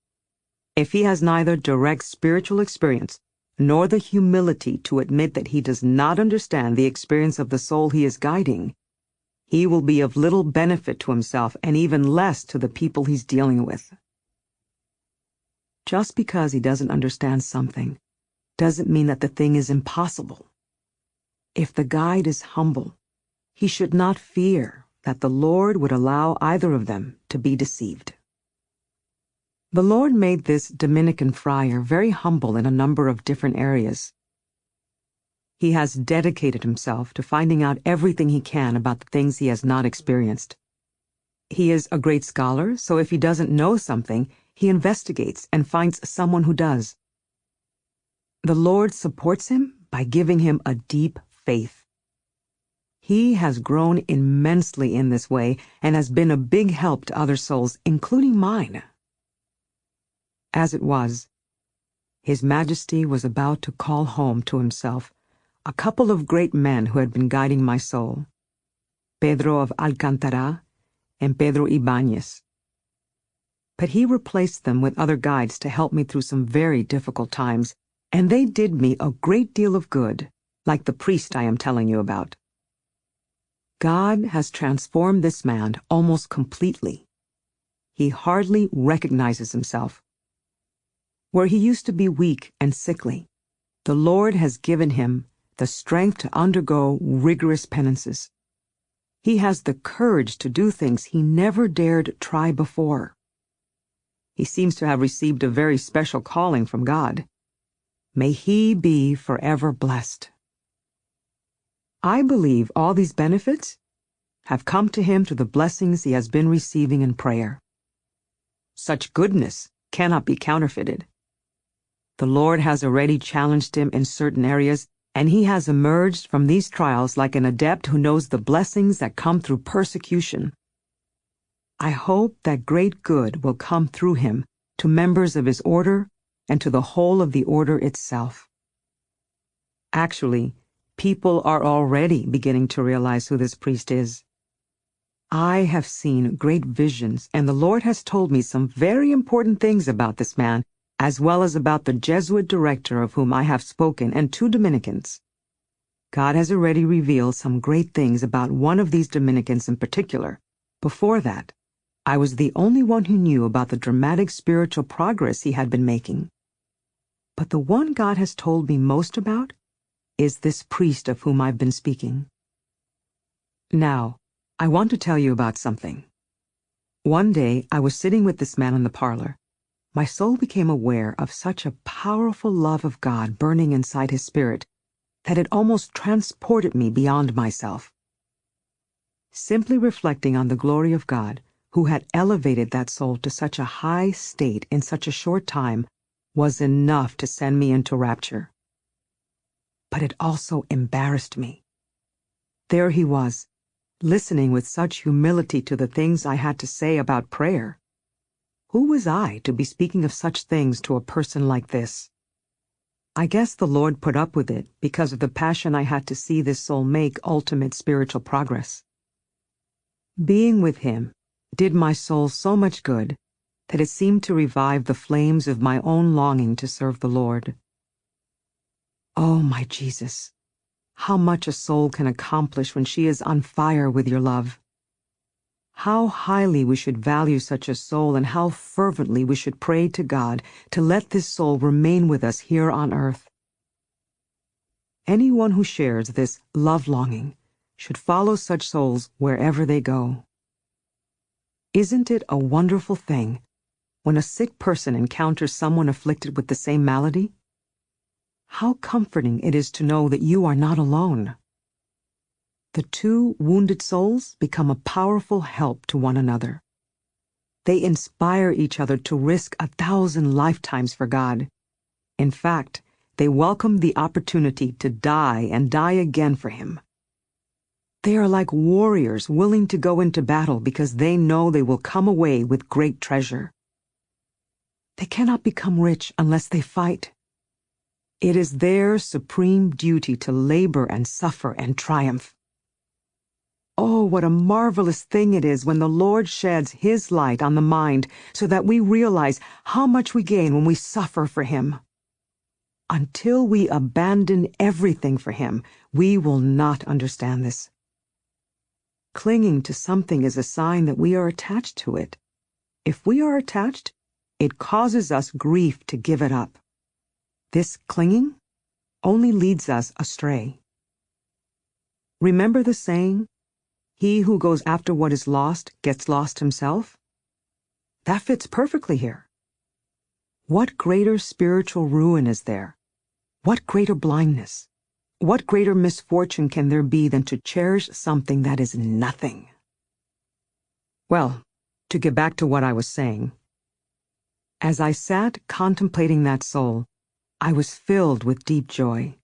If he has neither direct spiritual experience nor the humility to admit that he does not understand the experience of the soul he is guiding, he will be of little benefit to himself and even less to the people he's dealing with. Just because he doesn't understand something doesn't mean that the thing is impossible. If the guide is humble, he should not fear that the Lord would allow either of them to be deceived. The Lord made this Dominican friar very humble in a number of different areas. He has dedicated himself to finding out everything he can about the things he has not experienced. He is a great scholar, so if he doesn't know something, he investigates and finds someone who does. The Lord supports him by giving him a deep faith. He has grown immensely in this way and has been a big help to other souls, including mine. As it was, His Majesty was about to call home to himself a couple of great men who had been guiding my soul, Pedro of Alcantara and Pedro Ibáñez. But he replaced them with other guides to help me through some very difficult times, and they did me a great deal of good, like the priest I am telling you about. God has transformed this man almost completely. He hardly recognizes himself. Where he used to be weak and sickly, the Lord has given him the strength to undergo rigorous penances. He has the courage to do things he never dared try before. He seems to have received a very special calling from God. May he be forever blessed. I believe all these benefits have come to him through the blessings he has been receiving in prayer. Such goodness cannot be counterfeited. The Lord has already challenged him in certain areas, and he has emerged from these trials like an adept who knows the blessings that come through persecution. I hope that great good will come through him to members of his order and to the whole of the order itself. Actually, people are already beginning to realize who this priest is. I have seen great visions, and the Lord has told me some very important things about this man, as well as about the Jesuit director of whom I have spoken and 2 Dominicans. God has already revealed some great things about one of these Dominicans in particular. Before that, I was the only one who knew about the dramatic spiritual progress he had been making. But the one God has told me most about is this priest of whom I've been speaking. Now, I want to tell you about something. One day, I was sitting with this man in the parlor. My soul became aware of such a powerful love of God burning inside his spirit that it almost transported me beyond myself. Simply reflecting on the glory of God, who had elevated that soul to such a high state in such a short time, was enough to send me into rapture. But it also embarrassed me. There he was, listening with such humility to the things I had to say about prayer. Who was I to be speaking of such things to a person like this? I guess the Lord put up with it because of the passion I had to see this soul make ultimate spiritual progress. Being with him did my soul so much good that it seemed to revive the flames of my own longing to serve the Lord. Oh, my Jesus, how much a soul can accomplish when she is on fire with your love. How highly we should value such a soul, and how fervently we should pray to God to let this soul remain with us here on earth. Anyone who shares this love-longing should follow such souls wherever they go. Isn't it a wonderful thing when a sick person encounters someone afflicted with the same malady? How comforting it is to know that you are not alone. The 2 wounded souls become a powerful help to one another. They inspire each other to risk 1,000 lifetimes for God. In fact, they welcome the opportunity to die and die again for Him. They are like warriors willing to go into battle because they know they will come away with great treasure. They cannot become rich unless they fight. It is their supreme duty to labor and suffer and triumph. Oh, what a marvelous thing it is when the Lord sheds His light on the mind so that we realize how much we gain when we suffer for Him. Until we abandon everything for Him, we will not understand this. Clinging to something is a sign that we are attached to it. If we are attached, it causes us grief to give it up. This clinging only leads us astray. Remember the saying, "He who goes after what is lost gets lost himself"? That fits perfectly here. What greater spiritual ruin is there? What greater blindness? What greater misfortune can there be than to cherish something that is nothing? Well, to get back to what I was saying. As I sat contemplating that soul, I was filled with deep joy.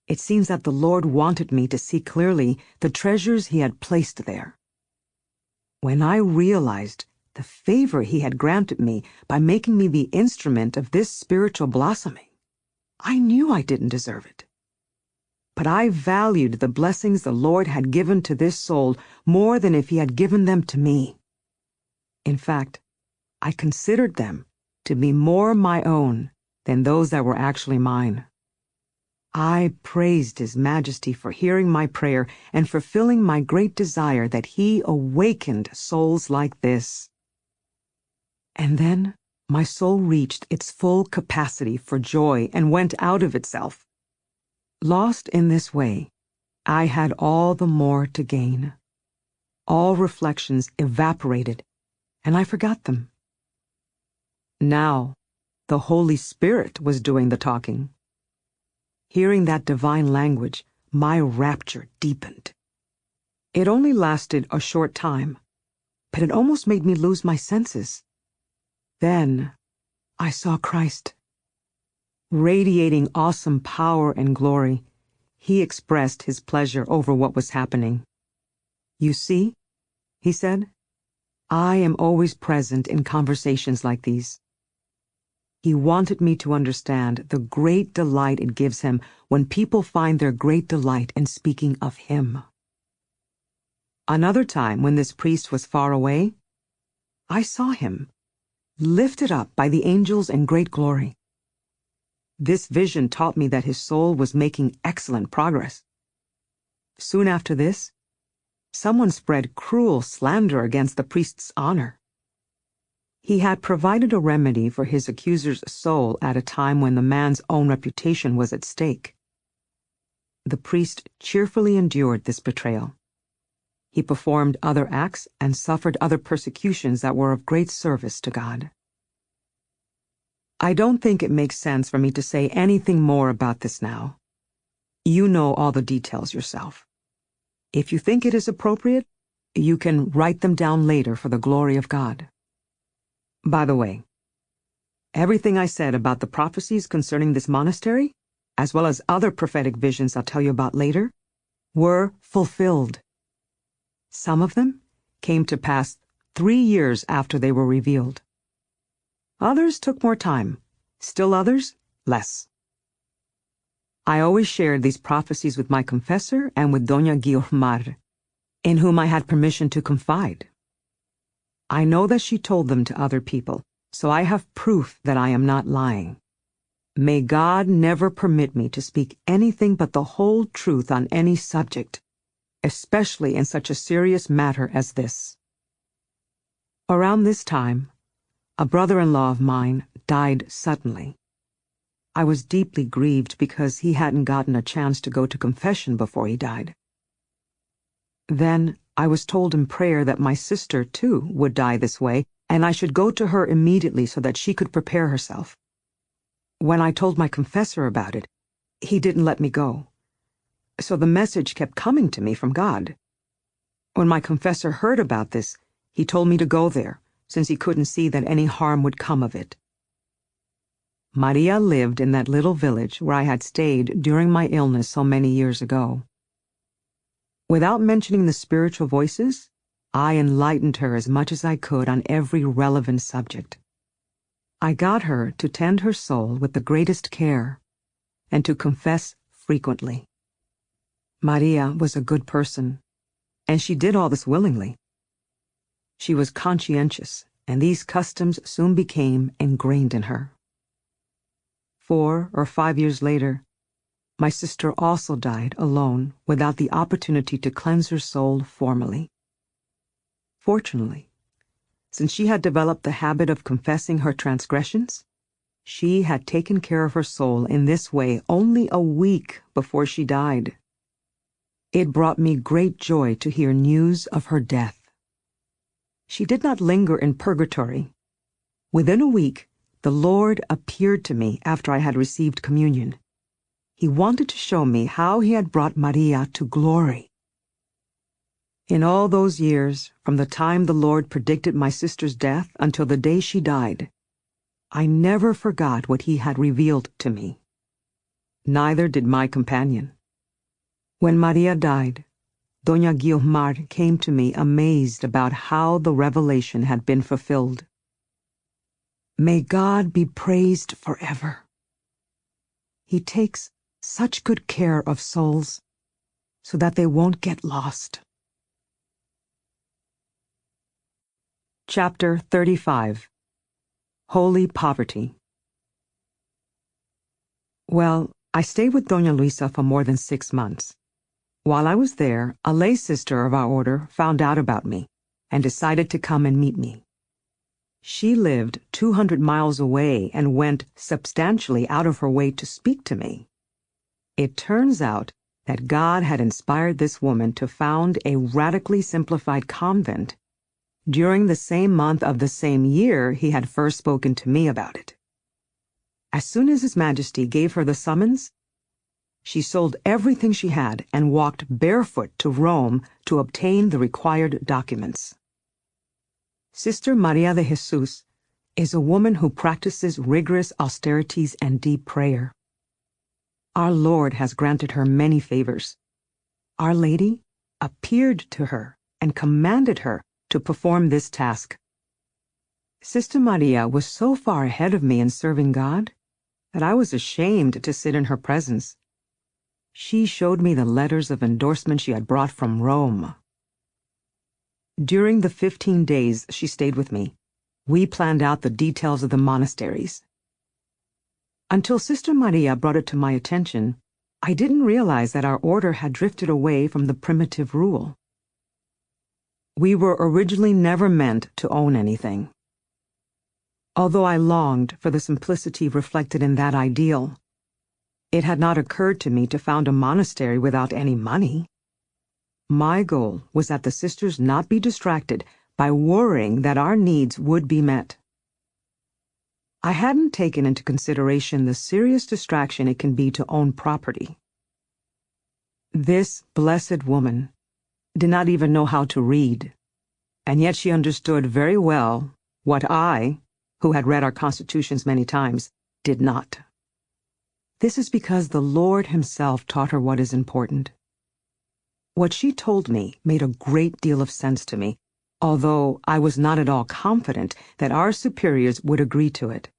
It seems that the Lord wanted me to see clearly the treasures He had placed there. When I realized the favor He had granted me by making me the instrument of this spiritual blossoming, I knew I didn't deserve it. But I valued the blessings the Lord had given to this soul more than if He had given them to me. In fact, I considered them to be more my own than those that were actually mine. I praised His Majesty for hearing my prayer and fulfilling my great desire that He awakened souls like this. And then my soul reached its full capacity for joy and went out of itself. Lost in this way, I had all the more to gain. All reflections evaporated, and I forgot them. Now, the Holy Spirit was doing the talking. Hearing that divine language, my rapture deepened. It only lasted a short time, but it almost made me lose my senses. Then I saw Christ. Radiating awesome power and glory, he expressed his pleasure over what was happening. "You see," he said, "I am always present in conversations like these." He wanted me to understand the great delight it gives him when people find their great delight in speaking of him. Another time, when this priest was far away, I saw him, lifted up by the angels in great glory. This vision taught me that his soul was making excellent progress. Soon after this, someone spread cruel slander against the priest's honor. He had provided a remedy for his accuser's soul at a time when the man's own reputation was at stake. The priest cheerfully endured this betrayal. He performed other acts and suffered other persecutions that were of great service to God. I don't think it makes sense for me to say anything more about this now. You know all the details yourself. If you think it is appropriate, you can write them down later for the glory of God. By the way, everything I said about the prophecies concerning this monastery, as well as other prophetic visions I'll tell you about later, were fulfilled. Some of them came to pass 3 years after they were revealed. Others took more time, still others, less. I always shared these prophecies with my confessor and with Doña Guiomar, in whom I had permission to confide. I know that she told them to other people, so I have proof that I am not lying. May God never permit me to speak anything but the whole truth on any subject, especially in such a serious matter as this. Around this time, a brother-in-law of mine died suddenly. I was deeply grieved because he hadn't gotten a chance to go to confession before he died. Then I was told in prayer that my sister, too, would die this way, and I should go to her immediately so that she could prepare herself. When I told my confessor about it, he didn't let me go. So the message kept coming to me from God. When my confessor heard about this, he told me to go there, since he couldn't see that any harm would come of it. Maria lived in that little village where I had stayed during my illness so many years ago. Without mentioning the spiritual voices, I enlightened her as much as I could on every relevant subject. I got her to tend her soul with the greatest care and to confess frequently. Maria was a good person, and she did all this willingly. She was conscientious, and these customs soon became ingrained in her. 4 or 5 years later, my sister also died alone without the opportunity to cleanse her soul formally. Fortunately, since she had developed the habit of confessing her transgressions, she had taken care of her soul in this way only a week before she died. It brought me great joy to hear news of her death. She did not linger in purgatory. Within a week, the Lord appeared to me after I had received communion. He wanted to show me how he had brought Maria to glory. In all those years, from the time the Lord predicted my sister's death until the day she died, I never forgot what he had revealed to me. Neither did my companion. When Maria died, Doña Guiomar came to me amazed about how the revelation had been fulfilled. May God be praised forever. He takes such good care of souls so that they won't get lost. Chapter 35. Holy Poverty. Well, I stayed with Doña Luisa for more than 6 months. While I was there, a lay sister of our order found out about me and decided to come and meet me. She lived 200 miles away and went substantially out of her way to speak to me. It turns out that God had inspired this woman to found a radically simplified convent during the same month of the same year he had first spoken to me about it. As soon as His Majesty gave her the summons, She sold everything she had and walked barefoot to Rome to obtain the required documents. Sister Maria de Jesus is a woman who practices rigorous austerities and deep prayer. Our Lord has granted her many favors. Our Lady appeared to her and commanded her to perform this task. Sister Maria was so far ahead of me in serving God that I was ashamed to sit in her presence. She showed me the letters of endorsement she had brought from Rome. During the 15 days she stayed with me, we planned out the details of the monasteries. Until Sister Maria brought it to my attention, I didn't realize that our order had drifted away from the primitive rule. We were originally never meant to own anything. Although I longed for the simplicity reflected in that ideal, it had not occurred to me to found a monastery without any money. My goal was that the sisters not be distracted by worrying that our needs would be met. I hadn't taken into consideration the serious distraction it can be to own property. This blessed woman did not even know how to read, and yet she understood very well what I, who had read our constitutions many times, did not. This is because the Lord Himself taught her what is important. What she told me made a great deal of sense to me, although I was not at all confident that our superiors would agree to it.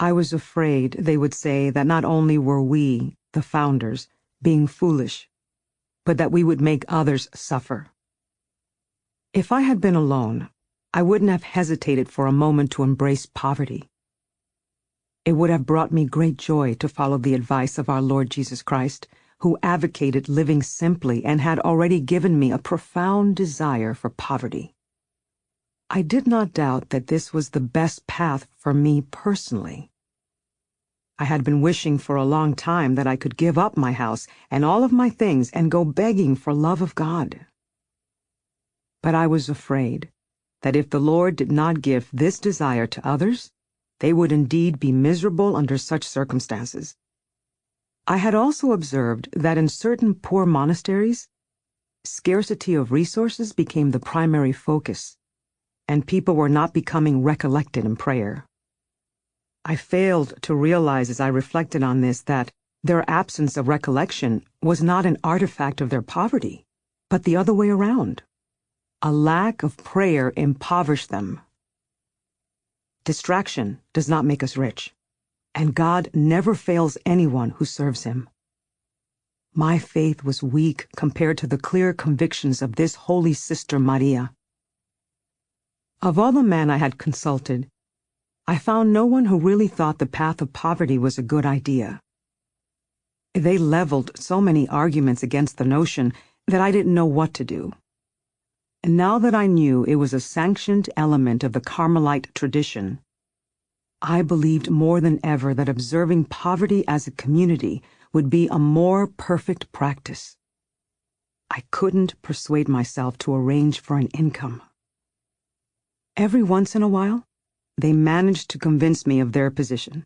I was afraid they would say that not only were we, the founders, being foolish, but that we would make others suffer. If I had been alone, I wouldn't have hesitated for a moment to embrace poverty. It would have brought me great joy to follow the advice of our Lord Jesus Christ, who advocated living simply and had already given me a profound desire for poverty. I did not doubt that this was the best path for me personally. I had been wishing for a long time that I could give up my house and all of my things and go begging for love of God. But I was afraid that if the Lord did not give this desire to others, they would indeed be miserable under such circumstances. I had also observed that in certain poor monasteries, scarcity of resources became the primary focus, and people were not becoming recollected in prayer. I failed to realize as I reflected on this that their absence of recollection was not an artifact of their poverty, but the other way around. A lack of prayer impoverished them. Distraction does not make us rich, and God never fails anyone who serves Him. My faith was weak compared to the clear convictions of this holy Sister Maria. Of all the men I had consulted, I found no one who really thought the path of poverty was a good idea. They leveled so many arguments against the notion that I didn't know what to do. And now that I knew it was a sanctioned element of the Carmelite tradition, I believed more than ever that observing poverty as a community would be a more perfect practice. I couldn't persuade myself to arrange for an income. Every once in a while, they managed to convince me of their position.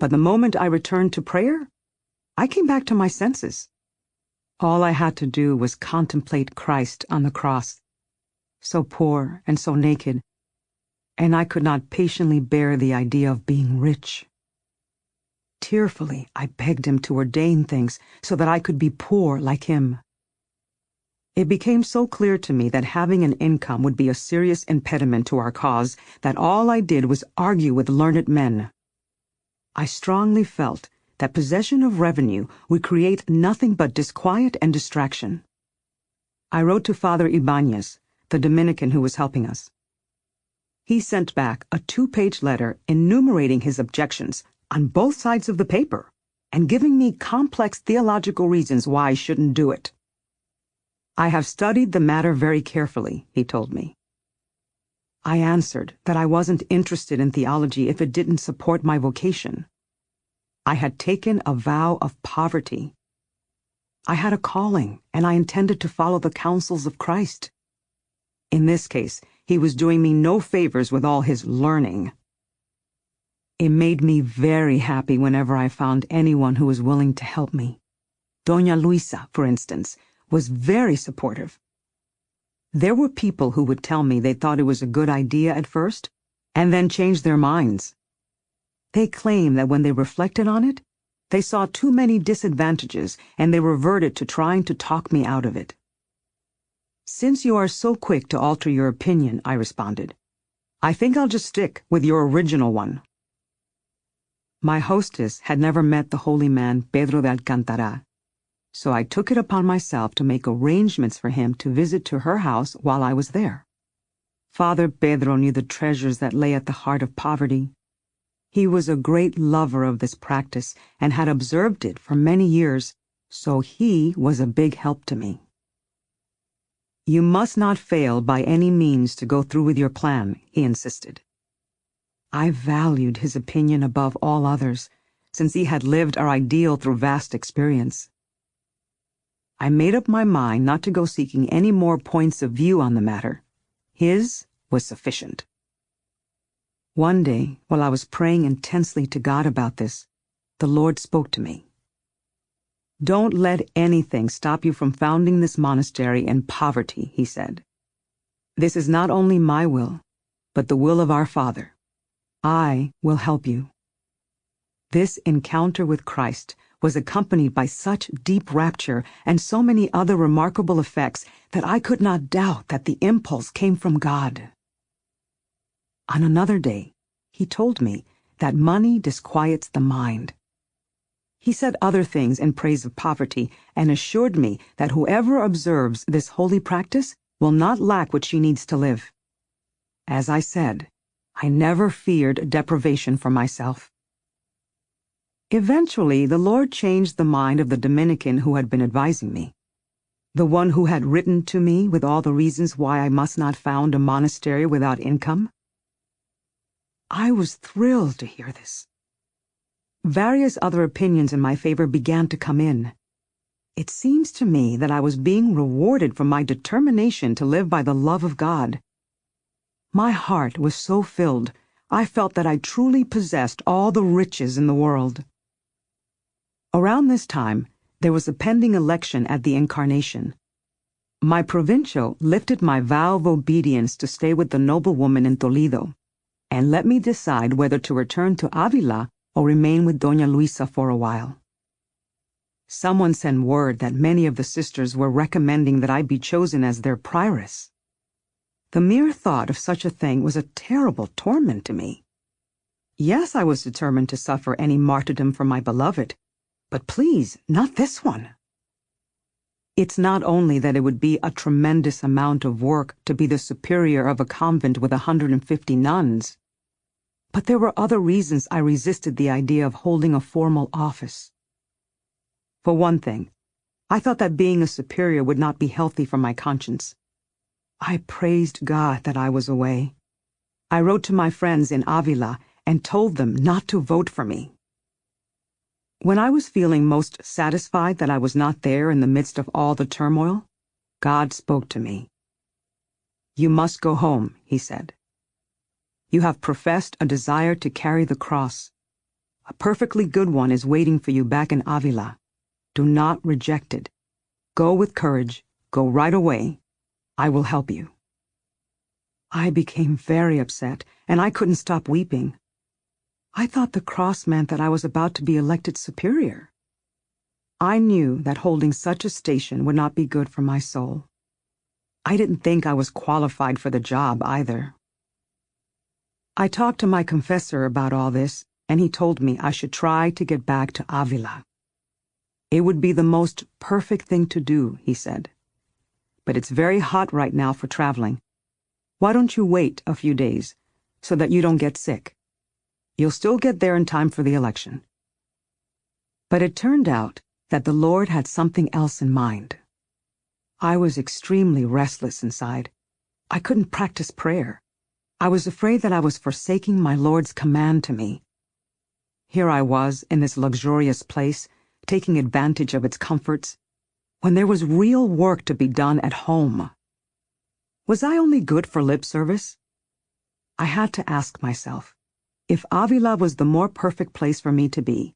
But the moment I returned to prayer, I came back to my senses. All I had to do was contemplate Christ on the cross, so poor and so naked, and I could not patiently bear the idea of being rich. Tearfully, I begged Him to ordain things so that I could be poor like Him. It became so clear to me that having an income would be a serious impediment to our cause that all I did was argue with learned men. I strongly felt that possession of revenue would create nothing but disquiet and distraction. I wrote to Father Ibanez, the Dominican who was helping us. He sent back a 2-page letter enumerating his objections on both sides of the paper and giving me complex theological reasons why I shouldn't do it. I have studied the matter very carefully, he told me. I answered that I wasn't interested in theology if it didn't support my vocation. I had taken a vow of poverty. I had a calling, and I intended to follow the counsels of Christ. In this case, he was doing me no favors with all his learning. It made me very happy whenever I found anyone who was willing to help me. Doña Luisa, for instance, was very supportive. There were people who would tell me they thought it was a good idea at first, and then changed their minds. They claimed that when they reflected on it, they saw too many disadvantages, and they reverted to trying to talk me out of it. "Since you are so quick to alter your opinion," I responded, "I think I'll just stick with your original one." My hostess had never met the holy man Pedro de Alcántara, so I took it upon myself to make arrangements for him to visit to her house while I was there. Father Pedro knew the treasures that lay at the heart of poverty. He was a great lover of this practice and had observed it for many years, so he was a big help to me. "You must not fail by any means to go through with your plan," he insisted. I valued his opinion above all others, since he had lived our ideal through vast experience. I made up my mind not to go seeking any more points of view on the matter. His was sufficient. One day, while I was praying intensely to God about this, the Lord spoke to me. "Don't let anything stop you from founding this monastery in poverty," he said. "This is not only my will, but the will of our Father. I will help you." This encounter with Christ was accompanied by such deep rapture and so many other remarkable effects that I could not doubt that the impulse came from God. On another day, he told me that money disquiets the mind. He said other things in praise of poverty and assured me that whoever observes this holy practice will not lack what she needs to live. As I said, I never feared deprivation for myself. Eventually, the Lord changed the mind of the Dominican who had been advising me, the one who had written to me with all the reasons why I must not found a monastery without income. I was thrilled to hear this. Various other opinions in my favor began to come in. It seems to me that I was being rewarded for my determination to live by the love of God. My heart was so filled, I felt that I truly possessed all the riches in the world. Around this time, there was a pending election at the Incarnation. My provincial lifted my vow of obedience to stay with the noblewoman in Toledo, and let me decide whether to return to Avila or remain with Doña Luisa for a while. Someone sent word that many of the sisters were recommending that I be chosen as their prioress. The mere thought of such a thing was a terrible torment to me. Yes, I was determined to suffer any martyrdom for my beloved, but please, not this one. It's not only that it would be a tremendous amount of work to be the superior of a convent with 150 nuns, but there were other reasons I resisted the idea of holding a formal office. For one thing, I thought that being a superior would not be healthy for my conscience. I praised God that I was away. I wrote to my friends in Avila and told them not to vote for me. When I was feeling most satisfied that I was not there in the midst of all the turmoil, God spoke to me. "You must go home," he said. "You have professed a desire to carry the cross. A perfectly good one is waiting for you back in Avila. Do not reject it. Go with courage. Go right away. I will help you." I became very upset, and I couldn't stop weeping. I thought the cross meant that I was about to be elected superior. I knew that holding such a station would not be good for my soul. I didn't think I was qualified for the job either. I talked to my confessor about all this, and he told me I should try to get back to Avila. It would be the most perfect thing to do, he said. But it's very hot right now for traveling. Why don't you wait a few days, so that you don't get sick? You'll still get there in time for the election. But it turned out that the Lord had something else in mind. I was extremely restless inside. I couldn't practice prayer. I was afraid that I was forsaking my Lord's command to me. Here I was in this luxurious place, taking advantage of its comforts, when there was real work to be done at home. Was I only good for lip service? I had to ask myself, if Avila was the more perfect place for me to be,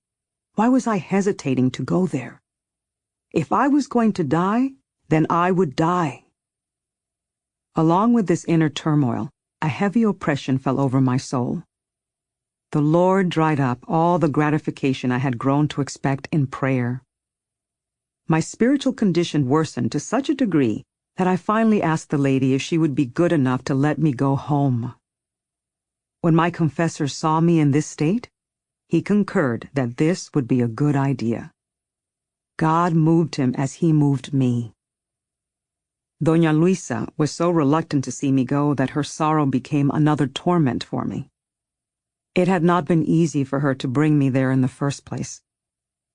why was I hesitating to go there? If I was going to die, then I would die. Along with this inner turmoil, a heavy oppression fell over my soul. The Lord dried up all the gratification I had grown to expect in prayer. My spiritual condition worsened to such a degree that I finally asked the lady if she would be good enough to let me go home. When my confessor saw me in this state, he concurred that this would be a good idea. God moved him as he moved me. Doña Luisa was so reluctant to see me go that her sorrow became another torment for me. It had not been easy for her to bring me there in the first place.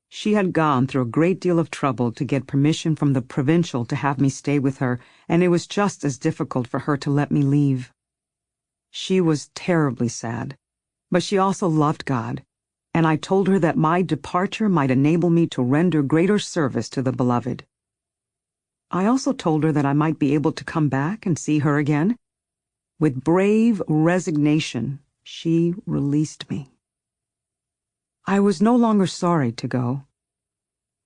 She had gone through a great deal of trouble to get permission from the provincial to have me stay with her, and it was just as difficult for her to let me leave. She was terribly sad, but she also loved God, and I told her that my departure might enable me to render greater service to the Beloved. I also told her that I might be able to come back and see her again. With brave resignation, she released me. I was no longer sorry to go.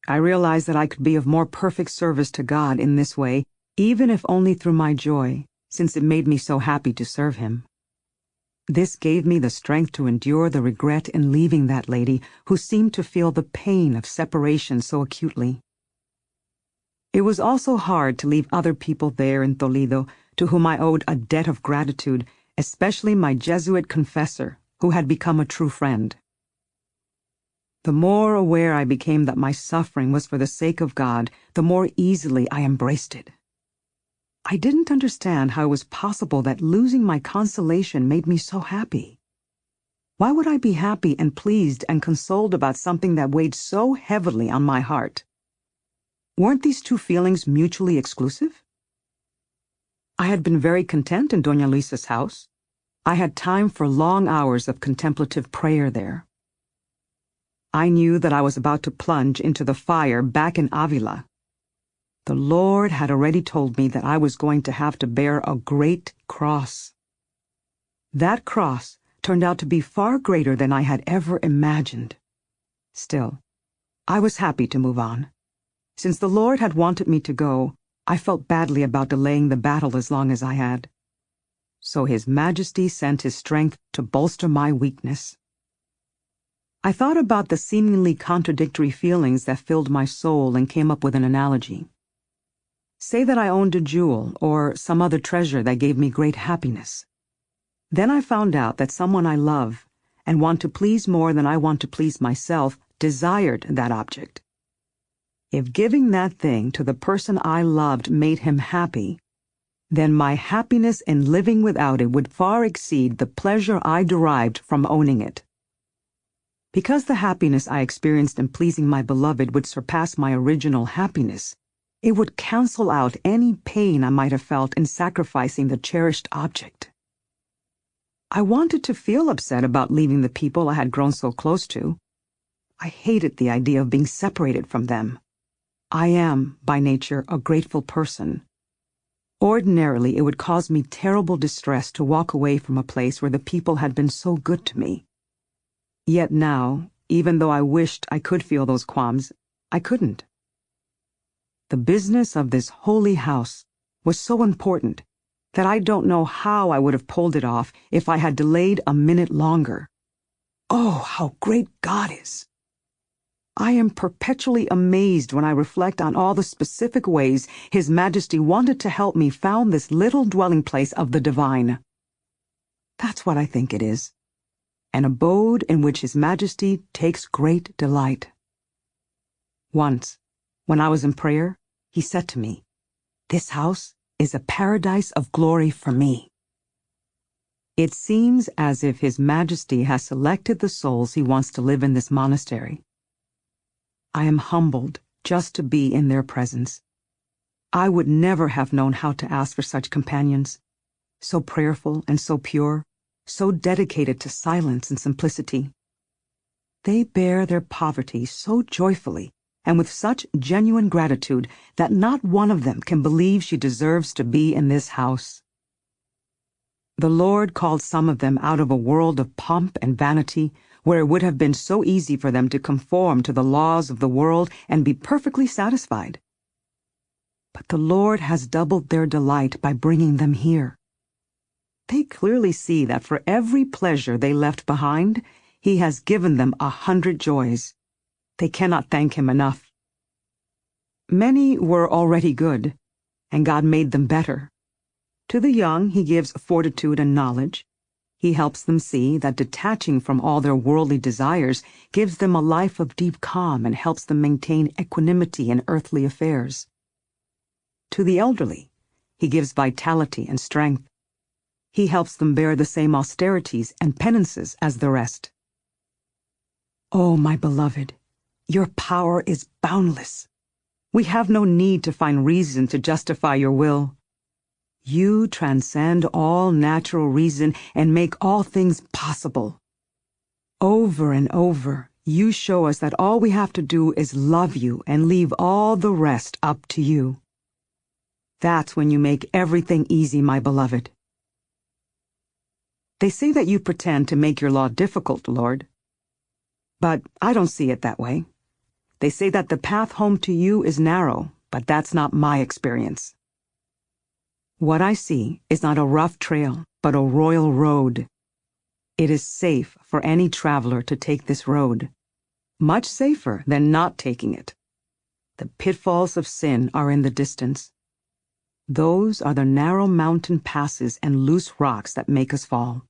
I realized that I could be of more perfect service to God in this way, even if only through my joy, since it made me so happy to serve Him. This gave me the strength to endure the regret in leaving that lady who seemed to feel the pain of separation so acutely. It was also hard to leave other people there in Toledo to whom I owed a debt of gratitude, especially my Jesuit confessor, who had become a true friend. The more aware I became that my suffering was for the sake of God, the more easily I embraced it. I didn't understand how it was possible that losing my consolation made me so happy. Why would I be happy and pleased and consoled about something that weighed so heavily on my heart? Weren't these two feelings mutually exclusive? I had been very content in Doña Luisa's house. I had time for long hours of contemplative prayer there. I knew that I was about to plunge into the fire back in Avila. The Lord had already told me that I was going to have to bear a great cross. That cross turned out to be far greater than I had ever imagined. Still, I was happy to move on. Since the Lord had wanted me to go, I felt badly about delaying the battle as long as I had. So His Majesty sent His strength to bolster my weakness. I thought about the seemingly contradictory feelings that filled my soul and came up with an analogy. Say that I owned a jewel or some other treasure that gave me great happiness. Then I found out that someone I love and want to please more than I want to please myself desired that object. If giving that thing to the person I loved made him happy, then my happiness in living without it would far exceed the pleasure I derived from owning it. Because the happiness I experienced in pleasing my beloved would surpass my original happiness, it would cancel out any pain I might have felt in sacrificing the cherished object. I wanted to feel upset about leaving the people I had grown so close to. I hated the idea of being separated from them. I am, by nature, a grateful person. Ordinarily, it would cause me terrible distress to walk away from a place where the people had been so good to me. Yet now, even though I wished I could feel those qualms, I couldn't. The business of this holy house was so important that I don't know how I would have pulled it off if I had delayed a minute longer. Oh, how great God is! I am perpetually amazed when I reflect on all the specific ways His Majesty wanted to help me found this little dwelling place of the divine. That's what I think it is. An abode in which His Majesty takes great delight. Once, when I was in prayer, He said to me, "This house is a paradise of glory for me." It seems as if His Majesty has selected the souls He wants to live in this monastery. I am humbled just to be in their presence. I would never have known how to ask for such companions, so prayerful and so pure, so dedicated to silence and simplicity. They bear their poverty so joyfully and with such genuine gratitude that not one of them can believe she deserves to be in this house. The Lord called some of them out of a world of pomp and vanity, where it would have been so easy for them to conform to the laws of the world and be perfectly satisfied. But the Lord has doubled their delight by bringing them here. They clearly see that for every pleasure they left behind, He has given them 100 joys. They cannot thank Him enough. Many were already good, and God made them better. To the young He gives fortitude and knowledge. He helps them see that detaching from all their worldly desires gives them a life of deep calm and helps them maintain equanimity in earthly affairs. To the elderly, He gives vitality and strength. He helps them bear the same austerities and penances as the rest. Oh, my beloved, your power is boundless. We have no need to find reason to justify your will. You transcend all natural reason and make all things possible. Over and over, you show us that all we have to do is love you and leave all the rest up to you. That's when you make everything easy, my beloved. They say that you pretend to make your law difficult, Lord. But I don't see it that way. They say that the path home to you is narrow, but that's not my experience. What I see is not a rough trail, but a royal road. It is safe for any traveler to take this road, much safer than not taking it. The pitfalls of sin are in the distance. Those are the narrow mountain passes and loose rocks that make us fall.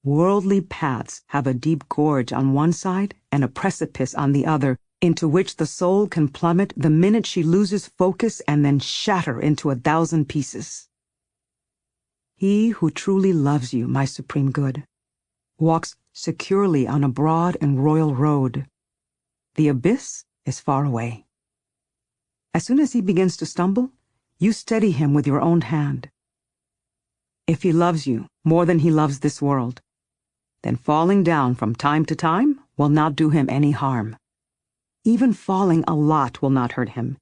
Worldly paths have a deep gorge on one side and a precipice on the other, into which the soul can plummet the minute she loses focus and then shatter into 1,000 pieces. He who truly loves you, my supreme good, walks securely on a broad and royal road. The abyss is far away. As soon as he begins to stumble, you steady him with your own hand. If he loves you more than he loves this world, then falling down from time to time will not do him any harm. Even falling a lot will not hurt him.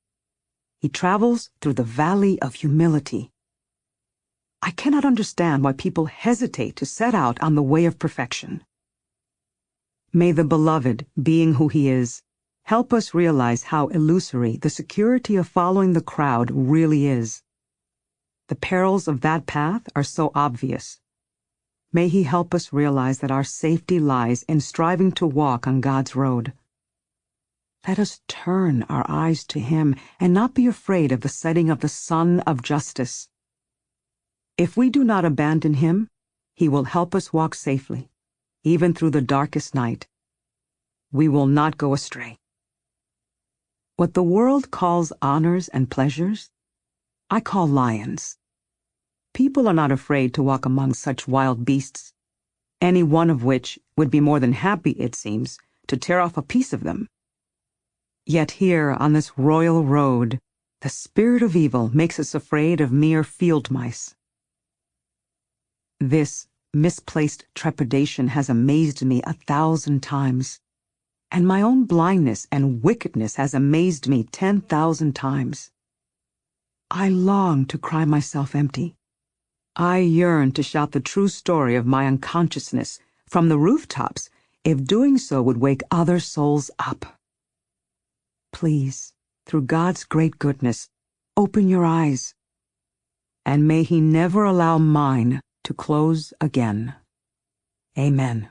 He travels through the valley of humility. I cannot understand why people hesitate to set out on the way of perfection. May the Beloved, being who He is, help us realize how illusory the security of following the crowd really is. The perils of that path are so obvious. May He help us realize that our safety lies in striving to walk on God's road. Let us turn our eyes to Him and not be afraid of the setting of the sun of justice. If we do not abandon Him, He will help us walk safely, even through the darkest night. We will not go astray. What the world calls honors and pleasures, I call lions. People are not afraid to walk among such wild beasts, any one of which would be more than happy, it seems, to tear off a piece of them. Yet here, on this royal road, the spirit of evil makes us afraid of mere field mice. This misplaced trepidation has amazed me 1,000 times, and my own blindness and wickedness has amazed me 10,000 times. I long to cry myself empty. I yearn to shout the true story of my unconsciousness from the rooftops, if doing so would wake other souls up. Please, through God's great goodness, open your eyes, and may He never allow mine to close again. Amen.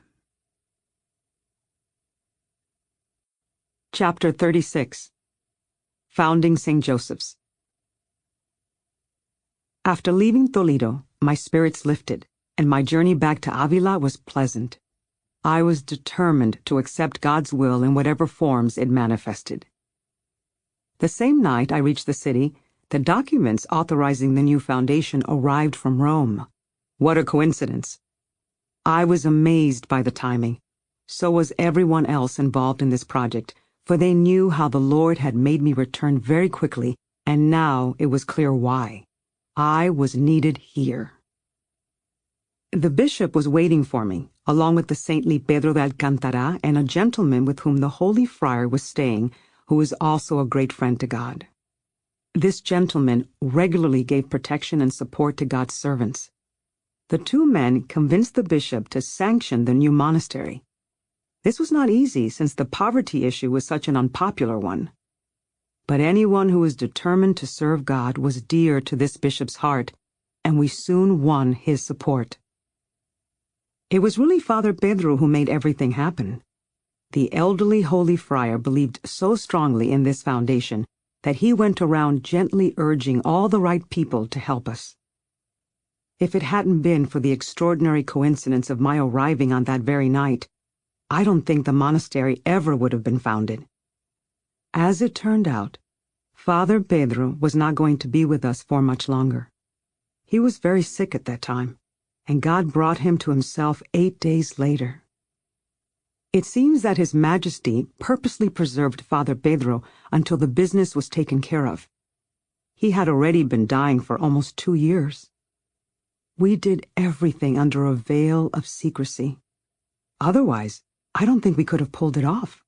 Chapter 36. Founding St. Joseph's. After leaving Toledo, my spirits lifted, and my journey back to Avila was pleasant. I was determined to accept God's will in whatever forms it manifested. The same night I reached the city, the documents authorizing the new foundation arrived from Rome. What a coincidence! I was amazed by the timing. So was everyone else involved in this project, for they knew how the Lord had made me return very quickly, and now it was clear why. I was needed here. The bishop was waiting for me, along with the saintly Pedro de Alcantara and a gentleman with whom the holy friar was staying, who was also a great friend to God. This gentleman regularly gave protection and support to God's servants. The two men convinced the bishop to sanction the new monastery. This was not easy since the poverty issue was such an unpopular one. But anyone who was determined to serve God was dear to this bishop's heart, and we soon won his support. It was really Father Pedro who made everything happen. The elderly holy friar believed so strongly in this foundation that he went around gently urging all the right people to help us. If it hadn't been for the extraordinary coincidence of my arriving on that very night, I don't think the monastery ever would have been founded. As it turned out, Father Pedro was not going to be with us for much longer. He was very sick at that time, and God brought him to himself 8 days later. It seems that His Majesty purposely preserved Father Pedro until the business was taken care of. He had already been dying for almost 2 years. We did everything under a veil of secrecy. Otherwise, I don't think we could have pulled it off.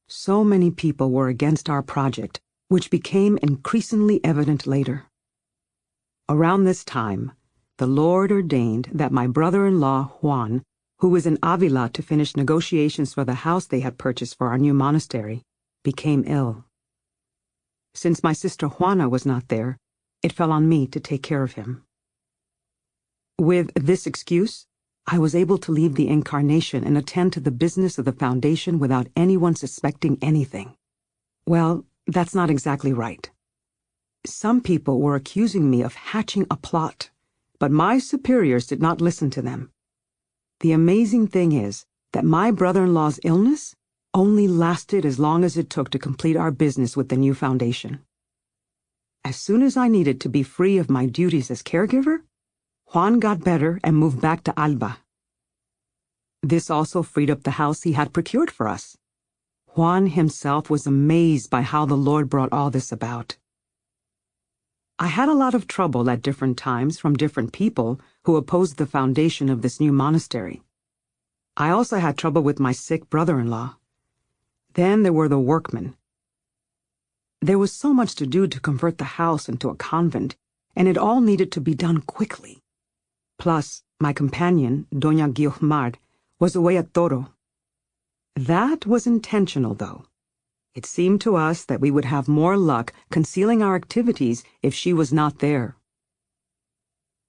So many people were against our project, which became increasingly evident later. Around this time, the Lord ordained that my brother-in-law, Juan, who was in Avila to finish negotiations for the house they had purchased for our new monastery, became ill. Since my sister Juana was not there, it fell on me to take care of him. With this excuse, I was able to leave the Incarnation and attend to the business of the foundation without anyone suspecting anything. Well, that's not exactly right. Some people were accusing me of hatching a plot, but my superiors did not listen to them. The amazing thing is that my brother-in-law's illness only lasted as long as it took to complete our business with the new foundation. As soon as I needed to be free of my duties as caregiver, Juan got better and moved back to Alba. This also freed up the house he had procured for us. Juan himself was amazed by how the Lord brought all this about. I had a lot of trouble at different times from different people who opposed the foundation of this new monastery. I also had trouble with my sick brother-in-law. Then there were the workmen. There was so much to do to convert the house into a convent, and it all needed to be done quickly. Plus, my companion, Doña Guiomar, was away at Toro. That was intentional, though. It seemed to us that we would have more luck concealing our activities if she was not there.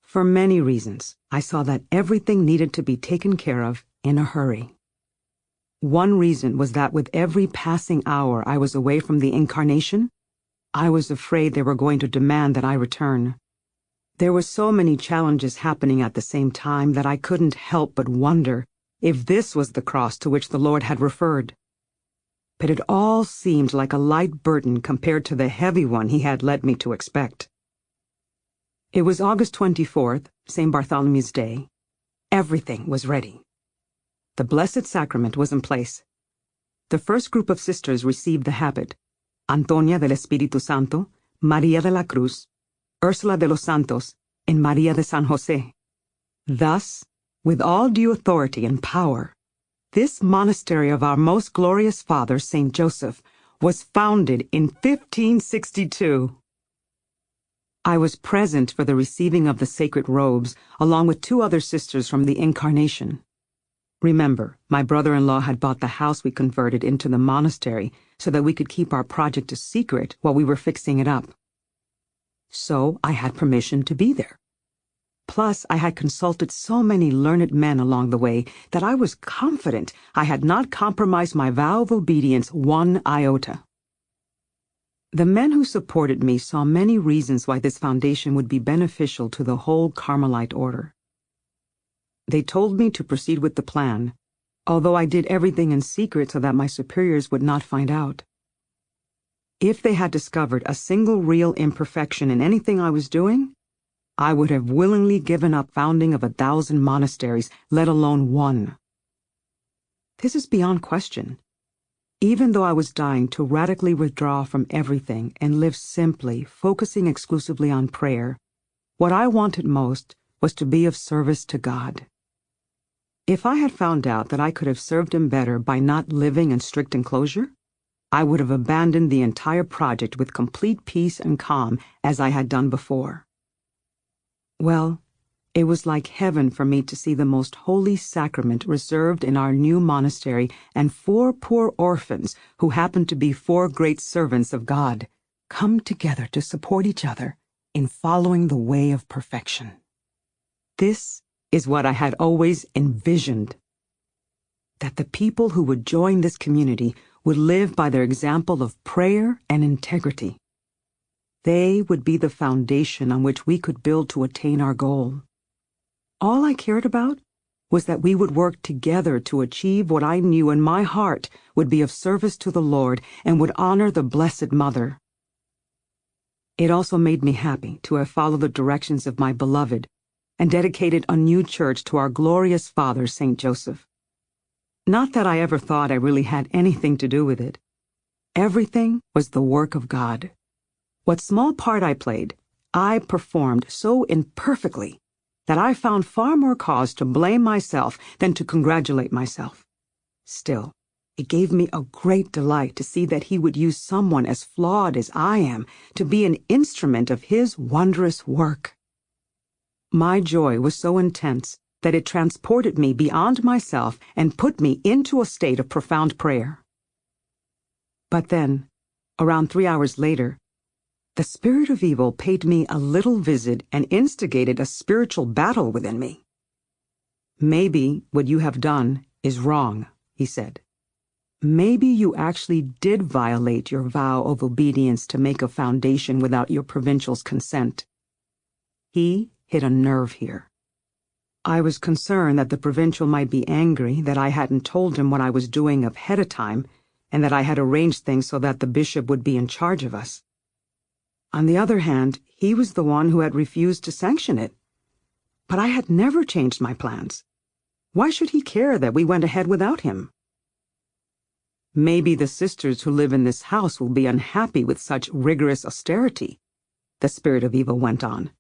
For many reasons, I saw that everything needed to be taken care of in a hurry. One reason was that with every passing hour I was away from the Incarnation, I was afraid they were going to demand that I return. There were so many challenges happening at the same time that I couldn't help but wonder if this was the cross to which the Lord had referred. But it all seemed like a light burden compared to the heavy one He had led me to expect. It was August 24th, St. Bartholomew's Day. Everything was ready. The Blessed Sacrament was in place. The first group of sisters received the habit: Antonia del Espíritu Santo, María de la Cruz, Ursula de los Santos, and María de San José. Thus, with all due authority and power, this monastery of our most glorious Father, St. Joseph, was founded in 1562. I was present for the receiving of the sacred robes, along with 2 other sisters from the Incarnation. Remember, my brother-in-law had bought the house we converted into the monastery so that we could keep our project a secret while we were fixing it up. So I had permission to be there. Plus, I had consulted so many learned men along the way that I was confident I had not compromised my vow of obedience 1 iota. The men who supported me saw many reasons why this foundation would be beneficial to the whole Carmelite order. They told me to proceed with the plan, although I did everything in secret so that my superiors would not find out. If they had discovered a single real imperfection in anything I was doing, I would have willingly given up founding of 1,000 monasteries, let alone 1. This is beyond question. Even though I was dying to radically withdraw from everything and live simply, focusing exclusively on prayer, what I wanted most was to be of service to God. If I had found out that I could have served Him better by not living in strict enclosure, I would have abandoned the entire project with complete peace and calm as I had done before. Well, It was like heaven for me to see the most holy sacrament reserved in our new monastery and 4 poor orphans who happened to be 4 great servants of God come together to support each other in following the way of perfection. This is what I had always envisioned, that the people who would join this community would live by their example of prayer and integrity. They would be the foundation on which we could build to attain our goal. All I cared about was that we would work together to achieve what I knew in my heart would be of service to the Lord and would honor the Blessed Mother. It also made me happy to have followed the directions of my beloved and dedicated a new church to our glorious Father, St. Joseph. Not that I ever thought I really had anything to do with it. Everything was the work of God. What small part I played, I performed so imperfectly that I found far more cause to blame myself than to congratulate myself. Still, it gave me a great delight to see that He would use someone as flawed as I am to be an instrument of His wondrous work. My joy was so intense that it transported me beyond myself and put me into a state of profound prayer. But then, around 3 hours later, the spirit of evil paid me a little visit and instigated a spiritual battle within me. "Maybe what you have done is wrong," he said. "Maybe you actually did violate your vow of obedience to make a foundation without your provincial's consent." He hit a nerve here. I was concerned that the provincial might be angry that I hadn't told him what I was doing ahead of time and that I had arranged things so that the bishop would be in charge of us. On the other hand, he was the one who had refused to sanction it. But I had never changed my plans. Why should he care that we went ahead without him? "Maybe the sisters who live in this house will be unhappy with such rigorous austerity," the spirit of evil went on.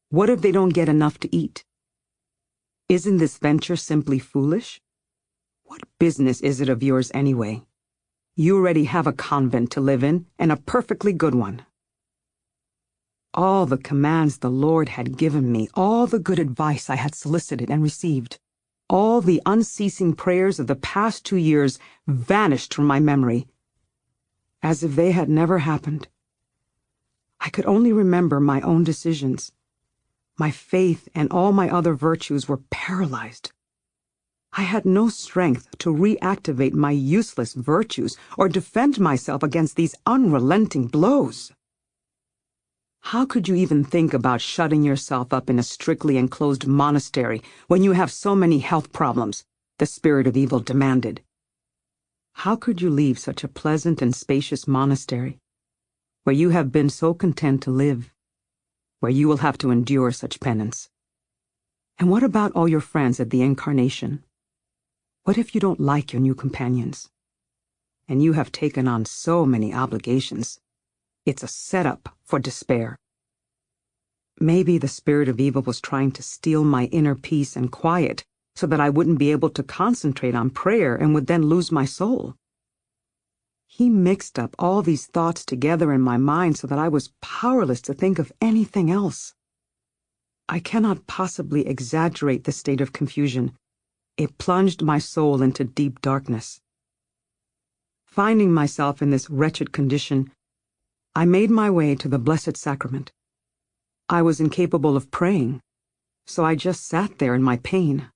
"What if they don't get enough to eat? Isn't this venture simply foolish? What business is it of yours anyway? You already have a convent to live in, and a perfectly good one." All the commands the Lord had given me, all the good advice I had solicited and received, all the unceasing prayers of the past 2 years vanished from my memory, as if they had never happened. I could only remember my own decisions. My faith and all my other virtues were paralyzed. I had no strength to reactivate my useless virtues or defend myself against these unrelenting blows. How could you even think about shutting yourself up in a strictly enclosed monastery when you have so many health problems? The spirit of evil demanded. How could you leave such a pleasant and spacious monastery, where you have been so content to live, where you will have to endure such penance? And what about all your friends at the Incarnation? What if you don't like your new companions? And you have taken on so many obligations. It's a setup for despair. Maybe the spirit of evil was trying to steal my inner peace and quiet so that I wouldn't be able to concentrate on prayer and would then lose my soul. He mixed up all these thoughts together in my mind so that I was powerless to think of anything else. I cannot possibly exaggerate the state of confusion. It plunged my soul into deep darkness. Finding myself in this wretched condition, I made my way to the Blessed Sacrament. I was incapable of praying, so I just sat there in my pain.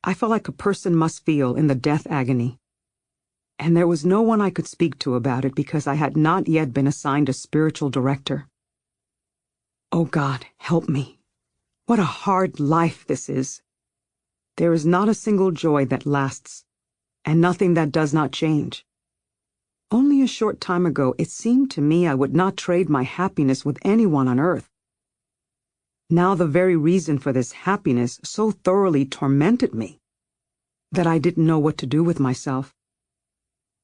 I felt like a person must feel in the death agony. And there was no one I could speak to about it because I had not yet been assigned a spiritual director. Oh God, help me. What a hard life this is. There is not a single joy that lasts, and nothing that does not change. Only a short time ago, it seemed to me I would not trade my happiness with anyone on earth. Now the very reason for this happiness so thoroughly tormented me that I didn't know what to do with myself.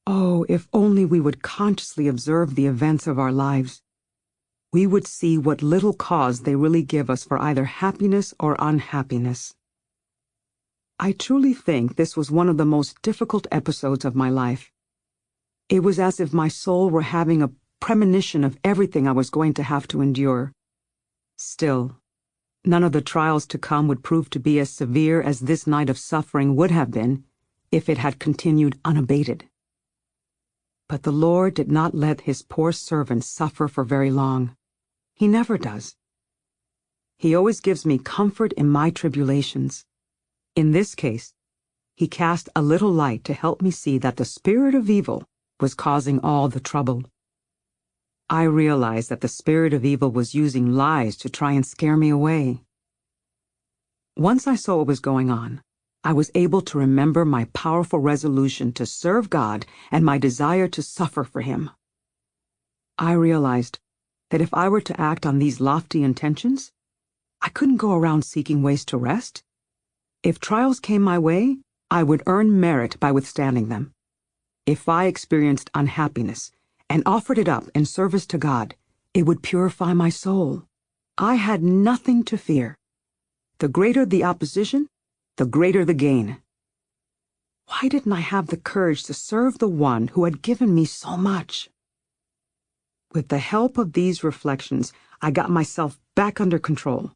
Oh, if only we would consciously observe the events of our lives, we would see what little cause they really give us for either happiness or unhappiness. I truly think this was one of the most difficult episodes of my life. It was as if my soul were having a premonition of everything I was going to have to endure. Still, none of the trials to come would prove to be as severe as this night of suffering would have been if it had continued unabated. But the Lord did not let his poor servant suffer for very long. He never does. He always gives me comfort in my tribulations. In this case, he cast a little light to help me see that the spirit of evil was causing all the trouble. I realized that the spirit of evil was using lies to try and scare me away. Once I saw what was going on, I was able to remember my powerful resolution to serve God and my desire to suffer for Him. I realized that if I were to act on these lofty intentions, I couldn't go around seeking ways to rest. If trials came my way, I would earn merit by withstanding them. If I experienced unhappiness and offered it up in service to God, it would purify my soul. I had nothing to fear. The greater the opposition, the greater the gain. Why didn't I have the courage to serve the one who had given me so much? With the help of these reflections, I got myself back under control.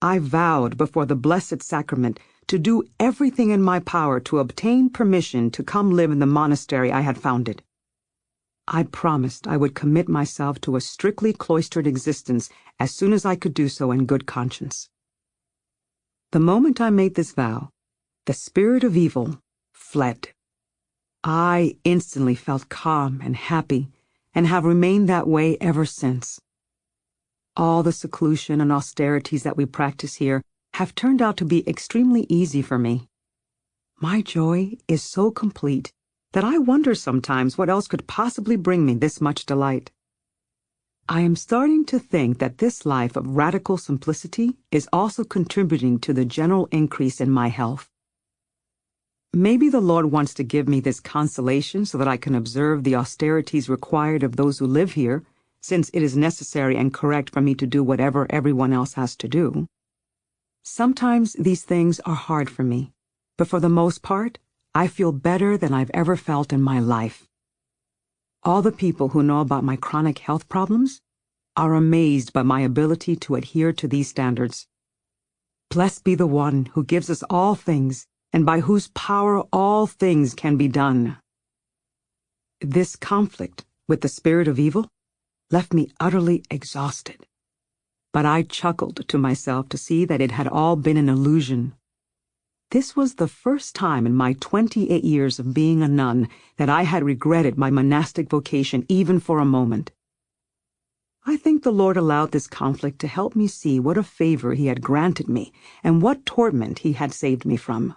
I vowed before the Blessed Sacrament to do everything in my power to obtain permission to come live in the monastery I had founded. I promised I would commit myself to a strictly cloistered existence as soon as I could do so in good conscience. The moment I made this vow, the spirit of evil fled. I instantly felt calm and happy, and have remained that way ever since. All the seclusion and austerities that we practice here have turned out to be extremely easy for me. My joy is so complete that I wonder sometimes what else could possibly bring me this much delight. I am starting to think that this life of radical simplicity is also contributing to the general increase in my health. Maybe the Lord wants to give me this consolation so that I can observe the austerities required of those who live here, since it is necessary and correct for me to do whatever everyone else has to do. Sometimes these things are hard for me, but for the most part, I feel better than I've ever felt in my life. All the people who know about my chronic health problems are amazed by my ability to adhere to these standards. Blessed be the one who gives us all things, and by whose power all things can be done. This conflict with the spirit of evil left me utterly exhausted, but I chuckled to myself to see that it had all been an illusion. This was the first time in my 28 years of being a nun that I had regretted my monastic vocation even for a moment. I think the Lord allowed this conflict to help me see what a favor He had granted me and what torment He had saved me from.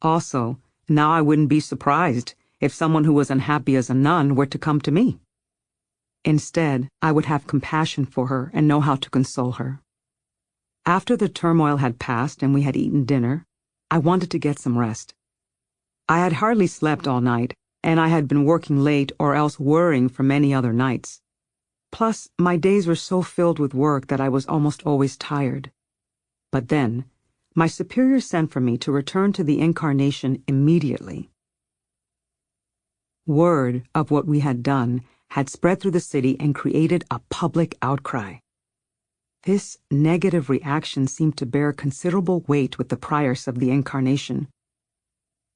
Also, now I wouldn't be surprised if someone who was unhappy as a nun were to come to me. Instead, I would have compassion for her and know how to console her. After the turmoil had passed and we had eaten dinner, I wanted to get some rest. I had hardly slept all night, and I had been working late or else worrying for many other nights. Plus, my days were so filled with work that I was almost always tired. But then, my superior sent for me to return to the Incarnation immediately. Word of what we had done had spread through the city and created a public outcry. This negative reaction seemed to bear considerable weight with the prioress of the Incarnation.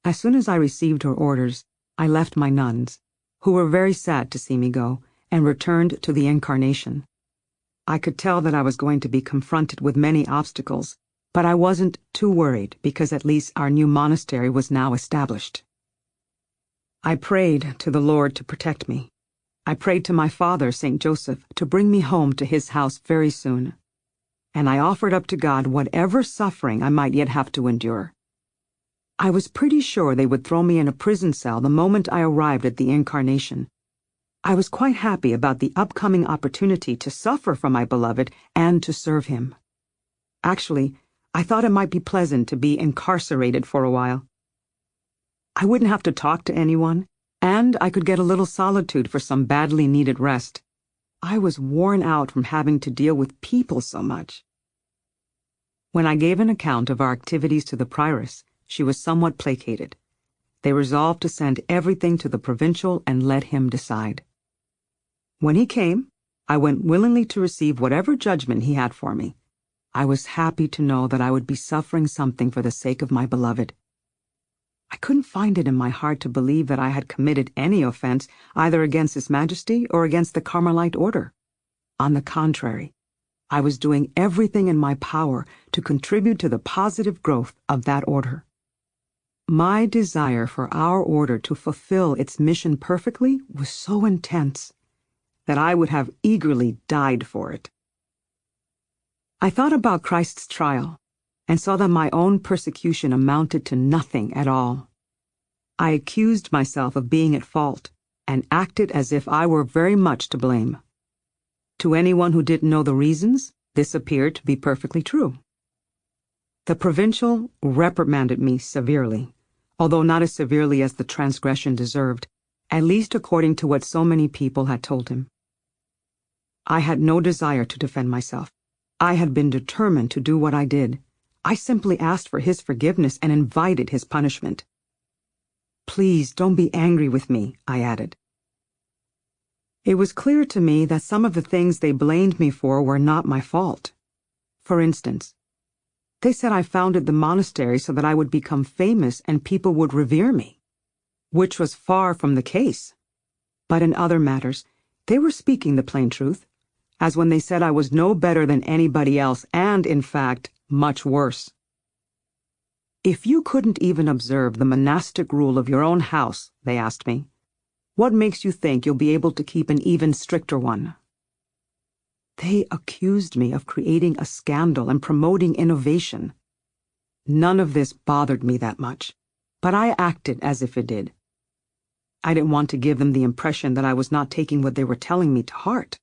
As soon as I received her orders, I left my nuns, who were very sad to see me go, and returned to the Incarnation. I could tell that I was going to be confronted with many obstacles, but I wasn't too worried because at least our new monastery was now established. I prayed to the Lord to protect me. I prayed to my father, St. Joseph, to bring me home to his house very soon. And I offered up to God whatever suffering I might yet have to endure. I was pretty sure they would throw me in a prison cell the moment I arrived at the Incarnation. I was quite happy about the upcoming opportunity to suffer for my beloved and to serve him. Actually, I thought it might be pleasant to be incarcerated for a while. I wouldn't have to talk to anyone, and I could get a little solitude for some badly needed rest. I was worn out from having to deal with people so much. When I gave an account of our activities to the prioress, she was somewhat placated. They resolved to send everything to the provincial and let him decide. When he came, I went willingly to receive whatever judgment he had for me. I was happy to know that I would be suffering something for the sake of my beloved. I couldn't find it in my heart to believe that I had committed any offense either against His Majesty or against the Carmelite order. On the contrary, I was doing everything in my power to contribute to the positive growth of that order. My desire for our order to fulfill its mission perfectly was so intense that I would have eagerly died for it. I thought about Christ's trial and saw that my own persecution amounted to nothing at all. I accused myself of being at fault and acted as if I were very much to blame. To anyone who didn't know the reasons, this appeared to be perfectly true. The provincial reprimanded me severely, although not as severely as the transgression deserved, at least according to what so many people had told him. I had no desire to defend myself. I had been determined to do what I did. I simply asked for his forgiveness and invited his punishment. "Please don't be angry with me," I added. It was clear to me that some of the things they blamed me for were not my fault. For instance, they said I founded the monastery so that I would become famous and people would revere me, which was far from the case. But in other matters, they were speaking the plain truth, as when they said I was no better than anybody else and, in fact, much worse. "If you couldn't even observe the monastic rule of your own house," they asked me, "what makes you think you'll be able to keep an even stricter one?" They accused me of creating a scandal and promoting innovation. None of this bothered me that much, but I acted as if it did. I didn't want to give them the impression that I was not taking what they were telling me to heart.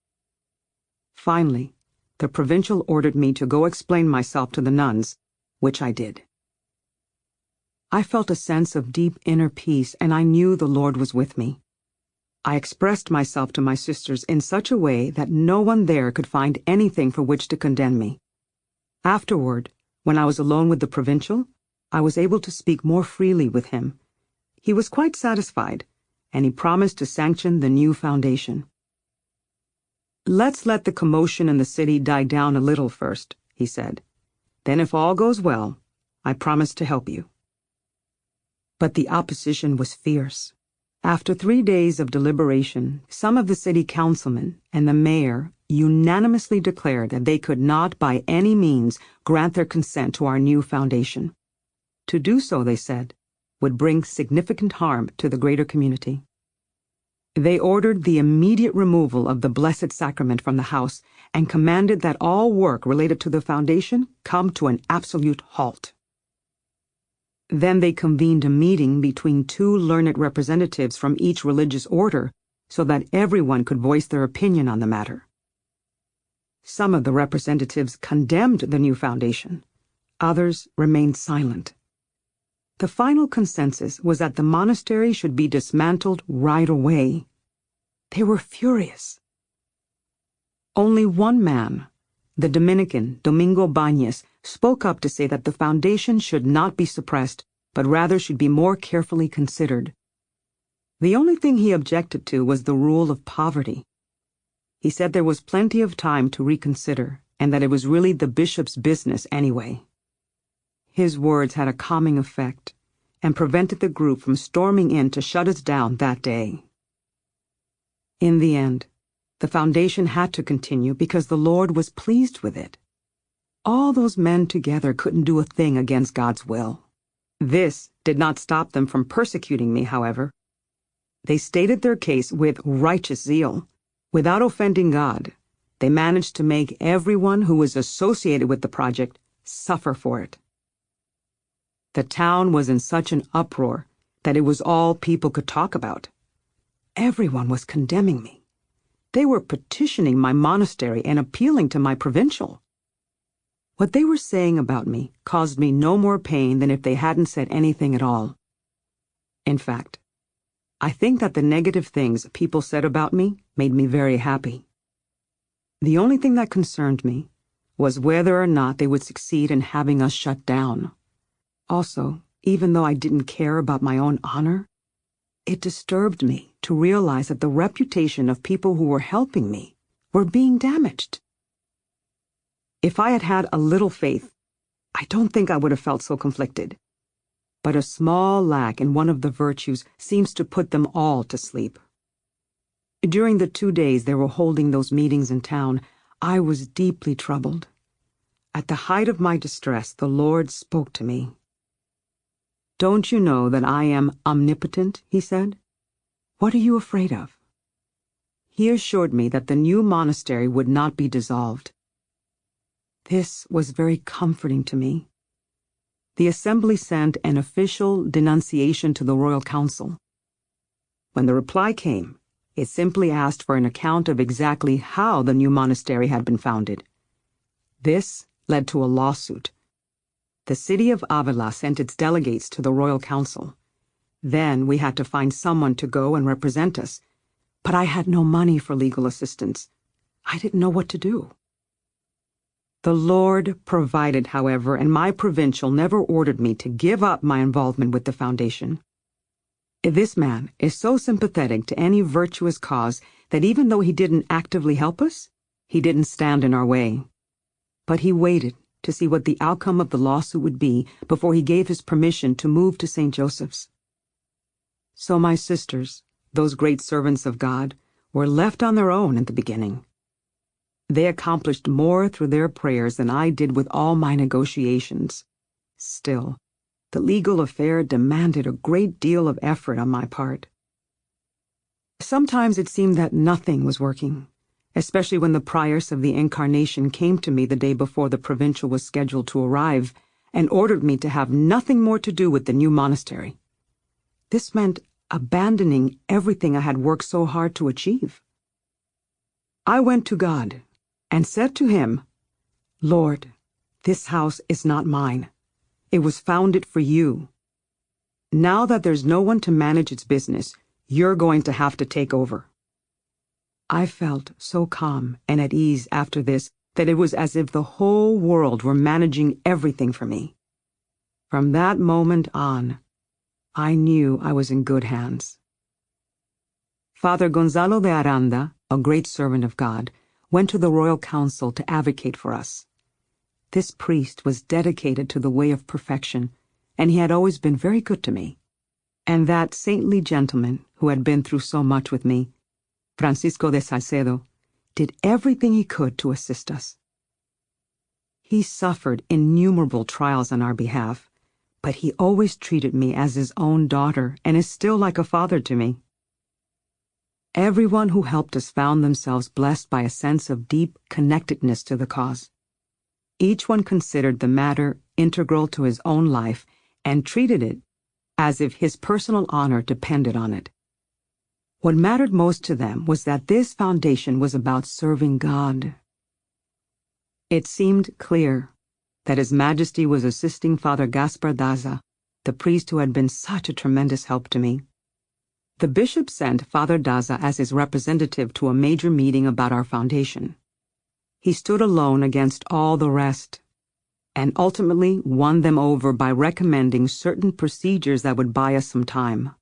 Finally, the provincial ordered me to go explain myself to the nuns, which I did. I felt a sense of deep inner peace, and I knew the Lord was with me. I expressed myself to my sisters in such a way that no one there could find anything for which to condemn me. Afterward, when I was alone with the provincial, I was able to speak more freely with him. He was quite satisfied, and he promised to sanction the new foundation. "Let's let the commotion in the city die down a little first," he said. "Then if all goes well, I promise to help you." But the opposition was fierce. After 3 days of deliberation, some of the city councilmen and the mayor unanimously declared that they could not by any means grant their consent to our new foundation. To do so, they said, would bring significant harm to the greater community. They ordered the immediate removal of the Blessed Sacrament from the house and commanded that all work related to the foundation come to an absolute halt. Then they convened a meeting between 2 learned representatives from each religious order so that everyone could voice their opinion on the matter. Some of the representatives condemned the new foundation. Others remained silent. The final consensus was that the monastery should be dismantled right away. They were furious. Only one man, the Dominican Domingo Bañez, spoke up to say that the foundation should not be suppressed, but rather should be more carefully considered. The only thing he objected to was the rule of poverty. He said there was plenty of time to reconsider, and that it was really the bishop's business anyway. His words had a calming effect, and prevented the group from storming in to shut us down that day. In the end, the foundation had to continue because the Lord was pleased with it. All those men together couldn't do a thing against God's will. This did not stop them from persecuting me, however. They stated their case with righteous zeal. Without offending God, they managed to make everyone who was associated with the project suffer for it. The town was in such an uproar that it was all people could talk about. Everyone was condemning me. They were petitioning my monastery and appealing to my provincial. What they were saying about me caused me no more pain than if they hadn't said anything at all. In fact, I think that the negative things people said about me made me very happy. The only thing that concerned me was whether or not they would succeed in having us shut down. Also, even though I didn't care about my own honor, it disturbed me to realize that the reputation of people who were helping me were being damaged. If I had had a little faith, I don't think I would have felt so conflicted. But a small lack in one of the virtues seems to put them all to sleep. During the 2 days they were holding those meetings in town, I was deeply troubled. At the height of my distress, the Lord spoke to me. "Don't you know that I am omnipotent?" he said. "What are you afraid of?" He assured me that the new monastery would not be dissolved. This was very comforting to me. The assembly sent an official denunciation to the Royal Council. When the reply came, it simply asked for an account of exactly how the new monastery had been founded. This led to a lawsuit. The city of Avila sent its delegates to the Royal Council. Then we had to find someone to go and represent us. But I had no money for legal assistance. I didn't know what to do. The Lord provided, however, and my provincial never ordered me to give up my involvement with the foundation. This man is so sympathetic to any virtuous cause that even though he didn't actively help us, he didn't stand in our way. But he waited to see what the outcome of the lawsuit would be before he gave his permission to move to St. Joseph's. So my sisters, those great servants of God, were left on their own at the beginning. They accomplished more through their prayers than I did with all my negotiations. Still, the legal affair demanded a great deal of effort on my part. Sometimes it seemed that nothing was working, especially when the prioress of the Incarnation came to me the day before the provincial was scheduled to arrive and ordered me to have nothing more to do with the new monastery. This meant abandoning everything I had worked so hard to achieve. I went to God and said to him, "Lord, this house is not mine. It was founded for you. Now that there's no one to manage its business, you're going to have to take over." I felt so calm and at ease after this that it was as if the whole world were managing everything for me. From that moment on, I knew I was in good hands. Father Gonzalo de Aranda, a great servant of God, went to the Royal Council to advocate for us. This priest was dedicated to the way of perfection, and he had always been very good to me. And that saintly gentleman, who had been through so much with me, Francisco de Salcedo, did everything he could to assist us. He suffered innumerable trials on our behalf, but he always treated me as his own daughter and is still like a father to me. Everyone who helped us found themselves blessed by a sense of deep connectedness to the cause. Each one considered the matter integral to his own life and treated it as if his personal honor depended on it. What mattered most to them was that this foundation was about serving God. It seemed clear that His Majesty was assisting Father Gaspar Daza, the priest who had been such a tremendous help to me. The bishop sent Father Daza as his representative to a major meeting about our foundation. He stood alone against all the rest, and ultimately won them over by recommending certain procedures that would buy us some time.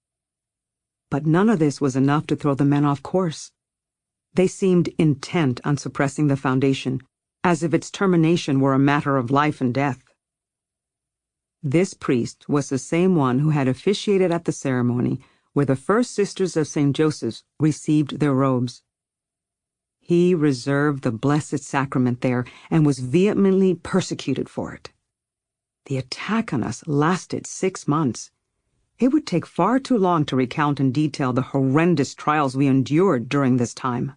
But none of this was enough to throw the men off course. They seemed intent on suppressing the foundation, as if its termination were a matter of life and death. This priest was the same one who had officiated at the ceremony where the first sisters of St. Joseph's received their robes. He reserved the Blessed Sacrament there and was vehemently persecuted for it. The attack on us lasted 6 months. It would take far too long to recount in detail the horrendous trials we endured during this time.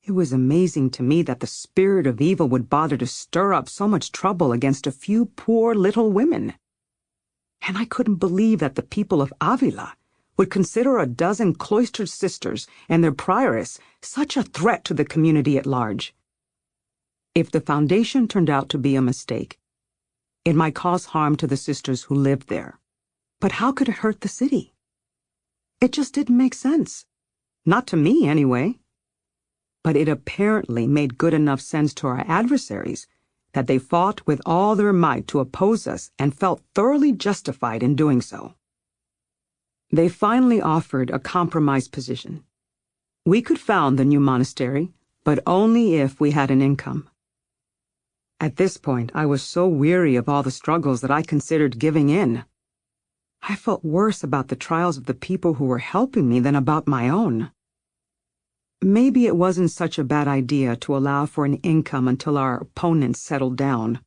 It was amazing to me that the spirit of evil would bother to stir up so much trouble against a few poor little women. And I couldn't believe that the people of Avila would consider a dozen cloistered sisters and their prioress such a threat to the community at large. If the foundation turned out to be a mistake, it might cause harm to the sisters who lived there. But how could it hurt the city? It just didn't make sense. Not to me, anyway. But it apparently made good enough sense to our adversaries that they fought with all their might to oppose us and felt thoroughly justified in doing so. They finally offered a compromise position. We could found the new monastery, but only if we had an income. At this point, I was so weary of all the struggles that I considered giving in. I felt worse about the trials of the people who were helping me than about my own. Maybe it wasn't such a bad idea to allow for an income until our opponents settled down.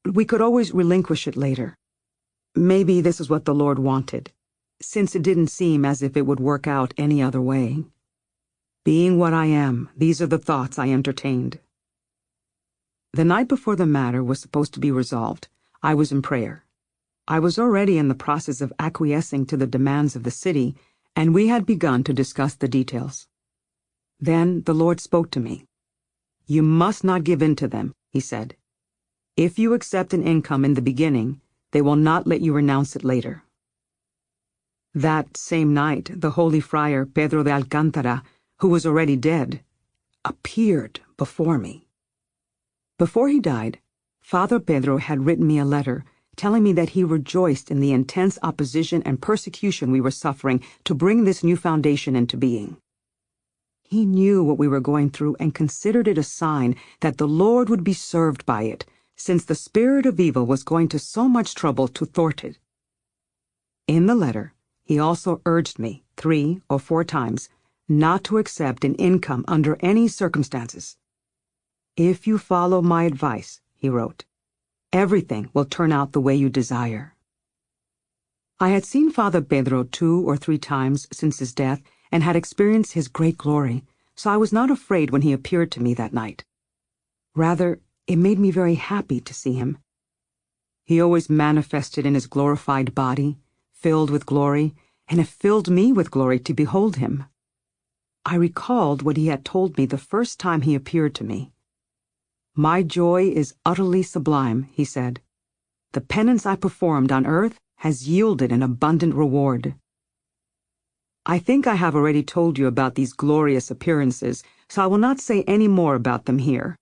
We could always relinquish it later. Maybe this is what the Lord wanted, since it didn't seem as if it would work out any other way. Being what I am, these are the thoughts I entertained. The night before the matter was supposed to be resolved, I was in prayer. I was already in the process of acquiescing to the demands of the city, and we had begun to discuss the details. Then the Lord spoke to me. "You must not give in to them," he said. "If you accept an income in the beginning, they will not let you renounce it later." That same night, the holy friar Pedro de Alcántara, who was already dead, appeared before me. Before he died, Father Pedro had written me a letter telling me that he rejoiced in the intense opposition and persecution we were suffering to bring this new foundation into being. He knew what we were going through and considered it a sign that the Lord would be served by it, since the spirit of evil was going to so much trouble to thwart it. In the letter, he also urged me 3 or 4 times not to accept an income under any circumstances. "If you follow my advice," he wrote, "everything will turn out the way you desire." I had seen Father Pedro 2 or 3 times since his death and had experienced his great glory, so I was not afraid when he appeared to me that night. Rather, it made me very happy to see him. He always manifested in his glorified body, filled with glory, and it filled me with glory to behold him. I recalled what he had told me the first time he appeared to me. "My joy is utterly sublime," he said. "The penance I performed on earth has yielded an abundant reward." I think I have already told you about these glorious appearances, so I will not say any more about them here.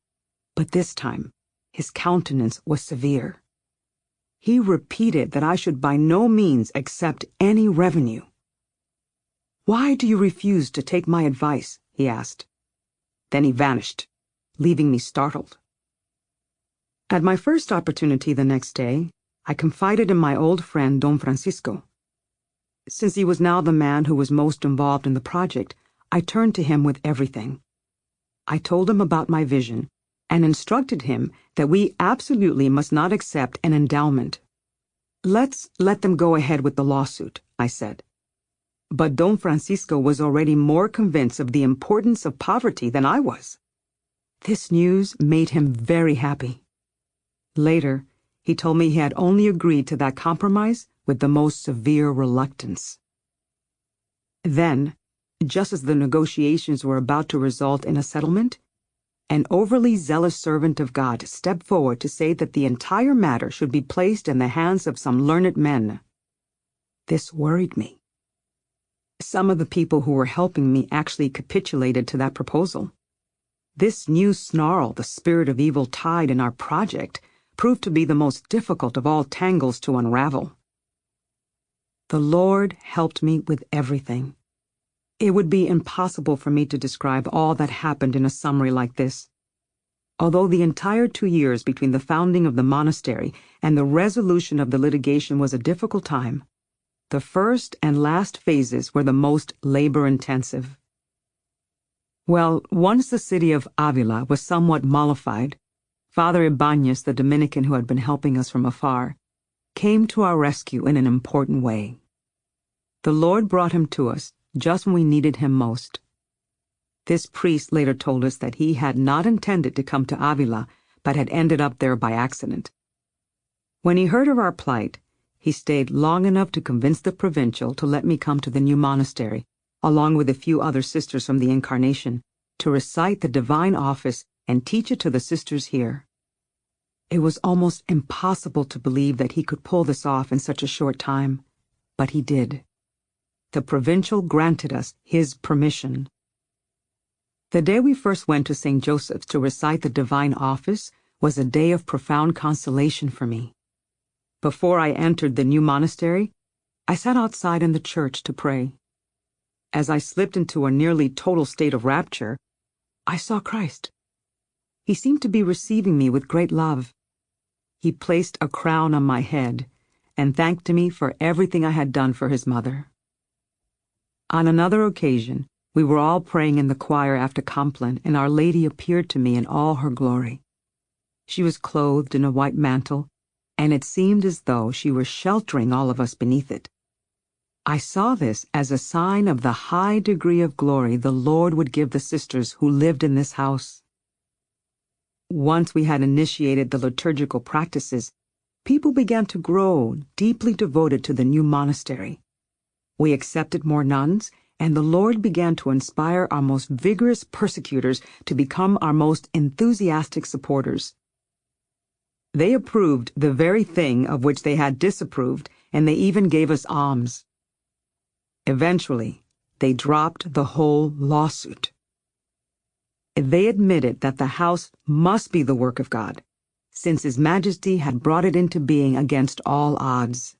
But this time, his countenance was severe. He repeated that I should by no means accept any revenue. "Why do you refuse to take my advice?" he asked. Then he vanished, leaving me startled. At my first opportunity the next day, I confided in my old friend Don Francisco. Since he was now the man who was most involved in the project, I turned to him with everything. I told him about my vision and instructed him that we absolutely must not accept an endowment. "Let's let them go ahead with the lawsuit," I said. But Don Francisco was already more convinced of the importance of poverty than I was. This news made him very happy. Later, he told me he had only agreed to that compromise with the most severe reluctance. Then, just as the negotiations were about to result in a settlement, an overly zealous servant of God stepped forward to say that the entire matter should be placed in the hands of some learned men. This worried me. Some of the people who were helping me actually capitulated to that proposal. This new snarl the spirit of evil tied in our project proved to be the most difficult of all tangles to unravel. The Lord helped me with everything. It would be impossible for me to describe all that happened in a summary like this. Although the entire 2 years between the founding of the monastery and the resolution of the litigation was a difficult time, the first and last phases were the most labor-intensive. Well, once the city of Avila was somewhat mollified, Father Ibañez, the Dominican who had been helping us from afar, came to our rescue in an important way. The Lord brought him to us just when we needed him most. This priest later told us that he had not intended to come to Avila, but had ended up there by accident. When he heard of our plight, he stayed long enough to convince the provincial to let me come to the new monastery, along with a few other sisters from the Incarnation, to recite the divine office and teach it to the sisters here. It was almost impossible to believe that he could pull this off in such a short time, but he did. The provincial granted us his permission. The day we first went to St. Joseph's to recite the divine office was a day of profound consolation for me. Before I entered the new monastery, I sat outside in the church to pray. As I slipped into a nearly total state of rapture, I saw Christ. He seemed to be receiving me with great love. He placed a crown on my head and thanked me for everything I had done for his mother. On another occasion, we were all praying in the choir after Compline, and Our Lady appeared to me in all her glory. She was clothed in a white mantle, and it seemed as though she were sheltering all of us beneath it. I saw this as a sign of the high degree of glory the Lord would give the sisters who lived in this house. Once we had initiated the liturgical practices, people began to grow deeply devoted to the new monastery. We accepted more nuns, and the Lord began to inspire our most vigorous persecutors to become our most enthusiastic supporters. They approved the very thing of which they had disapproved, and they even gave us alms. Eventually, they dropped the whole lawsuit. They admitted that the house must be the work of God, since His Majesty had brought it into being against all odds.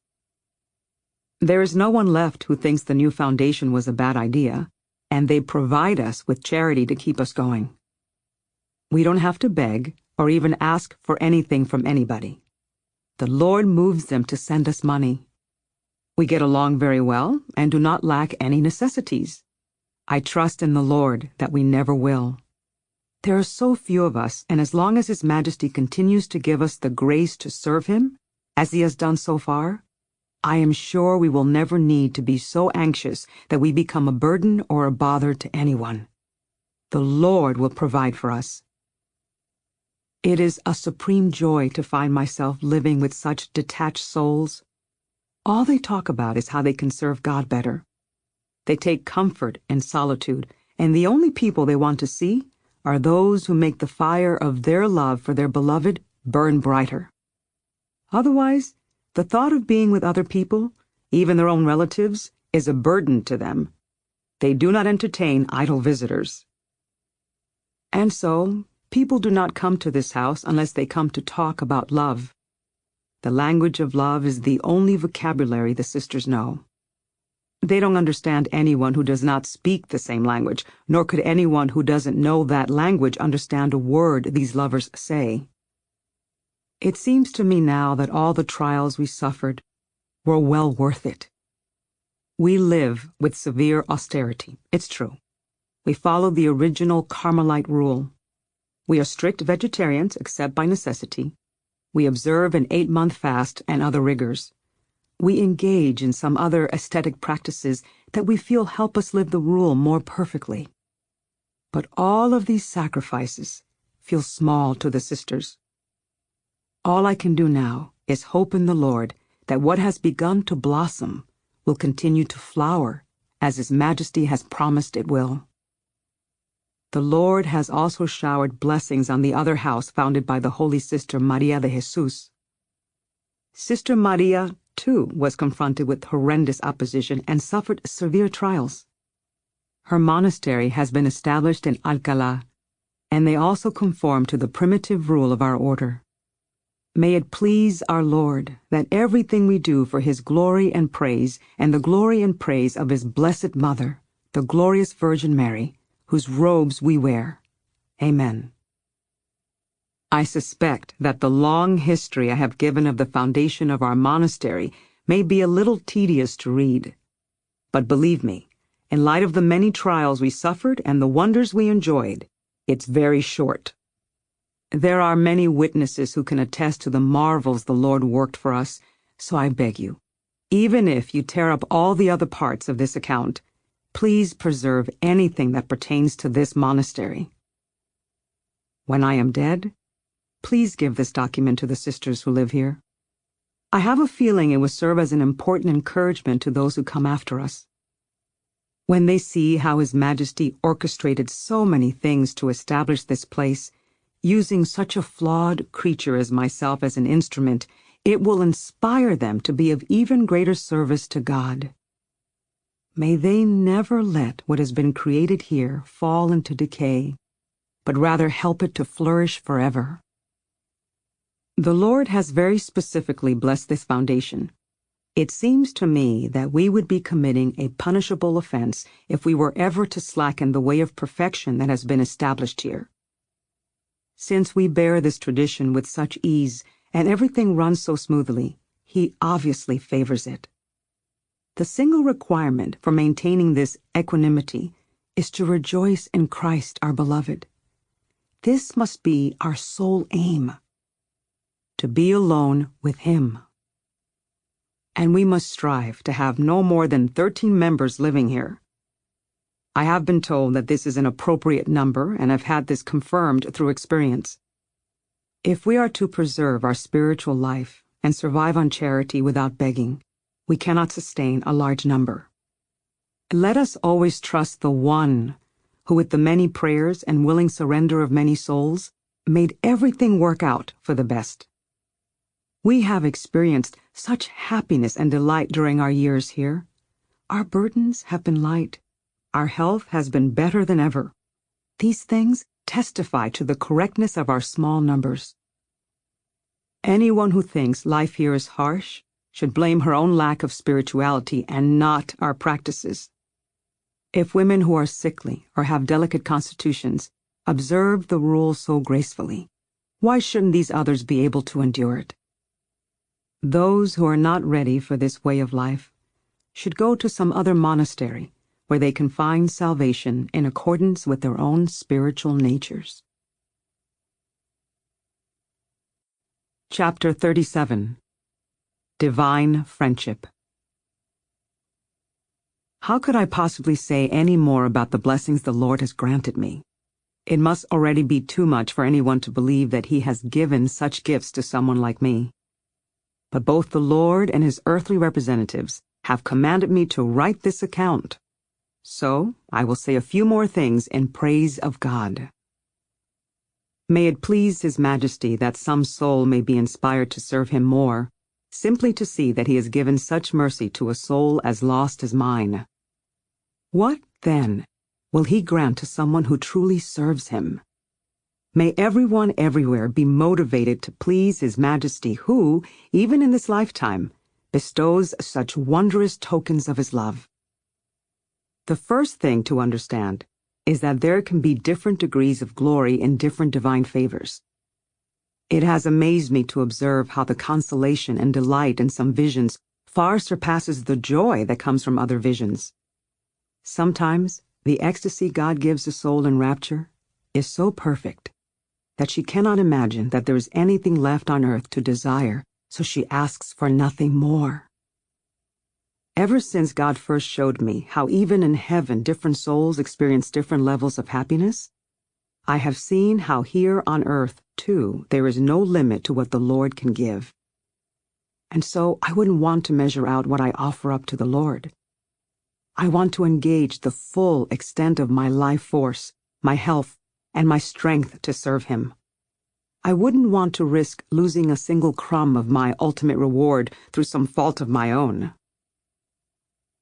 There is no one left who thinks the new foundation was a bad idea, and they provide us with charity to keep us going. We don't have to beg or even ask for anything from anybody. The Lord moves them to send us money. We get along very well and do not lack any necessities. I trust in the Lord that we never will. There are so few of us, and as long as His Majesty continues to give us the grace to serve Him, as He has done so far, I am sure we will never need to be so anxious that we become a burden or a bother to anyone. The Lord will provide for us. It is a supreme joy to find myself living with such detached souls. All they talk about is how they can serve God better. They take comfort in solitude, and the only people they want to see are those who make the fire of their love for their beloved burn brighter. Otherwise, the thought of being with other people, even their own relatives, is a burden to them. They do not entertain idle visitors. And so, people do not come to this house unless they come to talk about love. The language of love is the only vocabulary the sisters know. They don't understand anyone who does not speak the same language, nor could anyone who doesn't know that language understand a word these lovers say. It seems to me now that all the trials we suffered were well worth it. We live with severe austerity, it's true. We follow the original Carmelite rule. We are strict vegetarians except by necessity. We observe an 8-month fast and other rigors. We engage in some other aesthetic practices that we feel help us live the rule more perfectly. But all of these sacrifices feel small to the sisters. All I can do now is hope in the Lord that what has begun to blossom will continue to flower as His Majesty has promised it will. The Lord has also showered blessings on the other house founded by the Holy Sister Maria de Jesus. Sister Maria, too, was confronted with horrendous opposition and suffered severe trials. Her monastery has been established in Alcalá, and they also conform to the primitive rule of our order. May it please our Lord that everything we do for His glory and praise, and the glory and praise of His Blessed Mother, the glorious Virgin Mary, whose robes we wear. Amen. I suspect that the long history I have given of the foundation of our monastery may be a little tedious to read. But believe me, in light of the many trials we suffered and the wonders we enjoyed, it's very short. There are many witnesses who can attest to the marvels the Lord worked for us, so I beg you, even if you tear up all the other parts of this account, please preserve anything that pertains to this monastery. When I am dead, please give this document to the sisters who live here. I have a feeling it will serve as an important encouragement to those who come after us. When they see how His Majesty orchestrated so many things to establish this place, using such a flawed creature as myself as an instrument, it will inspire them to be of even greater service to God. May they never let what has been created here fall into decay, but rather help it to flourish forever. The Lord has very specifically blessed this foundation. It seems to me that we would be committing a punishable offense if we were ever to slacken the way of perfection that has been established here. Since we bear this tradition with such ease and everything runs so smoothly, he obviously favors it. The single requirement for maintaining this equanimity is to rejoice in Christ our beloved. This must be our sole aim, to be alone with him. And we must strive to have no more than 13 members living here. I have been told that this is an appropriate number and have had this confirmed through experience. If we are to preserve our spiritual life and survive on charity without begging, we cannot sustain a large number. Let us always trust the One who, with the many prayers and willing surrender of many souls, made everything work out for the best. We have experienced such happiness and delight during our years here. Our burdens have been light. Our health has been better than ever. These things testify to the correctness of our small numbers. Anyone who thinks life here is harsh should blame her own lack of spirituality and not our practices. If women who are sickly or have delicate constitutions observe the rule so gracefully, why shouldn't these others be able to endure it? Those who are not ready for this way of life should go to some other monastery where they can find salvation in accordance with their own spiritual natures. Chapter 37. Divine Friendship. How could I possibly say any more about the blessings the Lord has granted me? It must already be too much for anyone to believe that he has given such gifts to someone like me. But both the Lord and his earthly representatives have commanded me to write this account. So I will say a few more things in praise of God. May it please His Majesty that some soul may be inspired to serve Him more, simply to see that He has given such mercy to a soul as lost as mine. What, then, will He grant to someone who truly serves Him? May everyone everywhere be motivated to please His Majesty who, even in this lifetime, bestows such wondrous tokens of His love. The first thing to understand is that there can be different degrees of glory in different divine favors. It has amazed me to observe how the consolation and delight in some visions far surpasses the joy that comes from other visions. Sometimes the ecstasy God gives the soul in rapture is so perfect that she cannot imagine that there is anything left on earth to desire, so she asks for nothing more. Ever since God first showed me how even in heaven different souls experience different levels of happiness, I have seen how here on earth, too, there is no limit to what the Lord can give. And so I wouldn't want to measure out what I offer up to the Lord. I want to engage the full extent of my life force, my health, and my strength to serve Him. I wouldn't want to risk losing a single crumb of my ultimate reward through some fault of my own.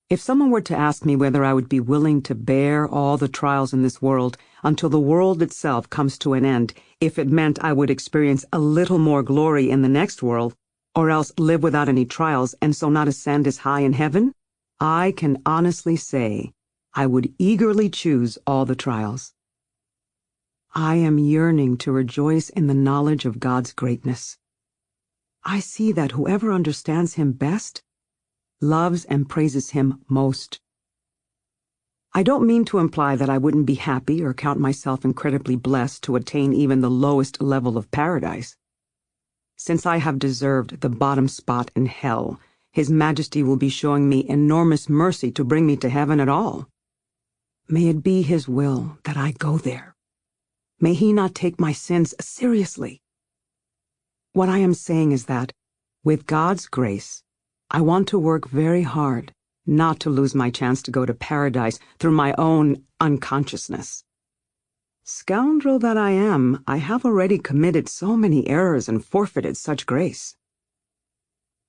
If someone were to ask me whether I would be willing to bear all the trials in this world until the world itself comes to an end, if it meant I would experience a little more glory in the next world, or else live without any trials and so not ascend as high in heaven, I can honestly say I would eagerly choose all the trials. I am yearning to rejoice in the knowledge of God's greatness. I see that whoever understands Him best loves and praises Him most. I don't mean to imply that I wouldn't be happy or count myself incredibly blessed to attain even the lowest level of paradise. Since I have deserved the bottom spot in hell, His Majesty will be showing me enormous mercy to bring me to heaven at all. May it be His will that I go there. May He not take my sins seriously. What I am saying is that, with God's grace, I want to work very hard not to lose my chance to go to paradise through my own unconsciousness. Scoundrel that I am, I have already committed so many errors and forfeited such grace.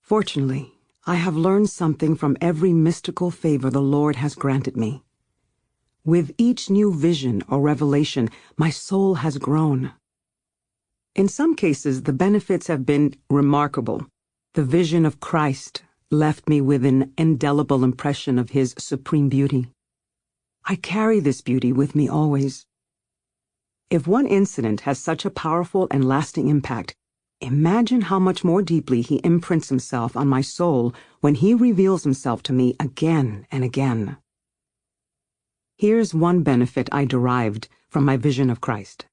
Fortunately, I have learned something from every mystical favor the Lord has granted me. With each new vision or revelation, my soul has grown. In some cases, the benefits have been remarkable. The vision of Christ left me with an indelible impression of His supreme beauty. I carry this beauty with me always. If one incident has such a powerful and lasting impact, imagine how much more deeply he imprints himself on my soul when he reveals himself to me again and again. Here's one benefit I derived from my vision of Christ.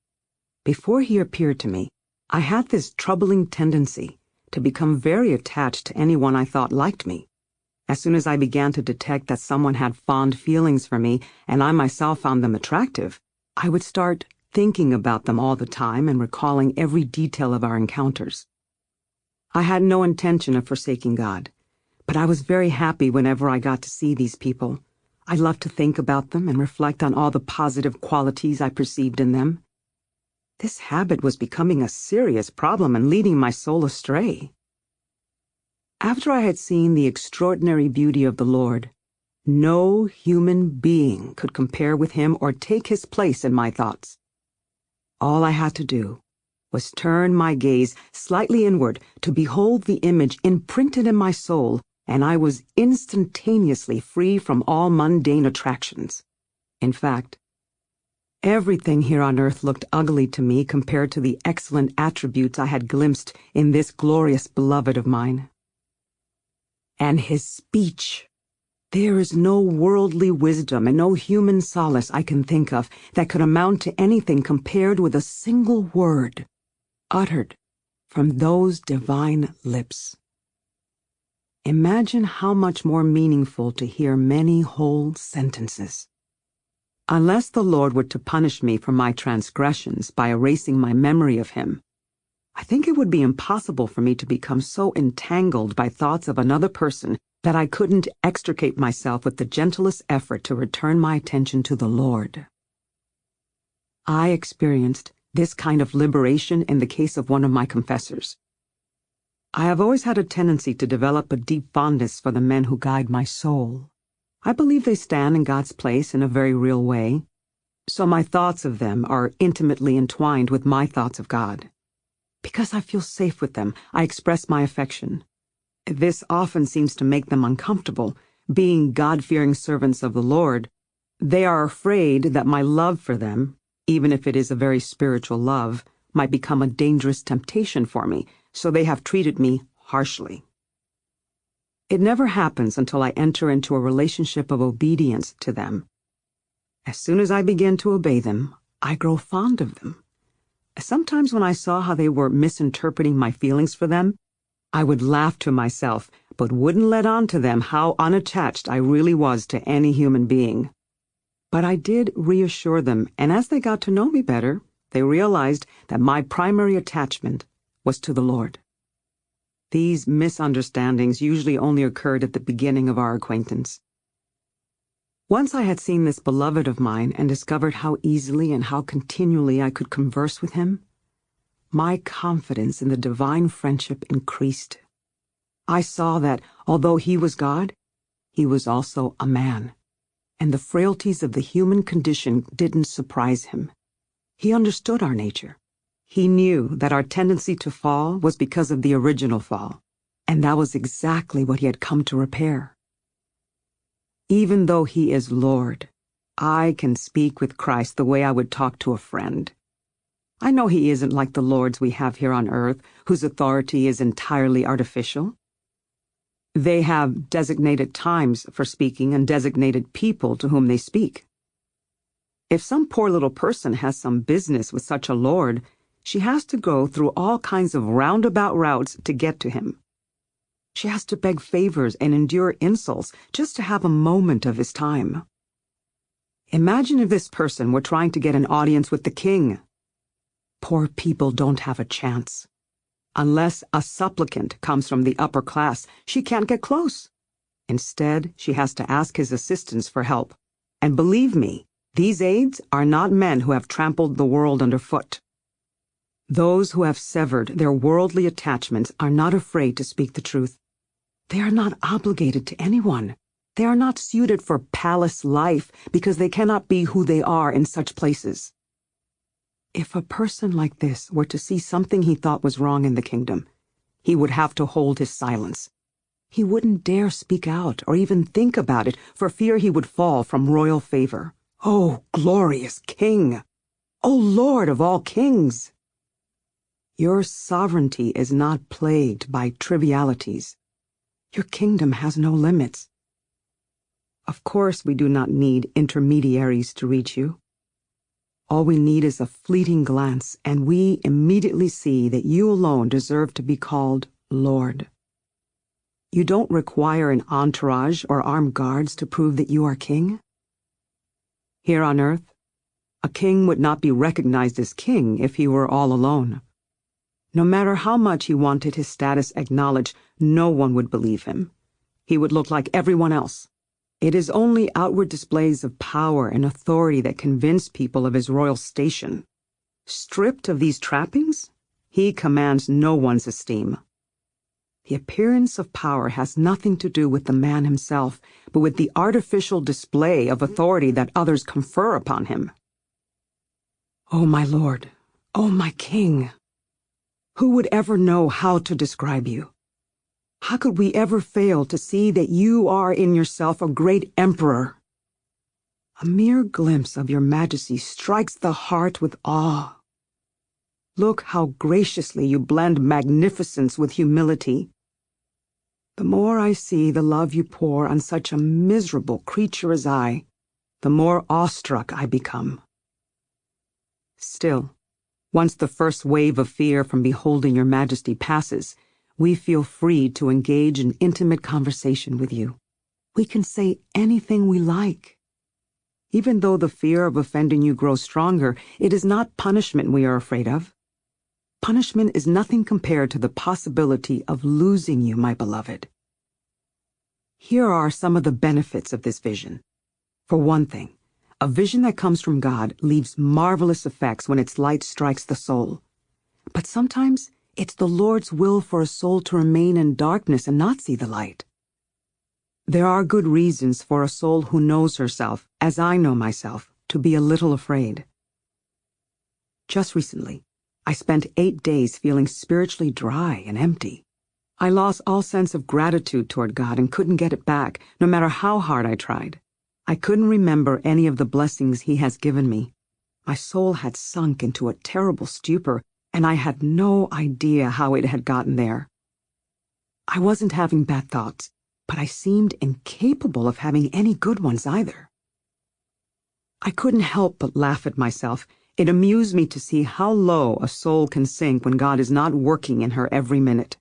Before he appeared to me, I had this troubling tendency to become very attached to anyone I thought liked me. As soon as I began to detect that someone had fond feelings for me and I myself found them attractive, I would start thinking about them all the time and recalling every detail of our encounters. I had no intention of forsaking God, but I was very happy whenever I got to see these people. I loved to think about them and reflect on all the positive qualities I perceived in them. This habit was becoming a serious problem and leading my soul astray. After I had seen the extraordinary beauty of the Lord, no human being could compare with him or take his place in my thoughts. All I had to do was turn my gaze slightly inward to behold the image imprinted in my soul, and I was instantaneously free from all mundane attractions. In fact, everything here on earth looked ugly to me compared to the excellent attributes I had glimpsed in this glorious beloved of mine. And his speech. There is no worldly wisdom and no human solace I can think of that could amount to anything compared with a single word uttered from those divine lips. Imagine how much more meaningful to hear many whole sentences. Unless the Lord were to punish me for my transgressions by erasing my memory of him, I think it would be impossible for me to become so entangled by thoughts of another person that I couldn't extricate myself with the gentlest effort to return my attention to the Lord. I experienced this kind of liberation in the case of one of my confessors. I have always had a tendency to develop a deep fondness for the men who guide my soul. I believe they stand in God's place in a very real way, so my thoughts of them are intimately entwined with my thoughts of God. Because I feel safe with them, I express my affection. This often seems to make them uncomfortable. Being God-fearing servants of the Lord, they are afraid that my love for them, even if it is a very spiritual love, might become a dangerous temptation for me, so they have treated me harshly. It never happens until I enter into a relationship of obedience to them. As soon as I begin to obey them, I grow fond of them. Sometimes when I saw how they were misinterpreting my feelings for them, I would laugh to myself, but wouldn't let on to them how unattached I really was to any human being. But I did reassure them, and as they got to know me better, they realized that my primary attachment was to the Lord. These misunderstandings usually only occurred at the beginning of our acquaintance. Once I had seen this beloved of mine and discovered how easily and how continually I could converse with him, my confidence in the divine friendship increased. I saw that, although he was God, he was also a man, and the frailties of the human condition didn't surprise him. He understood our nature. He knew that our tendency to fall was because of the original fall, and that was exactly what he had come to repair. Even though he is Lord, I can speak with Christ the way I would talk to a friend. I know he isn't like the lords we have here on earth, whose authority is entirely artificial. They have designated times for speaking and designated people to whom they speak. If some poor little person has some business with such a lord, she has to go through all kinds of roundabout routes to get to him. She has to beg favors and endure insults just to have a moment of his time. Imagine if this person were trying to get an audience with the king. Poor people don't have a chance. Unless a supplicant comes from the upper class, she can't get close. Instead, she has to ask his assistants for help. And believe me, these aides are not men who have trampled the world underfoot. Those who have severed their worldly attachments are not afraid to speak the truth. They are not obligated to anyone. They are not suited for palace life because they cannot be who they are in such places. If a person like this were to see something he thought was wrong in the kingdom, he would have to hold his silence. He wouldn't dare speak out or even think about it for fear he would fall from royal favor. Oh, glorious king! O Lord of all kings! Your sovereignty is not plagued by trivialities. Your kingdom has no limits. Of course, we do not need intermediaries to reach you. All we need is a fleeting glance, and we immediately see that you alone deserve to be called Lord. You don't require an entourage or armed guards to prove that you are king. Here on earth, a king would not be recognized as king if he were all alone. No matter how much he wanted his status acknowledged, no one would believe him. He would look like everyone else. It is only outward displays of power and authority that convince people of his royal station. Stripped of these trappings, he commands no one's esteem. The appearance of power has nothing to do with the man himself, but with the artificial display of authority that others confer upon him. O my Lord, O my King! Who would ever know how to describe you? How could we ever fail to see that you are in yourself a great emperor? A mere glimpse of your majesty strikes the heart with awe. Look how graciously you blend magnificence with humility. The more I see the love you pour on such a miserable creature as I, the more awestruck I become. Still, once the first wave of fear from beholding your majesty passes, we feel free to engage in intimate conversation with you. We can say anything we like. Even though the fear of offending you grows stronger, it is not punishment we are afraid of. Punishment is nothing compared to the possibility of losing you, my beloved. Here are some of the benefits of this vision. For one thing, a vision that comes from God leaves marvelous effects when its light strikes the soul. But sometimes it's the Lord's will for a soul to remain in darkness and not see the light. There are good reasons for a soul who knows herself, as I know myself, to be a little afraid. Just recently, I spent 8 days feeling spiritually dry and empty. I lost all sense of gratitude toward God and couldn't get it back, no matter how hard I tried. I couldn't remember any of the blessings He has given me. My soul had sunk into a terrible stupor, and I had no idea how it had gotten there. I wasn't having bad thoughts, but I seemed incapable of having any good ones either. I couldn't help but laugh at myself. It amused me to see how low a soul can sink when God is not working in her every minute.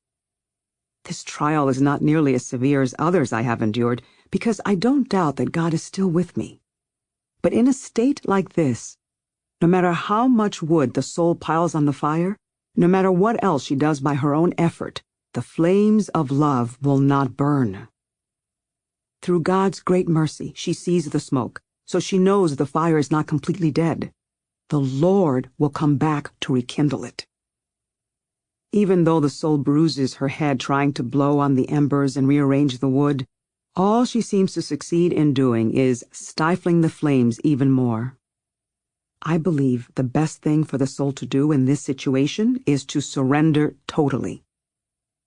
This trial is not nearly as severe as others I have endured, because I don't doubt that God is still with me. But in a state like this, no matter how much wood the soul piles on the fire, no matter what else she does by her own effort, the flames of love will not burn. Through God's great mercy, she sees the smoke, so she knows the fire is not completely dead. The Lord will come back to rekindle it. Even though the soul bruises her head trying to blow on the embers and rearrange the wood, all she seems to succeed in doing is stifling the flames even more. I believe the best thing for the soul to do in this situation is to surrender totally.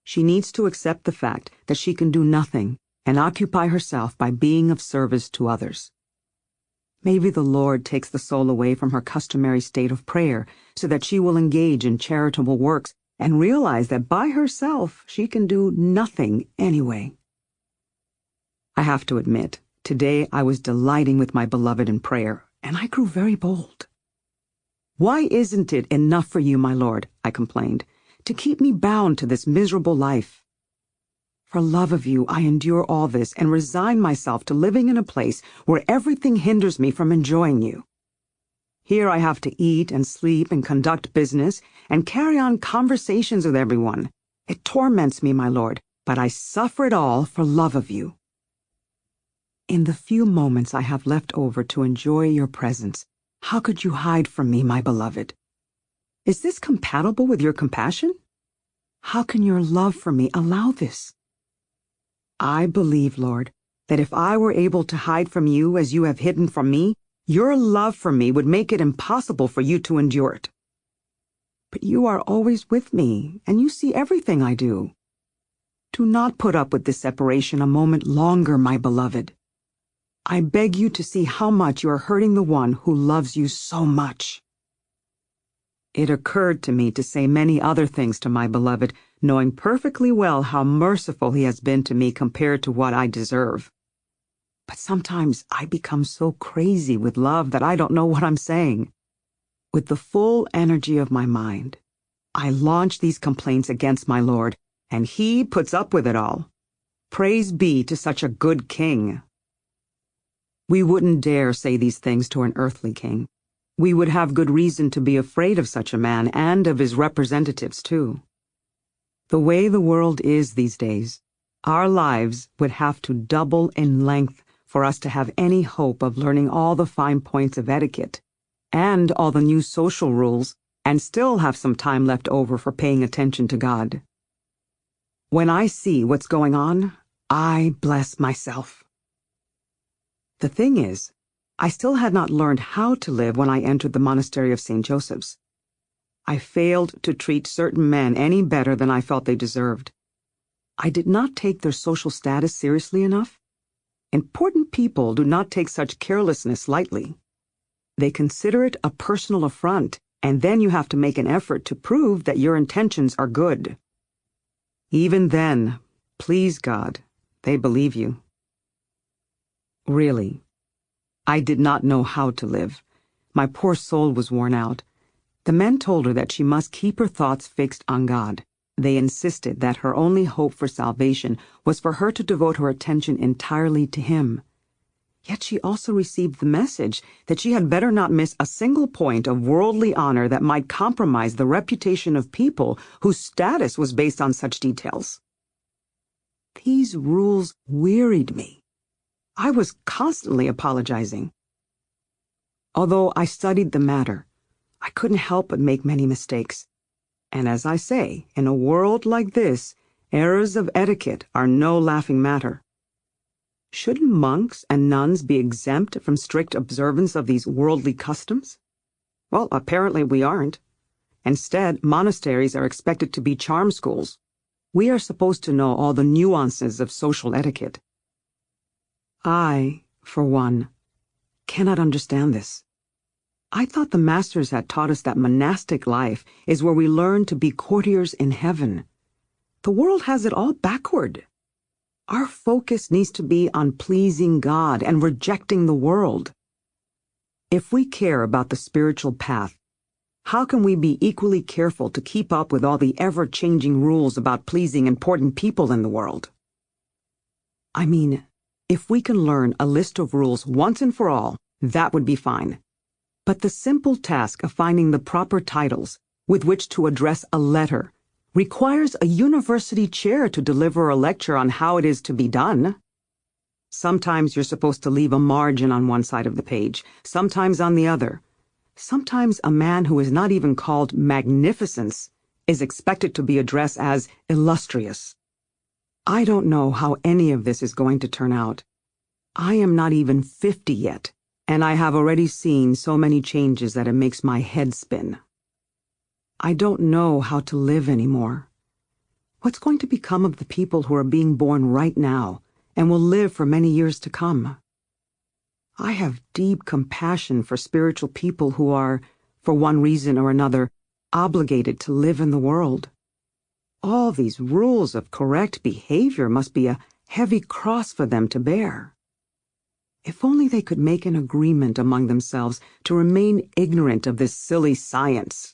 She needs to accept the fact that she can do nothing and occupy herself by being of service to others. Maybe the Lord takes the soul away from her customary state of prayer so that she will engage in charitable works and realize that by herself she can do nothing anyway. I have to admit, today I was delighting with my beloved in prayer, and I grew very bold. "Why isn't it enough for you, my Lord," I complained, "to keep me bound to this miserable life? For love of you, I endure all this and resign myself to living in a place where everything hinders me from enjoying you. Here I have to eat and sleep and conduct business and carry on conversations with everyone. It torments me, my Lord, but I suffer it all for love of you. In the few moments I have left over to enjoy your presence, how could you hide from me, my beloved? Is this compatible with your compassion? How can your love for me allow this? I believe, Lord, that if I were able to hide from you as you have hidden from me, your love for me would make it impossible for you to endure it. But you are always with me, and you see everything I do. Do not put up with this separation a moment longer, my beloved. I beg you to see how much you are hurting the one who loves you so much." It occurred to me to say many other things to my beloved, knowing perfectly well how merciful he has been to me compared to what I deserve. But sometimes I become so crazy with love that I don't know what I'm saying. With the full energy of my mind, I launch these complaints against my Lord, and he puts up with it all. Praise be to such a good king. We wouldn't dare say these things to an earthly king. We would have good reason to be afraid of such a man and of his representatives too. The way the world is these days, our lives would have to double in length for us to have any hope of learning all the fine points of etiquette and all the new social rules and still have some time left over for paying attention to God. When I see what's going on, I bless myself. The thing is, I still had not learned how to live when I entered the monastery of St. Joseph's. I failed to treat certain men any better than I felt they deserved. I did not take their social status seriously enough. Important people do not take such carelessness lightly. They consider it a personal affront, and then you have to make an effort to prove that your intentions are good. Even then, please God, they believe you. Really, I did not know how to live. My poor soul was worn out. The men told her that she must keep her thoughts fixed on God. They insisted that her only hope for salvation was for her to devote her attention entirely to Him. Yet she also received the message that she had better not miss a single point of worldly honor that might compromise the reputation of people whose status was based on such details. These rules wearied me. I was constantly apologizing. Although I studied the matter, I couldn't help but make many mistakes. And as I say, in a world like this, errors of etiquette are no laughing matter. Shouldn't monks and nuns be exempt from strict observance of these worldly customs? Well, apparently we aren't. Instead, monasteries are expected to be charm schools. We are supposed to know all the nuances of social etiquette. I, for one, cannot understand this. I thought the masters had taught us that monastic life is where we learn to be courtiers in heaven. The world has it all backward. Our focus needs to be on pleasing God and rejecting the world. If we care about the spiritual path, how can we be equally careful to keep up with all the ever-changing rules about pleasing important people in the world? I mean, if we can learn a list of rules once and for all, that would be fine. But the simple task of finding the proper titles with which to address a letter requires a university chair to deliver a lecture on how it is to be done. Sometimes you're supposed to leave a margin on one side of the page, sometimes on the other. Sometimes a man who is not even called magnificence is expected to be addressed as illustrious. I don't know how any of this is going to turn out. I am not even 50 yet, and I have already seen so many changes that it makes my head spin. I don't know how to live anymore. What's going to become of the people who are being born right now and will live for many years to come? I have deep compassion for spiritual people who are, for one reason or another, obligated to live in the world. All these rules of correct behavior must be a heavy cross for them to bear. If only they could make an agreement among themselves to remain ignorant of this silly science.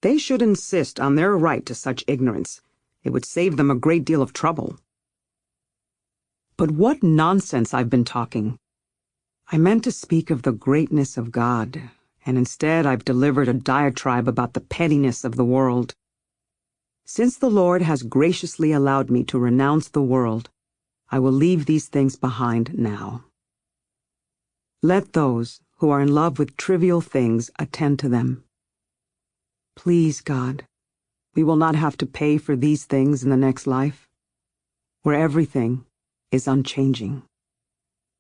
They should insist on their right to such ignorance. It would save them a great deal of trouble. But what nonsense I've been talking. I meant to speak of the greatness of God, and instead I've delivered a diatribe about the pettiness of the world. Since the Lord has graciously allowed me to renounce the world, I will leave these things behind now. Let those who are in love with trivial things attend to them. Please, God, we will not have to pay for these things in the next life, where everything is unchanging.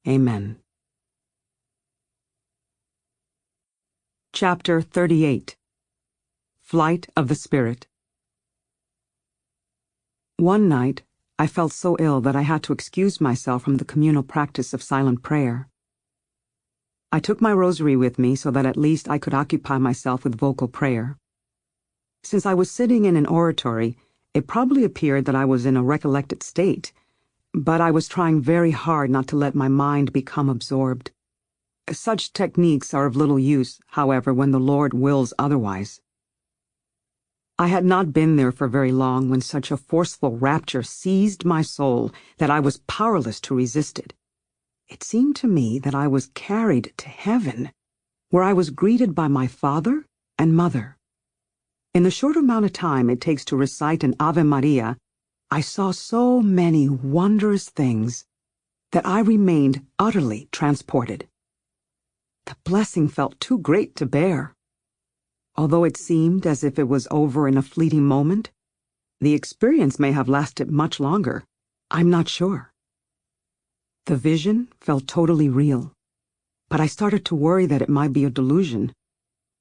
Amen. Chapter 38. Flight of the Spirit. One night, I felt so ill that I had to excuse myself from the communal practice of silent prayer. I took my rosary with me so that at least I could occupy myself with vocal prayer. Since I was sitting in an oratory, it probably appeared that I was in a recollected state, but I was trying very hard not to let my mind become absorbed. Such techniques are of little use, however, when the Lord wills otherwise. I had not been there for very long when such a forceful rapture seized my soul that I was powerless to resist it. It seemed to me that I was carried to heaven, where I was greeted by my father and mother. In the short amount of time it takes to recite an Ave Maria, I saw so many wondrous things that I remained utterly transported. The blessing felt too great to bear. Although it seemed as if it was over in a fleeting moment, the experience may have lasted much longer. I'm not sure. The vision felt totally real, but I started to worry that it might be a delusion.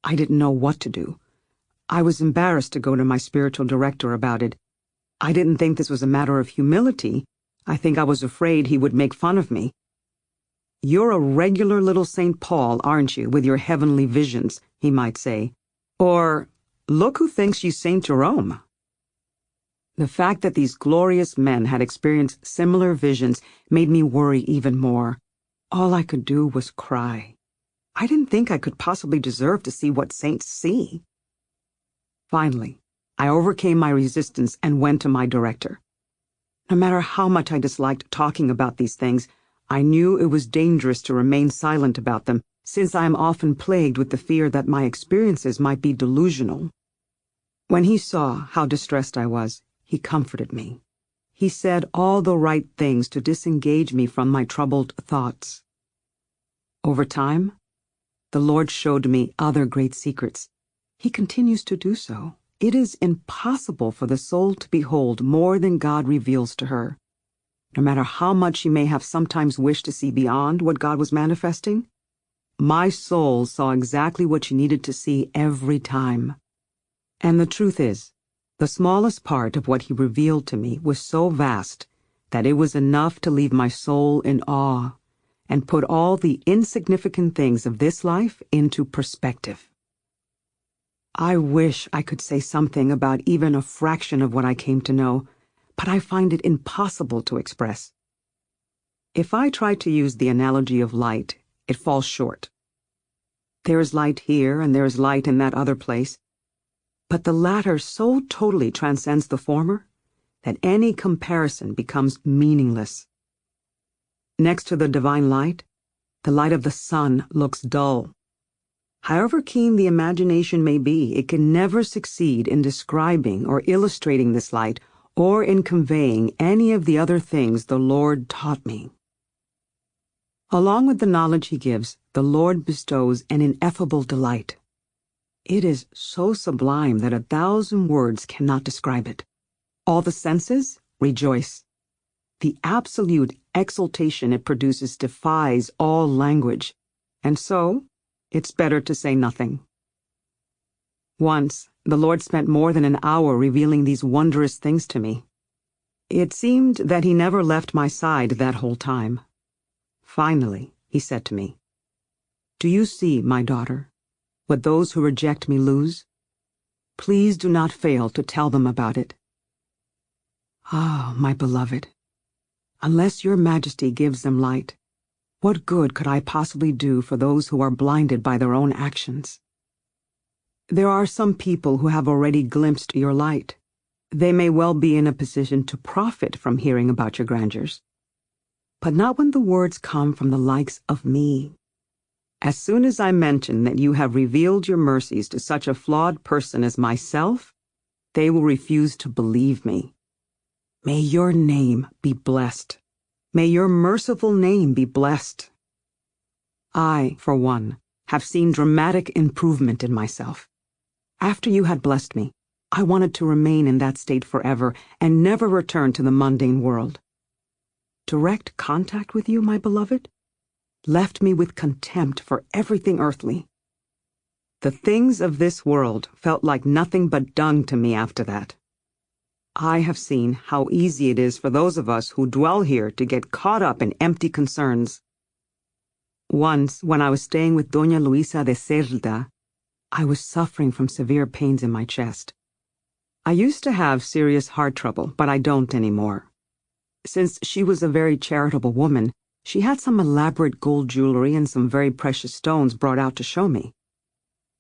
I didn't know what to do. I was embarrassed to go to my spiritual director about it. I didn't think this was a matter of humility. I think I was afraid he would make fun of me. "You're a regular little St. Paul, aren't you, with your heavenly visions," he might say. Or, "Look who thinks she's St. Jerome." The fact that these glorious men had experienced similar visions made me worry even more. All I could do was cry. I didn't think I could possibly deserve to see what saints see. Finally, I overcame my resistance and went to my director. No matter how much I disliked talking about these things, I knew it was dangerous to remain silent about them, since I am often plagued with the fear that my experiences might be delusional. When he saw how distressed I was, he comforted me. He said all the right things to disengage me from my troubled thoughts. Over time, the Lord showed me other great secrets. He continues to do so. It is impossible for the soul to behold more than God reveals to her. No matter how much she may have sometimes wished to see beyond what God was manifesting, my soul saw exactly what she needed to see every time. And the truth is, the smallest part of what he revealed to me was so vast that it was enough to leave my soul in awe and put all the insignificant things of this life into perspective. I wish I could say something about even a fraction of what I came to know, but I find it impossible to express. If I try to use the analogy of light, it falls short. There is light here and there is light in that other place, but the latter so totally transcends the former that any comparison becomes meaningless. Next to the divine light, the light of the sun looks dull. However keen the imagination may be, it can never succeed in describing or illustrating this light or in conveying any of the other things the Lord taught me. Along with the knowledge he gives, the Lord bestows an ineffable delight. It is so sublime that 1,000 words cannot describe it. All the senses rejoice. The absolute exultation it produces defies all language, and so it's better to say nothing. Once, the Lord spent more than an hour revealing these wondrous things to me. It seemed that he never left my side that whole time. Finally, he said to me, "Do you see, my daughter, what those who reject me lose? Please do not fail to tell them about it." Ah, my beloved, unless your Majesty gives them light, what good could I possibly do for those who are blinded by their own actions? There are some people who have already glimpsed your light. They may well be in a position to profit from hearing about your grandeurs. But not when the words come from the likes of me. As soon as I mention that you have revealed your mercies to such a flawed person as myself, they will refuse to believe me. May your name be blessed. May your merciful name be blessed. I, for one, have seen dramatic improvement in myself. After you had blessed me, I wanted to remain in that state forever and never return to the mundane world. Direct contact with you, my beloved, left me with contempt for everything earthly. The things of this world felt like nothing but dung to me after that. I have seen how easy it is for those of us who dwell here to get caught up in empty concerns. Once, when I was staying with Doña Luisa de Cerda, I was suffering from severe pains in my chest. I used to have serious heart trouble, but I don't anymore. Since she was a very charitable woman, she had some elaborate gold jewelry and some very precious stones brought out to show me.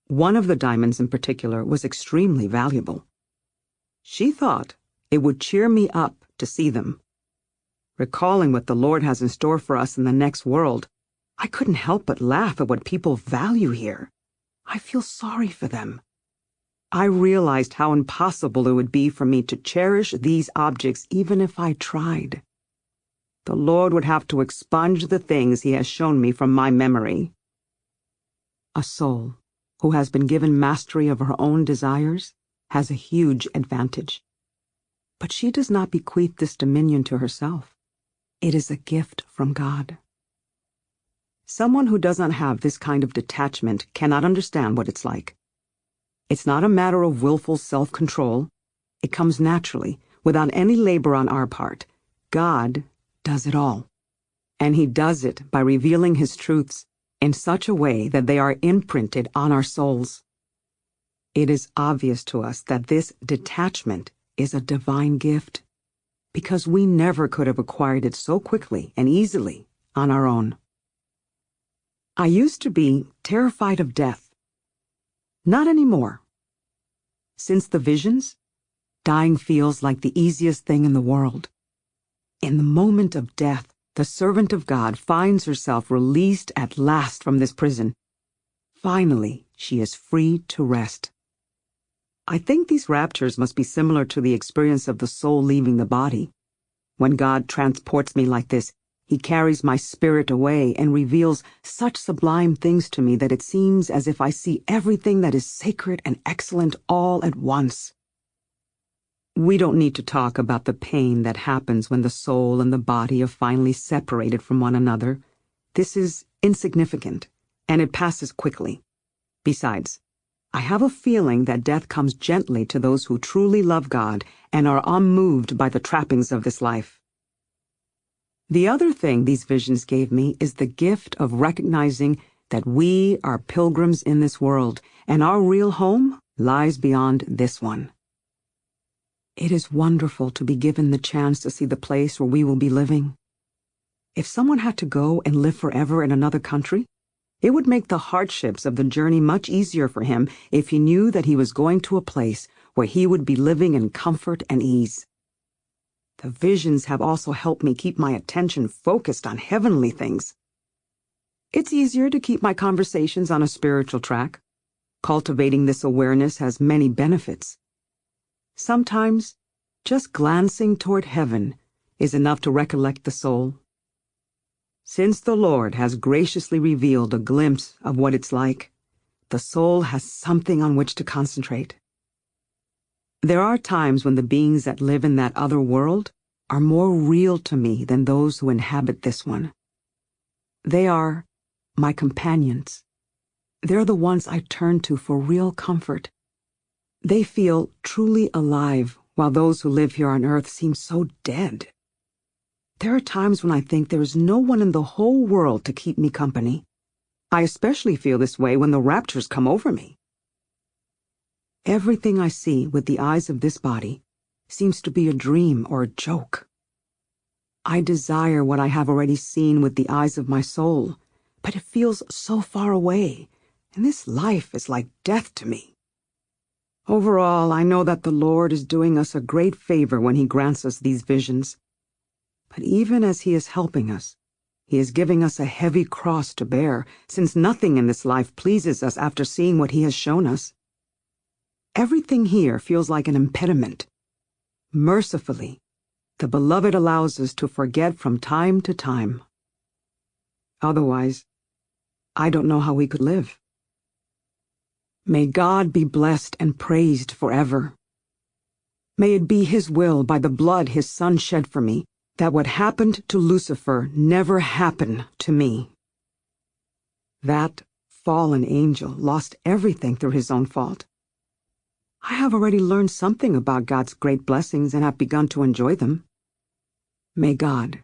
One of the diamonds in particular was extremely valuable. She thought it would cheer me up to see them. Recalling what the Lord has in store for us in the next world, I couldn't help but laugh at what people value here. I feel sorry for them. I realized how impossible it would be for me to cherish these objects even if I tried. The Lord would have to expunge the things He has shown me from my memory. A soul who has been given mastery of her own desires has a huge advantage. But she does not bequeath this dominion to herself. It is a gift from God. Someone who does not have this kind of detachment cannot understand what it's like. It's not a matter of willful self-control. It comes naturally, without any labor on our part. God does it all. And He does it by revealing His truths in such a way that they are imprinted on our souls. It is obvious to us that this detachment is a divine gift, because we never could have acquired it so quickly and easily on our own. I used to be terrified of death. Not anymore. Since the visions, dying feels like the easiest thing in the world. In the moment of death, the servant of God finds herself released at last from this prison. Finally, she is free to rest. I think these raptures must be similar to the experience of the soul leaving the body. When God transports me like this, He carries my spirit away and reveals such sublime things to me that it seems as if I see everything that is sacred and excellent all at once. We don't need to talk about the pain that happens when the soul and the body are finally separated from one another. This is insignificant, and it passes quickly. Besides, I have a feeling that death comes gently to those who truly love God and are unmoved by the trappings of this life. The other thing these visions gave me is the gift of recognizing that we are pilgrims in this world, and our real home lies beyond this one. It is wonderful to be given the chance to see the place where we will be living. If someone had to go and live forever in another country, it would make the hardships of the journey much easier for him if he knew that he was going to a place where he would be living in comfort and ease. The visions have also helped me keep my attention focused on heavenly things. It's easier to keep my conversations on a spiritual track. Cultivating this awareness has many benefits. Sometimes, just glancing toward heaven is enough to recollect the soul. Since the Lord has graciously revealed a glimpse of what it's like, the soul has something on which to concentrate. There are times when the beings that live in that other world are more real to me than those who inhabit this one. They are my companions. They're the ones I turn to for real comfort. They feel truly alive, while those who live here on earth seem so dead. There are times when I think there is no one in the whole world to keep me company. I especially feel this way when the raptures come over me. Everything I see with the eyes of this body seems to be a dream or a joke. I desire what I have already seen with the eyes of my soul, but it feels so far away, and this life is like death to me. Overall, I know that the Lord is doing us a great favor when He grants us these visions. But even as He is helping us, He is giving us a heavy cross to bear, since nothing in this life pleases us after seeing what He has shown us. Everything here feels like an impediment. Mercifully, the Beloved allows us to forget from time to time. Otherwise, I don't know how we could live. May God be blessed and praised forever. May it be His will, by the blood His Son shed for me, that what happened to Lucifer never happen to me. That fallen angel lost everything through his own fault. I have already learned something about God's great blessings and have begun to enjoy them. May God,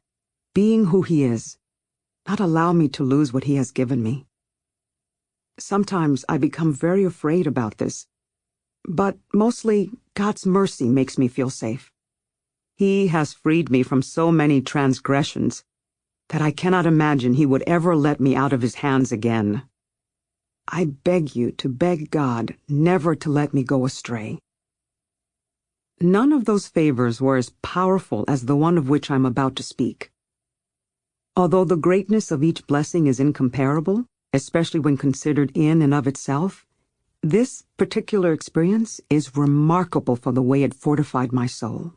being who He is, not allow me to lose what he has given me. Sometimes I become very afraid about this, but mostly God's mercy makes me feel safe. He has freed me from so many transgressions that I cannot imagine he would ever let me out of his hands again. I beg you to beg God never to let me go astray. None of those favors were as powerful as the one of which I am about to speak. Although the greatness of each blessing is incomparable, especially when considered in and of itself, this particular experience is remarkable for the way it fortified my soul.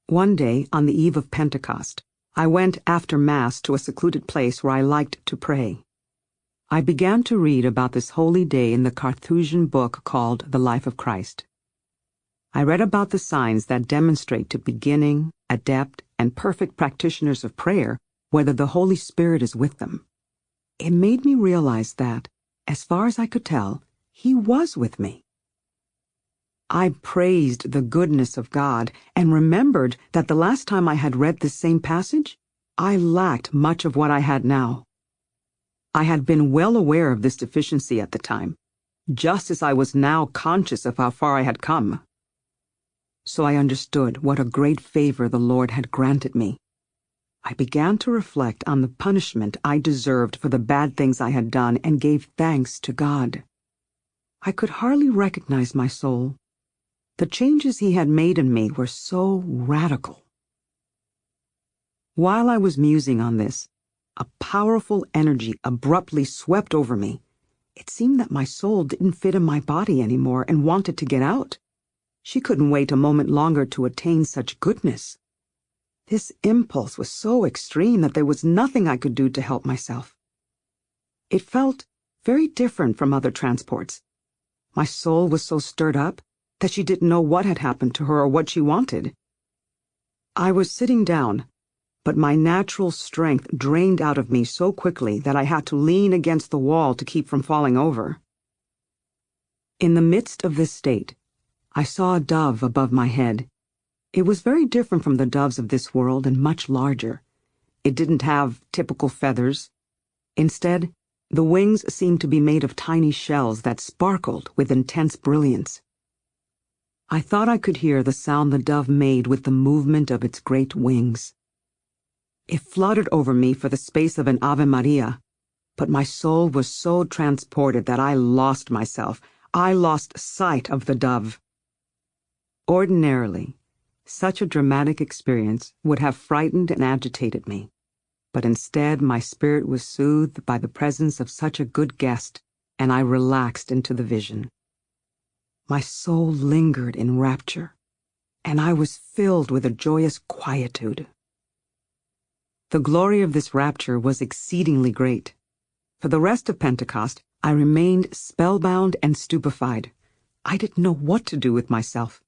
One day, on the eve of Pentecost, I went after Mass to a secluded place where I liked to pray. I began to read about this holy day in the Carthusian book called The Life of Christ. I read about the signs that demonstrate to beginning, adept, and perfect practitioners of prayer whether the Holy Spirit is with them. It made me realize that, as far as I could tell, He was with me. I praised the goodness of God and remembered that the last time I had read this same passage, I lacked much of what I had now. I had been well aware of this deficiency at the time, just as I was now conscious of how far I had come. So I understood what a great favor the Lord had granted me. I began to reflect on the punishment I deserved for the bad things I had done and gave thanks to God. I could hardly recognize my soul. The changes He had made in me were so radical. While I was musing on this, a powerful energy abruptly swept over me. It seemed that my soul didn't fit in my body anymore and wanted to get out. She couldn't wait a moment longer to attain such goodness. This impulse was so extreme that there was nothing I could do to help myself. It felt very different from other transports. My soul was so stirred up that she didn't know what had happened to her or what she wanted. I was sitting down, but my natural strength drained out of me so quickly that I had to lean against the wall to keep from falling over. In the midst of this state, I saw a dove above my head. It was very different from the doves of this world and much larger. It didn't have typical feathers. Instead, the wings seemed to be made of tiny shells that sparkled with intense brilliance. I thought I could hear the sound the dove made with the movement of its great wings. It fluttered over me for the space of an Ave Maria, but my soul was so transported that I lost myself. I lost sight of the dove. Ordinarily, such a dramatic experience would have frightened and agitated me, but instead my spirit was soothed by the presence of such a good guest, and I relaxed into the vision. My soul lingered in rapture, and I was filled with a joyous quietude. The glory of this rapture was exceedingly great. For the rest of Pentecost, I remained spellbound and stupefied. I didn't know what to do with myself.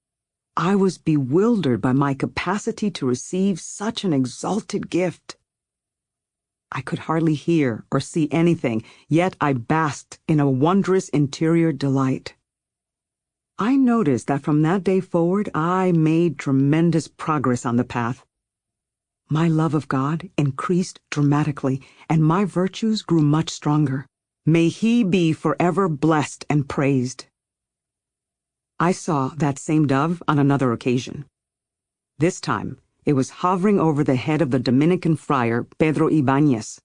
I was bewildered by my capacity to receive such an exalted gift. I could hardly hear or see anything, yet I basked in a wondrous interior delight. I noticed that from that day forward I made tremendous progress on the path. My love of God increased dramatically, and my virtues grew much stronger. May He be forever blessed and praised. I saw that same dove on another occasion. This time, it was hovering over the head of the Dominican friar Pedro Ibáñez.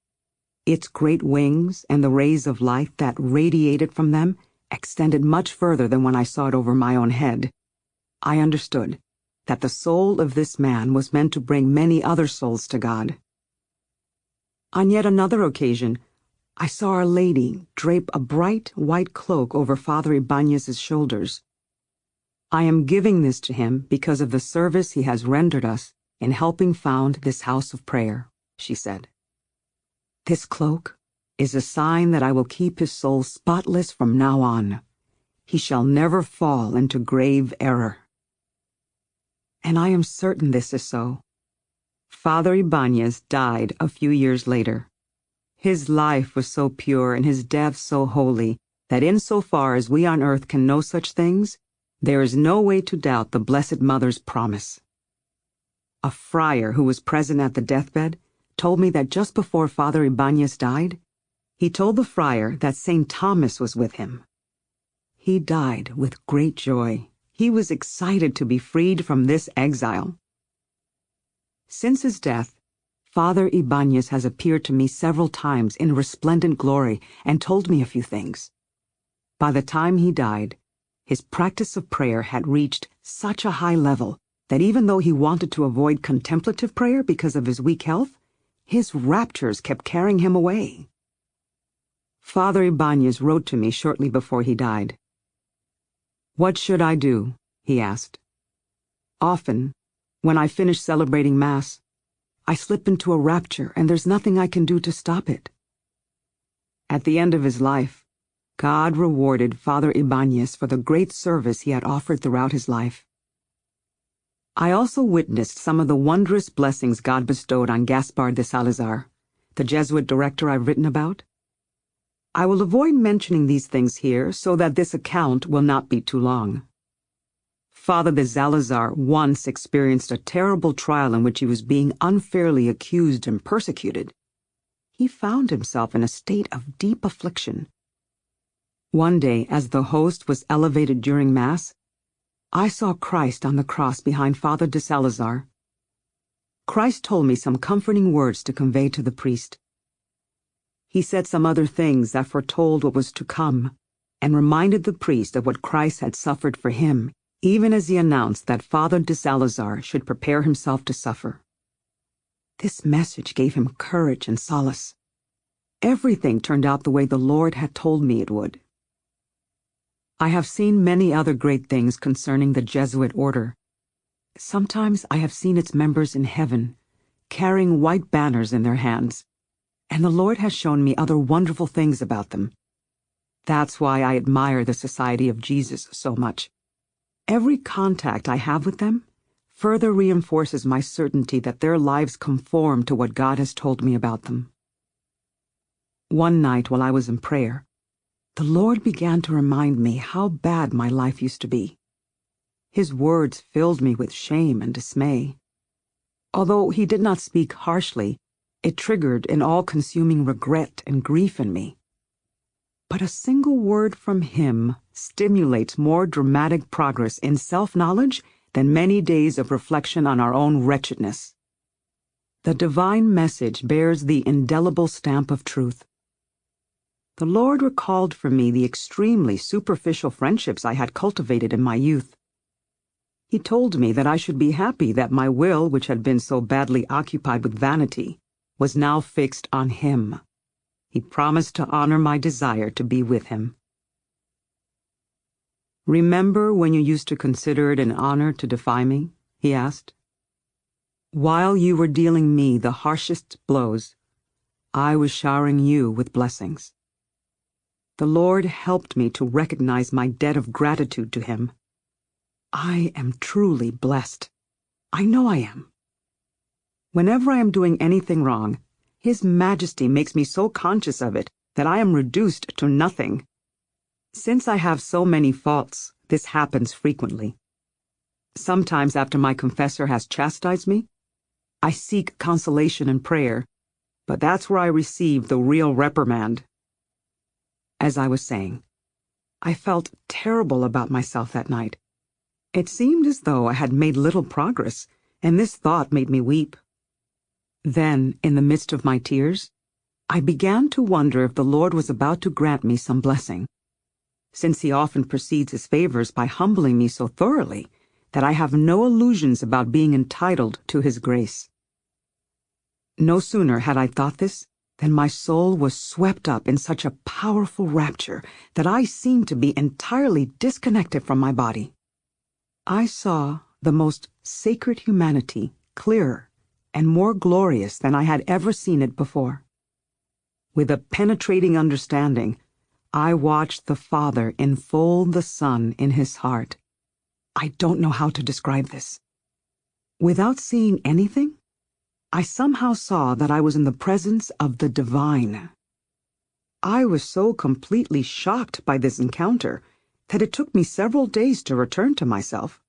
Its great wings and the rays of light that radiated from them extended much further than when I saw it over my own head. I understood that the soul of this man was meant to bring many other souls to God. On yet another occasion, I saw Our Lady drape a bright white cloak over Father Ibáñez's shoulders. I am giving this to him because of the service he has rendered us in helping found this house of prayer, she said. This cloak is a sign that I will keep his soul spotless from now on. He shall never fall into grave error. And I am certain this is so. Father Ibáñez died a few years later. His life was so pure and his death so holy that insofar as we on earth can know such things, there is no way to doubt the Blessed Mother's promise. A friar who was present at the deathbed told me that just before Father Ibanez died, he told the friar that St. Thomas was with him. He died with great joy. He was excited to be freed from this exile. Since his death, Father Ibanez has appeared to me several times in resplendent glory and told me a few things. By the time he died, his practice of prayer had reached such a high level that even though he wanted to avoid contemplative prayer because of his weak health, his raptures kept carrying him away. Father Ibanez wrote to me shortly before he died. "What should I do?" he asked. "Often, when I finish celebrating Mass, I slip into a rapture and there's nothing I can do to stop it." At the end of his life, God rewarded Father Ibanez for the great service he had offered throughout his life. I also witnessed some of the wondrous blessings God bestowed on Gaspar de Salazar, the Jesuit director I've written about. I will avoid mentioning these things here so that this account will not be too long. Father de Salazar once experienced a terrible trial in which he was being unfairly accused and persecuted. He found himself in a state of deep affliction. One day, as the host was elevated during Mass, I saw Christ on the cross behind Father de Salazar. Christ told me some comforting words to convey to the priest. He said some other things that foretold what was to come, and reminded the priest of what Christ had suffered for him, even as he announced that Father de Salazar should prepare himself to suffer. This message gave him courage and solace. Everything turned out the way the Lord had told me it would. I have seen many other great things concerning the Jesuit order. Sometimes I have seen its members in heaven, carrying white banners in their hands, and the Lord has shown me other wonderful things about them. That's why I admire the Society of Jesus so much. Every contact I have with them further reinforces my certainty that their lives conform to what God has told me about them. One night while I was in prayer, the Lord began to remind me how bad my life used to be. His words filled me with shame and dismay. Although he did not speak harshly, it triggered an all-consuming regret and grief in me. But a single word from him stimulates more dramatic progress in self-knowledge than many days of reflection on our own wretchedness. The divine message bears the indelible stamp of truth. The Lord recalled for me the extremely superficial friendships I had cultivated in my youth. He told me that I should be happy that my will, which had been so badly occupied with vanity, was now fixed on him. He promised to honor my desire to be with him. "Remember when you used to consider it an honor to defy me?" he asked. "While you were dealing me the harshest blows, I was showering you with blessings. The Lord helped me to recognize my debt of gratitude to him. I am truly blessed. I know I am. Whenever I am doing anything wrong, His Majesty makes me so conscious of it that I am reduced to nothing. Since I have so many faults, this happens frequently. Sometimes after my confessor has chastised me, I seek consolation in prayer, but that's where I receive the real reprimand. As I was saying, I felt terrible about myself that night. It seemed as though I had made little progress, and this thought made me weep. Then, in the midst of my tears, I began to wonder if the Lord was about to grant me some blessing, since He often precedes His favors by humbling me so thoroughly that I have no illusions about being entitled to His grace. No sooner had I thought this than my soul was swept up in such a powerful rapture that I seemed to be entirely disconnected from my body. I saw the most sacred humanity clearer and more glorious than I had ever seen it before. With a penetrating understanding, I watched the Father enfold the Son in His heart. I don't know how to describe this. Without seeing anything, I somehow saw that I was in the presence of the divine. I was so completely shocked by this encounter that it took me several days to return to myself.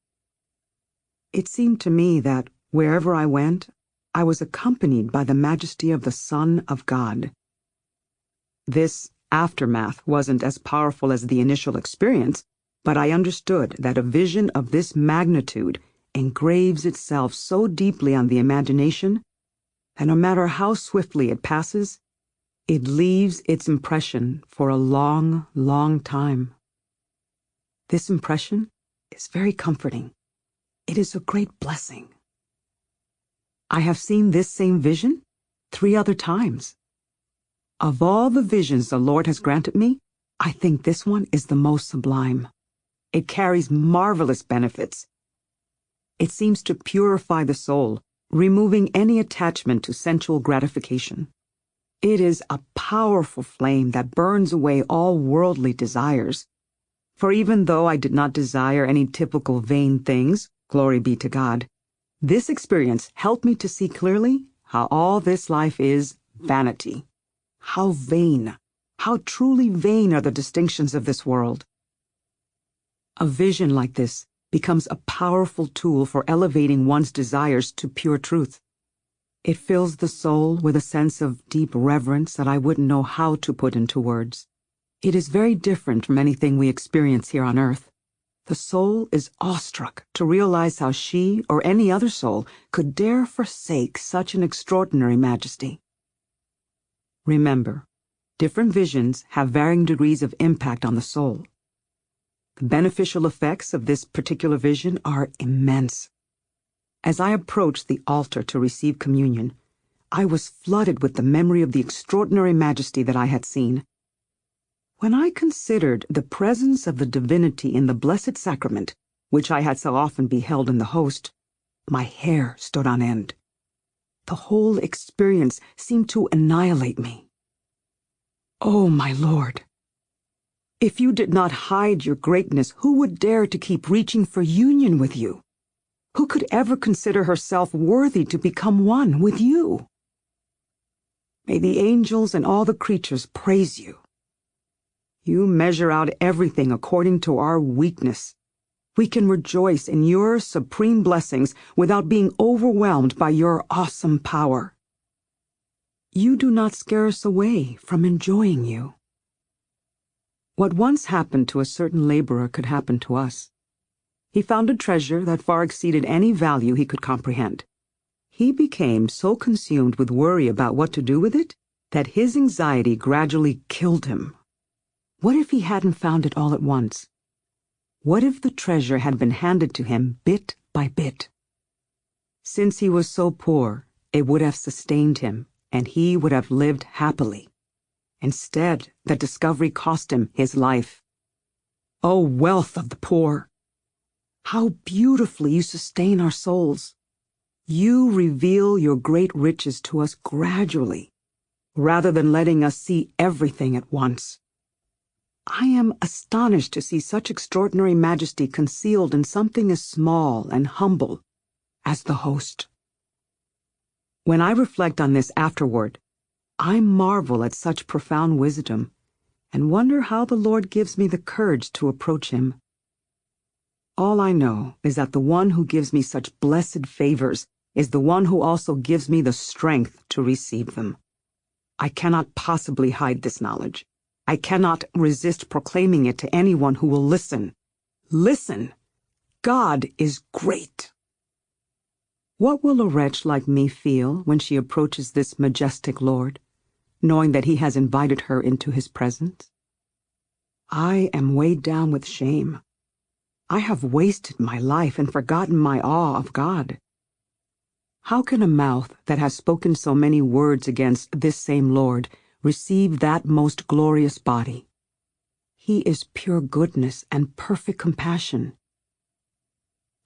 It seemed to me that wherever I went, I was accompanied by the majesty of the Son of God. This aftermath wasn't as powerful as the initial experience, but I understood that a vision of this magnitude engraves itself so deeply on the imagination that no matter how swiftly it passes, it leaves its impression for a long, long time. This impression is very comforting. It is a great blessing. I have seen this same vision 3 other times. Of all the visions the Lord has granted me, I think this one is the most sublime. It carries marvelous benefits. It seems to purify the soul, removing any attachment to sensual gratification. It is a powerful flame that burns away all worldly desires. For even though I did not desire any typical vain things, glory be to God, this experience helped me to see clearly how all this life is vanity. How vain, how truly vain are the distinctions of this world. A vision like this becomes a powerful tool for elevating one's desires to pure truth. It fills the soul with a sense of deep reverence that I wouldn't know how to put into words. It is very different from anything we experience here on earth. The soul is awestruck to realize how she or any other soul could dare forsake such an extraordinary majesty. Remember, different visions have varying degrees of impact on the soul. The beneficial effects of this particular vision are immense. As I approached the altar to receive communion, I was flooded with the memory of the extraordinary majesty that I had seen. When I considered the presence of the divinity in the Blessed Sacrament, which I had so often beheld in the host, my hair stood on end. The whole experience seemed to annihilate me. Oh, my Lord! If you did not hide your greatness, who would dare to keep reaching for union with you? Who could ever consider herself worthy to become one with you? May the angels and all the creatures praise you. You measure out everything according to our weakness. We can rejoice in your supreme blessings without being overwhelmed by your awesome power. You do not scare us away from enjoying you. What once happened to a certain laborer could happen to us. He found a treasure that far exceeded any value he could comprehend. He became so consumed with worry about what to do with it that his anxiety gradually killed him. What if he hadn't found it all at once? What if the treasure had been handed to him bit by bit? Since he was so poor, it would have sustained him, and he would have lived happily. Instead, the discovery cost him his life. O wealth of the poor! How beautifully you sustain our souls! You reveal your great riches to us gradually, rather than letting us see everything at once. I am astonished to see such extraordinary majesty concealed in something as small and humble as the host. When I reflect on this afterward, I marvel at such profound wisdom and wonder how the Lord gives me the courage to approach him. All I know is that the one who gives me such blessed favors is the one who also gives me the strength to receive them. I cannot possibly hide this knowledge. I cannot resist proclaiming it to anyone who will listen. Listen! God is great! What will a wretch like me feel when she approaches this majestic Lord, knowing that he has invited her into his presence? I am weighed down with shame. I have wasted my life and forgotten my awe of God. How can a mouth that has spoken so many words against this same Lord receive that most glorious body? He is pure goodness and perfect compassion.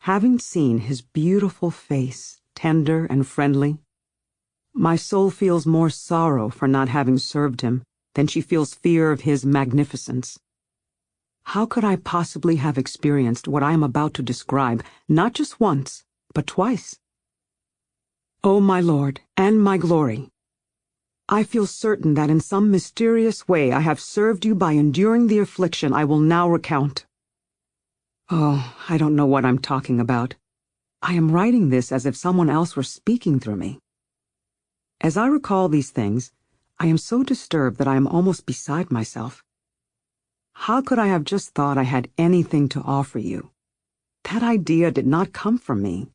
Having seen his beautiful face, tender and friendly, my soul feels more sorrow for not having served him than she feels fear of his magnificence. How could I possibly have experienced what I am about to describe, not just once, but twice? O my Lord and my glory, I feel certain that in some mysterious way I have served you by enduring the affliction I will now recount. Oh, I don't know what I'm talking about. I am writing this as if someone else were speaking through me. As I recall these things, I am so disturbed that I am almost beside myself. How could I have just thought I had anything to offer you? That idea did not come from me.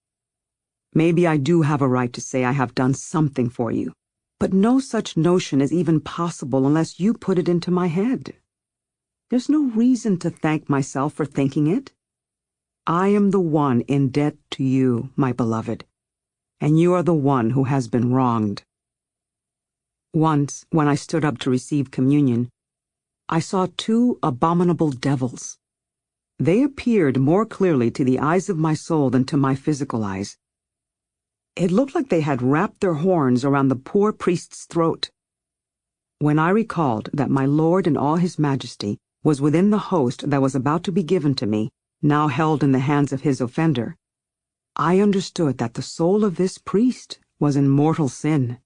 Maybe I do have a right to say I have done something for you, but no such notion is even possible unless you put it into my head. There's no reason to thank myself for thinking it. I am the one in debt to you, my beloved, and you are the one who has been wronged. Once, when I stood up to receive communion, I saw two abominable devils. They appeared more clearly to the eyes of my soul than to my physical eyes. It looked like they had wrapped their horns around the poor priest's throat. When I recalled that my Lord in all his majesty was within the host that was about to be given to me, now held in the hands of his offender, I understood that the soul of this priest was in mortal sin.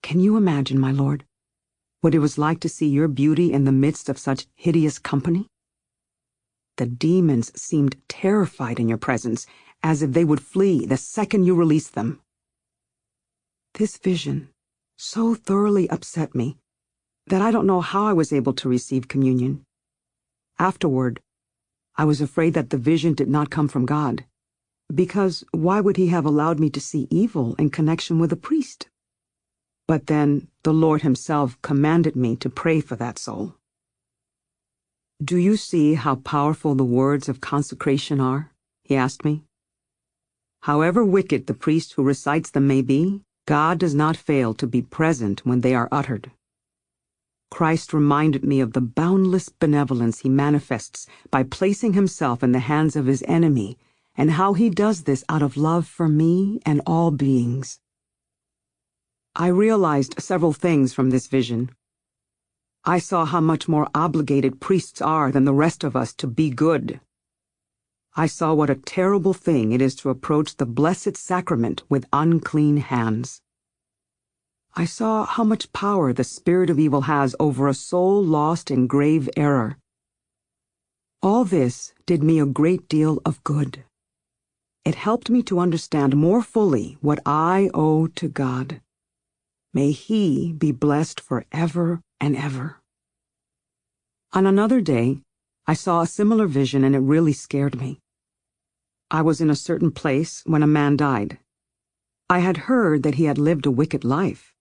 Can you imagine, my Lord, what it was like to see your beauty in the midst of such hideous company? The demons seemed terrified in your presence, as if they would flee the second you released them. This vision so thoroughly upset me that I don't know how I was able to receive communion. Afterward, I was afraid that the vision did not come from God, because why would he have allowed me to see evil in connection with a priest? But then the Lord himself commanded me to pray for that soul. Do you see how powerful the words of consecration are? He asked me. However wicked the priest who recites them may be, God does not fail to be present when they are uttered. Christ reminded me of the boundless benevolence he manifests by placing himself in the hands of his enemy, and how he does this out of love for me and all beings. I realized several things from this vision. I saw how much more obligated priests are than the rest of us to be good. I saw what a terrible thing it is to approach the blessed sacrament with unclean hands. I saw how much power the spirit of evil has over a soul lost in grave error. All this did me a great deal of good. It helped me to understand more fully what I owe to God. May he be blessed forever and ever. On another day, I saw a similar vision and it really scared me. I was in a certain place when a man died. I had heard that he had lived a wicked life,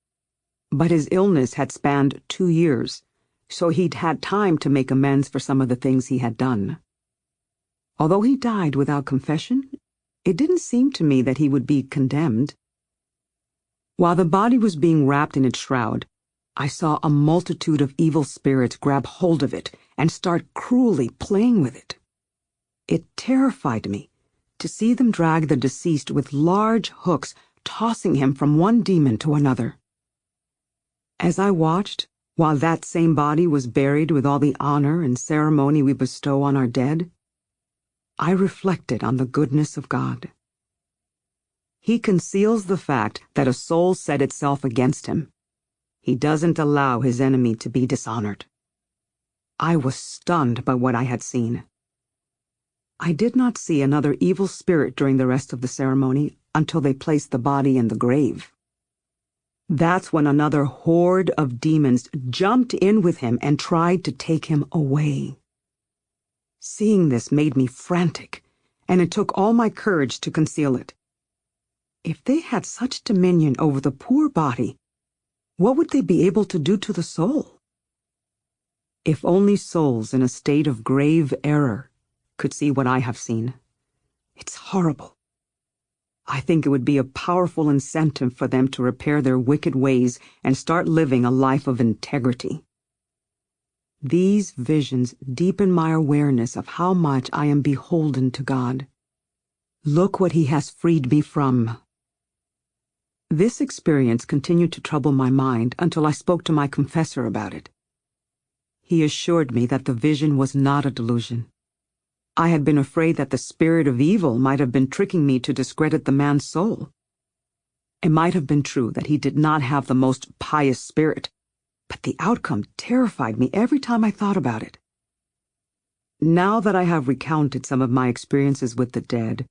but his illness had spanned 2 years, so he'd had time to make amends for some of the things he had done. Although he died without confession, it didn't seem to me that he would be condemned. While the body was being wrapped in its shroud, I saw a multitude of evil spirits grab hold of it and start cruelly playing with it. It terrified me to see them drag the deceased with large hooks, tossing him from one demon to another. As I watched, while that same body was buried with all the honor and ceremony we bestow on our dead, I reflected on the goodness of God. He conceals the fact that a soul set itself against him. He doesn't allow his enemy to be dishonored. I was stunned by what I had seen. I did not see another evil spirit during the rest of the ceremony until they placed the body in the grave. That's when another horde of demons jumped in with him and tried to take him away. Seeing this made me frantic, and it took all my courage to conceal it. If they had such dominion over the poor body, what would they be able to do to the soul? If only souls in a state of grave error could see what I have seen. It's horrible. I think it would be a powerful incentive for them to repair their wicked ways and start living a life of integrity. These visions deepen my awareness of how much I am beholden to God. Look what he has freed me from. This experience continued to trouble my mind until I spoke to my confessor about it. He assured me that the vision was not a delusion. I had been afraid that the spirit of evil might have been tricking me to discredit the man's soul. It might have been true that he did not have the most pious spirit, but the outcome terrified me every time I thought about it. Now that I have recounted some of my experiences with the dead,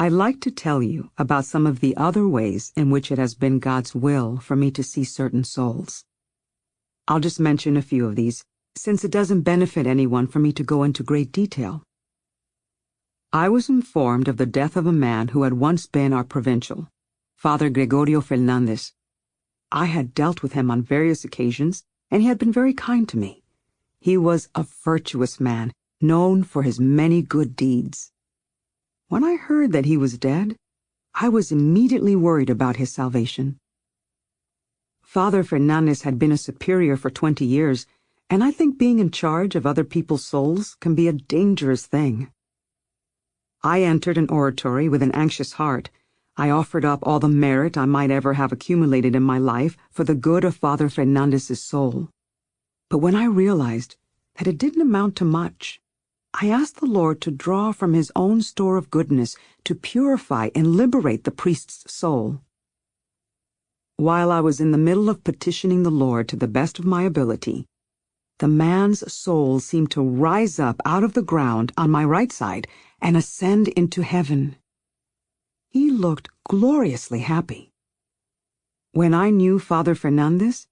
I'd like to tell you about some of the other ways in which it has been God's will for me to see certain souls. I'll just mention a few of these, since it doesn't benefit anyone for me to go into great detail. I was informed of the death of a man who had once been our provincial, Father Gregorio Fernandez. I had dealt with him on various occasions, and he had been very kind to me. He was a virtuous man, known for his many good deeds. When I heard that he was dead, I was immediately worried about his salvation. Father Fernandez had been a superior for 20 years, and I think being in charge of other people's souls can be a dangerous thing. I entered an oratory with an anxious heart. I offered up all the merit I might ever have accumulated in my life for the good of Father Fernandez's soul. But when I realized that it didn't amount to much, I asked the Lord to draw from his own store of goodness to purify and liberate the priest's soul. While I was in the middle of petitioning the Lord to the best of my ability, the man's soul seemed to rise up out of the ground on my right side and ascend into heaven. He looked gloriously happy. When I knew Father Fernandez,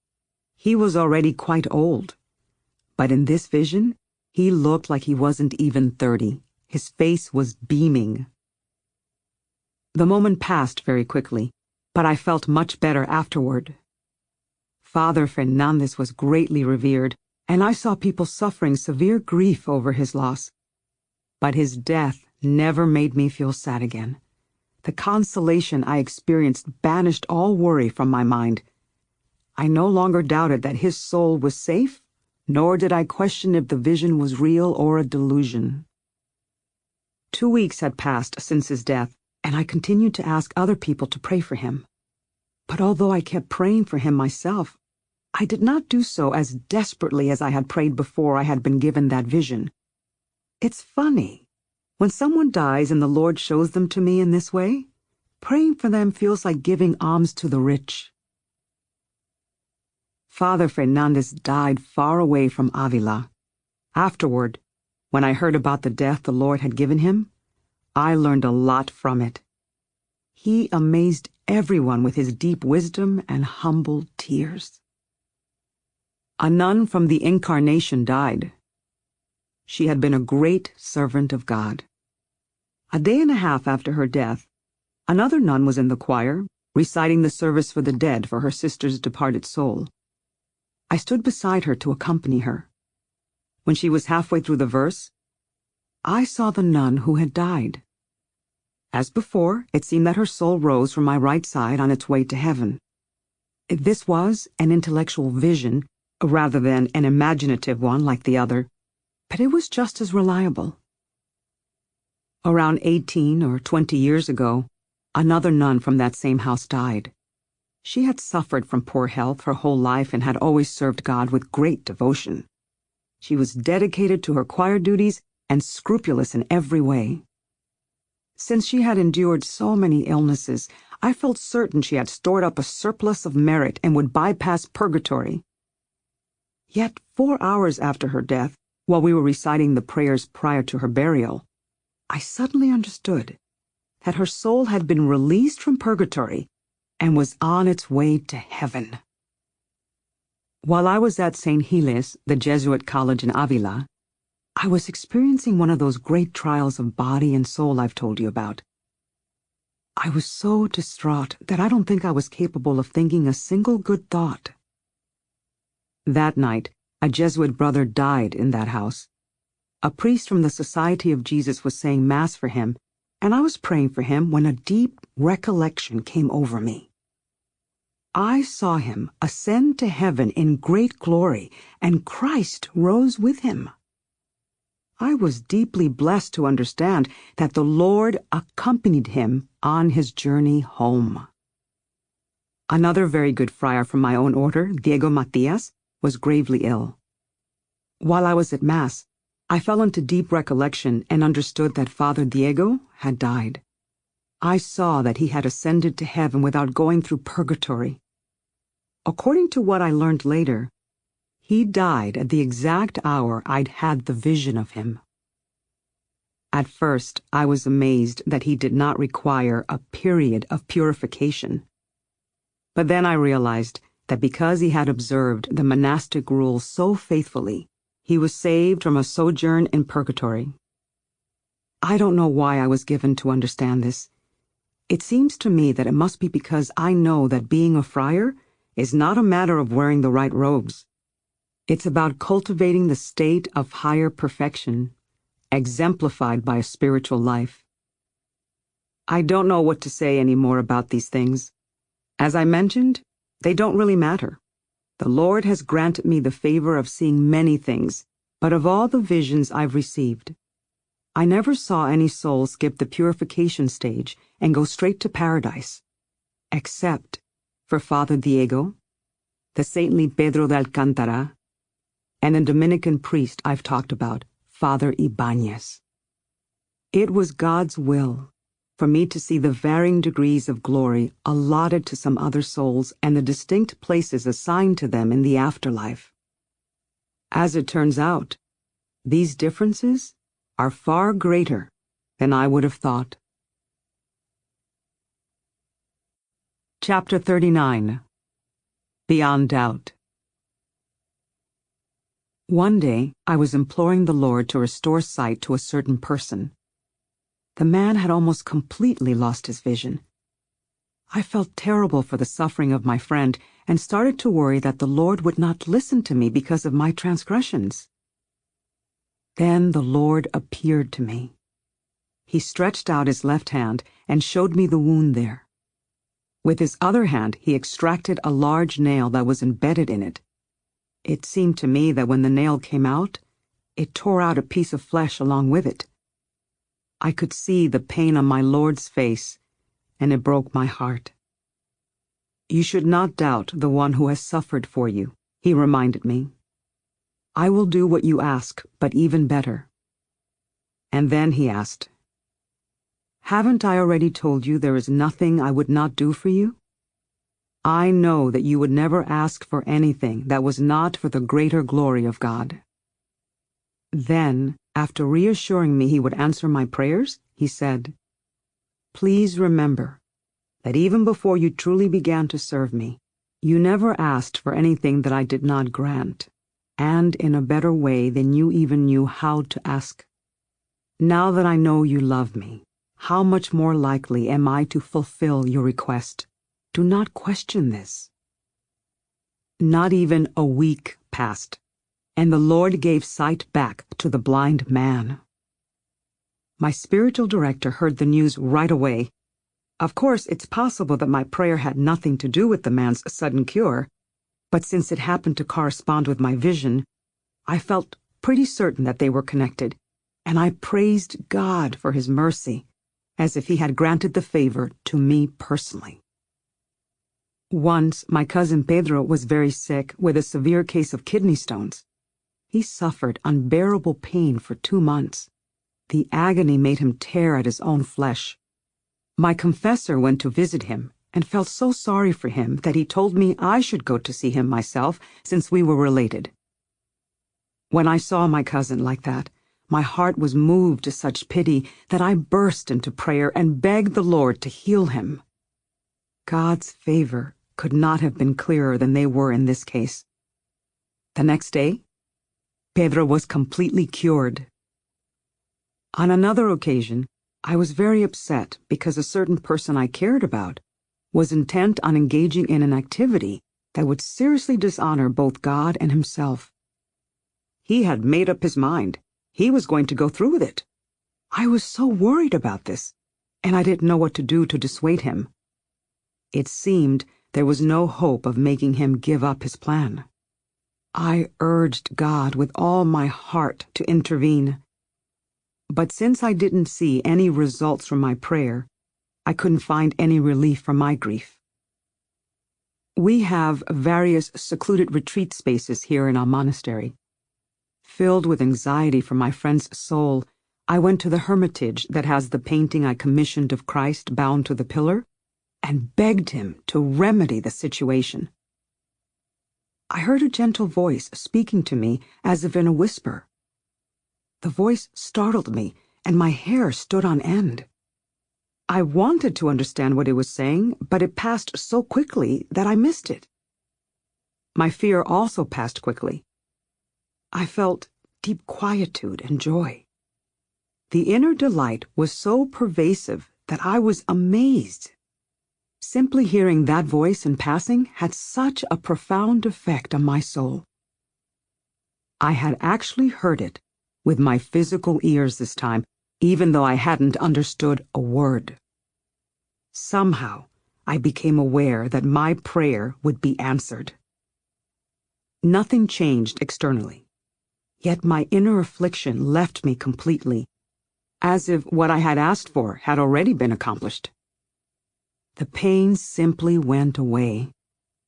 he was already quite old, but in this vision, he looked like he wasn't even 30. His face was beaming. The moment passed very quickly, but I felt much better afterward. Father Fernandez was greatly revered, and I saw people suffering severe grief over his loss. But his death never made me feel sad again. The consolation I experienced banished all worry from my mind. I no longer doubted that his soul was safe, nor did I question if the vision was real or a delusion. 2 weeks had passed since his death, and I continued to ask other people to pray for him. But although I kept praying for him myself, I did not do so as desperately as I had prayed before I had been given that vision. It's funny. When someone dies and the Lord shows them to me in this way, praying for them feels like giving alms to the rich. Father Fernandez died far away from Avila. Afterward, when I heard about the death the Lord had given him, I learned a lot from it. He amazed everyone with his deep wisdom and humble tears. A nun from the Incarnation died. She had been a great servant of God. A day and a half after her death, another nun was in the choir, reciting the service for the dead for her sister's departed soul. I stood beside her to accompany her. When she was halfway through the verse, I saw the nun who had died. As before, it seemed that her soul rose from my right side on its way to heaven. This was an intellectual vision, rather than an imaginative one like the other, but it was just as reliable. Around 18 or 20 years ago, another nun from that same house died. She had suffered from poor health her whole life and had always served God with great devotion. She was dedicated to her choir duties and scrupulous in every way. Since she had endured so many illnesses, I felt certain she had stored up a surplus of merit and would bypass purgatory. Yet 4 hours after her death, while we were reciting the prayers prior to her burial, I suddenly understood that her soul had been released from purgatory and was on its way to heaven. While I was at St. Giles, the Jesuit college in Avila, I was experiencing one of those great trials of body and soul I've told you about. I was so distraught that I don't think I was capable of thinking a single good thought. That night, a Jesuit brother died in that house. A priest from the Society of Jesus was saying Mass for him, and I was praying for him when a deep recollection came over me. I saw him ascend to heaven in great glory, and Christ rose with him. I was deeply blessed to understand that the Lord accompanied him on his journey home. Another very good friar from my own order, Diego Matias, was gravely ill. While I was at Mass, I fell into deep recollection and understood that Father Diego had died. I saw that he had ascended to heaven without going through purgatory. According to what I learned later, he died at the exact hour I'd had the vision of him. At first, I was amazed that he did not require a period of purification. But then I realized that because he had observed the monastic rules so faithfully, he was saved from a sojourn in purgatory. I don't know why I was given to understand this. It seems to me that it must be because I know that being a friar is not a matter of wearing the right robes. It's about cultivating the state of higher perfection, exemplified by a spiritual life. I don't know what to say anymore about these things. As I mentioned, they don't really matter. The Lord has granted me the favor of seeing many things, but of all the visions I've received, I never saw any soul skip the purification stage and go straight to paradise, except for Father Diego, the saintly Pedro de Alcántara, and the Dominican priest I've talked about, Father Ibáñez. It was God's will for me to see the varying degrees of glory allotted to some other souls and the distinct places assigned to them in the afterlife. As it turns out, these differences are far greater than I would have thought. Chapter 39. Beyond Doubt. One day, I was imploring the Lord to restore sight to a certain person. The man had almost completely lost his vision. I felt terrible for the suffering of my friend and started to worry that the Lord would not listen to me because of my transgressions. Then the Lord appeared to me. He stretched out his left hand and showed me the wound there. With his other hand, he extracted a large nail that was embedded in it. It seemed to me that when the nail came out, it tore out a piece of flesh along with it. I could see the pain on my Lord's face, and it broke my heart. "You should not doubt the one who has suffered for you," he reminded me. "I will do what you ask, but even better." And then he asked, "Haven't I already told you there is nothing I would not do for you? I know that you would never ask for anything that was not for the greater glory of God." Then, after reassuring me he would answer my prayers, he said, "Please remember that even before you truly began to serve me, you never asked for anything that I did not grant, and in a better way than you even knew how to ask. Now that I know you love me, how much more likely am I to fulfill your request? Do not question this." Not even a week passed, and the Lord gave sight back to the blind man. My spiritual director heard the news right away. Of course, it's possible that my prayer had nothing to do with the man's sudden cure, but since it happened to correspond with my vision, I felt pretty certain that they were connected, and I praised God for his mercy, as if he had granted the favor to me personally. Once, my cousin Pedro was very sick with a severe case of kidney stones. He suffered unbearable pain for 2 months. The agony made him tear at his own flesh. My confessor went to visit him and felt so sorry for him that he told me I should go to see him myself since we were related. When I saw my cousin like that, my heart was moved to such pity that I burst into prayer and begged the Lord to heal him. God's favor could not have been clearer than they were in this case. The next day, Pedro was completely cured. On another occasion, I was very upset because a certain person I cared about was intent on engaging in an activity that would seriously dishonor both God and himself. He had made up his mind. He was going to go through with it. I was so worried about this, and I didn't know what to do to dissuade him. It seemed there was no hope of making him give up his plan. I urged God with all my heart to intervene. But since I didn't see any results from my prayer, I couldn't find any relief from my grief. We have various secluded retreat spaces here in our monastery. Filled with anxiety for my friend's soul, I went to the hermitage that has the painting I commissioned of Christ bound to the pillar, and begged him to remedy the situation. I heard a gentle voice speaking to me as if in a whisper. The voice startled me, and my hair stood on end. I wanted to understand what it was saying, but it passed so quickly that I missed it. My fear also passed quickly. I felt deep quietude and joy. The inner delight was so pervasive that I was amazed. Simply hearing that voice in passing had such a profound effect on my soul. I had actually heard it with my physical ears this time, even though I hadn't understood a word. Somehow, I became aware that my prayer would be answered. Nothing changed externally, yet my inner affliction left me completely, as if what I had asked for had already been accomplished. The pain simply went away.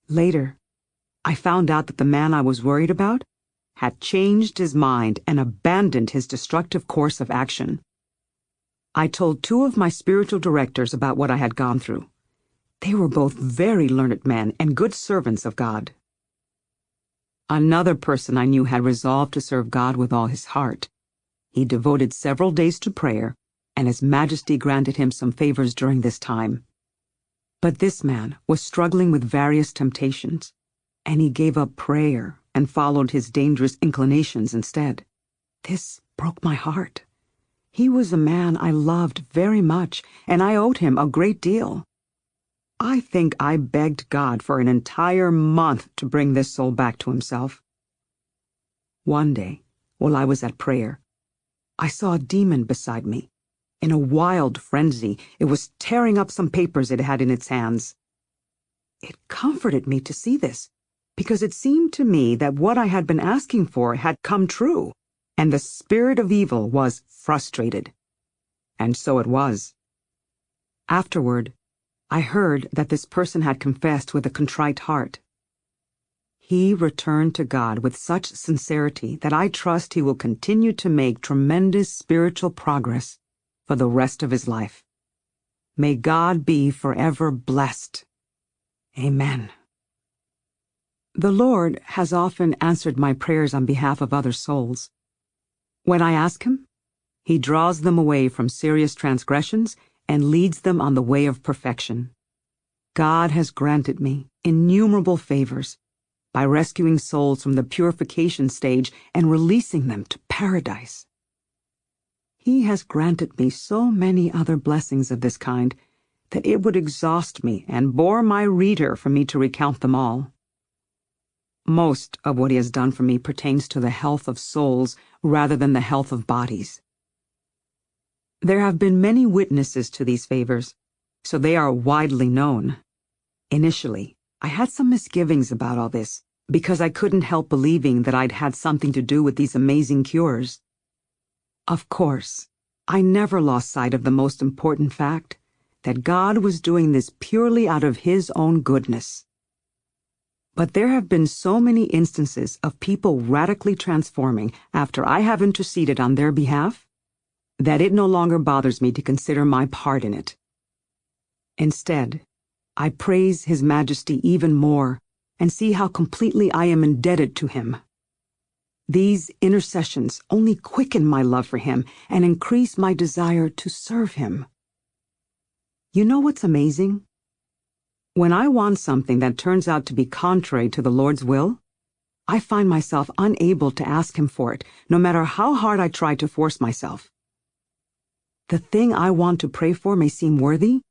Later, I found out that the man I was worried about had changed his mind and abandoned his destructive course of action. I told 2 of my spiritual directors about what I had gone through. They were both very learned men and good servants of God. Another person I knew had resolved to serve God with all his heart. He devoted several days to prayer, and His Majesty granted him some favors during this time. But this man was struggling with various temptations, and he gave up prayer and followed his dangerous inclinations instead. This broke my heart. He was a man I loved very much, and I owed him a great deal. I think I begged God for an entire month to bring this soul back to himself. One day, while I was at prayer, I saw a demon beside me. In a wild frenzy, it was tearing up some papers it had in its hands. It comforted me to see this, because it seemed to me that what I had been asking for had come true, and the spirit of evil was frustrated. And so it was. Afterward, I heard that this person had confessed with a contrite heart. He returned to God with such sincerity that I trust he will continue to make tremendous spiritual progress for the rest of his life. May God be forever blessed. Amen. The Lord has often answered my prayers on behalf of other souls. When I ask Him, He draws them away from serious transgressions and leads them on the way of perfection. God has granted me innumerable favors by rescuing souls from the purification stage and releasing them to paradise. He has granted me so many other blessings of this kind that it would exhaust me and bore my reader for me to recount them all. Most of what He has done for me pertains to the health of souls rather than the health of bodies. There have been many witnesses to these favors, so they are widely known. Initially, I had some misgivings about all this, because I couldn't help believing that I'd had something to do with these amazing cures. Of course, I never lost sight of the most important fact, that God was doing this purely out of His own goodness. But there have been so many instances of people radically transforming after I have interceded on their behalf, that it no longer bothers me to consider my part in it. Instead, I praise His Majesty even more and see how completely I am indebted to Him. These intercessions only quicken my love for Him and increase my desire to serve Him. You know what's amazing? When I want something that turns out to be contrary to the Lord's will, I find myself unable to ask Him for it, no matter how hard I try to force myself. The thing I want to pray for may seem worthy,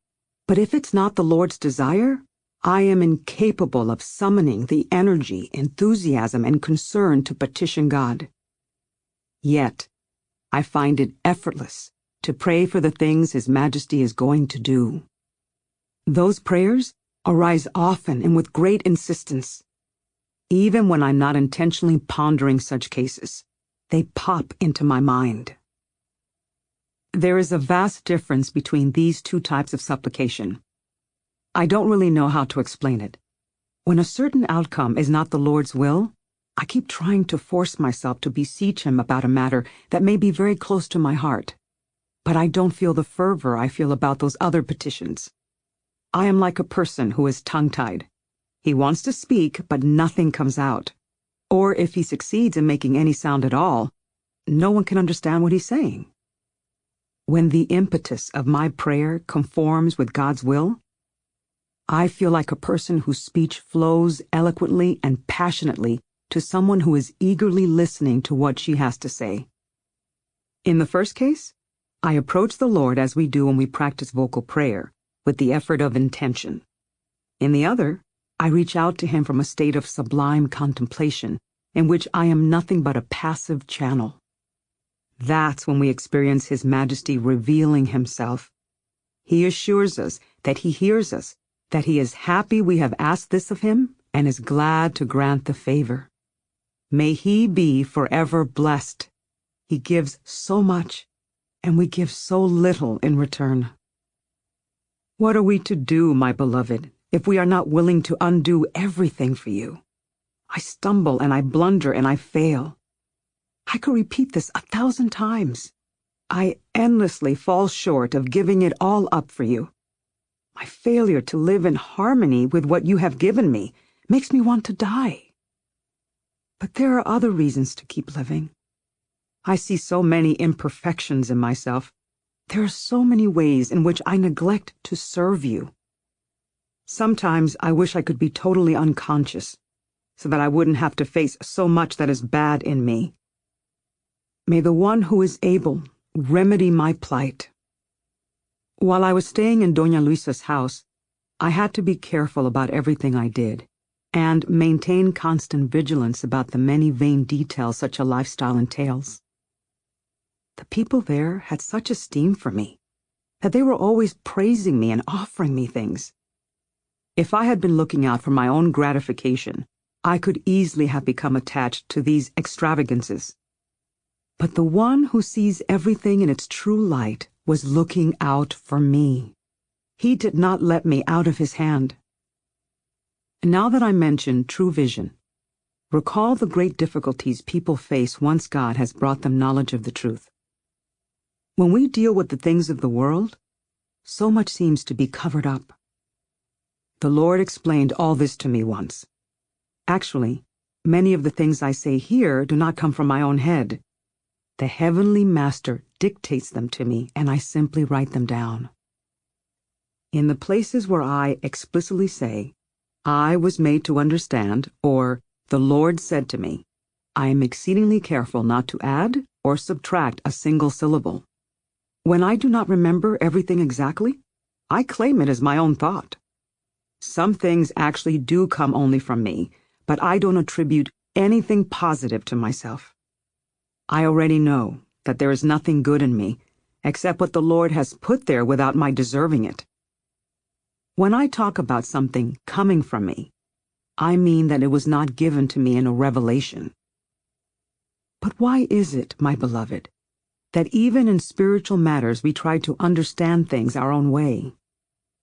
but if it's not the Lord's desire, I am incapable of summoning the energy, enthusiasm, and concern to petition God. Yet, I find it effortless to pray for the things His Majesty is going to do. Those prayers arise often and with great insistence. Even when I'm not intentionally pondering such cases, they pop into my mind. There is a vast difference between these 2 types of supplication. I don't really know how to explain it. When a certain outcome is not the Lord's will, I keep trying to force myself to beseech Him about a matter that may be very close to my heart, but I don't feel the fervor I feel about those other petitions. I am like a person who is tongue-tied. He wants to speak, but nothing comes out. Or if he succeeds in making any sound at all, no one can understand what he's saying. When the impetus of my prayer conforms with God's will, I feel like a person whose speech flows eloquently and passionately to someone who is eagerly listening to what she has to say. In the first case, I approach the Lord as we do when we practice vocal prayer, with the effort of intention. In the other, I reach out to Him from a state of sublime contemplation, in which I am nothing but a passive channel. That's when we experience His Majesty revealing Himself. He assures us that He hears us, that He is happy we have asked this of Him, and is glad to grant the favor. May He be forever blessed. He gives so much, and we give so little in return. What are we to do, my beloved, if we are not willing to undo everything for you? I stumble and I blunder and I fail. I could repeat this 1,000 times. I endlessly fall short of giving it all up for you. My failure to live in harmony with what you have given me makes me want to die. But there are other reasons to keep living. I see so many imperfections in myself. There are so many ways in which I neglect to serve you. Sometimes I wish I could be totally unconscious, so that I wouldn't have to face so much that is bad in me. May the one who is able remedy my plight. While I was staying in Doña Luisa's house, I had to be careful about everything I did, and maintain constant vigilance about the many vain details such a lifestyle entails. The people there had such esteem for me, that they were always praising me and offering me things. If I had been looking out for my own gratification, I could easily have become attached to these extravagances. But the one who sees everything in its true light was looking out for me. He did not let me out of His hand. Now that I mention true vision, recall the great difficulties people face once God has brought them knowledge of the truth. When we deal with the things of the world, so much seems to be covered up. The Lord explained all this to me once. Actually, many of the things I say here do not come from my own head. The Heavenly Master dictates them to me, and I simply write them down. In the places where I explicitly say, I was made to understand, or the Lord said to me, I am exceedingly careful not to add or subtract a single syllable. When I do not remember everything exactly, I claim it as my own thought. Some things actually do come only from me, but I don't attribute anything positive to myself. I already know that there is nothing good in me, except what the Lord has put there without my deserving it. When I talk about something coming from me, I mean that it was not given to me in a revelation. But why is it, my beloved, that even in spiritual matters we try to understand things our own way?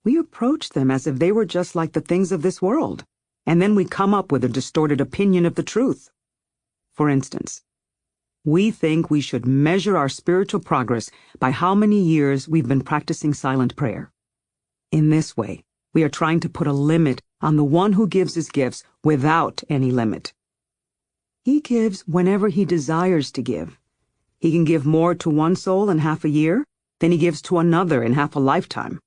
We approach them as if they were just like the things of this world, and then we come up with a distorted opinion of the truth. For instance, we think we should measure our spiritual progress by how many years we've been practicing silent prayer. In this way, we are trying to put a limit on the one who gives His gifts without any limit. He gives whenever He desires to give. He can give more to one soul in half a year than He gives to another in half a lifetime.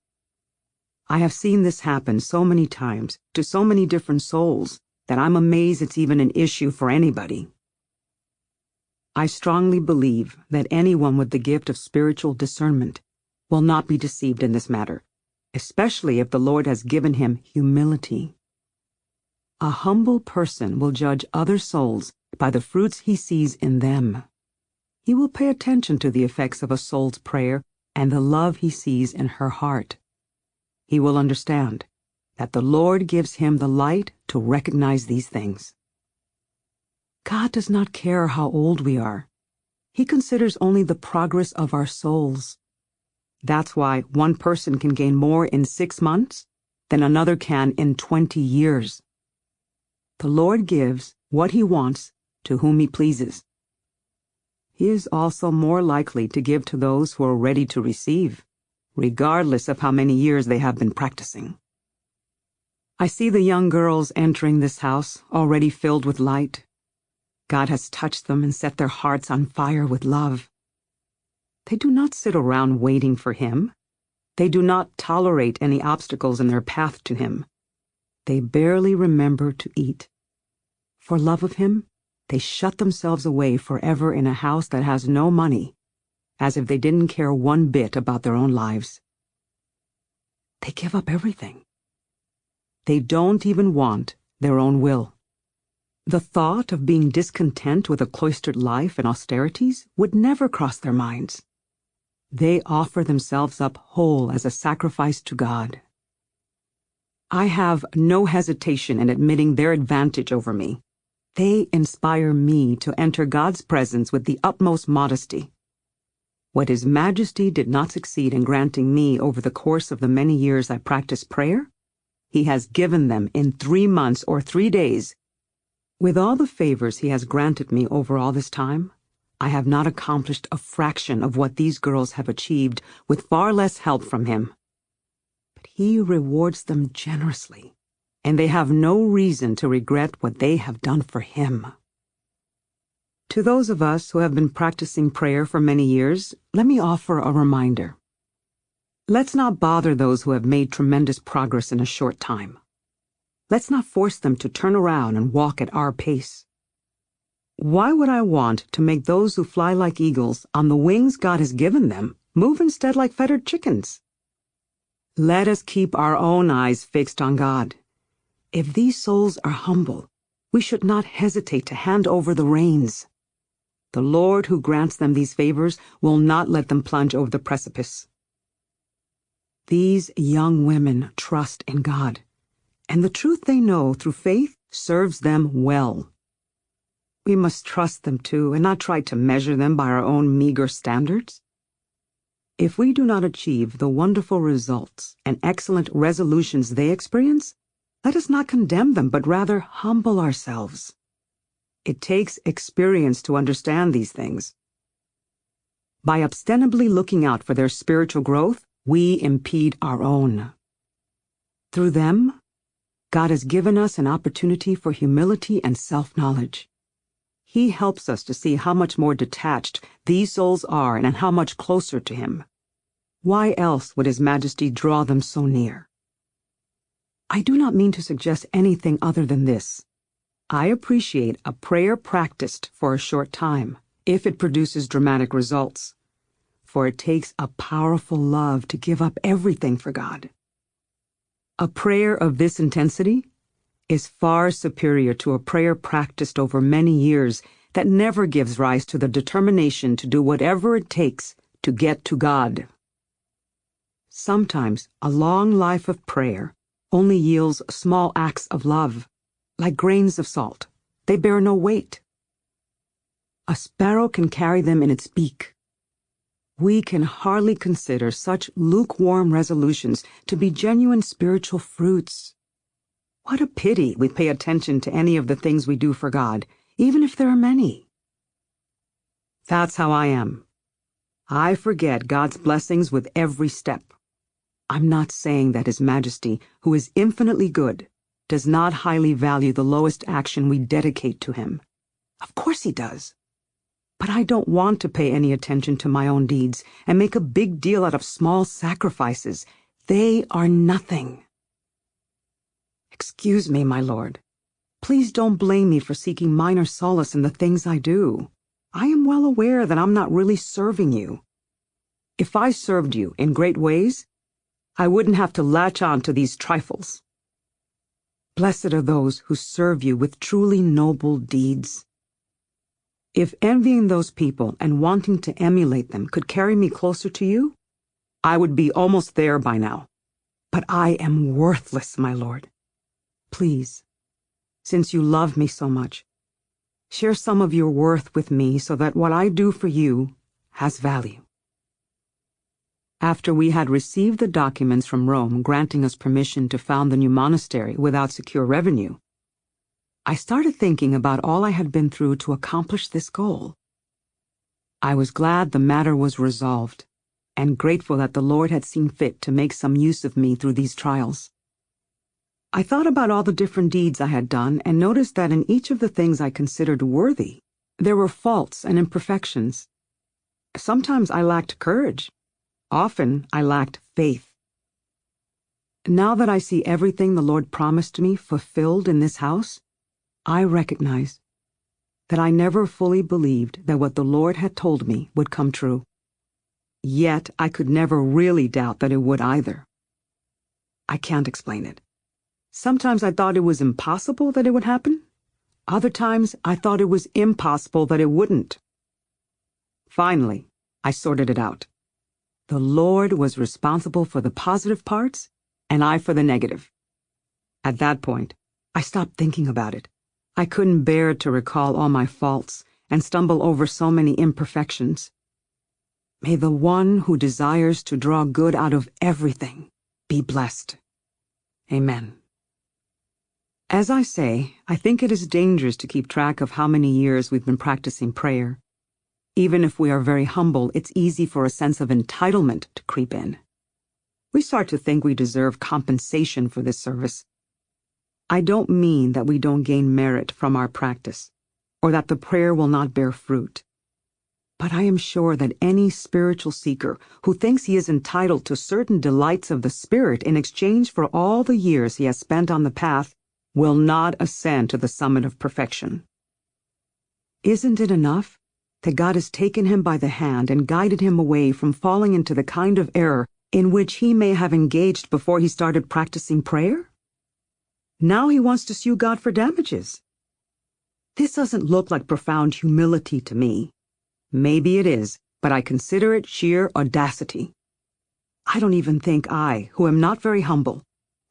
I have seen this happen so many times to so many different souls that I'm amazed it's even an issue for anybody. I strongly believe that anyone with the gift of spiritual discernment will not be deceived in this matter, especially if the Lord has given him humility. A humble person will judge other souls by the fruits he sees in them. He will pay attention to the effects of a soul's prayer and the love he sees in her heart. He will understand that the Lord gives him the light to recognize these things. God does not care how old we are. He considers only the progress of our souls. That's why one person can gain more in 6 months than another can in 20 years. The Lord gives what He wants to whom He pleases. He is also more likely to give to those who are ready to receive, regardless of how many years they have been practicing. I see the young girls entering this house already filled with light. God has touched them and set their hearts on fire with love. They do not sit around waiting for him. They do not tolerate any obstacles in their path to him. They barely remember to eat. For love of him, they shut themselves away forever in a house that has no money, as if they didn't care one bit about their own lives. They give up everything. They don't even want their own will. The thought of being discontent with a cloistered life and austerities would never cross their minds. They offer themselves up whole as a sacrifice to God. I have no hesitation in admitting their advantage over me. They inspire me to enter God's presence with the utmost modesty. What His Majesty did not succeed in granting me over the course of the many years I practiced prayer, He has given them in 3 months or 3 days. With all the favors He has granted me over all this time, I have not accomplished a fraction of what these girls have achieved with far less help from Him. But He rewards them generously, and they have no reason to regret what they have done for Him. To those of us who have been practicing prayer for many years, let me offer a reminder. Let's not bother those who have made tremendous progress in a short time. Let's not force them to turn around and walk at our pace. Why would I want to make those who fly like eagles on the wings God has given them move instead like fettered chickens? Let us keep our own eyes fixed on God. If these souls are humble, we should not hesitate to hand over the reins. The Lord who grants them these favors will not let them plunge over the precipice. These young women trust in God, and the truth they know through faith serves them well. We must trust them too, and not try to measure them by our own meager standards. If we do not achieve the wonderful results and excellent resolutions they experience, let us not condemn them, but rather humble ourselves. It takes experience to understand these things. By ostensibly looking out for their spiritual growth, we impede our own. Through them, God has given us an opportunity for humility and self-knowledge. He helps us to see how much more detached these souls are and how much closer to Him. Why else would His Majesty draw them so near? I do not mean to suggest anything other than this. I appreciate a prayer practiced for a short time, if it produces dramatic results. For it takes a powerful love to give up everything for God. A prayer of this intensity is far superior to a prayer practiced over many years that never gives rise to the determination to do whatever it takes to get to God. Sometimes a long life of prayer only yields small acts of love, like grains of salt. They bear no weight. A sparrow can carry them in its beak. We can hardly consider such lukewarm resolutions to be genuine spiritual fruits. What a pity we pay attention to any of the things we do for God, even if there are many. That's how I am. I forget God's blessings with every step. I'm not saying that His Majesty, who is infinitely good, does not highly value the lowest action we dedicate to Him. Of course He does. But I don't want to pay any attention to my own deeds and make a big deal out of small sacrifices. They are nothing. Excuse me, my Lord. Please don't blame me for seeking minor solace in the things I do. I am well aware that I'm not really serving you. If I served you in great ways, I wouldn't have to latch on to these trifles. Blessed are those who serve you with truly noble deeds. If envying those people and wanting to emulate them could carry me closer to you, I would be almost there by now. But I am worthless, my Lord. Please, since you love me so much, share some of your worth with me so that what I do for you has value. After we had received the documents from Rome granting us permission to found the new monastery without secure revenue, I started thinking about all I had been through to accomplish this goal. I was glad the matter was resolved, and grateful that the Lord had seen fit to make some use of me through these trials. I thought about all the different deeds I had done and noticed that in each of the things I considered worthy, there were faults and imperfections. Sometimes I lacked courage. Often I lacked faith. Now that I see everything the Lord promised me fulfilled in this house, I recognize that I never fully believed that what the Lord had told me would come true. Yet I could never really doubt that it would either. I can't explain it. Sometimes I thought it was impossible that it would happen. Other times I thought it was impossible that it wouldn't. Finally, I sorted it out. The Lord was responsible for the positive parts, and I for the negative. At that point, I stopped thinking about it. I couldn't bear to recall all my faults and stumble over so many imperfections. May the one who desires to draw good out of everything be blessed. Amen. As I say, I think it is dangerous to keep track of how many years we've been practicing prayer. Even if we are very humble, it's easy for a sense of entitlement to creep in. We start to think we deserve compensation for this service. I don't mean that we don't gain merit from our practice, or that the prayer will not bear fruit. But I am sure that any spiritual seeker who thinks he is entitled to certain delights of the Spirit in exchange for all the years he has spent on the path will not ascend to the summit of perfection. Isn't it enough that God has taken him by the hand and guided him away from falling into the kind of error in which he may have engaged before he started practicing prayer? Now he wants to sue God for damages. This doesn't look like profound humility to me. Maybe it is, but I consider it sheer audacity. I don't even think I, who am not very humble,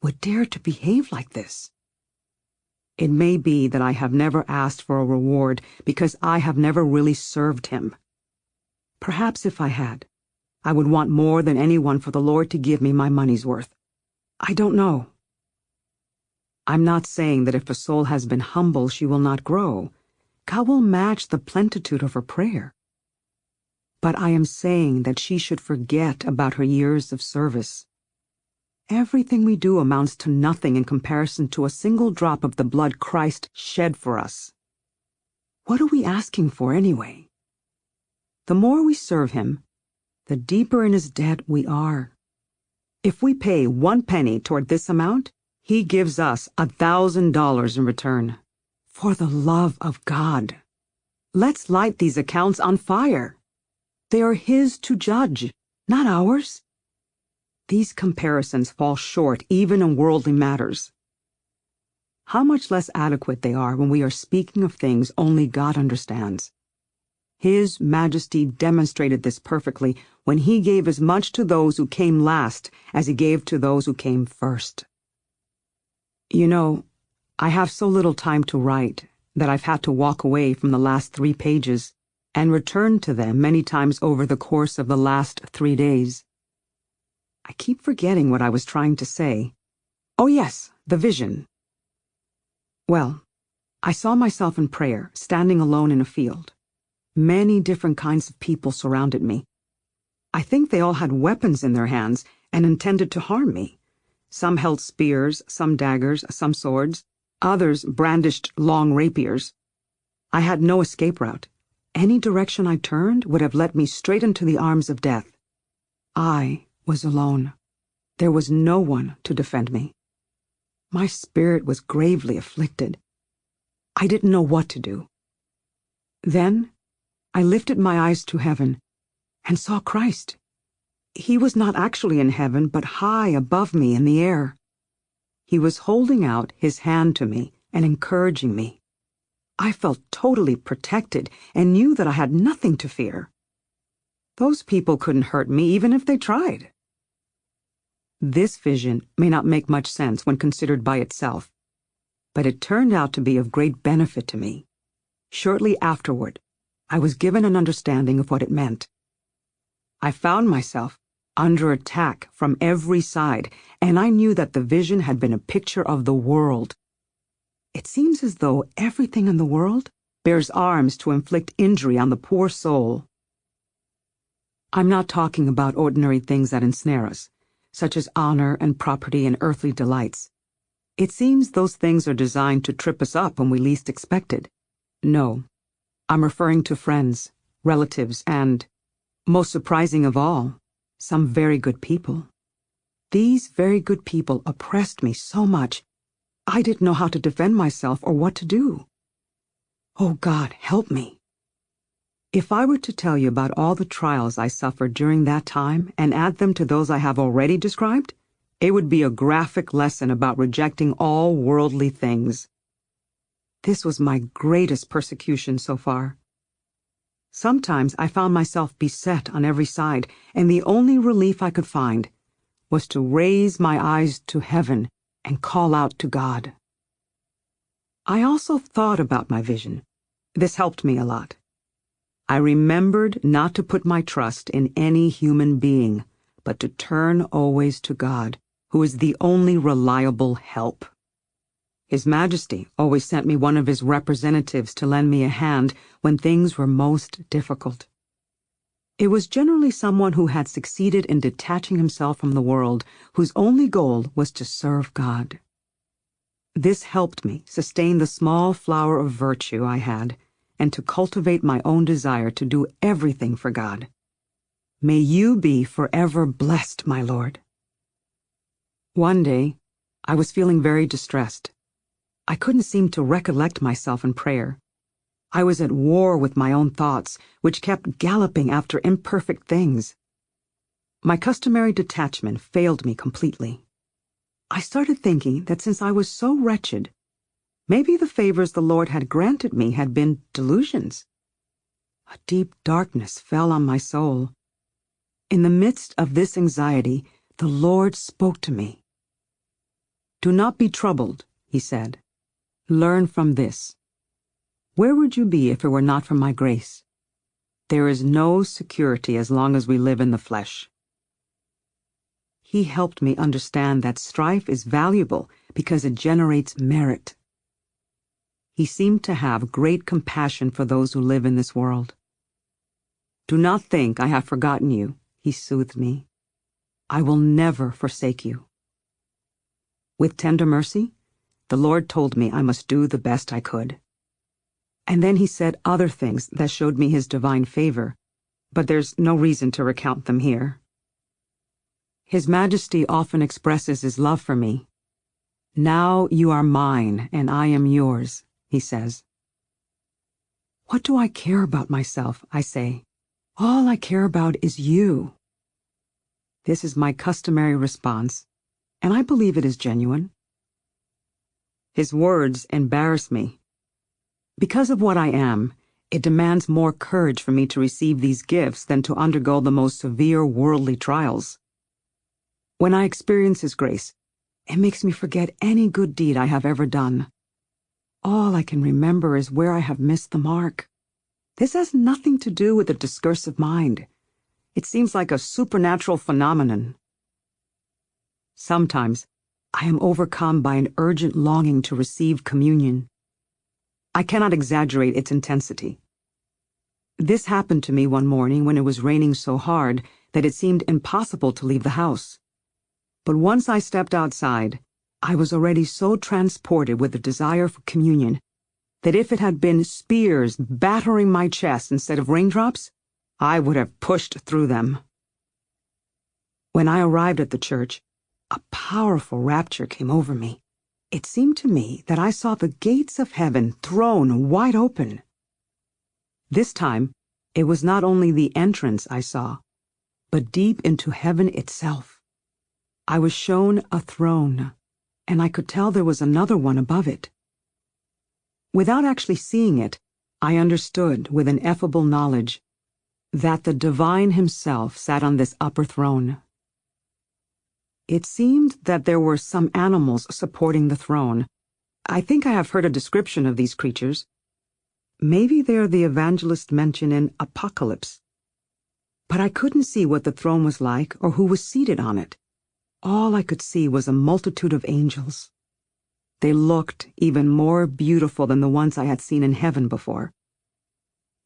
would dare to behave like this. It may be that I have never asked for a reward because I have never really served him. Perhaps if I had, I would want more than anyone for the Lord to give me my money's worth. I don't know. I'm not saying that if a soul has been humble, she will not grow. God will match the plenitude of her prayer. But I am saying that she should forget about her years of service. Everything we do amounts to nothing in comparison to a single drop of the blood Christ shed for us. What are we asking for anyway? The more we serve him, the deeper in his debt we are. If we pay 1 penny toward this amount, he gives us $1,000 in return. For the love of God, let's light these accounts on fire. They are his to judge, not ours. These comparisons fall short even in worldly matters. How much less adequate they are when we are speaking of things only God understands. His Majesty demonstrated this perfectly when he gave as much to those who came last as he gave to those who came first. You know, I have so little time to write that I've had to walk away from the last 3 pages and return to them many times over the course of the last 3 days. I keep forgetting what I was trying to say. Oh yes, the vision. Well, I saw myself in prayer, standing alone in a field. Many different kinds of people surrounded me. I think they all had weapons in their hands and intended to harm me. Some held spears, some daggers, some swords. Others brandished long rapiers. I had no escape route. Any direction I turned would have led me straight into the arms of death. I was alone. There was no one to defend me. My spirit was gravely afflicted. I didn't know what to do. Then I lifted my eyes to heaven and saw Christ. He was not actually in heaven, but high above me in the air. He was holding out his hand to me and encouraging me. I felt totally protected and knew that I had nothing to fear. Those people couldn't hurt me even if they tried. This vision may not make much sense when considered by itself, but it turned out to be of great benefit to me. Shortly afterward, I was given an understanding of what it meant. I found myself under attack from every side, and I knew that the vision had been a picture of the world. It seems as though everything in the world bears arms to inflict injury on the poor soul. I'm not talking about ordinary things that ensnare us, such as honor and property and earthly delights. It seems those things are designed to trip us up when we least expect it. No, I'm referring to friends, relatives, and Most surprising of all, some very good people. These very good people oppressed me so much, I didn't know how to defend myself or what to do. Oh God, help me. If I were to tell you about all the trials I suffered during that time and add them to those I have already described, it would be a graphic lesson about rejecting all worldly things. This was my greatest persecution so far. Sometimes I found myself beset on every side, and the only relief I could find was to raise my eyes to heaven and call out to God. I also thought about my vision. This helped me a lot. I remembered not to put my trust in any human being, but to turn always to God, who is the only reliable help. His Majesty always sent me one of his representatives to lend me a hand when things were most difficult. It was generally someone who had succeeded in detaching himself from the world, whose only goal was to serve God. This helped me sustain the small flower of virtue I had, and to cultivate my own desire to do everything for God. May you be forever blessed, my Lord. One day, I was feeling very distressed. I couldn't seem to recollect myself in prayer. I was at war with my own thoughts, which kept galloping after imperfect things. My customary detachment failed me completely. I started thinking that since I was so wretched, maybe the favors the Lord had granted me had been delusions. A deep darkness fell on my soul. In the midst of this anxiety, the Lord spoke to me. "Do not be troubled," he said. "Learn from this. Where would you be if it were not for my grace? There is no security as long as we live in the flesh." He helped me understand that strife is valuable because it generates merit. He seemed to have great compassion for those who live in this world. "Do not think I have forgotten you," he soothed me. "I will never forsake you." With tender mercy, the Lord told me I must do the best I could. And then he said other things that showed me his divine favor, but there's no reason to recount them here. His Majesty often expresses his love for me. "Now you are mine, and I am yours," he says. "What do I care about myself?" I say. "All I care about is you." This is my customary response, and I believe it is genuine. His words embarrass me. Because of what I am, it demands more courage for me to receive these gifts than to undergo the most severe worldly trials. When I experience His grace, it makes me forget any good deed I have ever done. All I can remember is where I have missed the mark. This has nothing to do with a discursive mind. It seems like a supernatural phenomenon. Sometimes I am overcome by an urgent longing to receive communion. I cannot exaggerate its intensity. This happened to me one morning when it was raining so hard that it seemed impossible to leave the house. But once I stepped outside, I was already so transported with the desire for communion that if it had been spears battering my chest instead of raindrops, I would have pushed through them. When I arrived at the church, a powerful rapture came over me. It seemed to me that I saw the gates of heaven thrown wide open. This time, it was not only the entrance I saw, but deep into heaven itself. I was shown a throne, and I could tell there was another one above it. Without actually seeing it, I understood with an ineffable knowledge that the divine himself sat on this upper throne. It seemed that there were some animals supporting the throne. I think I have heard a description of these creatures. Maybe they're the evangelist mentioned in Apocalypse. But I couldn't see what the throne was like or who was seated on it. All I could see was a multitude of angels. They looked even more beautiful than the ones I had seen in heaven before.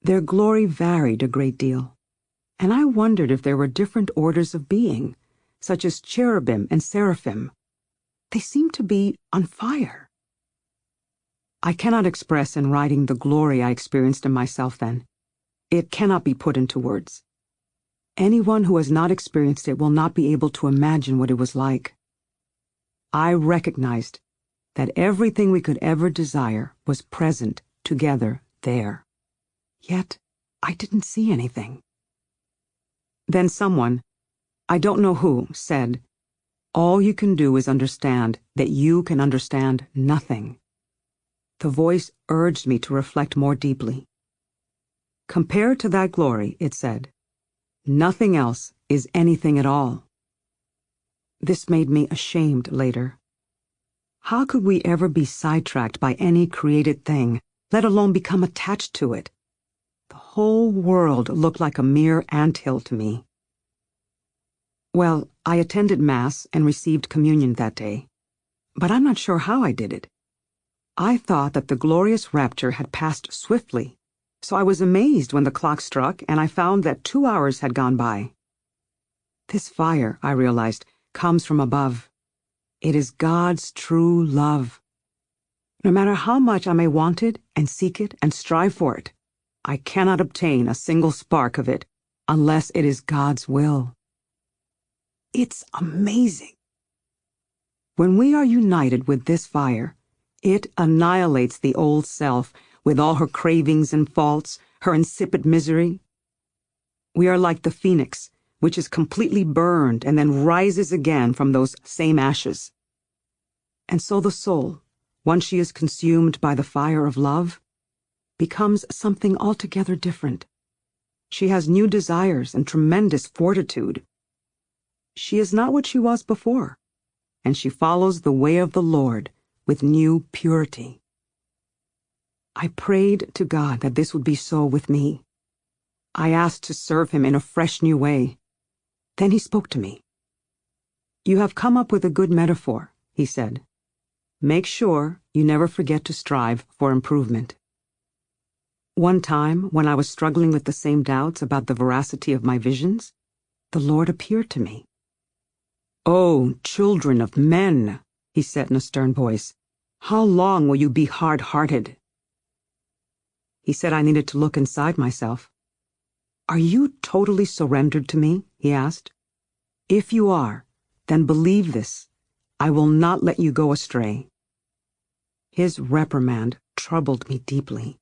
Their glory varied a great deal, and I wondered if there were different orders of being, such as cherubim and seraphim. They seemed to be on fire. I cannot express in writing the glory I experienced in myself then. It cannot be put into words. Anyone who has not experienced it will not be able to imagine what it was like. I recognized that everything we could ever desire was present together there. Yet, I didn't see anything. Then someone, I don't know who, said, "All you can do is understand that you can understand nothing." The voice urged me to reflect more deeply. "Compared to that glory," it said, "nothing else is anything at all." This made me ashamed later. How could we ever be sidetracked by any created thing, let alone become attached to it? The whole world looked like a mere anthill to me. Well, I attended Mass and received communion that day, but I'm not sure how I did it. I thought that the glorious rapture had passed swiftly, so I was amazed when the clock struck and I found that 2 hours had gone by. This fire, I realized, comes from above. It is God's true love. No matter how much I may want it and seek it and strive for it, I cannot obtain a single spark of it unless it is God's will. It's amazing. When we are united with this fire, it annihilates the old self with all her cravings and faults, her insipid misery. We are like the phoenix, which is completely burned and then rises again from those same ashes. And so the soul, once she is consumed by the fire of love, becomes something altogether different. She has new desires and tremendous fortitude. She is not what she was before, and she follows the way of the Lord with new purity. I prayed to God that this would be so with me. I asked to serve Him in a fresh new way. Then He spoke to me. "You have come up with a good metaphor," He said. "Make sure you never forget to strive for improvement." One time, when I was struggling with the same doubts about the veracity of my visions, the Lord appeared to me. "Oh, children of men," He said in a stern voice, "how long will you be hard-hearted?" He said I needed to look inside myself. "Are you totally surrendered to me?" He asked. "If you are, then believe this. I will not let you go astray." His reprimand troubled me deeply.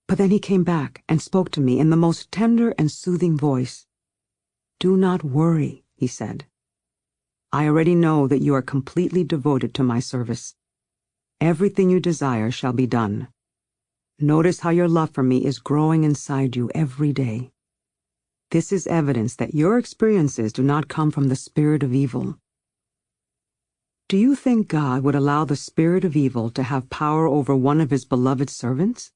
But then He came back and spoke to me in the most tender and soothing voice. "Do not worry," He said. "I already know that you are completely devoted to my service. Everything you desire shall be done. Notice how your love for me is growing inside you every day. This is evidence that your experiences do not come from the spirit of evil." Do you think God would allow the spirit of evil to have power over one of His beloved servants?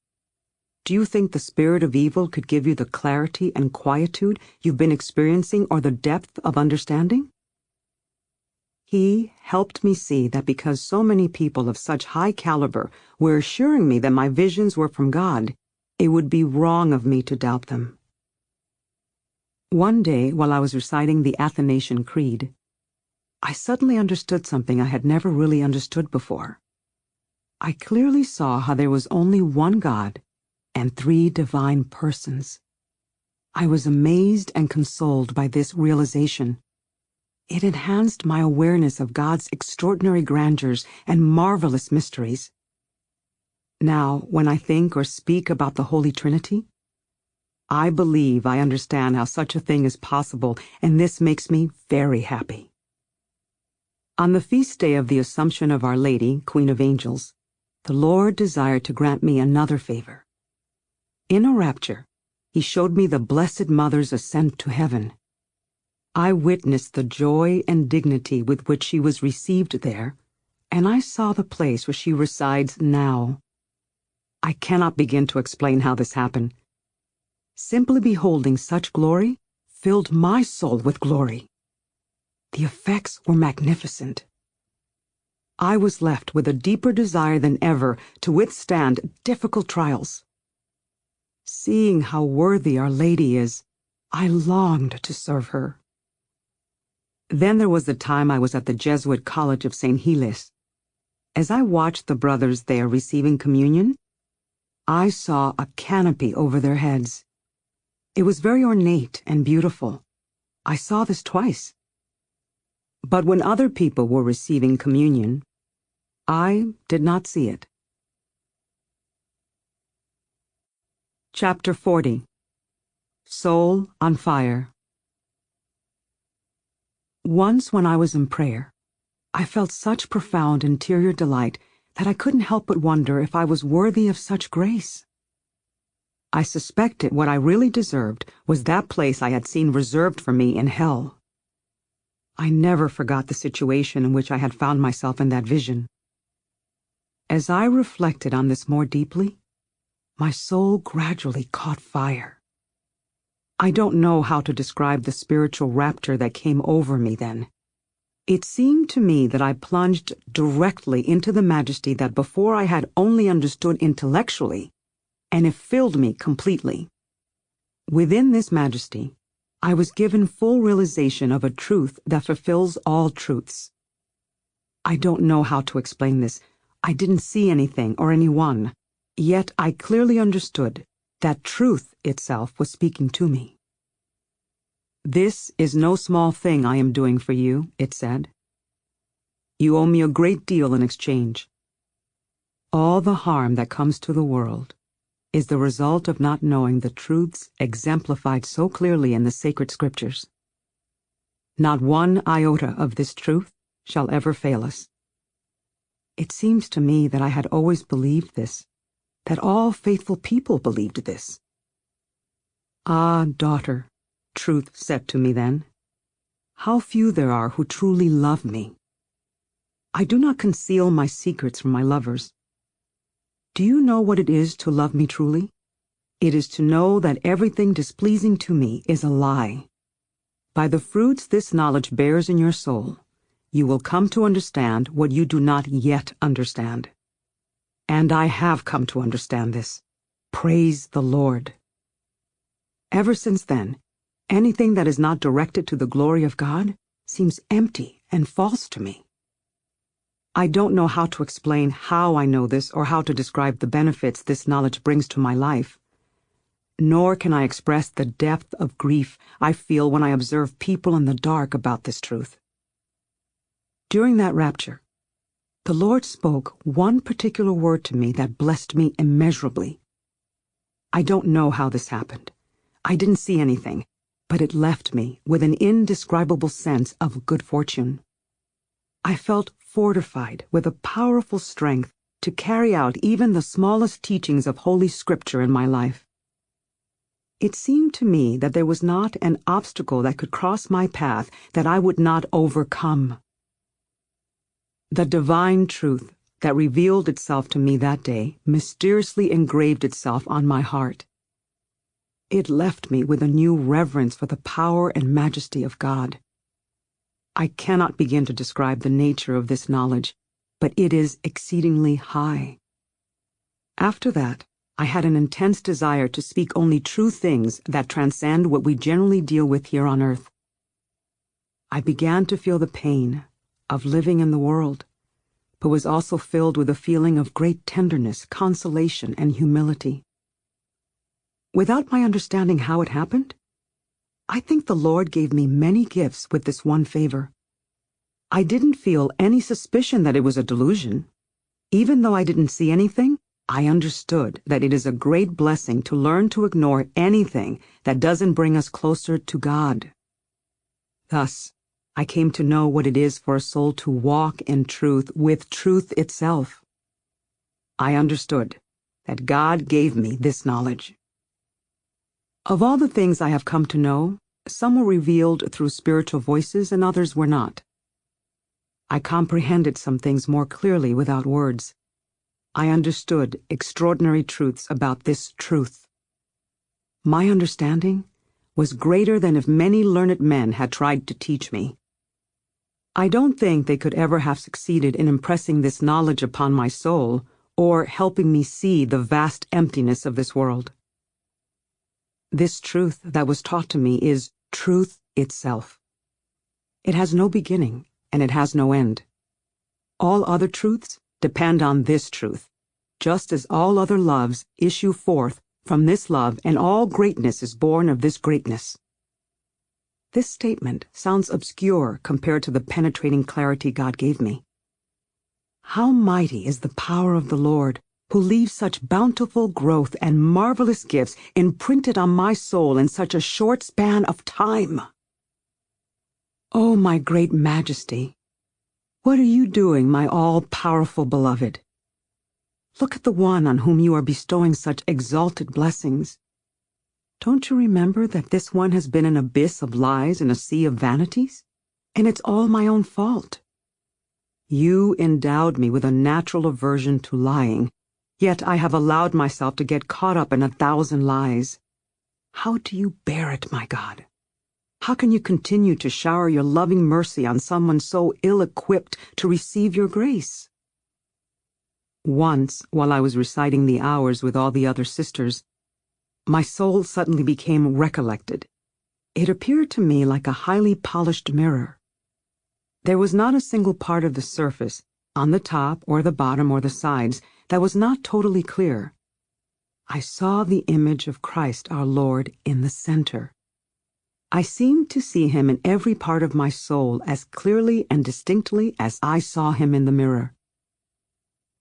Do you think the spirit of evil could give you the clarity and quietude you've been experiencing or the depth of understanding? He helped me see that because so many people of such high caliber were assuring me that my visions were from God, it would be wrong of me to doubt them. One day, while I was reciting the Athanasian Creed, I suddenly understood something I had never really understood before. I clearly saw how there was only one God and 3 divine persons. I was amazed and consoled by this realization. It enhanced my awareness of God's extraordinary grandeurs and marvelous mysteries. Now, when I think or speak about the Holy Trinity, I believe I understand how such a thing is possible, and this makes me very happy. On the feast day of the Assumption of Our Lady, Queen of Angels, the Lord desired to grant me another favor. In a rapture, He showed me the Blessed Mother's ascent to heaven. I witnessed the joy and dignity with which she was received there, and I saw the place where she resides now. I cannot begin to explain how this happened. Simply beholding such glory filled my soul with glory. The effects were magnificent. I was left with a deeper desire than ever to withstand difficult trials. Seeing how worthy Our Lady is, I longed to serve her. Then there was the time I was at the Jesuit College of St. Giles. As I watched the brothers there receiving communion, I saw a canopy over their heads. It was very ornate and beautiful. I saw this twice. But when other people were receiving communion, I did not see it. Chapter 40. Soul on Fire. Once when I was in prayer, I felt such profound interior delight that I couldn't help but wonder if I was worthy of such grace. I suspected what I really deserved was that place I had seen reserved for me in hell. I never forgot the situation in which I had found myself in that vision. As I reflected on this more deeply, my soul gradually caught fire. I don't know how to describe the spiritual rapture that came over me then. It seemed to me that I plunged directly into the majesty that before I had only understood intellectually, and it filled me completely. Within this majesty, I was given full realization of a truth that fulfills all truths. I don't know how to explain this. I didn't see anything or anyone, yet I clearly understood that truth itself was speaking to me. "This is no small thing I am doing for you," it said. "You owe me a great deal in exchange. All the harm that comes to the world is the result of not knowing the truths exemplified so clearly in the sacred scriptures. Not one iota of this truth shall ever fail us." It seems to me that I had always believed this, that all faithful people believed this. "Ah, daughter," truth said to me then, "how few there are who truly love me. I do not conceal my secrets from my lovers. Do you know what it is to love me truly? It is to know that everything displeasing to me is a lie. By the fruits this knowledge bears in your soul, you will come to understand what you do not yet understand. And I have come to understand this. Praise the Lord. Ever since then, anything that is not directed to the glory of God seems empty and false to me. I don't know how to explain how I know this or how to describe the benefits this knowledge brings to my life. Nor can I express the depth of grief I feel when I observe people in the dark about this truth. During that rapture, the Lord spoke one particular word to me that blessed me immeasurably. I don't know how this happened. I didn't see anything, but it left me with an indescribable sense of good fortune. I felt fortified with a powerful strength to carry out even the smallest teachings of Holy Scripture in my life. It seemed to me that there was not an obstacle that could cross my path that I would not overcome. The divine truth that revealed itself to me that day mysteriously engraved itself on my heart. It left me with a new reverence for the power and majesty of God. I cannot begin to describe the nature of this knowledge, but it is exceedingly high. After that, I had an intense desire to speak only true things that transcend what we generally deal with here on earth. I began to feel the pain of living in the world, but was also filled with a feeling of great tenderness, consolation, and humility. Without my understanding how it happened, I think the Lord gave me many gifts with this one favor. I didn't feel any suspicion that it was a delusion. Even though I didn't see anything, I understood that it is a great blessing to learn to ignore anything that doesn't bring us closer to God. Thus, I came to know what it is for a soul to walk in truth with truth itself. I understood that God gave me this knowledge. Of all the things I have come to know, some were revealed through spiritual voices and others were not. I comprehended some things more clearly without words. I understood extraordinary truths about this truth. My understanding was greater than if many learned men had tried to teach me. I don't think they could ever have succeeded in impressing this knowledge upon my soul or helping me see the vast emptiness of this world. This truth that was taught to me is truth itself. It has no beginning and it has no end. All other truths depend on this truth, just as all other loves issue forth From this love, and all greatness is born of this greatness. This statement sounds obscure compared to the penetrating clarity God gave me. How mighty is the power of the Lord, who leaves such bountiful growth and marvelous gifts imprinted on my soul in such a short span of time. Oh, my great Majesty, what are you doing, my all-powerful beloved? Look at the one on whom you are bestowing such exalted blessings. Don't you remember that this one has been an abyss of lies and a sea of vanities? And it's all my own fault. You endowed me with a natural aversion to lying, yet I have allowed myself to get caught up in 1,000 lies. How do you bear it, my God? How can you continue to shower your loving mercy on someone so ill-equipped to receive your grace? Once, while I was reciting the hours with all the other sisters, my soul suddenly became recollected. It appeared to me like a highly polished mirror. There was not a single part of the surface, on the top or the bottom or the sides, that was not totally clear. I saw the image of Christ our Lord in the center. I seemed to see him in every part of my soul as clearly and distinctly as I saw him in the mirror.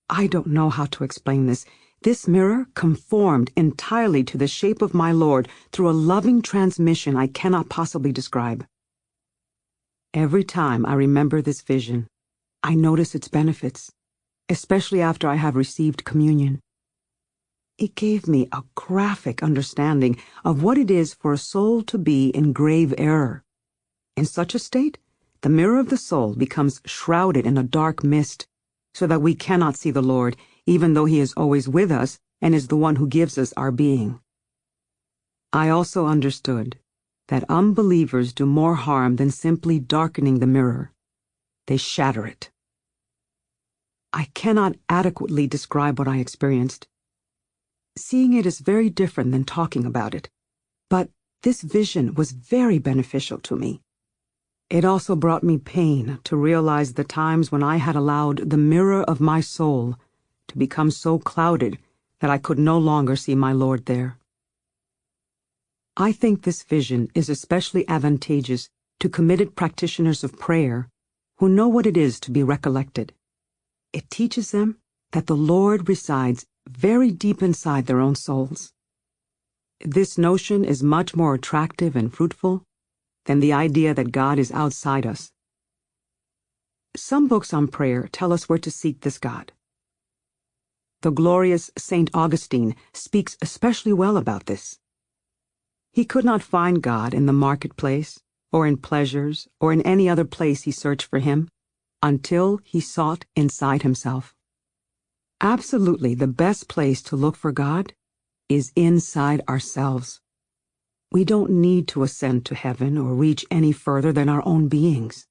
I don't know how to explain this. This mirror conformed entirely to the shape of my Lord through a loving transmission I cannot possibly describe. Every time I remember this vision, I notice its benefits, especially after I have received communion. It gave me a graphic understanding of what it is for a soul to be in grave error. In such a state, the mirror of the soul becomes shrouded in a dark mist, so that we cannot see the Lord, even though he is always with us and is the one who gives us our being. I also understood that unbelievers do more harm than simply darkening the mirror. They shatter it. I cannot adequately describe what I experienced. Seeing it is very different than talking about it, but this vision was very beneficial to me. It also brought me pain to realize the times when I had allowed the mirror of my soul to become so clouded that I could no longer see my Lord there. I think this vision is especially advantageous to committed practitioners of prayer who know what it is to be recollected. It teaches them that the Lord resides very deep inside their own souls. This notion is much more attractive and fruitful than the idea that God is outside us. Some books on prayer tell us where to seek this God. The glorious St. Augustine speaks especially well about this. He could not find God in the marketplace, or in pleasures, or in any other place he searched for him, until he sought inside himself. Absolutely, the best place to look for God is inside ourselves. We don't need to ascend to heaven or reach any further than our own beings.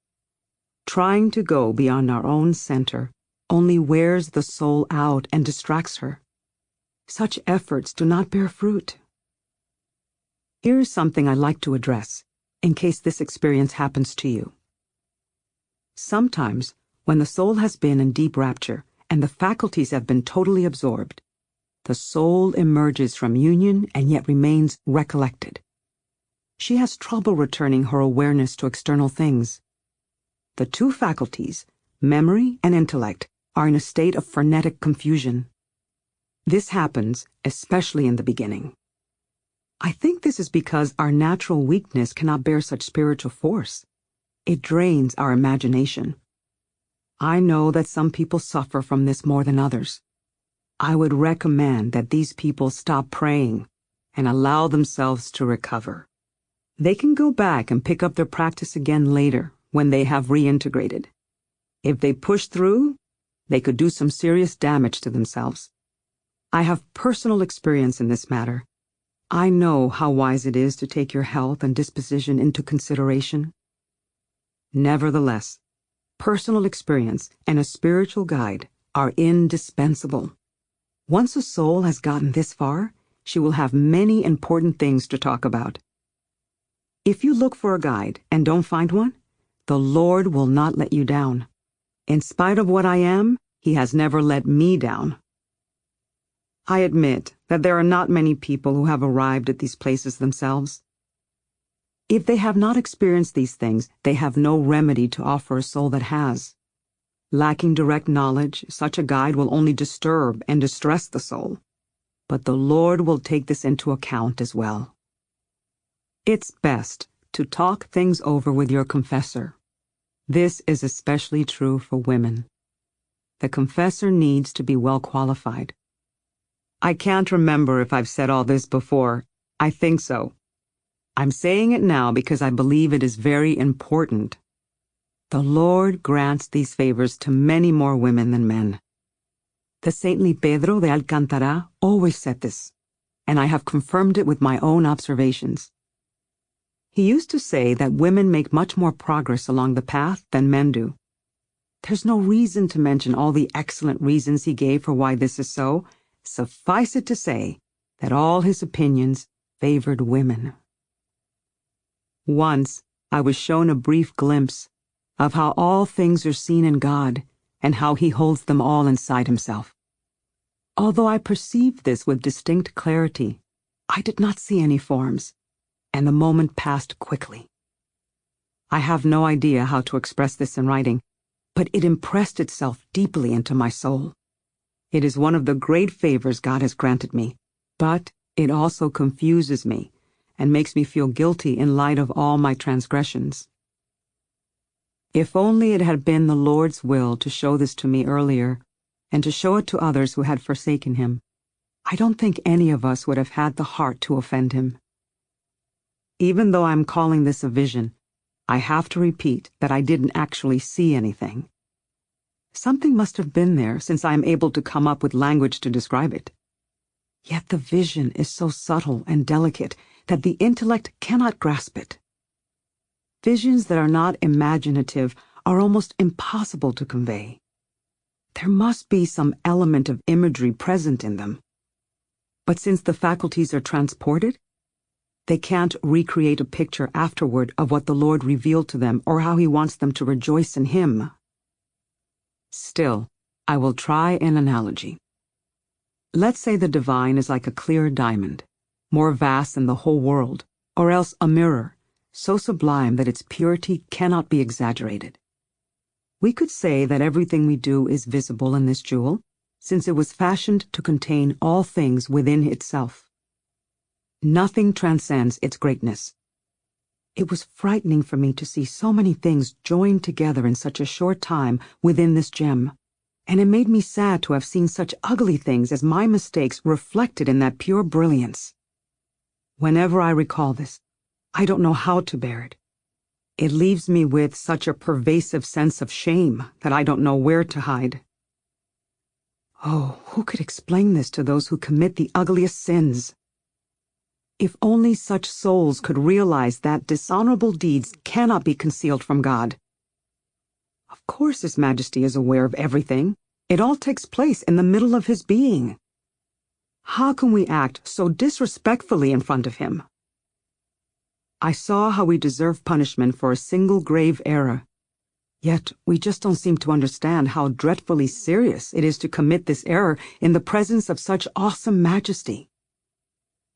Trying to go beyond our own center only wears the soul out and distracts her. Such efforts do not bear fruit. Here's something I'd like to address, in case this experience happens to you. Sometimes, when the soul has been in deep rapture and the faculties have been totally absorbed, the soul emerges from union and yet remains recollected. She has trouble returning her awareness to external things. The two faculties, memory and intellect, are in a state of frenetic confusion. This happens especially in the beginning. I think this is because our natural weakness cannot bear such spiritual force. It drains our imagination. I know that some people suffer from this more than others. I would recommend that these people stop praying and allow themselves to recover. They can go back and pick up their practice again later when they have reintegrated. If they push through, they could do some serious damage to themselves. I have personal experience in this matter. I know how wise it is to take your health and disposition into consideration. Nevertheless, personal experience and a spiritual guide are indispensable. Once a soul has gotten this far, she will have many important things to talk about. If you look for a guide and don't find one, the Lord will not let you down. In spite of what I am, He has never let me down. I admit that there are not many people who have arrived at these places themselves. If they have not experienced these things, they have no remedy to offer a soul that has. Lacking direct knowledge, such a guide will only disturb and distress the soul. But the Lord will take this into account as well. It's best to talk things over with your confessor. This is especially true for women. The confessor needs to be well qualified. I can't remember if I've said all this before. I think so. I'm saying it now because I believe it is very important. The Lord grants these favors to many more women than men. The saintly Pedro de Alcántara always said this, and I have confirmed it with my own observations. He used to say that women make much more progress along the path than men do. There's no reason to mention all the excellent reasons he gave for why this is so. Suffice it to say that all his opinions favored women. Once, I was shown a brief glimpse of how all things are seen in God and how he holds them all inside himself. Although I perceived this with distinct clarity, I did not see any forms, and the moment passed quickly. I have no idea how to express this in writing, but it impressed itself deeply into my soul. It is one of the great favors God has granted me, but it also confuses me and makes me feel guilty in light of all my transgressions. If only it had been the Lord's will to show this to me earlier, and to show it to others who had forsaken him, I don't think any of us would have had the heart to offend him. Even though I'm calling this a vision, I have to repeat that I didn't actually see anything. Something must have been there, since I am able to come up with language to describe it. Yet the vision is so subtle and delicate that the intellect cannot grasp it. Visions that are not imaginative are almost impossible to convey. There must be some element of imagery present in them. But since the faculties are transported, they can't recreate a picture afterward of what the Lord revealed to them or how he wants them to rejoice in him. Still, I will try an analogy. Let's say the divine is like a clear diamond, more vast than the whole world, or else a mirror, so sublime that its purity cannot be exaggerated. We could say that everything we do is visible in this jewel, since it was fashioned to contain all things within itself. Nothing transcends its greatness. It was frightening for me to see so many things joined together in such a short time within this gem, and it made me sad to have seen such ugly things as my mistakes reflected in that pure brilliance. Whenever I recall this, I don't know how to bear it. It leaves me with such a pervasive sense of shame that I don't know where to hide. Oh, who could explain this to those who commit the ugliest sins? If only such souls could realize that dishonorable deeds cannot be concealed from God. Of course His Majesty is aware of everything. It all takes place in the middle of His being. How can we act so disrespectfully in front of Him? I saw how we deserve punishment for a single grave error. Yet we just don't seem to understand how dreadfully serious it is to commit this error in the presence of such awesome majesty.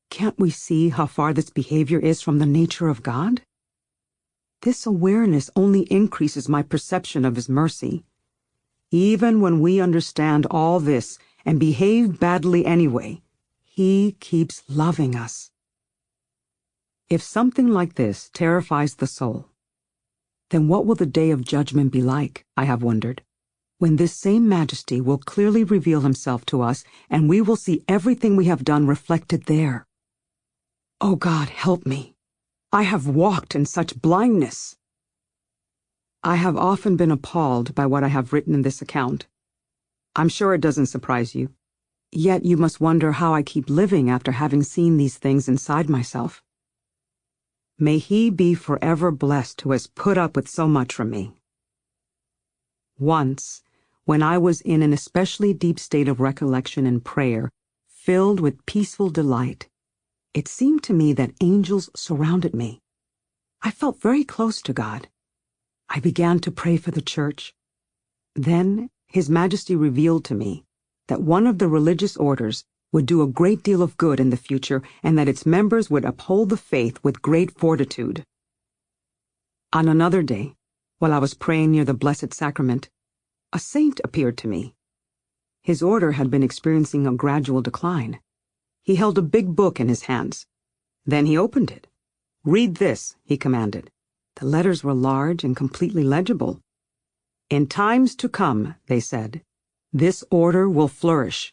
Can't we see how far this behavior is from the nature of God? This awareness only increases my perception of His mercy. Even when we understand all this and behave badly anyway, He keeps loving us. If something like this terrifies the soul, then what will the day of judgment be like, I have wondered, when this same majesty will clearly reveal himself to us and we will see everything we have done reflected there. Oh God, help me. I have walked in such blindness. I have often been appalled by what I have written in this account. I'm sure it doesn't surprise you. Yet you must wonder how I keep living after having seen these things inside myself. May He be forever blessed who has put up with so much from me. Once, when I was in an especially deep state of recollection and prayer, filled with peaceful delight, it seemed to me that angels surrounded me. I felt very close to God. I began to pray for the church. Then His Majesty revealed to me that one of the religious orders would do a great deal of good in the future and that its members would uphold the faith with great fortitude. On another day, while I was praying near the Blessed Sacrament, a saint appeared to me. His order had been experiencing a gradual decline. He held a big book in his hands. Then he opened it. "Read this," he commanded. The letters were large and completely legible. "In times to come," they said, "this order will flourish.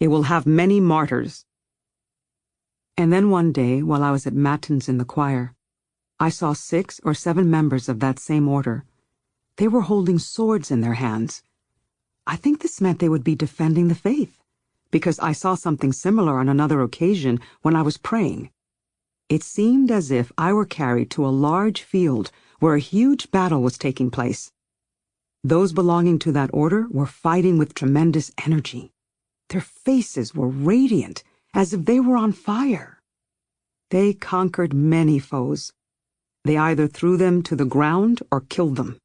It will have many martyrs." And then one day, while I was at matins in the choir, I saw 6 or 7 members of that same order. They were holding swords in their hands. I think this meant they would be defending the faith, because I saw something similar on another occasion when I was praying. It seemed as if I were carried to a large field where a huge battle was taking place. Those belonging to that order were fighting with tremendous energy. Their faces were radiant, as if they were on fire. They conquered many foes. They either threw them to the ground or killed them.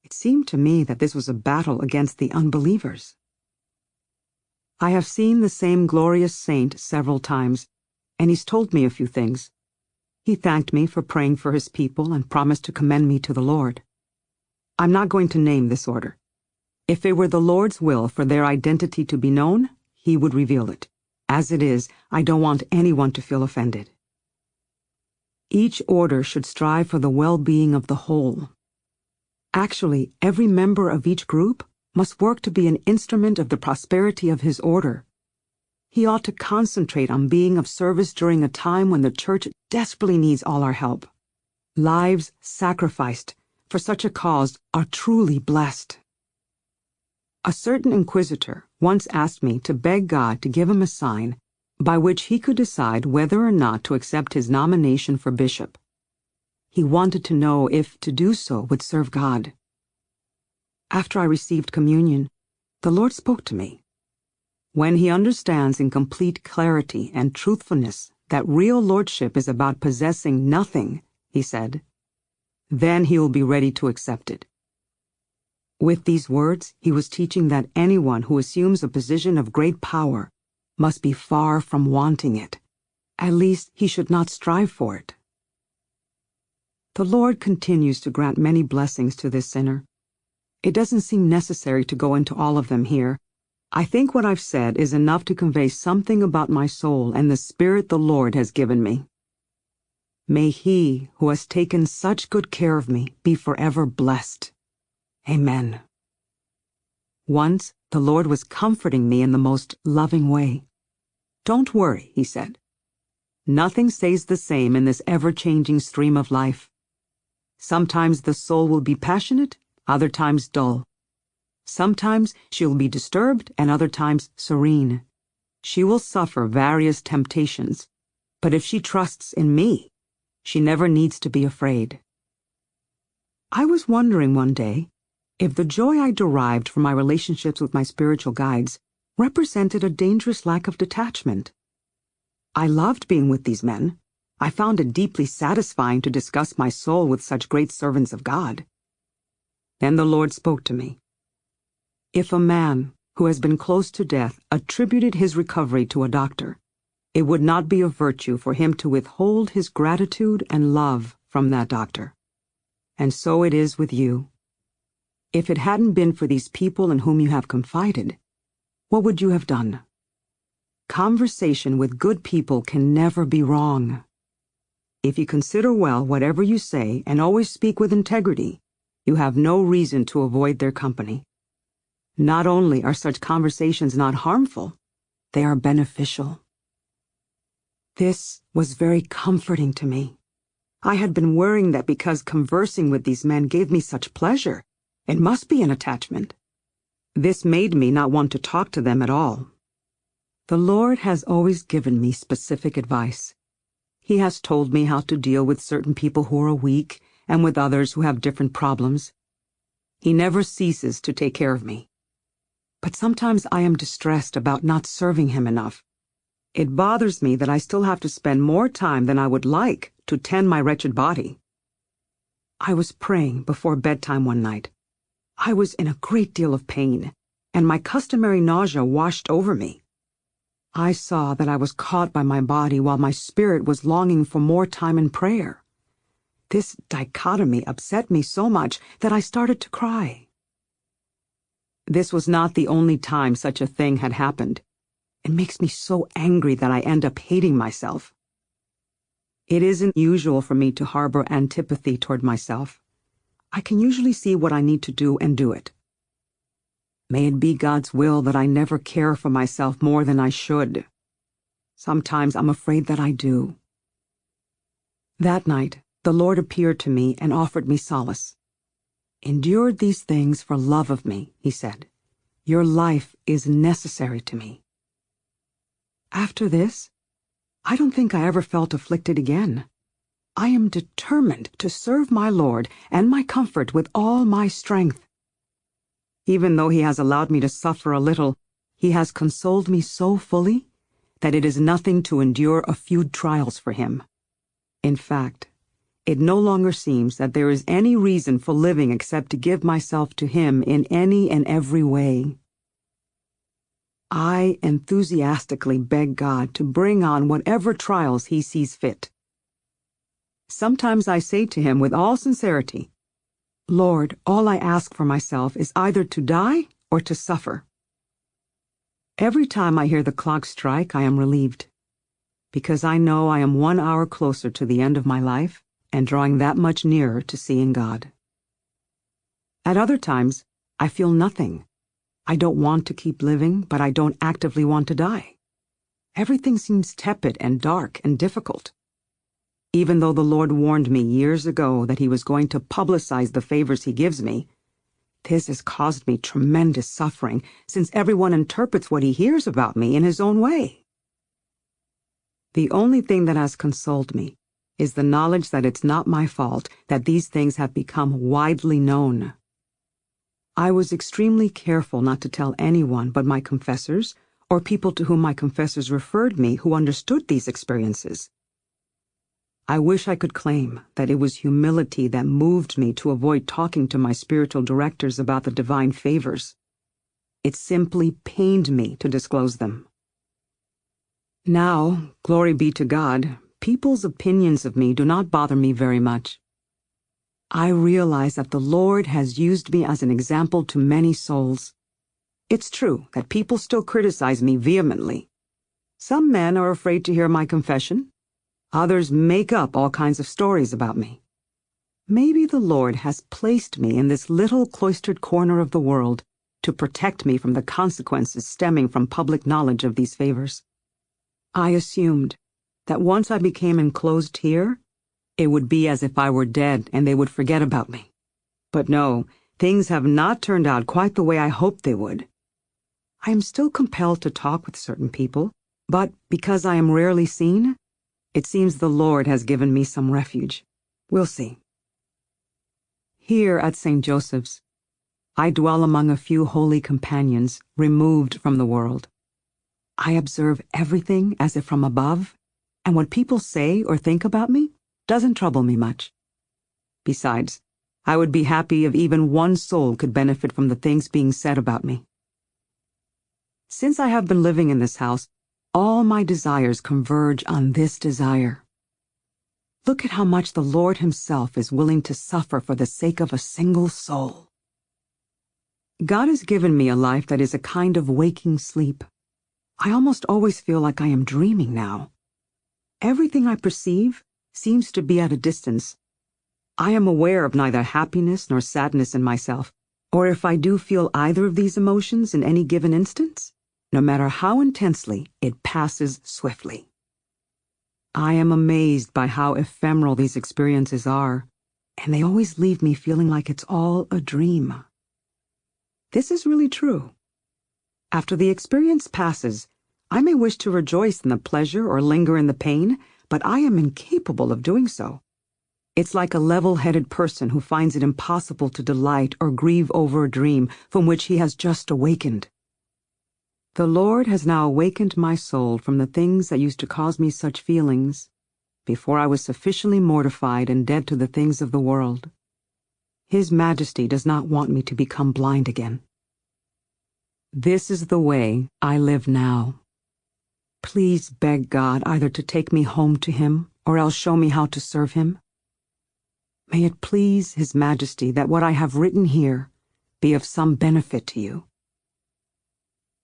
It seemed to me that this was a battle against the unbelievers. I have seen the same glorious saint several times, and he's told me a few things. He thanked me for praying for his people and promised to commend me to the Lord. I'm not going to name this order. If it were the Lord's will for their identity to be known, he would reveal it. As it is, I don't want anyone to feel offended. Each order should strive for the well-being of the whole. Actually, every member of each group must work to be an instrument of the prosperity of his order. He ought to concentrate on being of service during a time when the Church desperately needs all our help. Lives sacrificed for such a cause are truly blessed. A certain inquisitor once asked me to beg God to give him a sign by which he could decide whether or not to accept his nomination for bishop. He wanted to know if to do so would serve God. After I received communion, the Lord spoke to me. When he understands in complete clarity and truthfulness that real lordship is about possessing nothing, he said, then he will be ready to accept it. With these words, he was teaching that anyone who assumes a position of great power must be far from wanting it. At least he should not strive for it. The Lord continues to grant many blessings to this sinner. It doesn't seem necessary to go into all of them here. I think what I've said is enough to convey something about my soul and the spirit the Lord has given me. May he who has taken such good care of me be forever blessed. Amen. Once, the Lord was comforting me in the most loving way. "Don't worry," he said. "Nothing stays the same in this ever-changing stream of life. Sometimes the soul will be passionate, other times dull. Sometimes she will be disturbed and other times serene. She will suffer various temptations, but if she trusts in me, she never needs to be afraid." I was wondering one day if the joy I derived from my relationships with my spiritual guides represented a dangerous lack of detachment. I loved being with these men. I found it deeply satisfying to discuss my soul with such great servants of God. Then the Lord spoke to me. If a man who has been close to death attributed his recovery to a doctor, it would not be a virtue for him to withhold his gratitude and love from that doctor. And so it is with you. If it hadn't been for these people in whom you have confided, what would you have done? Conversation with good people can never be wrong. If you consider well whatever you say and always speak with integrity, you have no reason to avoid their company. Not only are such conversations not harmful, they are beneficial. This was very comforting to me. I had been worrying that because conversing with these men gave me such pleasure, it must be an attachment. This made me not want to talk to them at all. The Lord has always given me specific advice. He has told me how to deal with certain people who are weak and with others who have different problems. He never ceases to take care of me. But sometimes I am distressed about not serving him enough. It bothers me that I still have to spend more time than I would like to tend my wretched body. I was praying before bedtime one night. I was in a great deal of pain, and my customary nausea washed over me. I saw that I was caught by my body while my spirit was longing for more time in prayer. This dichotomy upset me so much that I started to cry. This was not the only time such a thing had happened. It makes me so angry that I end up hating myself. It isn't usual for me to harbor antipathy toward myself. I can usually see what I need to do and do it. May it be God's will that I never care for myself more than I should. Sometimes I'm afraid that I do. That night, the Lord appeared to me and offered me solace. "Endured these things for love of me," he said. "Your life is necessary to me." After this, I don't think I ever felt afflicted again. I am determined to serve my Lord and my comfort with all my strength. Even though he has allowed me to suffer a little, he has consoled me so fully that it is nothing to endure a few trials for him. In fact, it no longer seems that there is any reason for living except to give myself to him in any and every way. I enthusiastically beg God to bring on whatever trials he sees fit. Sometimes I say to him with all sincerity, "Lord, all I ask for myself is either to die or to suffer." Every time I hear the clock strike, I am relieved, because I know I am 1 hour closer to the end of my life and drawing that much nearer to seeing God. At other times, I feel nothing. I don't want to keep living, but I don't actively want to die. Everything seems tepid and dark and difficult. Even though the Lord warned me years ago that he was going to publicize the favors he gives me, this has caused me tremendous suffering, since everyone interprets what he hears about me in his own way. The only thing that has consoled me is the knowledge that it's not my fault that these things have become widely known. I was extremely careful not to tell anyone but my confessors, or people to whom my confessors referred me who understood these experiences. I wish I could claim that it was humility that moved me to avoid talking to my spiritual directors about the divine favors. It simply pained me to disclose them. Now, glory be to God, people's opinions of me do not bother me very much. I realize that the Lord has used me as an example to many souls. It's true that people still criticize me vehemently. Some men are afraid to hear my confession. Others make up all kinds of stories about me. Maybe the Lord has placed me in this little cloistered corner of the world to protect me from the consequences stemming from public knowledge of these favors. I assumed that once I became enclosed here, it would be as if I were dead and they would forget about me. But no, things have not turned out quite the way I hoped they would. I am still compelled to talk with certain people, but because I am rarely seen, it seems the Lord has given me some refuge. We'll see. Here at St. Joseph's, I dwell among a few holy companions removed from the world. I observe everything as if from above, and what people say or think about me doesn't trouble me much. Besides, I would be happy if even one soul could benefit from the things being said about me. Since I have been living in this house, all my desires converge on this desire. Look at how much the Lord himself is willing to suffer for the sake of a single soul. God has given me a life that is a kind of waking sleep. I almost always feel like I am dreaming now. Everything I perceive seems to be at a distance. I am aware of neither happiness nor sadness in myself, or if I do feel either of these emotions in any given instance, no matter how intensely, it passes swiftly. I am amazed by how ephemeral these experiences are, and they always leave me feeling like it's all a dream. This is really true. After the experience passes, I may wish to rejoice in the pleasure or linger in the pain, but I am incapable of doing so. It's like a level-headed person who finds it impossible to delight or grieve over a dream from which he has just awakened. The Lord has now awakened my soul from the things that used to cause me such feelings, before I was sufficiently mortified and dead to the things of the world. His Majesty does not want me to become blind again. This is the way I live now. please beg God either to take me home to him or else show me how to serve him? May it please His Majesty that what I have written here be of some benefit to you.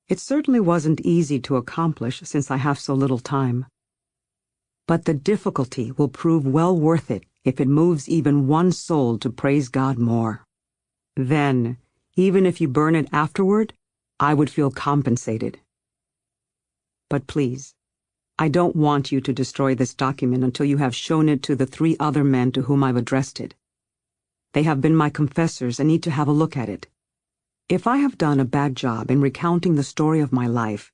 It certainly wasn't easy to accomplish since I have so little time. But the difficulty will prove well worth it if it moves even one soul to praise God more. Then, even if you burn it afterward, I would feel compensated. But please, I don't want you to destroy this document until you have shown it to the 3 other men to whom I've addressed it. They have been my confessors and need to have a look at it. If I have done a bad job in recounting the story of my life,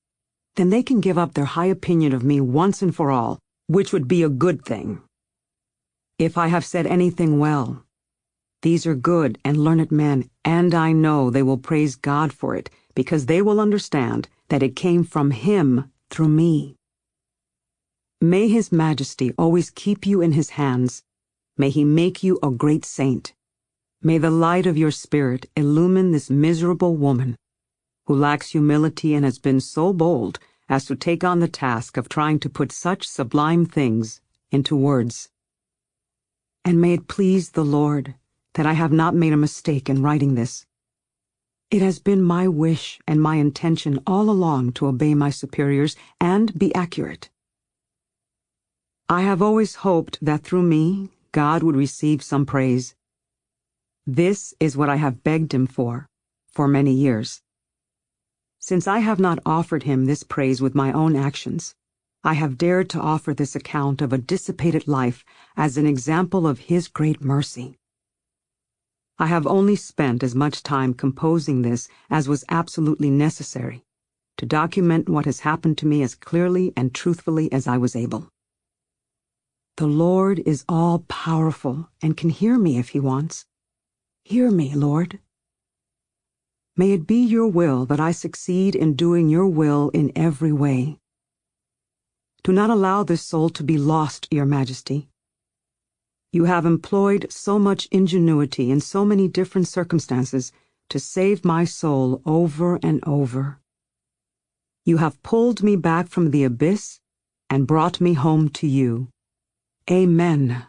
then they can give up their high opinion of me once and for all, which would be a good thing. If I have said anything well, these are good and learned men, and I know they will praise God for it, because they will understand that it came from Him through me. May His Majesty always keep you in His hands. May He make you a great saint. May the light of your spirit illumine this miserable woman, who lacks humility and has been so bold as to take on the task of trying to put such sublime things into words. And may it please the Lord that I have not made a mistake in writing this. It has been my wish and my intention all along to obey my superiors and be accurate. I have always hoped that through me, God would receive some praise. This is what I have begged Him for many years. Since I have not offered Him this praise with my own actions, I have dared to offer this account of a dissipated life as an example of His great mercy. I have only spent as much time composing this as was absolutely necessary, to document what has happened to me as clearly and truthfully as I was able. The Lord is all-powerful and can hear me if He wants. Hear me, Lord. May it be your will that I succeed in doing your will in every way. Do not allow this soul to be lost, Your Majesty. You have employed so much ingenuity in so many different circumstances to save my soul over and over. You have pulled me back from the abyss and brought me home to you. Amen.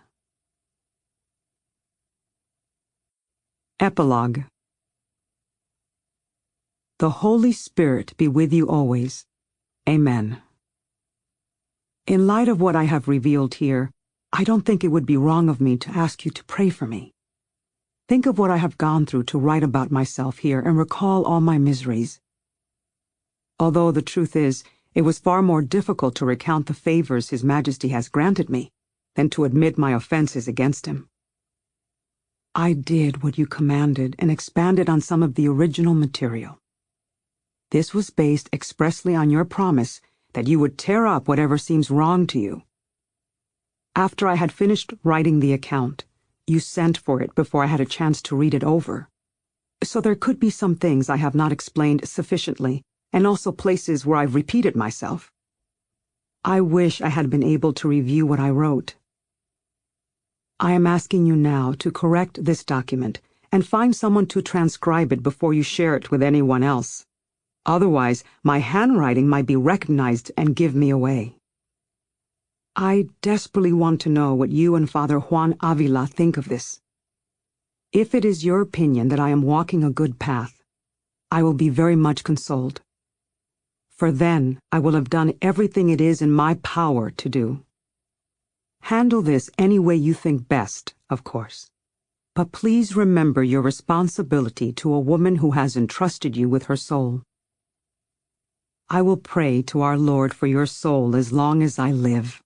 Epilogue. The Holy Spirit be with you always. Amen. In light of what I have revealed here, I don't think it would be wrong of me to ask you to pray for me. Think of what I have gone through to write about myself here and recall all my miseries. Although the truth is, it was far more difficult to recount the favors His Majesty has granted me than to admit my offenses against Him. I did what you commanded and expanded on some of the original material. This was based expressly on your promise that you would tear up whatever seems wrong to you. After I had finished writing the account, you sent for it before I had a chance to read it over. So there could be some things I have not explained sufficiently, and also places where I've repeated myself. I wish I had been able to review what I wrote. I am asking you now to correct this document and find someone to transcribe it before you share it with anyone else. Otherwise, my handwriting might be recognized and give me away. I desperately want to know what you and Father Juan Avila think of this. If it is your opinion that I am walking a good path, I will be very much consoled. For then I will have done everything it is in my power to do. Handle this any way you think best, of course. But please remember your responsibility to a woman who has entrusted you with her soul. I will pray to our Lord for your soul as long as I live.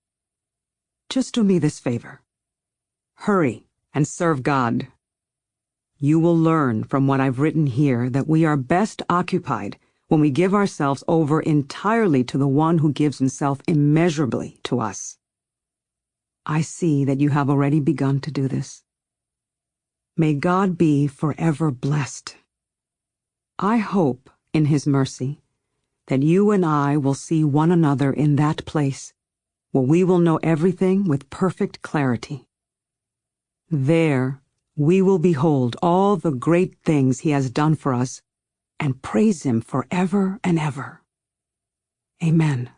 Just do me this favor. Hurry and serve God. You will learn from what I've written here that we are best occupied when we give ourselves over entirely to the one who gives Himself immeasurably to us. I see that you have already begun to do this. May God be forever blessed. I hope, in His mercy, that you and I will see one another in that place, where we will know everything with perfect clarity. There we will behold all the great things He has done for us and praise Him forever and ever. Amen.